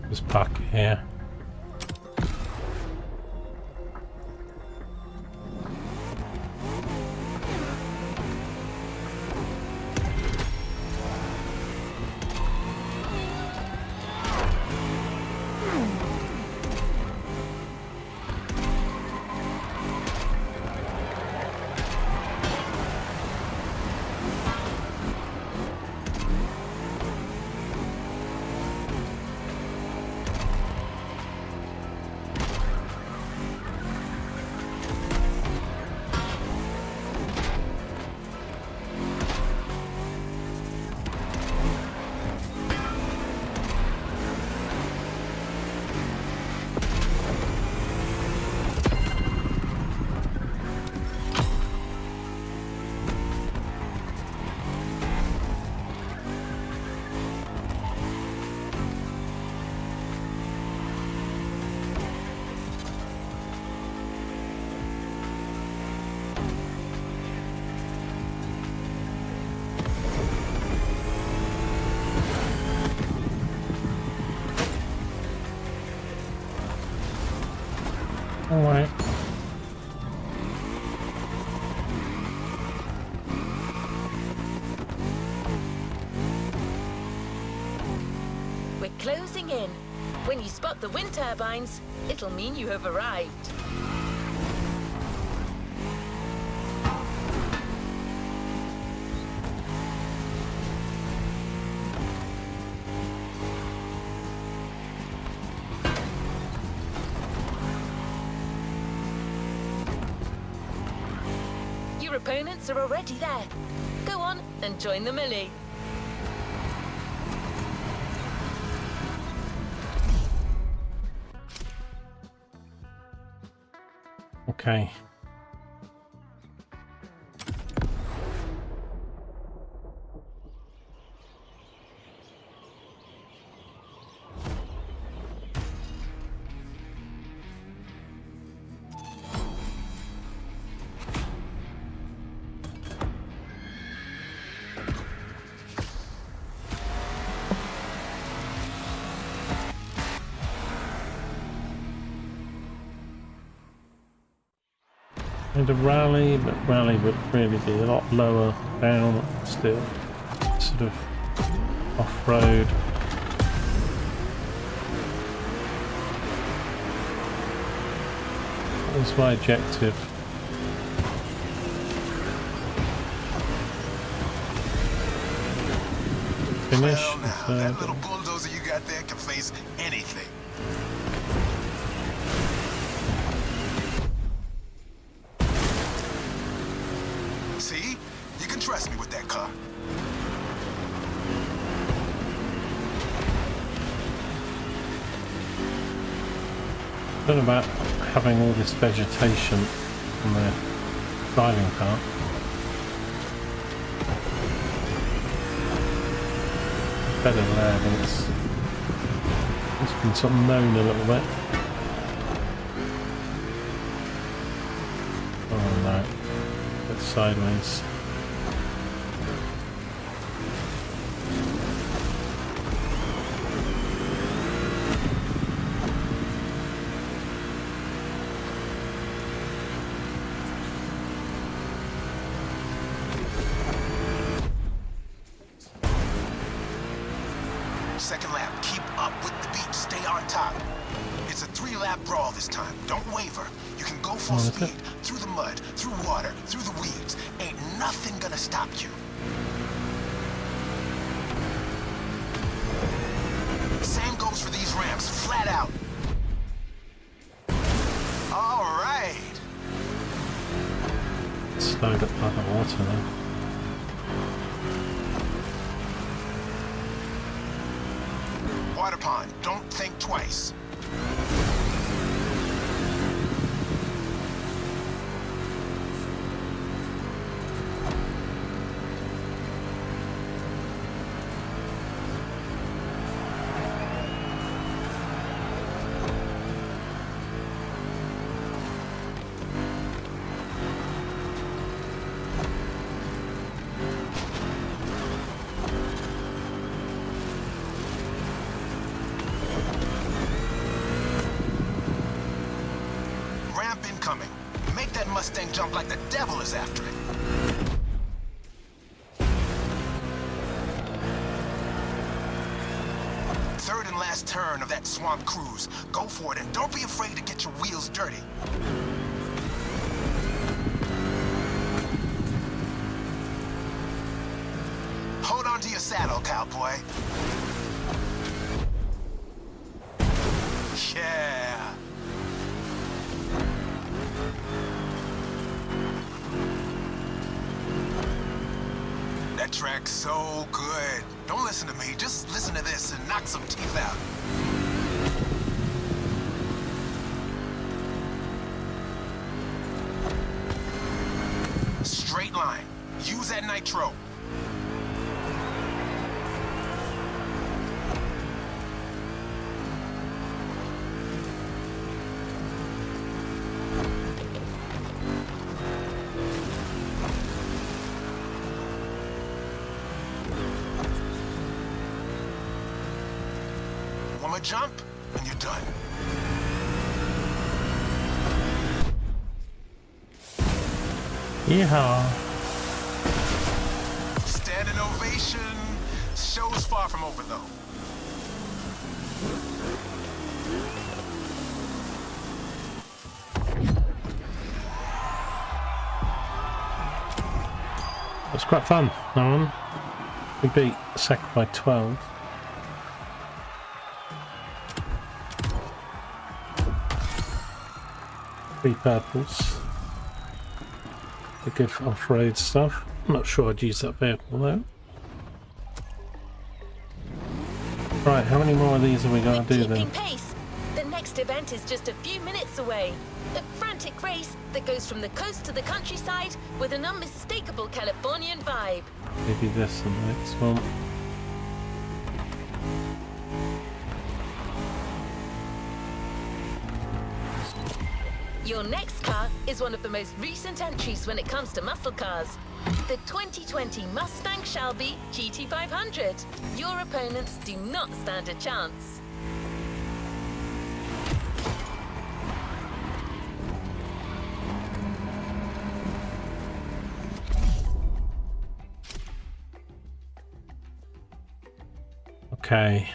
Just park it here. Alright. We're closing in. When you spot the wind turbines, it'll mean you have arrived. Your opponents are already there. Go on and join the melee. Okay. And a rally, but rally would really be a lot lower down still, sort of off-road. That was my objective. Finish. Well, now, that little bulldozer you got there can face anything. See? You can trust me with that car. I don't know about having all this vegetation on the driving part. Better there, I think it's been sort of known a little bit. Oh no, it's sideways. Second lap, keep up with the beat, stay on top. It's a 3-lap brawl this time, don't waver. You can go full speed, through the mud, through water, through the weeds. Ain't nothing gonna stop you. Same goes for these ramps, flat out. All right. Slowed up by the water though. Water pond, don't think twice. Incoming. Make that Mustang jump like the devil is after it. Third and last turn of that swamp cruise. Go for it and don't be afraid to get your wheels dirty. Hold on to your saddle, cowboy. Yeah. That track's so good. Don't listen to me, just listen to this and knock some teeth out. Straight line. Use that nitro. One more jump, and you're done. Yeehaw. Standing ovation. Show's far from over, though. It was quite fun, that one. We beat second by 12. Three purples. They're good for off-road stuff. I'm not sure I'd use that vehicle though. Right, how many more of these have we got to do then? Pace. The next event is just a few minutes away. A frantic race that goes from the coast to the countryside with an unmistakable Californian vibe. Maybe this and the next one. Your next car is one of the most recent entries when it comes to muscle cars. The 2020 Mustang Shelby GT500. Your opponents do not stand a chance. Okay,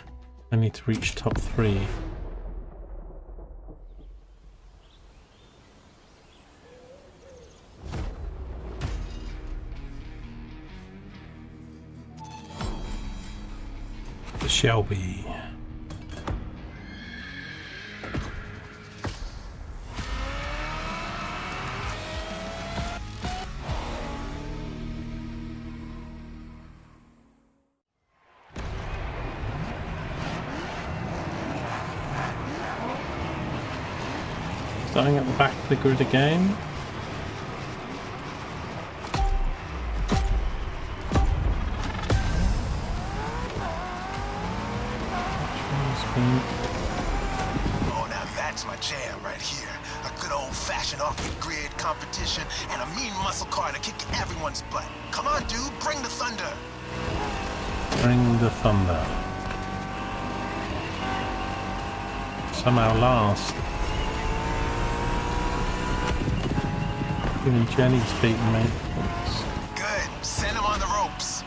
I need to reach top 3. The Shelby. Starting at the back of the grid again. Oh, now that's my jam right here. A good old-fashioned off-the-grid competition and a mean muscle car to kick everyone's butt. Come on, dude, bring the thunder. Bring the thunder. Somehow last. Even Jenny's beating me. Good. Send him on the ropes.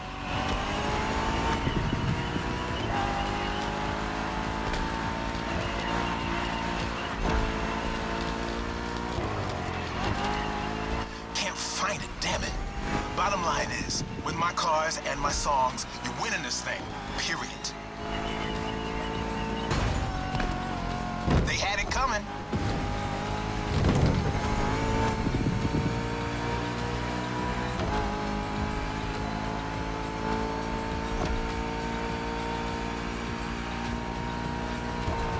Can't find it, damn it. Bottom line is, with my cars and my songs, you're winning this thing. Period. They had it coming.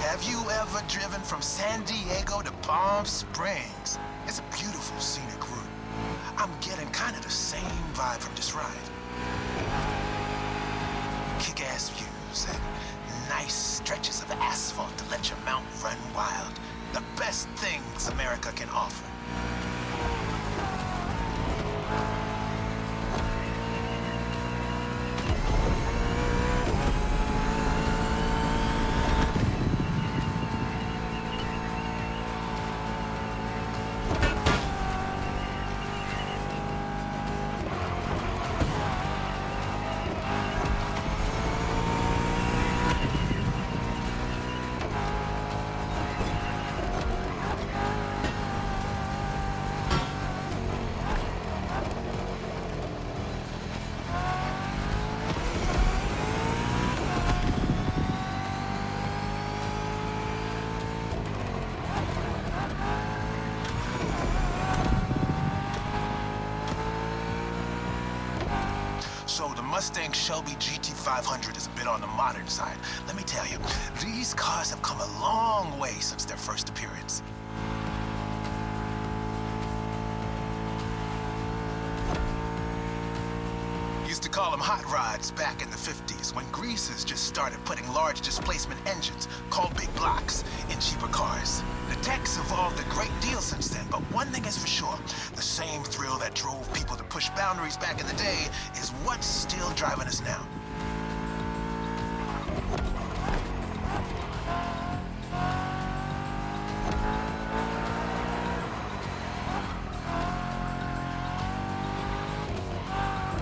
Have you ever driven from San Diego to Palm Springs? It's a beautiful scenic route. I'm getting kind of the same vibe from this ride. Kick-ass views and nice stretches of asphalt to let your mount run wild. The best things America can offer. So the Mustang Shelby GT500 is a bit on the modern side. Let me tell you, these cars have come a long way since their first appearance. Used to call them hot rods back in the 50s when greasers just started putting large displacement engines, called big blocks, in cheaper cars. The tech's evolved a great deal since then, but one thing is for sure, the same thrill that drove people to push boundaries back in the day is what's still driving us now.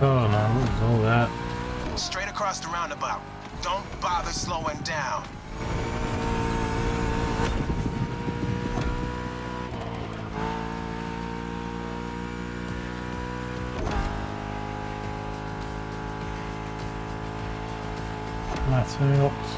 Oh no, what is all that? Straight across the roundabout. Don't bother slowing down. That helps.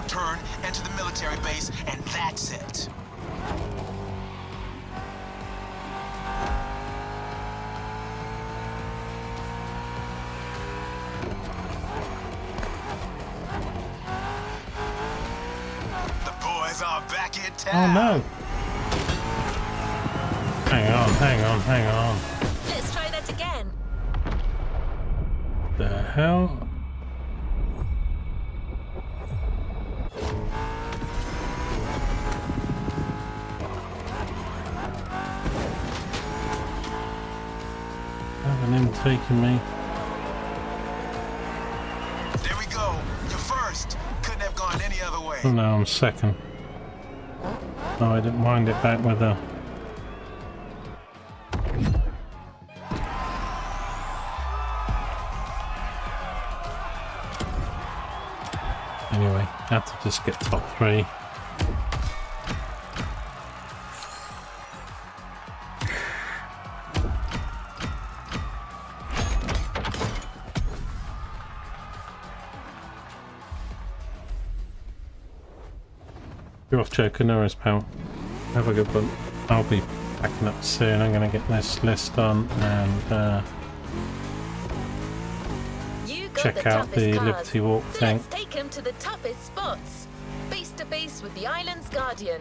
turn, enter the military base, and that's it. The boys are back in Oh town. no! Hang on, hang on, hang on. Let's try that again. The hell? Having him taking me. There we go. You're first. Couldn't have gone any other way. Oh no, I'm second. Oh, I didn't wind it back with a... Anyway, had to just get top 3. You're off, Joker. No worries, pal. Have a good one. I'll be packing up soon. I'm going to get this list done and check out the Liberty Walk So thing. let's take him to the toughest spots. Face to face with the island's guardian.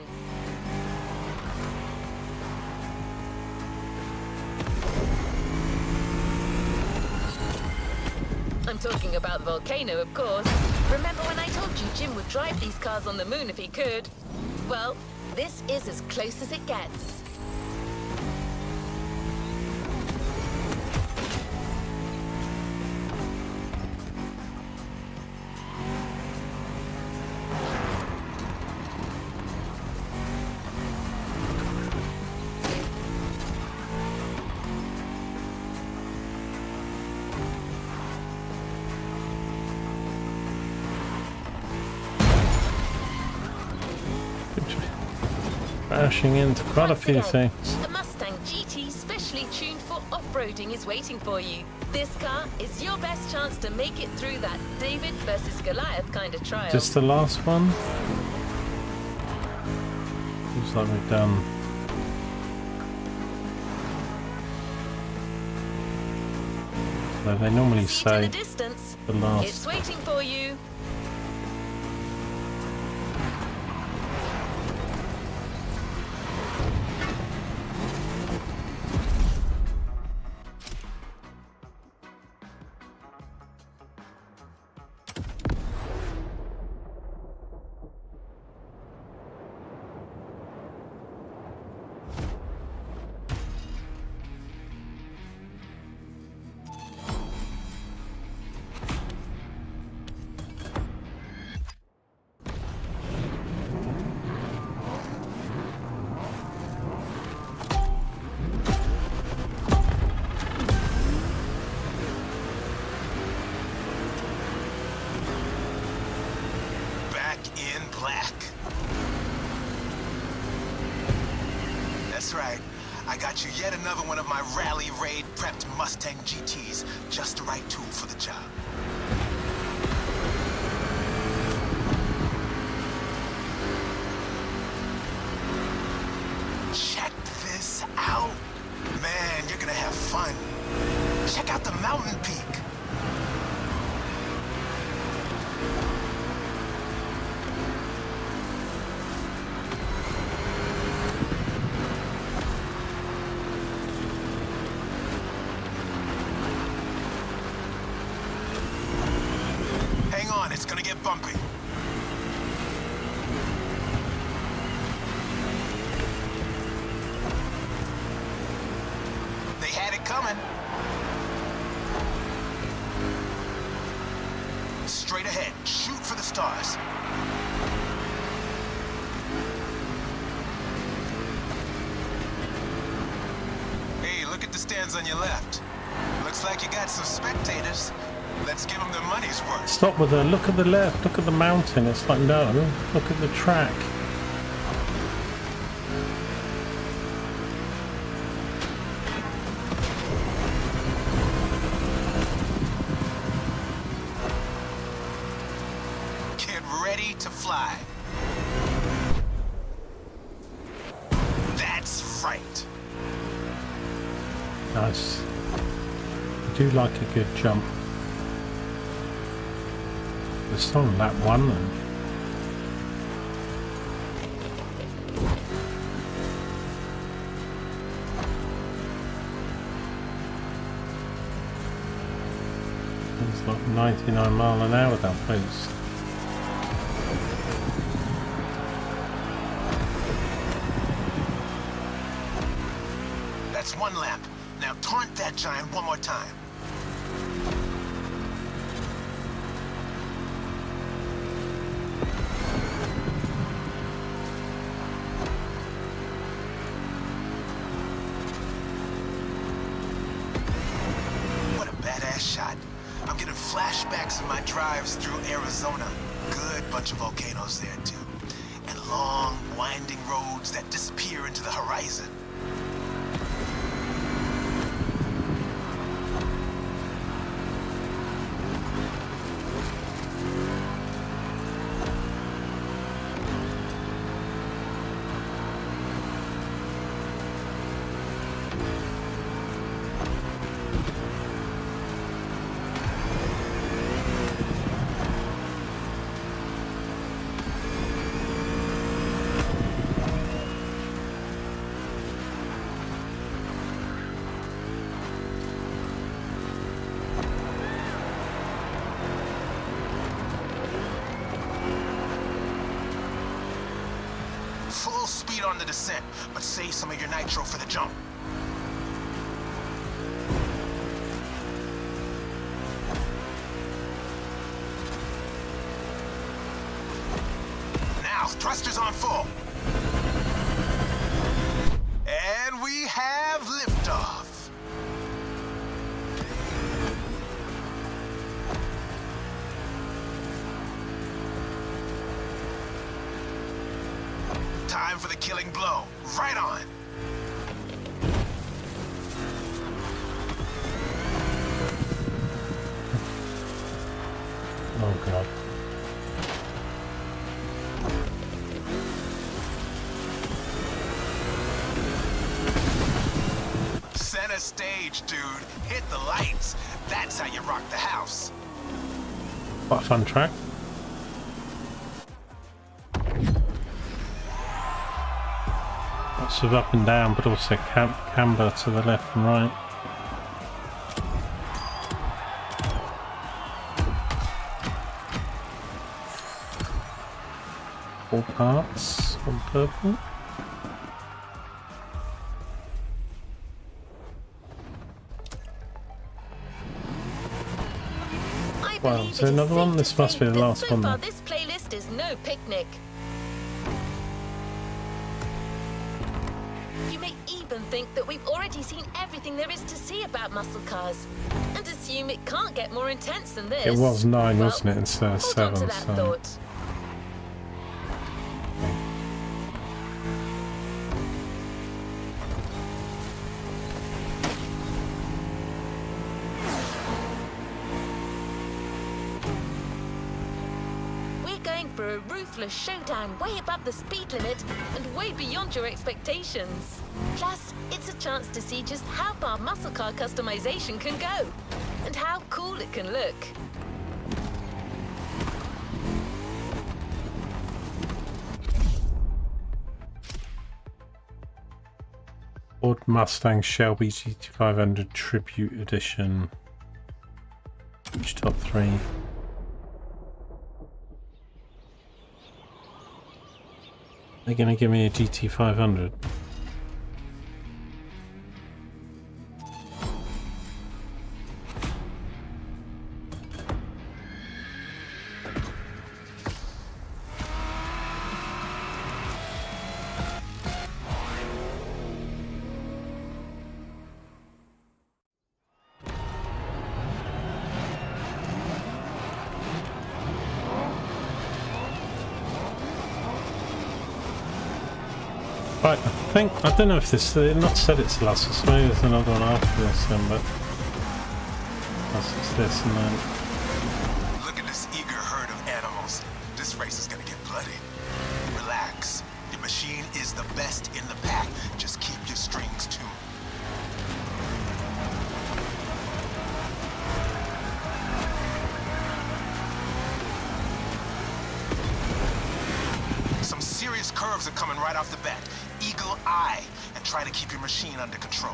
I'm talking about the volcano, of course. Remember when I told you Jim would drive these cars on the moon if he could? Well, this is as close as it gets. Crashing into quite a few things. A Mustang GT specially tuned for off-roading is waiting for you. This car is your best chance to make it through that David versus Goliath kind of trial. Just the last one? Looks like we've done. So they normally See it in say the distance. the last. It's waiting for you. black. That's right. I got you yet another one of my rally raid prepped Mustang GTs. Just the right tool for the job. Check this out. Man, you're gonna have fun. Check out the mountain peak. Hang on, it's gonna get bumpy. They had it coming. Straight ahead, shoot for the stars. Hey, look at the stands on your left. Looks like you got some spectators. Let's give them their money's worth. Stop with the look at the left, look at the mountain. It's like, no, look at the track. Get ready ready to fly. That's right. Nice. I do like a good jump. We're still on lap 1 then. It's like 99 mile an hour that boost. That's 1 lap. Now taunt that giant one more time. What a badass shot. I'm getting flashbacks of my drives through Arizona. Good bunch of volcanoes there too. And long, winding roads that disappear into the horizon. Full speed on the descent, but save some of your nitro for the jump. Now, thrusters on full. And we have liftoff. Time for the killing blow. Right on. Oh god. Center stage, dude. Hit the lights. That's how you rock the house. Quite a fun track. Lots of up and down, but also camber to the left and right. All parts on purple. Wow, is there another one? This must be the last one then. This playlist is no picnic. You may even think that we've already seen everything there is to see about muscle cars, and assume it can't get more intense than this. It was 9, well, wasn't it, instead of hold on 7, to that so... thought. For a ruthless showdown way above the speed limit and way beyond your expectations. Plus, it's a chance to see just how far muscle car customization can go and how cool it can look. Ford Mustang Shelby GT500 Tribute Edition. Which top 3? They're gonna give me a GT500. Right, I don't know if this, they've not said it's the last one, so maybe there's another one after this then, but that's just this and then. Look at this eager herd of animals. This race is gonna the best in the pack. Just keep your strings tuned. Some serious curves are coming right off the bat. Eagle eye, and try to keep your machine under control.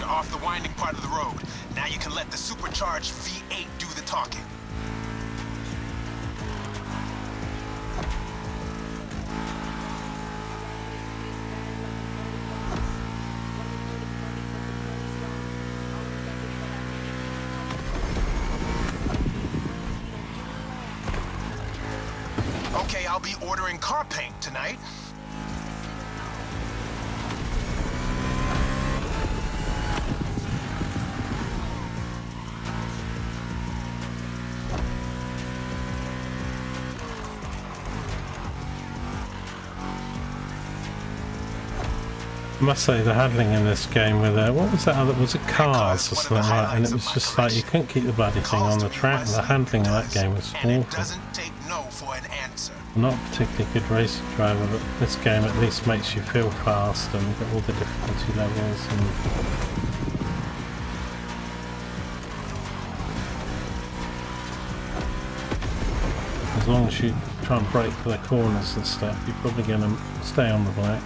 Off the winding part of the road. Now you can let the supercharged V8 do the talking. Okay, I'll be ordering car paint tonight. I must say the handling in this game with what was that other, was it cars or something like that, and it was just like you couldn't keep the bloody thing on the track. The handling of that game was awful. I'm not a particularly good racing driver, but this game at least makes you feel fast and you've got all the difficulty levels and as long as you try and brake for the corners and stuff, you're probably going to stay on the black.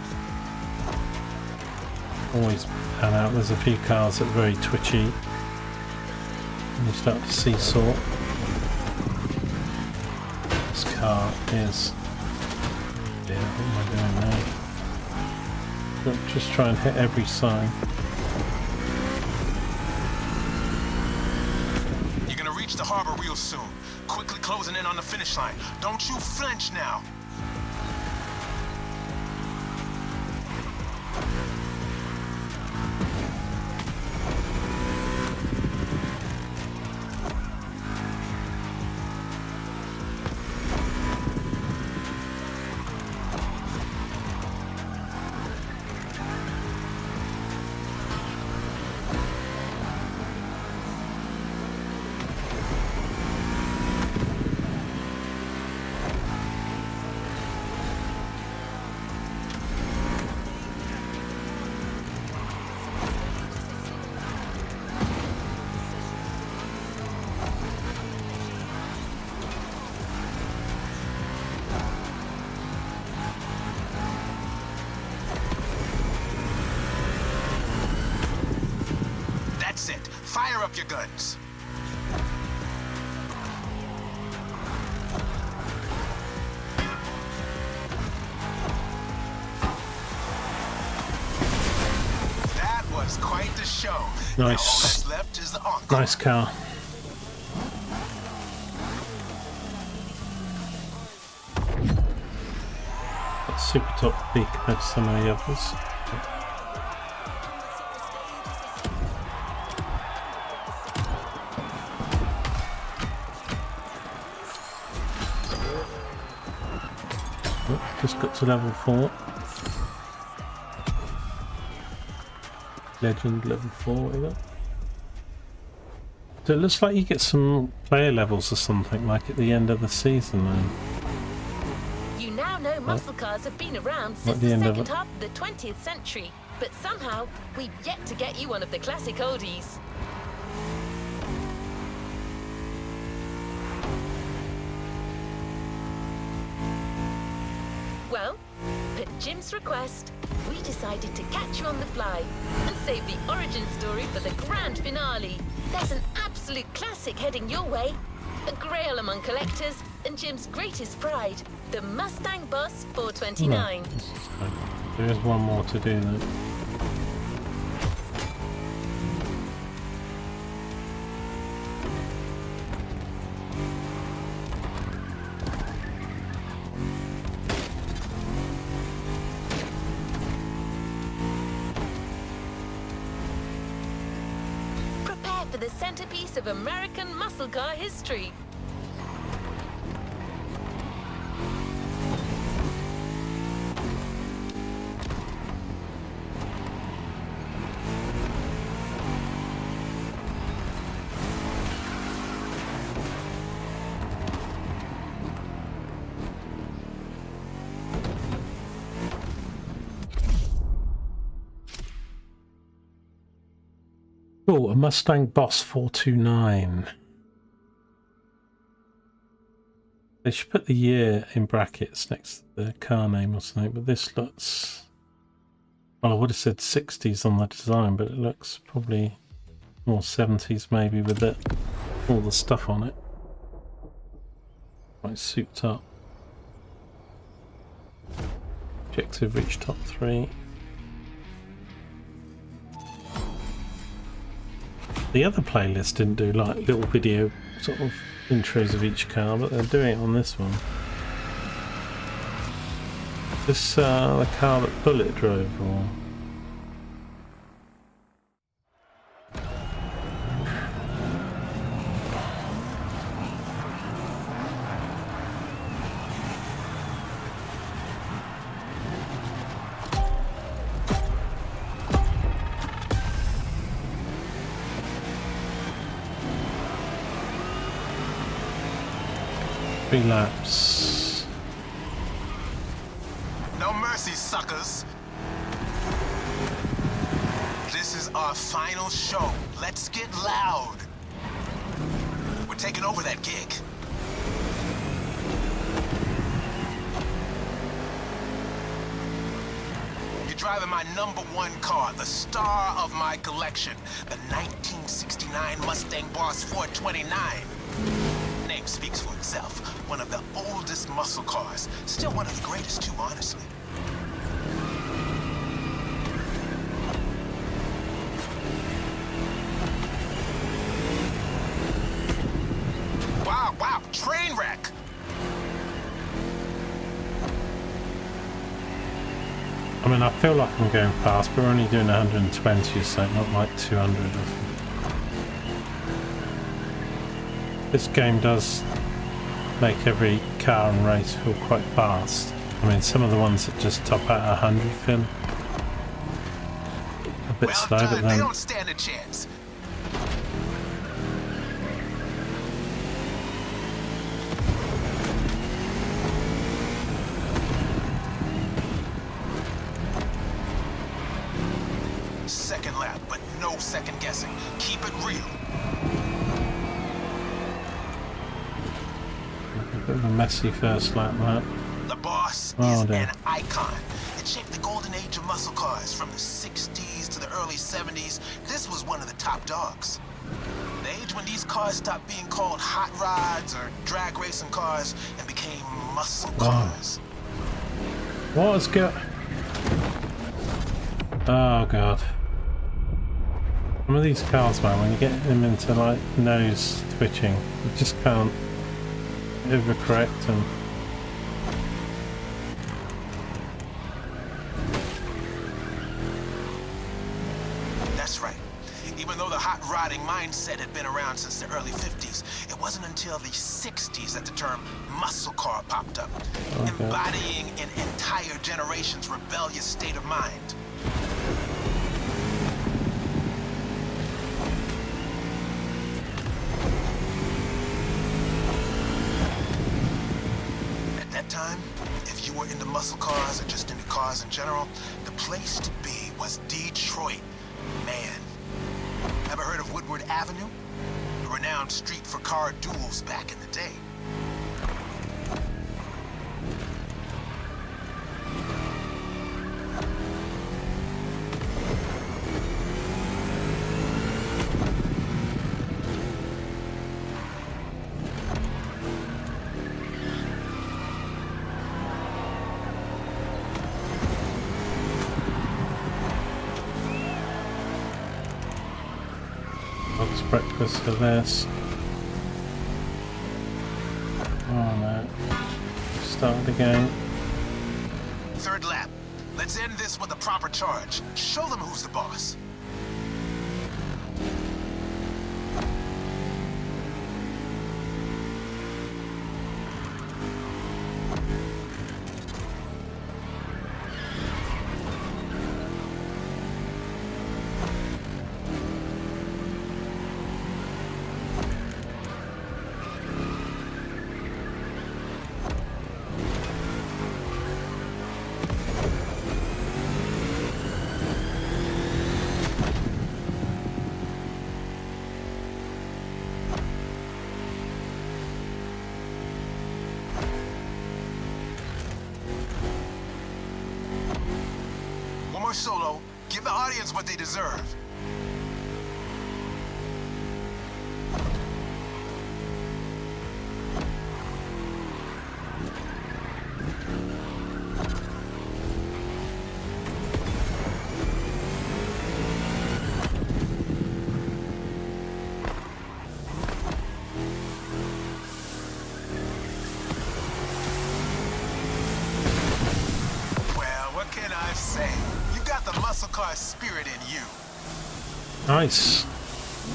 Always pan out. There's a few cars that are very twitchy and you start to seesaw. This car is... yeah, what am I doing now? Just try and hit every sign. You're gonna reach the harbor real soon. Quickly closing in on the finish line. Don't you flinch now. That's it. Fire up your guns. That was quite the show. Nice. Now all that's left is the encore. Nice car. That's super top speed compared to some of the others. Just got to level 4. Legend level 4, what you got? So it looks like you get some player levels or something like at the end of the season then. You now know muscle cars have been around since the second half of the 20th century, but somehow we've yet to get you one of the classic oldies. Well, per Jim's request, we decided to catch you on the fly and save the origin story for the grand finale. There's an absolute classic heading your way, a grail among collectors and Jim's greatest pride, the Mustang Boss 429. No, there is one more to do then. the centerpiece of American muscle car history. Oh, a Mustang Boss 429. They should put the year in brackets next to the car name or something, but this looks... Well, I would have said 60s on the design, but it looks probably more 70s maybe with all the stuff on it. Quite souped up. Objective reach top 3. The other playlist didn't do like little video sort of intros of each car, but they're doing it on this one. This the car that Bullet drove, or laps. No mercy, suckers. This is our final show. Let's get loud. We're taking over that gig. You're driving my #1 car, the star of my collection, the 1969 Mustang Boss 429. Name speaks for itself. One of the oldest muscle cars. Still one of the greatest too, honestly. Wow, train wreck! I mean, I feel like I'm going fast, but we're only doing 120, so not like 200 or something. This game does make every car and race feel quite fast. I mean, some of the ones that just top out 100 feel a bit slow, but then... They don't stand a chance. Second lap, but no second guessing. Keep it real. A bit of a messy first lap, that. The Boss is an icon. It shaped the golden age of muscle cars from the 60s to the early 70s. This was one of the top dogs. The age when these cars stopped being called hot rods or drag racing cars and became muscle cars. What is good? Oh god. Some of these cars, man, when you get them into like nose twitching, you just can't overcorrect them. That's right. Even though the hot rodding mindset had been around since the early 50s, it wasn't until the 60s that the term muscle car popped up, embodying an entire generation's rebellious state of mind. Time, if you were into muscle cars or just into cars in general, the place to be was Detroit. Man. Ever heard of Woodward Avenue? A renowned street for car duels back in the day. Breakfast for this. Oh no. Start again. Third lap. Let's end this with a proper charge. Show them who's the boss. over Solo. Give the audience what they deserve. Spirit in you. Nice.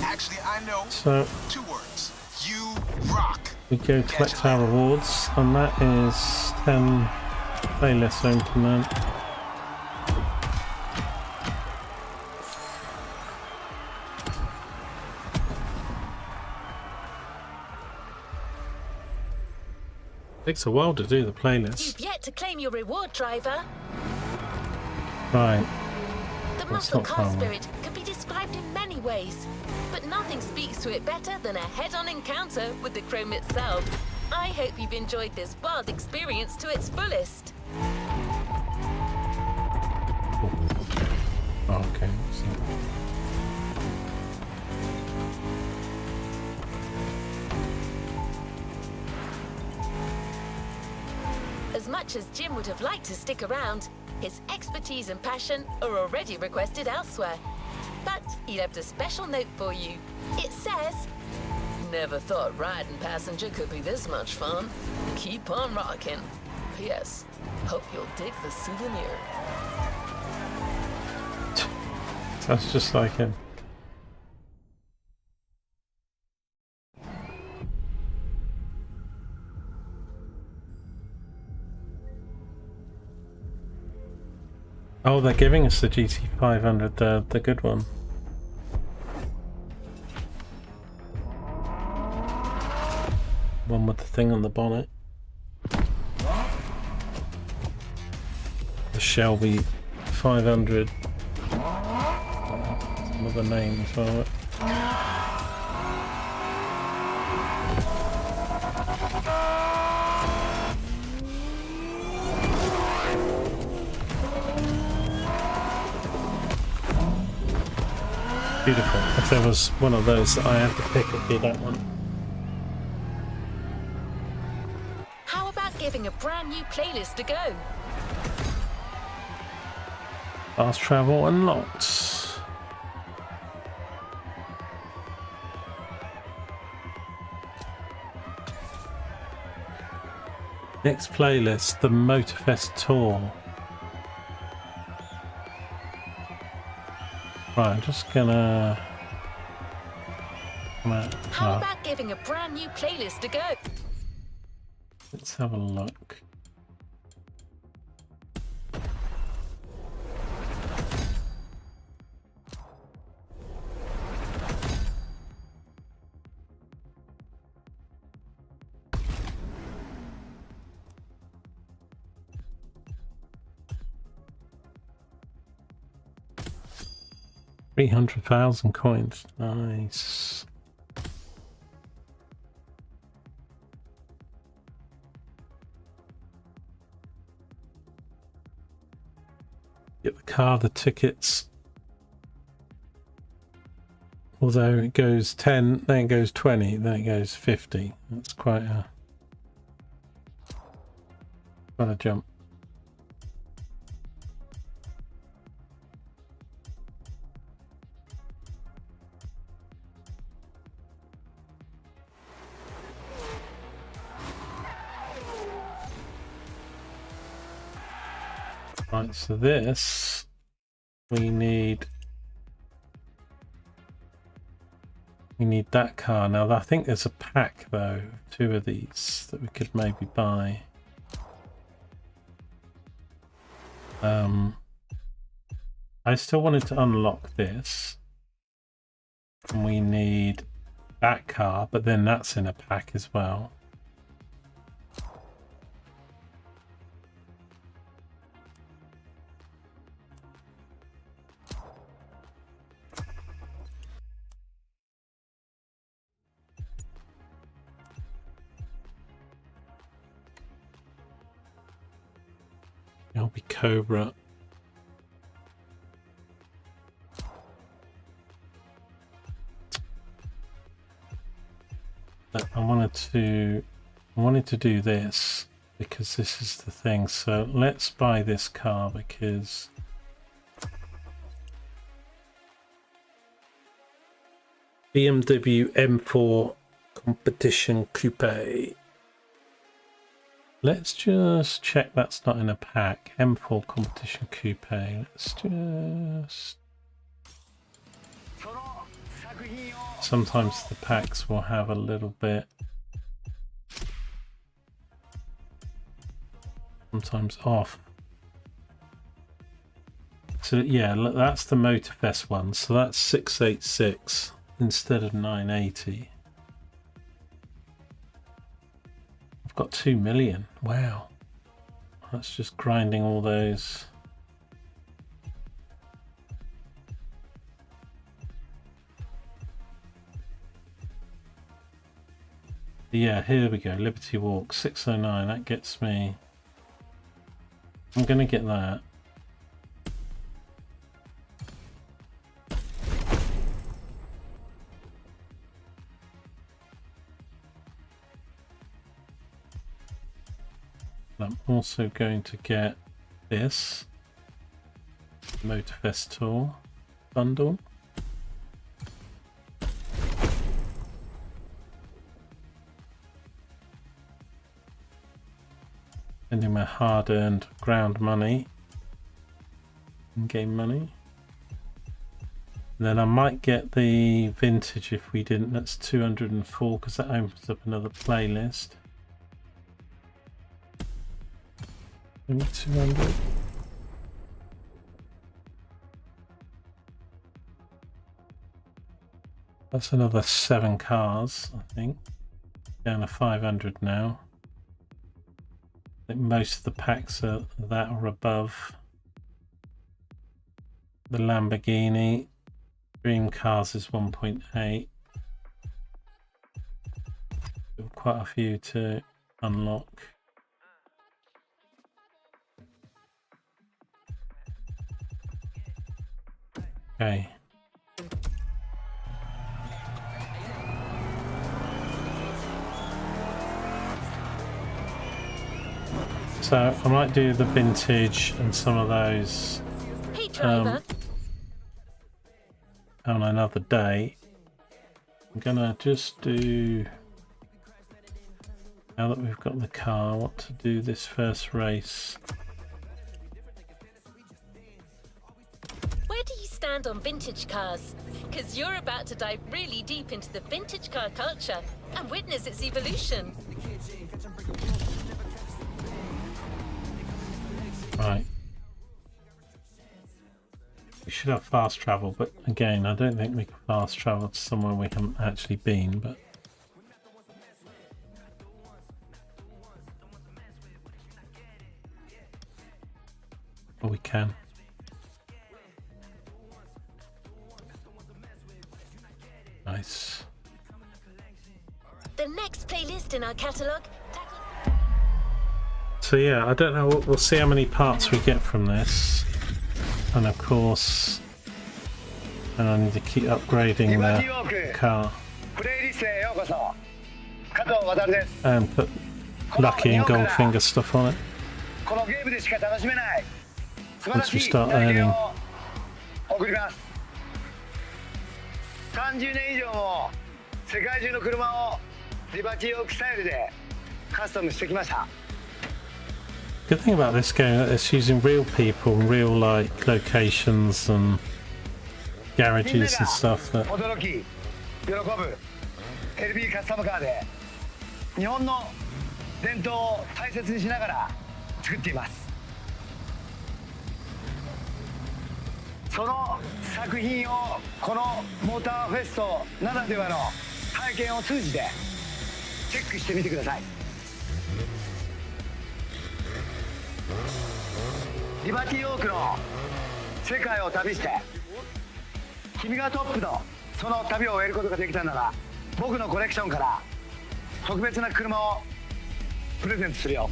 Actually, I know so 2 words. You rock. We go collect our rewards, and that is 10 playlist implement. Takes a while to do the playlist. You've yet to claim your reward, driver. Right. The muscle car spirit can be described in many ways, but nothing speaks to it better than a head-on encounter with the Chrome itself. I hope you've enjoyed this wild experience to its fullest. Oh, okay. As much as Jim would have liked to stick around, his expertise and passion are already requested elsewhere. But he left a special note for you. It says, "Never thought riding passenger could be this much fun. Keep on rocking. P.S. Hope you'll dig the souvenir." That's just like him. Oh, they're giving us the GT500, the good one. One with the thing on the bonnet. The Shelby 500. Some other names for it. Beautiful. If there was one of those that I had to pick, it'd be that one. How about giving a brand new playlist a go? Fast travel unlocked. Next playlist, the Motorfest Tour. Right, I'm just gonna come out. How about giving a brand new playlist a go? Let's have a look. $300,000 coins. Nice. Get the car, the tickets. Although it goes 10, then it goes 20, then it goes 50. That's quite a jump. Right, so this we need that car. Now I think there's a pack though, 2 of these that we could maybe buy. I still wanted to unlock this, and we need that car, but then that's in a pack as well. It'll be Cobra. wanted to do this because this is the thing. So let's buy this car because BMW M4 Competition Coupe. Let's just check that's not in a pack. M4 Competition Coupe. Let's just... Sometimes the packs will have a little bit... sometimes off. So yeah, look, that's the Motorfest one. So that's 686 instead of 980. I've got 2 million. Wow. That's just grinding all those. Yeah, here we go. Liberty Walk 609. That gets me. I'm gonna get that. I'm also going to get this Motorfest Tour bundle. Spending my hard-earned ground money, in-game money. And then I might get the vintage if we didn't. That's 204 because that opens up another playlist. Only 200. That's another 7 cars, I think. Down to 500 now. I think most of the packs are that or above. The Lamborghini Dream Cars is 1.8. Quite a few to unlock. Okay. So I might do the vintage and some of those on another day. I'm gonna just do, now that we've got the car, what to do this first race. Where do you stand on vintage cars? Because you're about to dive really deep into the vintage car culture and witness its evolution. Right. We should have fast travel, but again, I don't think we can fast travel to somewhere we haven't actually been, but... Or we can. Nice. The next playlist in our catalogue. So yeah, I don't know, we'll see how many parts we get from this. And of course, and I need to keep upgrading the car. And put Lucky and Goldfinger stuff on it. Once we start earning. 30年以上も世界中の車をリバティオークスタイルでカスタムしてきました。 Good thing about this game is it's using real people, real like locations and garages and stuff. That 驚き、喜ぶ LB カスタムカーで日本の伝統を大切にしながら作っています。その作品をこのモーターフェストならではの体験を通じてチェックしてみてください。リバティオークの世界を旅して君がトップのその旅を終えることができたなら僕のコレクションから特別な車をプレゼントするよ。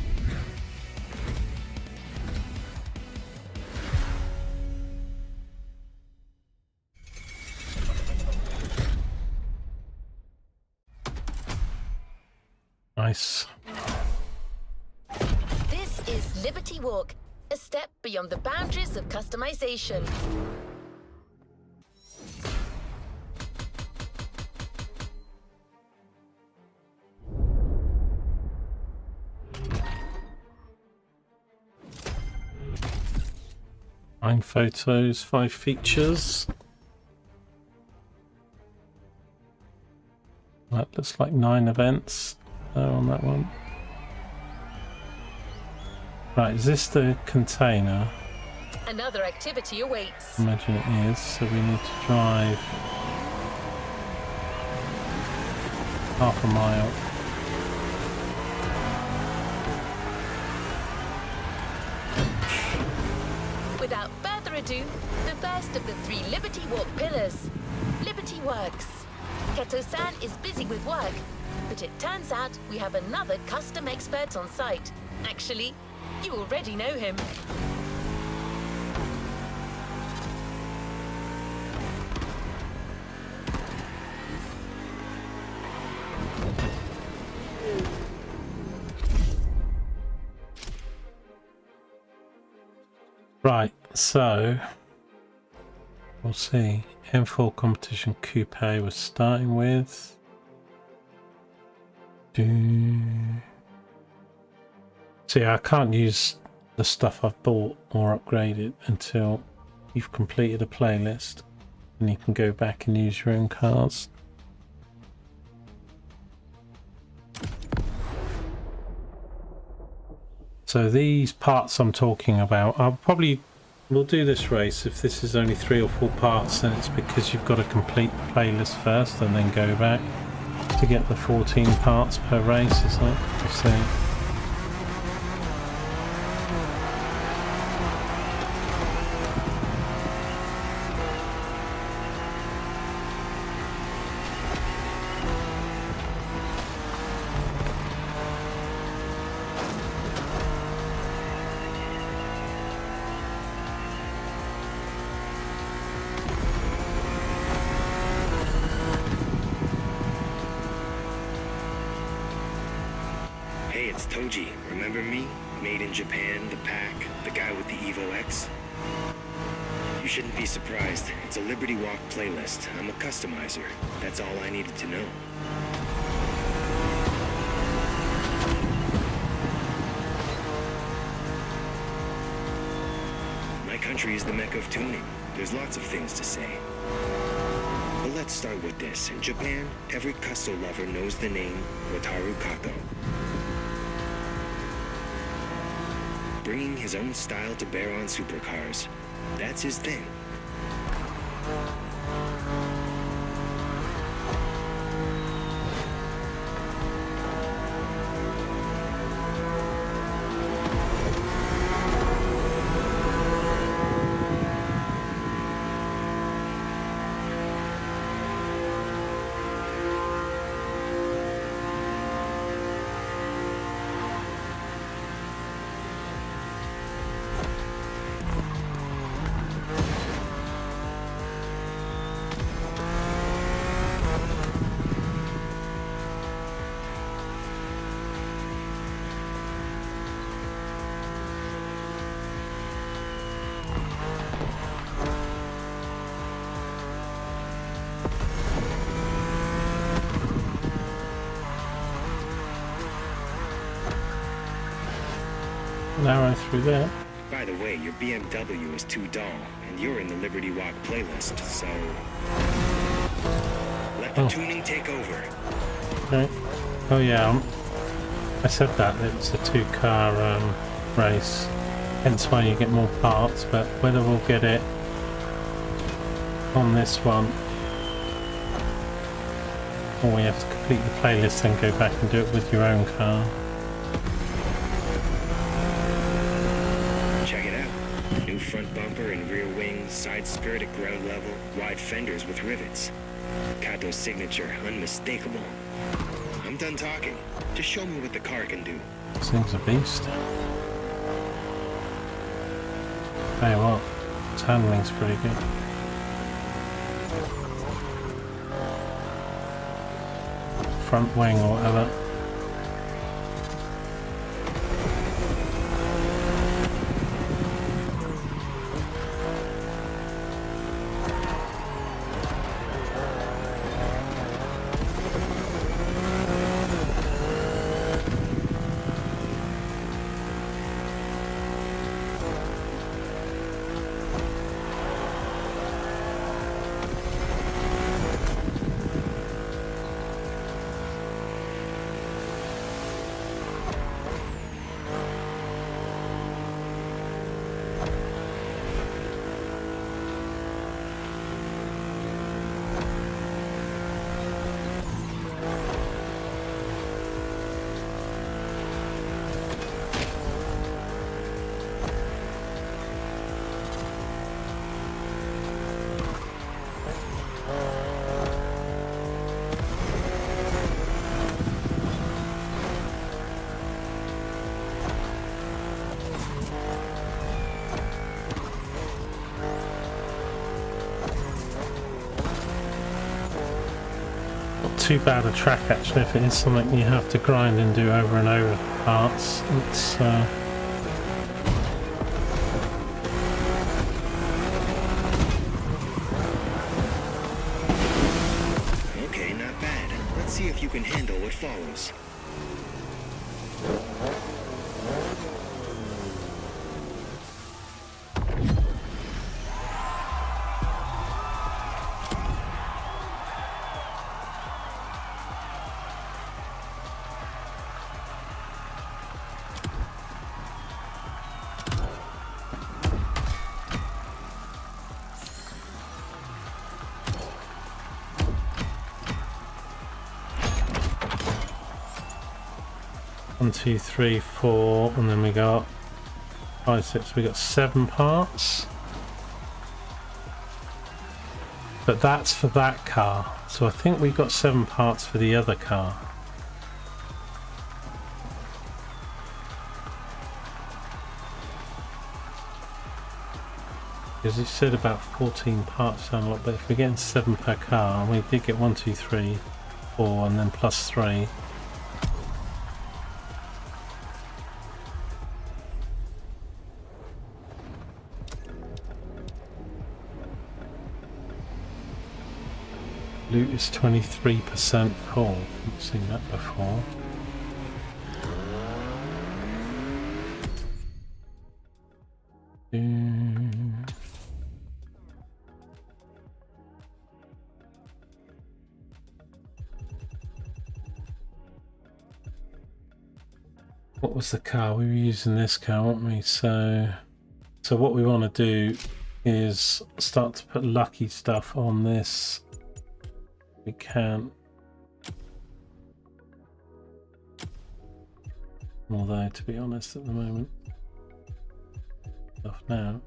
Liberty Walk, a step beyond the boundaries of customization. Nine photos, 5 features. That looks like 9 events on that one. Right, is this the container? Another activity awaits. Imagine it is. So we need to drive half a mile. Without further ado, the first of the 3 Liberty Walk pillars, Liberty Works. Kato-san is busy with work, but it turns out we have another custom expert on site. Actually, you already know him. Right, so we'll see. M4 competition coupe we're starting with. See, I can't use the stuff I've bought or upgraded until you've completed a playlist, and you can go back and use your own cars. So these parts I'm talking about, we'll do this race. If this is only 3 or 4 parts, then it's because you've got to complete the playlist first and then go back to get the 14 parts per race, isn't it? We'll see. Hey, it's Toji. Remember me? Made in Japan, the pack, the guy with the Evo X? You shouldn't be surprised. It's a Liberty Walk playlist. I'm a customizer. That's all I needed to know. My country is the mecca of tuning. There's lots of things to say. But let's start with this. In Japan, every Custo lover knows the name Wataru Kato. Bringing his own style to bear on supercars. That's his thing. Narrow through there. By the way, your BMW is too dull, and you're in the Liberty Walk playlist, so let the tuning take over. Okay. Oh yeah, I said that it's a 2-car race, hence why you get more parts, but whether we'll get it on this one, or we have to complete the playlist and go back and do it with your own car. Front bumper and rear wing, side skirt at ground level, wide fenders with rivets. Kato's signature, unmistakable. I'm done talking. Just show me what the car can do. This thing's a beast. Tell you what, its handling's pretty good. Front wing or whatever. too bad a track actually if it is something you have to grind and do over and over parts. It's Okay, not bad. Let's see if you can handle what follows. One, two, three, four, and then we got 5, 6. We got 7 parts. But that's for that car. So I think we got 7 parts for the other car. Because you said about 14 parts to unlock, but if we're getting 7 per car, we did get 1, 2, 3, 4, and then plus 3. Loot is 23% full. I've seen that before. What was the car? We were using this car, weren't we? So what we want to do is start to put lucky stuff on this. We can. Although, to be honest, at the moment, stuff now.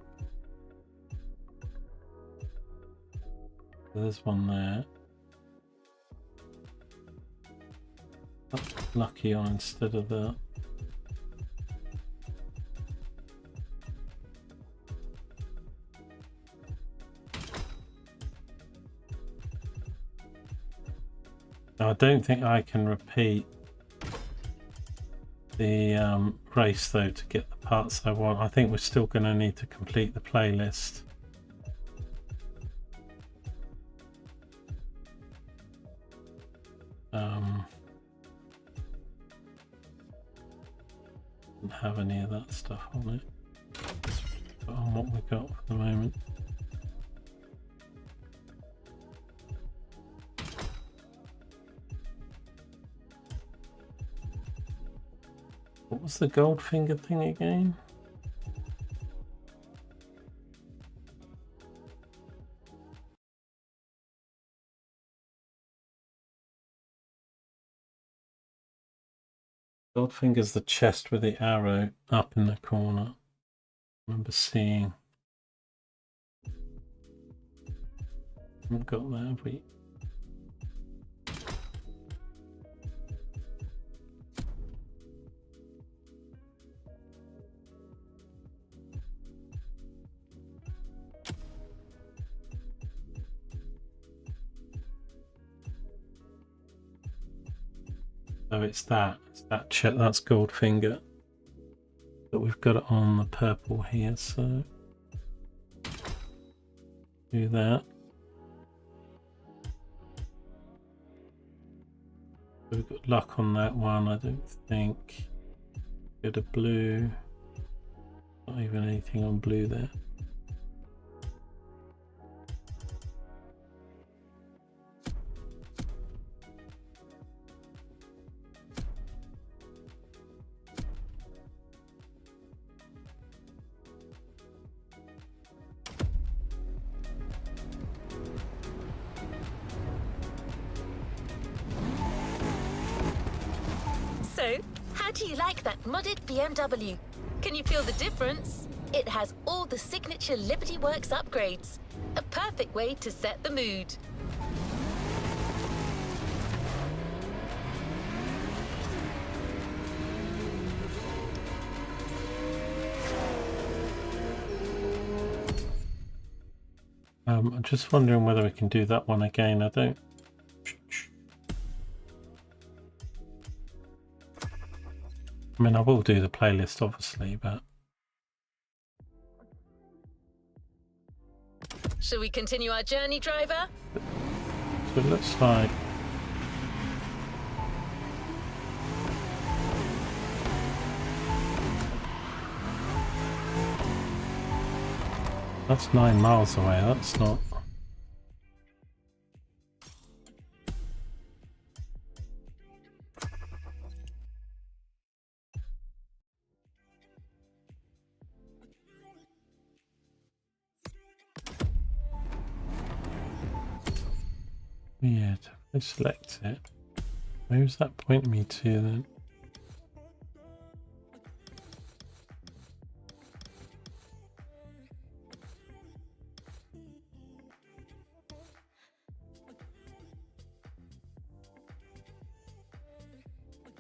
There's one there. Put lucky on instead of that. I don't think I can repeat the race though to get the parts I want. I think we're still going to need to complete the playlist. Don't have any of that stuff on it. But on what we got for the moment. What was the Goldfinger thing again? Goldfinger's the chest with the arrow up in the corner. I remember seeing. Haven't got that, have we? So it's that chip, that's Goldfinger. But we've got it on the purple here, so do that. We've got luck on that one, I don't think. Go to blue. Not even anything on blue there. So, how do you like that modded BMW? Can you feel the difference? It has all the signature Liberty Works upgrades. A perfect way to set the mood. I'm just wondering whether we can do that one again. I don't. I mean, I will do the playlist, obviously, but... Shall we continue our journey, driver? So it looks like... That's 9 miles away, that's not... Weird. I select it. Where's that pointing me to then?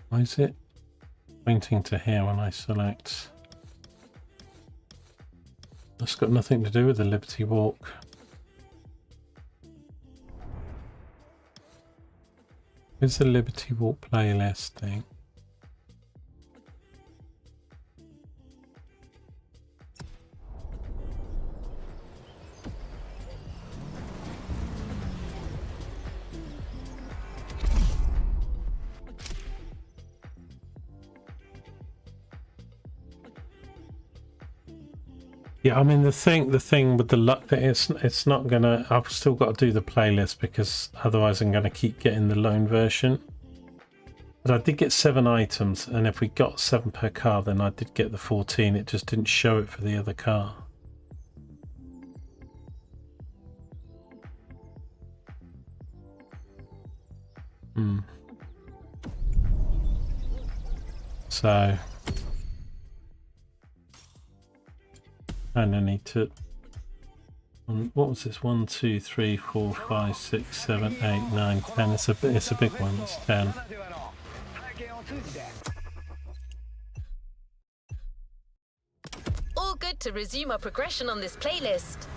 Why is it pointing to here when I select? That's got nothing to do with the Liberty Walk. Where's the Liberty Walk playlist thing? Yeah, I mean the thing with the luck that it's not gonna. I've still got to do the playlist because otherwise I'm gonna keep getting the loan version. But I did get 7 items, and if we got 7 per car, then I did get the 14. It just didn't show it for the other car. So. And I need to. What was this? 1, 2, 3, 4, 5, 6, 7, 8, 9, 10. It's a big one. It's 10. All good to resume our progression on this playlist.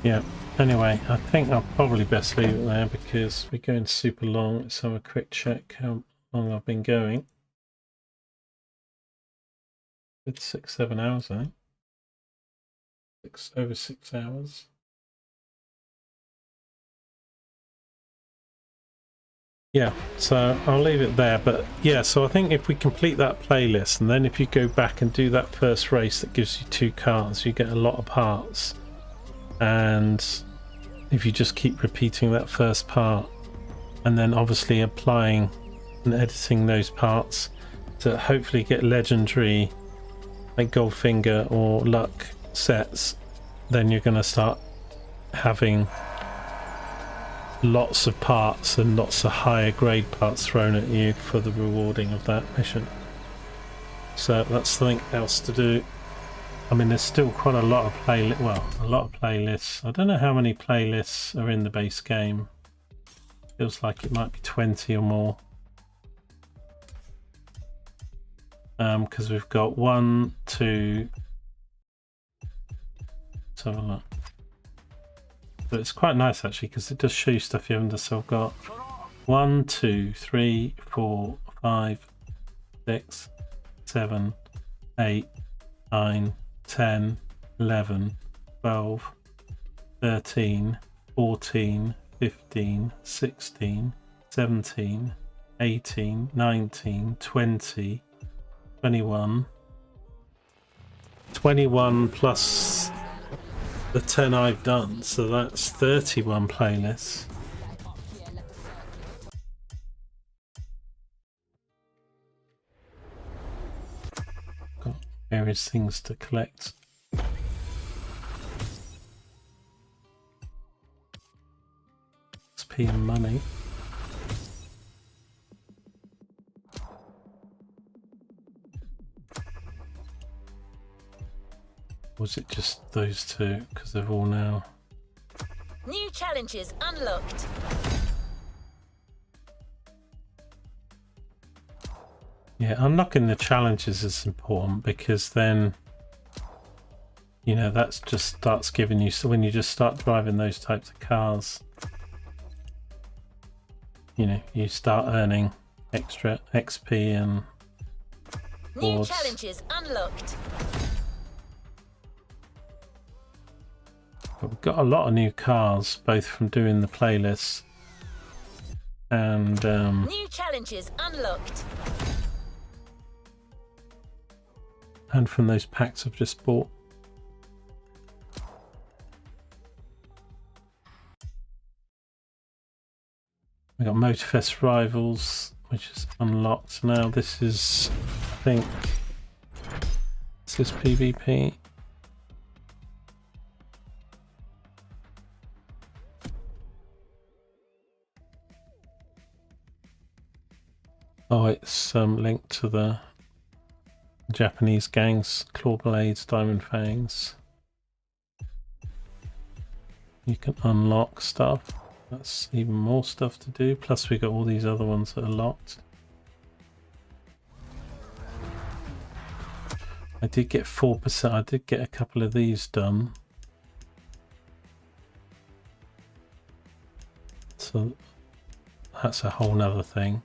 Yeah. Anyway, I think I'll probably best leave it there because we're going super long. Let's have a quick check how long I've been going. It's 6-7 hours, I think. Over 6 hours. Yeah, so I'll leave it there. But yeah, so I think if we complete that playlist, and then if you go back and do that first race that gives you 2 cars, you get a lot of parts. And if you just keep repeating that first part, and then obviously applying and editing those parts to hopefully get legendary like Goldfinger or Luck sets, then you're going to start having lots of parts and lots of higher grade parts thrown at you for the rewarding of that mission. So that's something else to do. I mean, there's still quite a lot of playlists. I don't know how many playlists are in the base game. Feels like it might be 20 or more. Because we've got 1, 2. Let's have a look. But it's quite nice actually because it does show you stuff you haven't done. So I've got 1, 2, 3, 4, 5, 6, 7, 8, 9, 10, 11, 12, 13, 14, 15, 16, 17, 18, 19, 20, 21. 21 plus the 10 I've done, so that's 31 playlists. Got various things to collect. XP and money. Was it just those 2? Because they've all now... New challenges unlocked. Yeah, unlocking the challenges is important because then, you know, that's just starts giving you... So when you just start driving those types of cars, you know, you start earning extra XP and New rewards. challenges unlocked. But we've got a lot of new cars, both from doing the playlists and New challenges unlocked. from those packs I've just bought. We got Motorfest Rivals, which is unlocked now. This is, I think, this is PvP. Oh, it's linked to the Japanese gangs, Claw Blades, Diamond Fangs. You can unlock stuff. That's even more stuff to do. Plus we got all these other ones that are locked. I did get 4%. I did get a couple of these done. So that's a whole nother thing.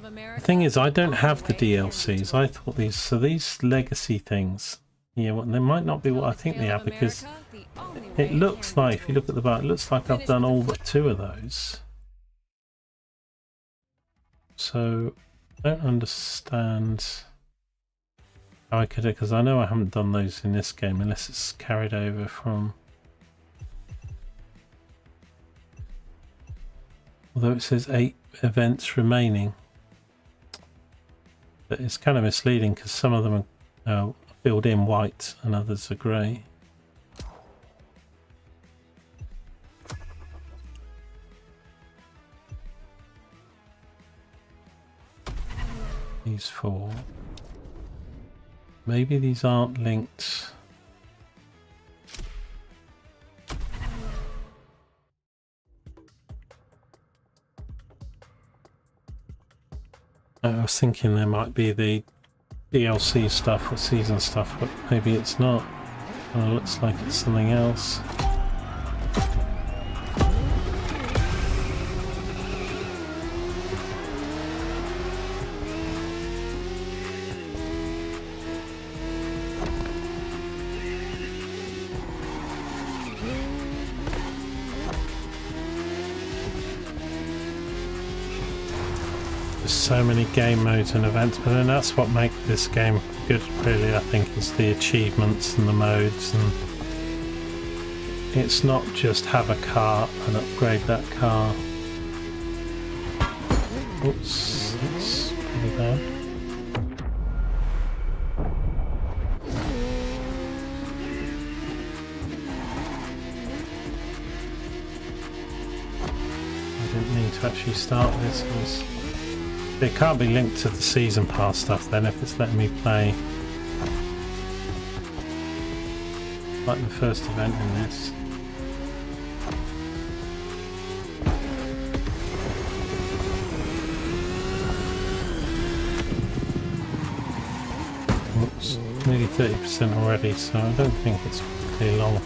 The thing is, I don't have the DLCs. I thought these, so these legacy things, yeah, well, they might not be what I think they are, because it looks like, if you look at the bar, it looks like I've done all but 2 of those. So I don't understand how I could, because I know I haven't done those in this game unless it's carried over from. Although it says 8 events remaining. But it's kind of misleading because some of them are filled in white and others are grey. These 4. Maybe these aren't linked. I was thinking there might be the DLC stuff or season stuff, but maybe it's not. It looks like it's something else. So many game modes and events, but then that's what makes this game good, really. I think is the achievements and the modes, and it's not just have a car and upgrade that car. Oops, that's pretty bad. I didn't mean to actually start this. It can't be linked to the season pass stuff then if it's letting me play like the first event in this. Oops, nearly 30% already, so I don't think it's really long.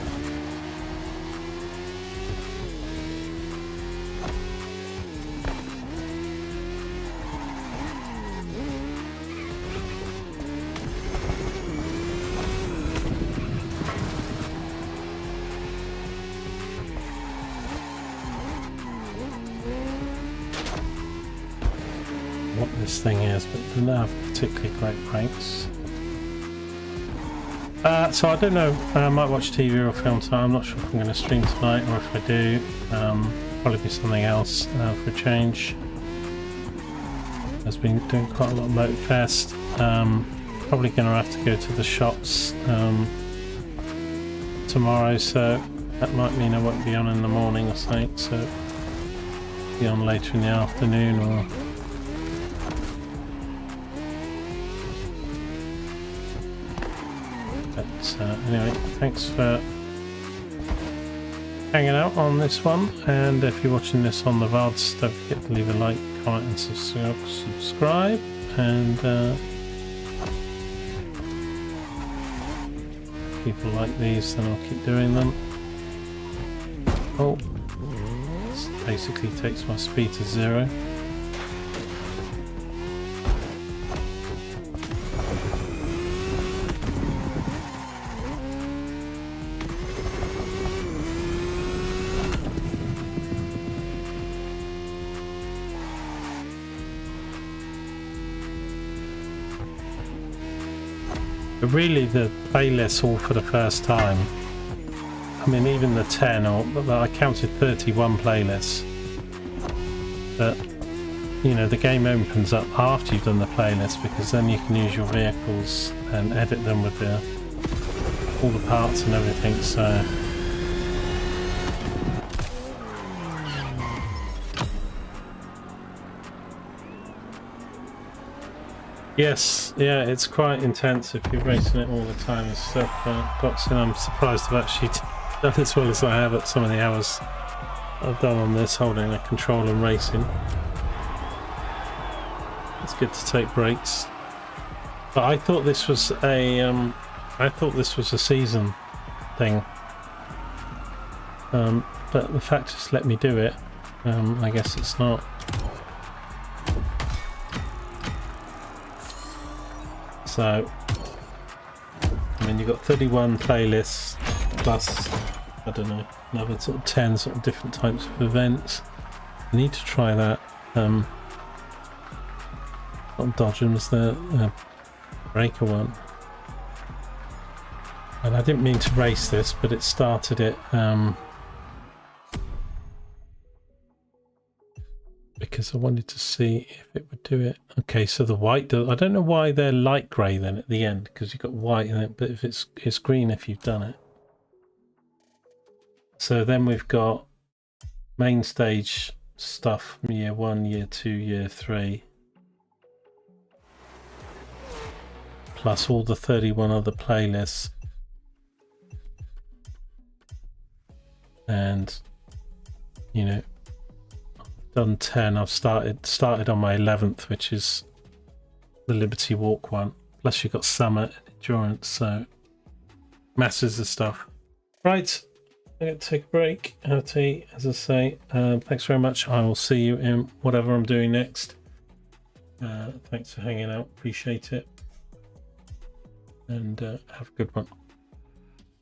Thing is, but they don't have particularly great ranks. So I don't know, I might watch TV or film tonight. I'm not sure if I'm going to stream tonight, or if I do, probably be something else for a change. I've been doing quite a lot of Motorfest. Probably going to have to go to the shops tomorrow, so that might mean I won't be on in the morning or something, so be on later in the afternoon or anyway, thanks for hanging out on this one, and if you're watching this on the VODs, don't forget to leave a like, comment and subscribe, and if people like these, then I'll keep doing them. Oh, basically takes my speed to 0. But really the playlists all for the first time, I mean even the 10, or I counted 31 playlists, but you know the game opens up after you've done the playlist, because then you can use your vehicles and edit them with all the parts and everything. So yes, yeah, it's quite intense if you're racing it all the time and stuff. Boxing, I'm surprised I've actually done as well as I have at some of the hours I've done on this, holding a control and racing. It's good to take breaks. But I thought this was a season thing. But the fact it's let me do it, I guess it's not. So, I mean, you've got 31 playlists plus, I don't know, another sort of 10 sort of different types of events. I need to try that. Not Dodgems, the breaker one. And I didn't mean to race this, but it started it because I wanted to see if it would do it. Okay, so the white does. I don't know why they're light grey then at the end, because you've got white in it, but if it's green if you've done it. So then we've got main stage stuff from year 1, year 2, year 3, plus all the 31 other playlists. And you know, I've done 10. I've started on my 11th, which is the Liberty Walk one. Plus you've got Summit, Endurance, so masses of stuff. Right, I'm going to take a break, have a tea, as I say. Thanks very much. I will see you in whatever I'm doing next. Thanks for hanging out, appreciate it. And have a good one.